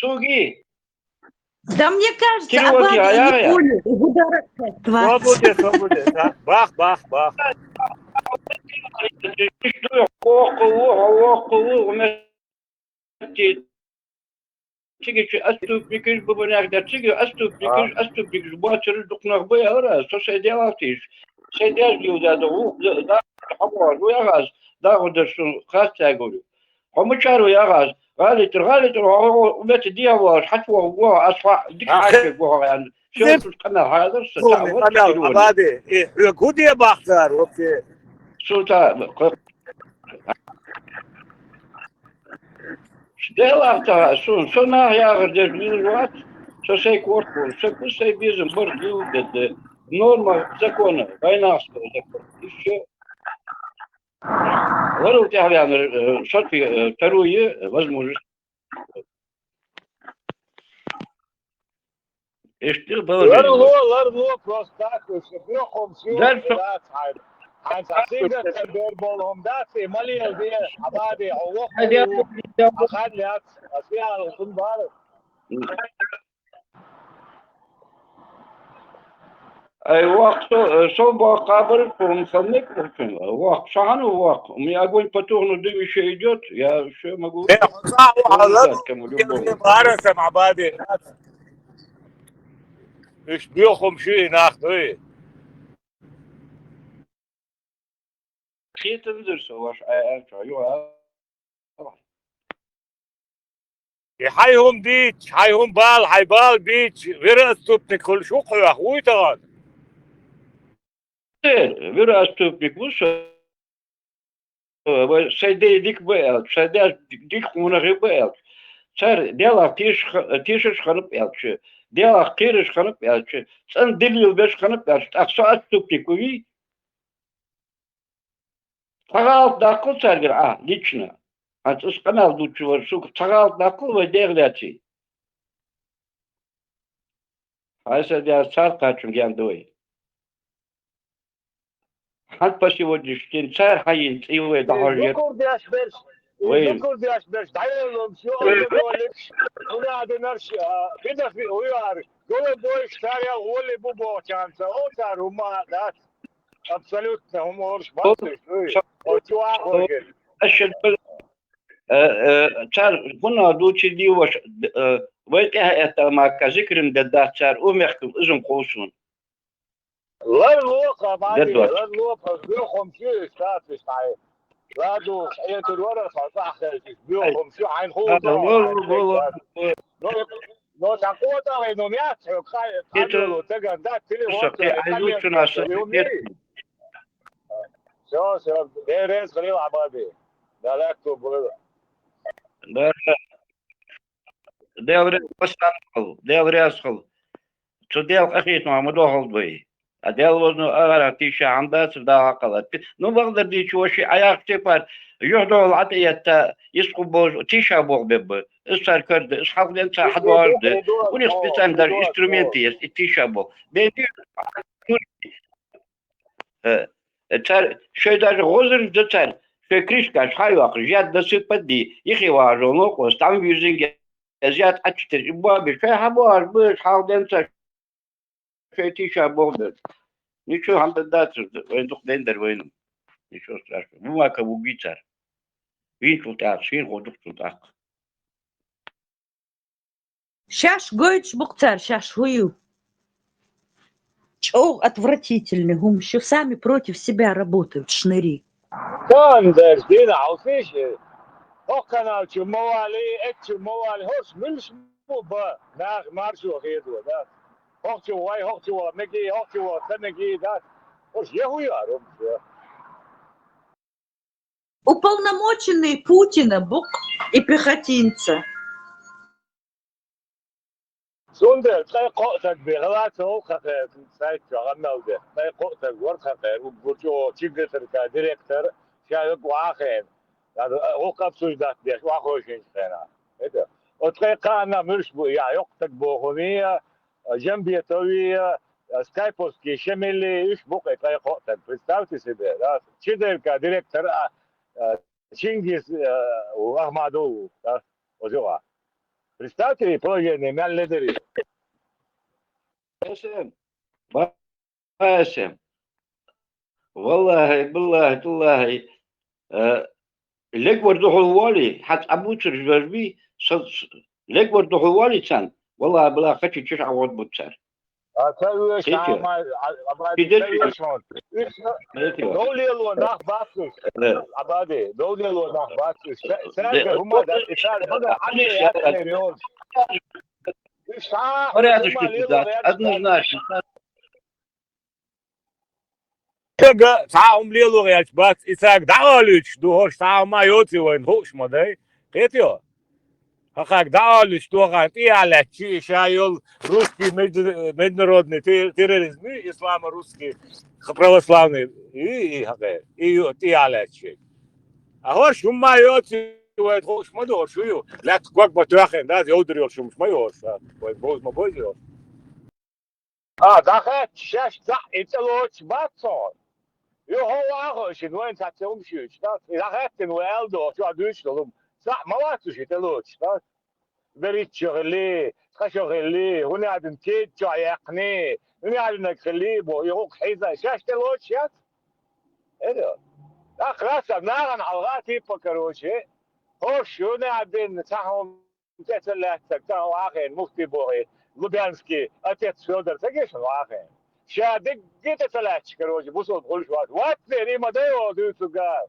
سوقي Да мне кажется, Абади не понял. Свободе, да? Бах. Тиги аступникиш бубонягда, тиги аступникиш бачер дукнах бэра, со сиделатиш. Сидяш гилда да хабар, уягаз, да годершун хастя говорю. Помучару ягаз, غالتر ومات دياواش حتى هو أصفى ديك حاجة جوه يعني شو القناة هذا القناة عبادي إيه كودي بختار أوكي سلطان شديلا أنت شو ما هي غير الوقت شو شيء كوركول شو كل شيء بيزم برضو قد نورمال زكونة بين أصله زكونة شو ولو تعرف يعني شرطي ترويه возможно اشتغل لارلو просто так شبيخهم شو عن سعيدة بيربولهم داسي مليل دي عبادي عوق أخذ لي أسياء الخن بارد أي وقت شو بقابل فهم سنك وقت شحن وقت مي أقول بتوه ندوي شيء جت يا شو ما أقول صح كم اليوم بارس مع بعضي إيش بيوخم شيء ناخذه خيط ندرسه واش حيهم ديتش حيهم بال حي بال بيتش غير استوبتك كل شو يا أخوي تغاد Vyra stupnik muso. Sēdēja dik vēl, sēdēja dik un arī vēl. Cer, dēlā tieši škanap elču, dēlā kīri škanap elču, sen dilil beş škanap elču, akso stupniku vi. Tagalt nakul sergir, lično. Ats kanal duču var šuk, tagalt nakul vai dēglēci. Haysa dēl car kaçum geldi. حتى сегодняшний царь хаин цивы дохожет. وين؟ ذكر دي أشبرش دايلهم شو أقولك هنا هذا نرش كده في ويار دول بويش تاريا ولي بوبو كانت أو تار هما ذات أبسولوتنا هم ورش باتش أو شو أقولك أشد царь كنا دوتشي دي وش ويكها أتما كذكرن ددات царь ومحكم إذن قوسون. لا الواقع بعدي لا الواقع بيوخم شيء استاتش تعال لا دو هي تدور صح بيوخم شو عين خوطة لو تقوى ترى إنه ميات خايلو تجد ده تلي وقت شو ده رئيس خليل عبادي ده لا أكتب بقول ده رئيس خل شو ده أخيط ما مدوخل بيه أديال وزنو أغرى تيشا عمدات بداها قلت نو بقدر دي شوشي أياك تفر يهدو العطية يسقو بوز تيشا بوغ بيب إسار كرد إسحاق لنسا حدوار ده ونخ بسان در إنسترومنتيس تيشا بوغ بيبي تار شو در غزر دتار شو كريشكا شحاي واقع جاد دسيب بدي يخي واجو نوكو استعمل بيوزنج زياد أتشتر إبوابي شو حبوار بيش حاق لنسا شو تيشا بوغ ده نيشو هم بداتر وين دوخ دندر وينم نيشو ستراش مو كابو بيتر وين شو تاع شين غدوخ شو تاع Шаш гоич букцар, шаш хую. Чё отвратительный гум, что сами против себя работают, шныри. كان دين عوفيش هو كان شو موالي اتش موالي هوش مش مو با ناخ مارشو هيدو ده هو شو واي هو شو مجي هو شو سنجي ده هوش يهوي أروم Уполномоченные Путина, бук и пехотинца. سوندر تلاقي قوتك بغلات هو خخير سايت شغلنا وده تلاقي قوتك ورد خخير وبرجو تشيجتر كديريكتور شايف واخين هو قبسوش ذات بيش واخوشين خينا هذا وتلاقي قانا مش بو يا يقتك بوهمية جنبي توي سكايبوسكي شملي ايش بوقي تلاقي قوتك представьте себе да تشيجتر كديريكتور تشينجيز واحمدو да وجوا представьте положение мялледери باسم والله بالله والله ليك ورده حوالي حتى أبو ترجبي ليك ورده حوالي كان والله بلا خشي تشع عوض بتصير تسويش ما تسويش دولي لو ناخ باسوس عبادي دولي لو ناخ باسوس سالك هما ده إثار هذا عندي يا ريون فرياتش كده أدنى ناش كجا تعاهم ليلو غياش بس إساق دعالش دوهش تعاهم ما يوتي وين هوش مداي كيتيو هخاك دعالش دوغان إيه على شيء شايل русский международный терроризм إسلام русский православный и هذا إيه على شيء أهوش هم ما يوتي وين هوش مدور شو يو لا تقوق بتوخن ده يودريو شو مش ما يوش وين بوز ما بوزيو دخلت شاش صح أنت لوش باتون Jo, hoog in Wijn had ze omschuurt. Dat gaat in wel door. Ja, dus dan. Zeg, maar wat is het lood? Dat بريت شغلي خشغلي هنا عاد نتيج يقني هنا عاد نخليه بو يروق حيزه شاش تلوش يا ايه لا خلاص نارن على غاتي فكروشي هو شو عاد نتاعهم تسلات تاعو اخر مفتي بوغي Лубянский отец Федор Тагишин, вахен. Сейчас где-то салатчик, короче, бусол большой. Вот теперь им отдаю, дают газ.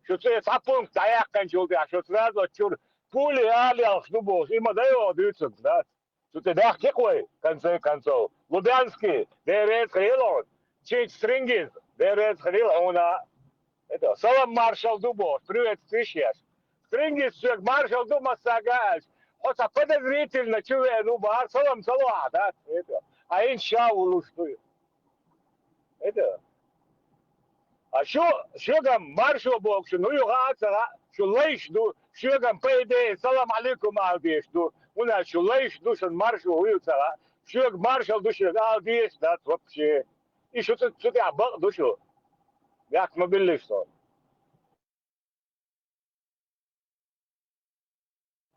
Что это сапун, таяк кончил, а что сразу чур пули алиал, что был, им отдаю, дают газ. Что ты да, какой, в конце концов. Лубянский, дерет хрилон, чить стрингиз, дерет хрилон, это, салам маршал Дубов, привет, встречаешь. Стрингиз, человек, маршал Дума сагаш. Хотя подозрительно, чувствую, ну, бар, салам, да, это. А иншаллах, что это. А что гам маршал Бог, что ну, югаться, что лейш, ну, что гам, по идее, салам алейкум, алдеш, ну, у нас что лейш, ну, что маршал уются, что маршал, ну, что алдеш, да, вообще. И что ты обал, ну, что, як мобильный, что.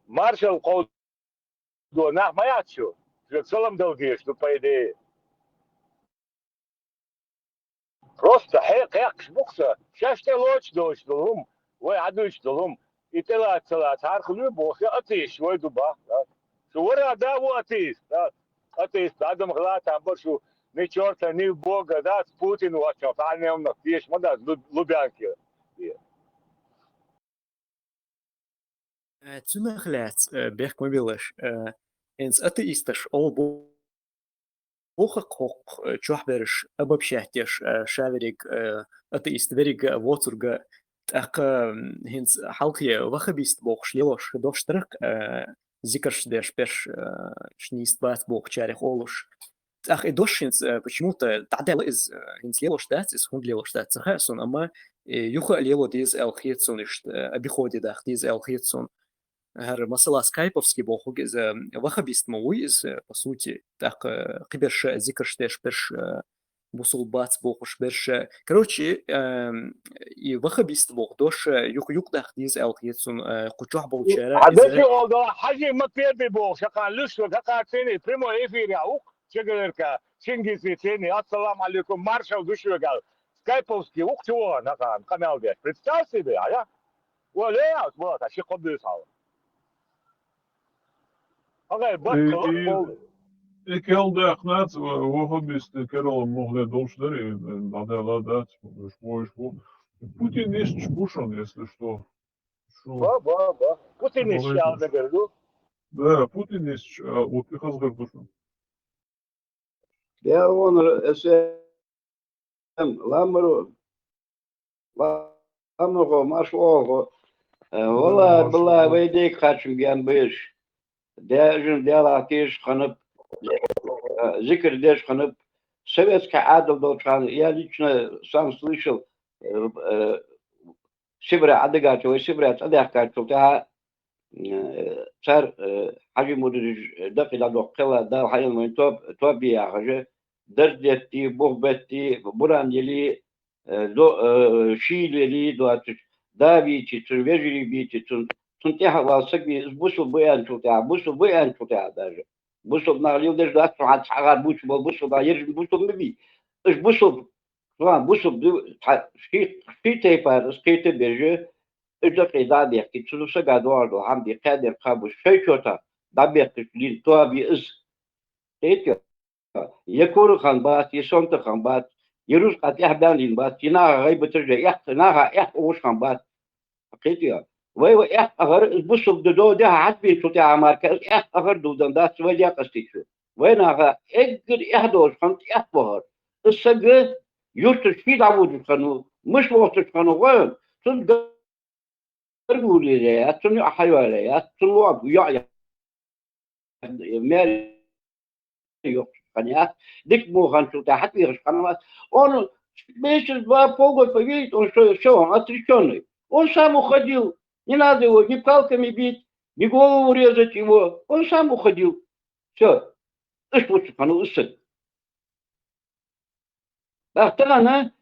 Маршал, на маячу, что салам долгиш, ну, по идее. Просто هيك شبوكسة شاشة لوش دوش دلهم ويعدوش دلهم يتلا عارخلوا بوخي أتيش شوي دبا شو ورا دا هو أتيش أتيش هذا مغلات عم برشو نيشورتا ني بوغا دا بوتين واتشو فعلنا يوم نفتيش ما دا لوبيانكي Tsunaglaat, bergmobiles. Eens atheïstisch, al Бухакок, чохберш, обобщатеш, шаверик, атеист, верик, воцурга, так, хинц, халки, вахабист бог, шлилош, довштрак, зикрш деш, перш, шнист бат бог, чарих олуш. Так, и дошинц, почему-то, тадел из, хинц лилош дат, из хунд лилош дат, цахасон, ама, юха лило диз элхитсон, ишт, обиходи дах, диз элхитсон. Масала скайповский бог из вахабист мой из по сути так киберш зикрштеш перш бусул бац бог уж перш короче и вахабист бог дош юк дах диз алхитсун кучах болчара а дальше олда хаджи макпеби бог шакан лушу какая цены прямо эфире ух чегалерка чингизи цены ассалам алейкум маршал душугал скайповский ух чего на канале представь себе а я ولا вот а что قبل Ik heel erg net, waarom is de kerel nog net doodsterren? Dat hij laat dat, mooi. Poetin is спушен, если что. Да. Путин is сейчас нагорду. Да, Путин is, вот как раз гордушен. Я вон, ламру, машлого. Вала, была, выйди, хочу, ген быш. Дежин делатиш ханып, зикр деш ханып, советский адал долчан. Я лично сам слышал, Сибиря адыгачева, Сибиря адыгачева, царь Хаджи Мудрич дакила доккела, да хайын тоби яхажы, дердетти, бухбетти, бурандели, шилели, давичи, вежили бити, Тунтеха валсаки бусул буян чутя даже. Бусул наглил даже да сагар бусул да ержин бусул мби. Иш бусул шите пар шите берже эдак да ки чулуса гадуардо хам ди кадер кабу шейчота да бек лин тоаби из эти якур хан бат есонта хан бат ерус кат яхдан лин бат тина гайбетер я ош хан бат قيتيا وي اخر بصب دو ده عتبي شو تاع ماركه اخر دودن ده سواليا قستيشو وين اخر اجر احدوش خنت اخبار السجل يوت في داوود كانوا مش وقت كانوا وين تن قرقولي لي تن حيوالي تن واب يا مال يوك كان ديك مو خان شو تاع حتى يغش كانوا он месяц два полгода повидит он что он отреченный. Он сам уходил. Не надо его ни палками бить, ни голову резать его. Он сам уходил. Все. Эш вот оно усык. Ахтана,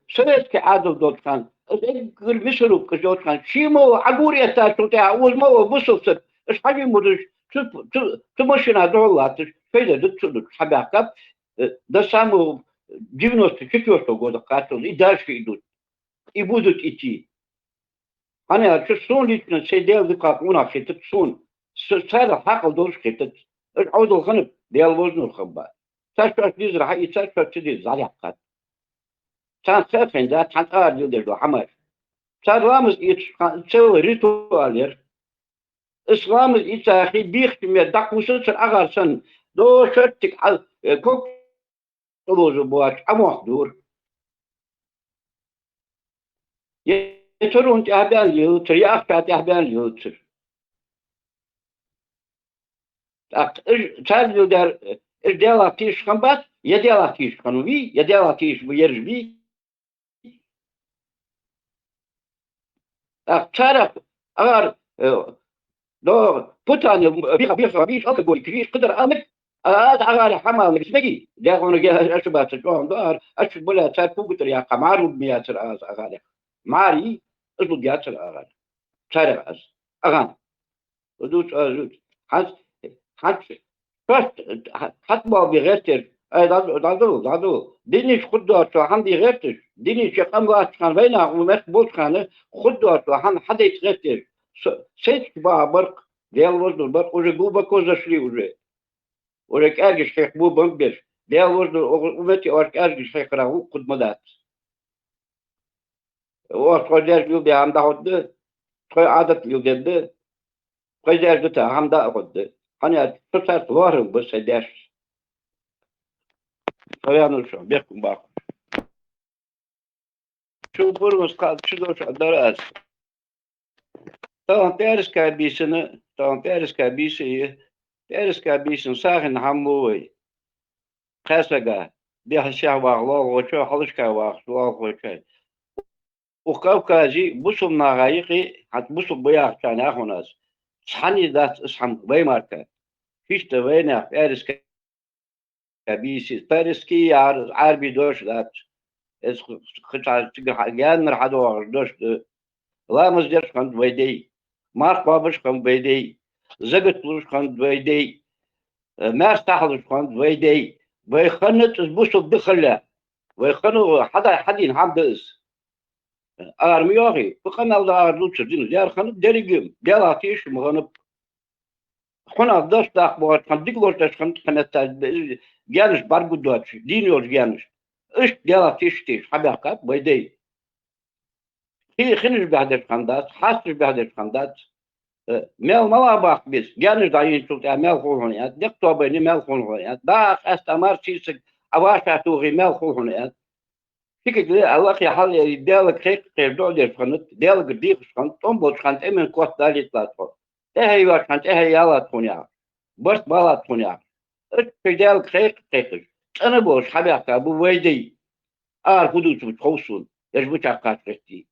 советский адов доткан. Вишеру доткан. Чему агурия та тут я возьму высылся. Эш хаги можешь. Ты машина доллатыш. Фейда дцуду хабякап до самого 94 года катал и дальше идут. И будут идти. Hani şu son lütfen şey değildi kalk ona xetet son. Sonra haklı doğru xetet. عود الخنب ديال وزن الخبا تشفت ديز راح يتشفت ديز على حقات كان سافين ده كان قاعد يدير حماش كان رامز يتسوي ريتوالير إسلام يتاخي بيختم يدق وسلسل أغارسن دو شرتك على كوك طلوز بواش أموح دور يترون تهبان يوتر يأخذ تهبان يوتر تعال يدار الديالة تيش خنبات يديالة تيش خنوبي يديالة تيش بيرجبي تعرف أغار دو بوتان بيخ أطلقوا كريش قدر أمك أغار حمام بسمجي داغون جاه أشبات شلون دار أشب ولا تاركو قدر يا قمار وبياتر أغار ماري أشبو بياتر أغار تعرف أغان ودوت حتى ما بيغتر دادو دينيش خدوات وحن دي غتر دينيش يقام وقت كان بينا ومس بوت كان خدوات وحن حدا يتغتر سيت با برق ديال وزن البرق وجا بوبا كوزا شري ورك ارجش شيخ بوبا بير ديال وزن ومتي ورك ارجش شيخ راهو قد مدات وقت قدر يوبي عم داود تخي عادت يوبي قدر جتا عم داود أنا تصرت وارم بس هداش فيانا شو بيكم باكم شو برمس قاد شو دوش الدرس طبعا تعرس كابيسن ساخن حموي خاسقة دي هالشيء واغلو وشو حلش واغلو وشو وكوكازي بوسم ناغايقي حت بوسم بياق كان اخو ناس صحني ذات اسحم بيماركه فيش توينا بارس كابيسي بارس كي عربي دوش ذات اس خطا جان رحدو دوش لا مزدر كان ويدي مارك بابش كان ويدي زغت لوش كان ويدي ما استحلش كان ويدي ويخنت بوسو بخلا ويخنو حدا ينحدث ارميوغي بقنا الله لوتش دين ديار خن دريغم ديالاتيش مغنب خنا داش داخ بوات كان ديكلورتاش كان جانش بارغو دوتش دينيوش جانش اش ديالاتيش تيش حباقات بيدي هي خنج بهدر خندات حاسر بهدر خندات مال ملا باق بس جانش داين تشوت مال خونيات دكتور بيني مال خونيات دا استمر تشيسك اواشا توغي مال خونيات فكرة الله يحل يدالك خير دولار خنت دالك ديخ خنت طنبوش خنت امن كوت دالي تلاتفور تهي واش خنت تهي يالا تونيا بس بالا تونيا في دالك خير انا بوش حبيبك ابو ويدي خدوش بتخوصون يجبو تاقات رتي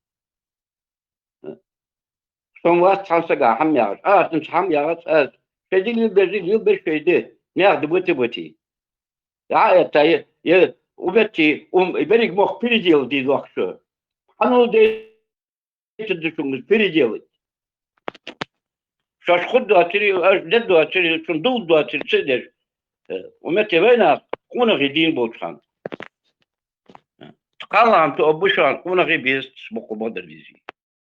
ثم وقت خمسة حم يعرف انت حم يعرف فدي يبرز فيدي ناخد بوتي يا وبتي بينك مخ переделал دي وقت أنا دي تدشون переделать شاش خد دواتري أش دد دواتري شون دول دواتري تسدر ومتى بينا كونا غيدين بوتشان تقال عن تو أبوشان كونا غيبيست بقو بدر بيزي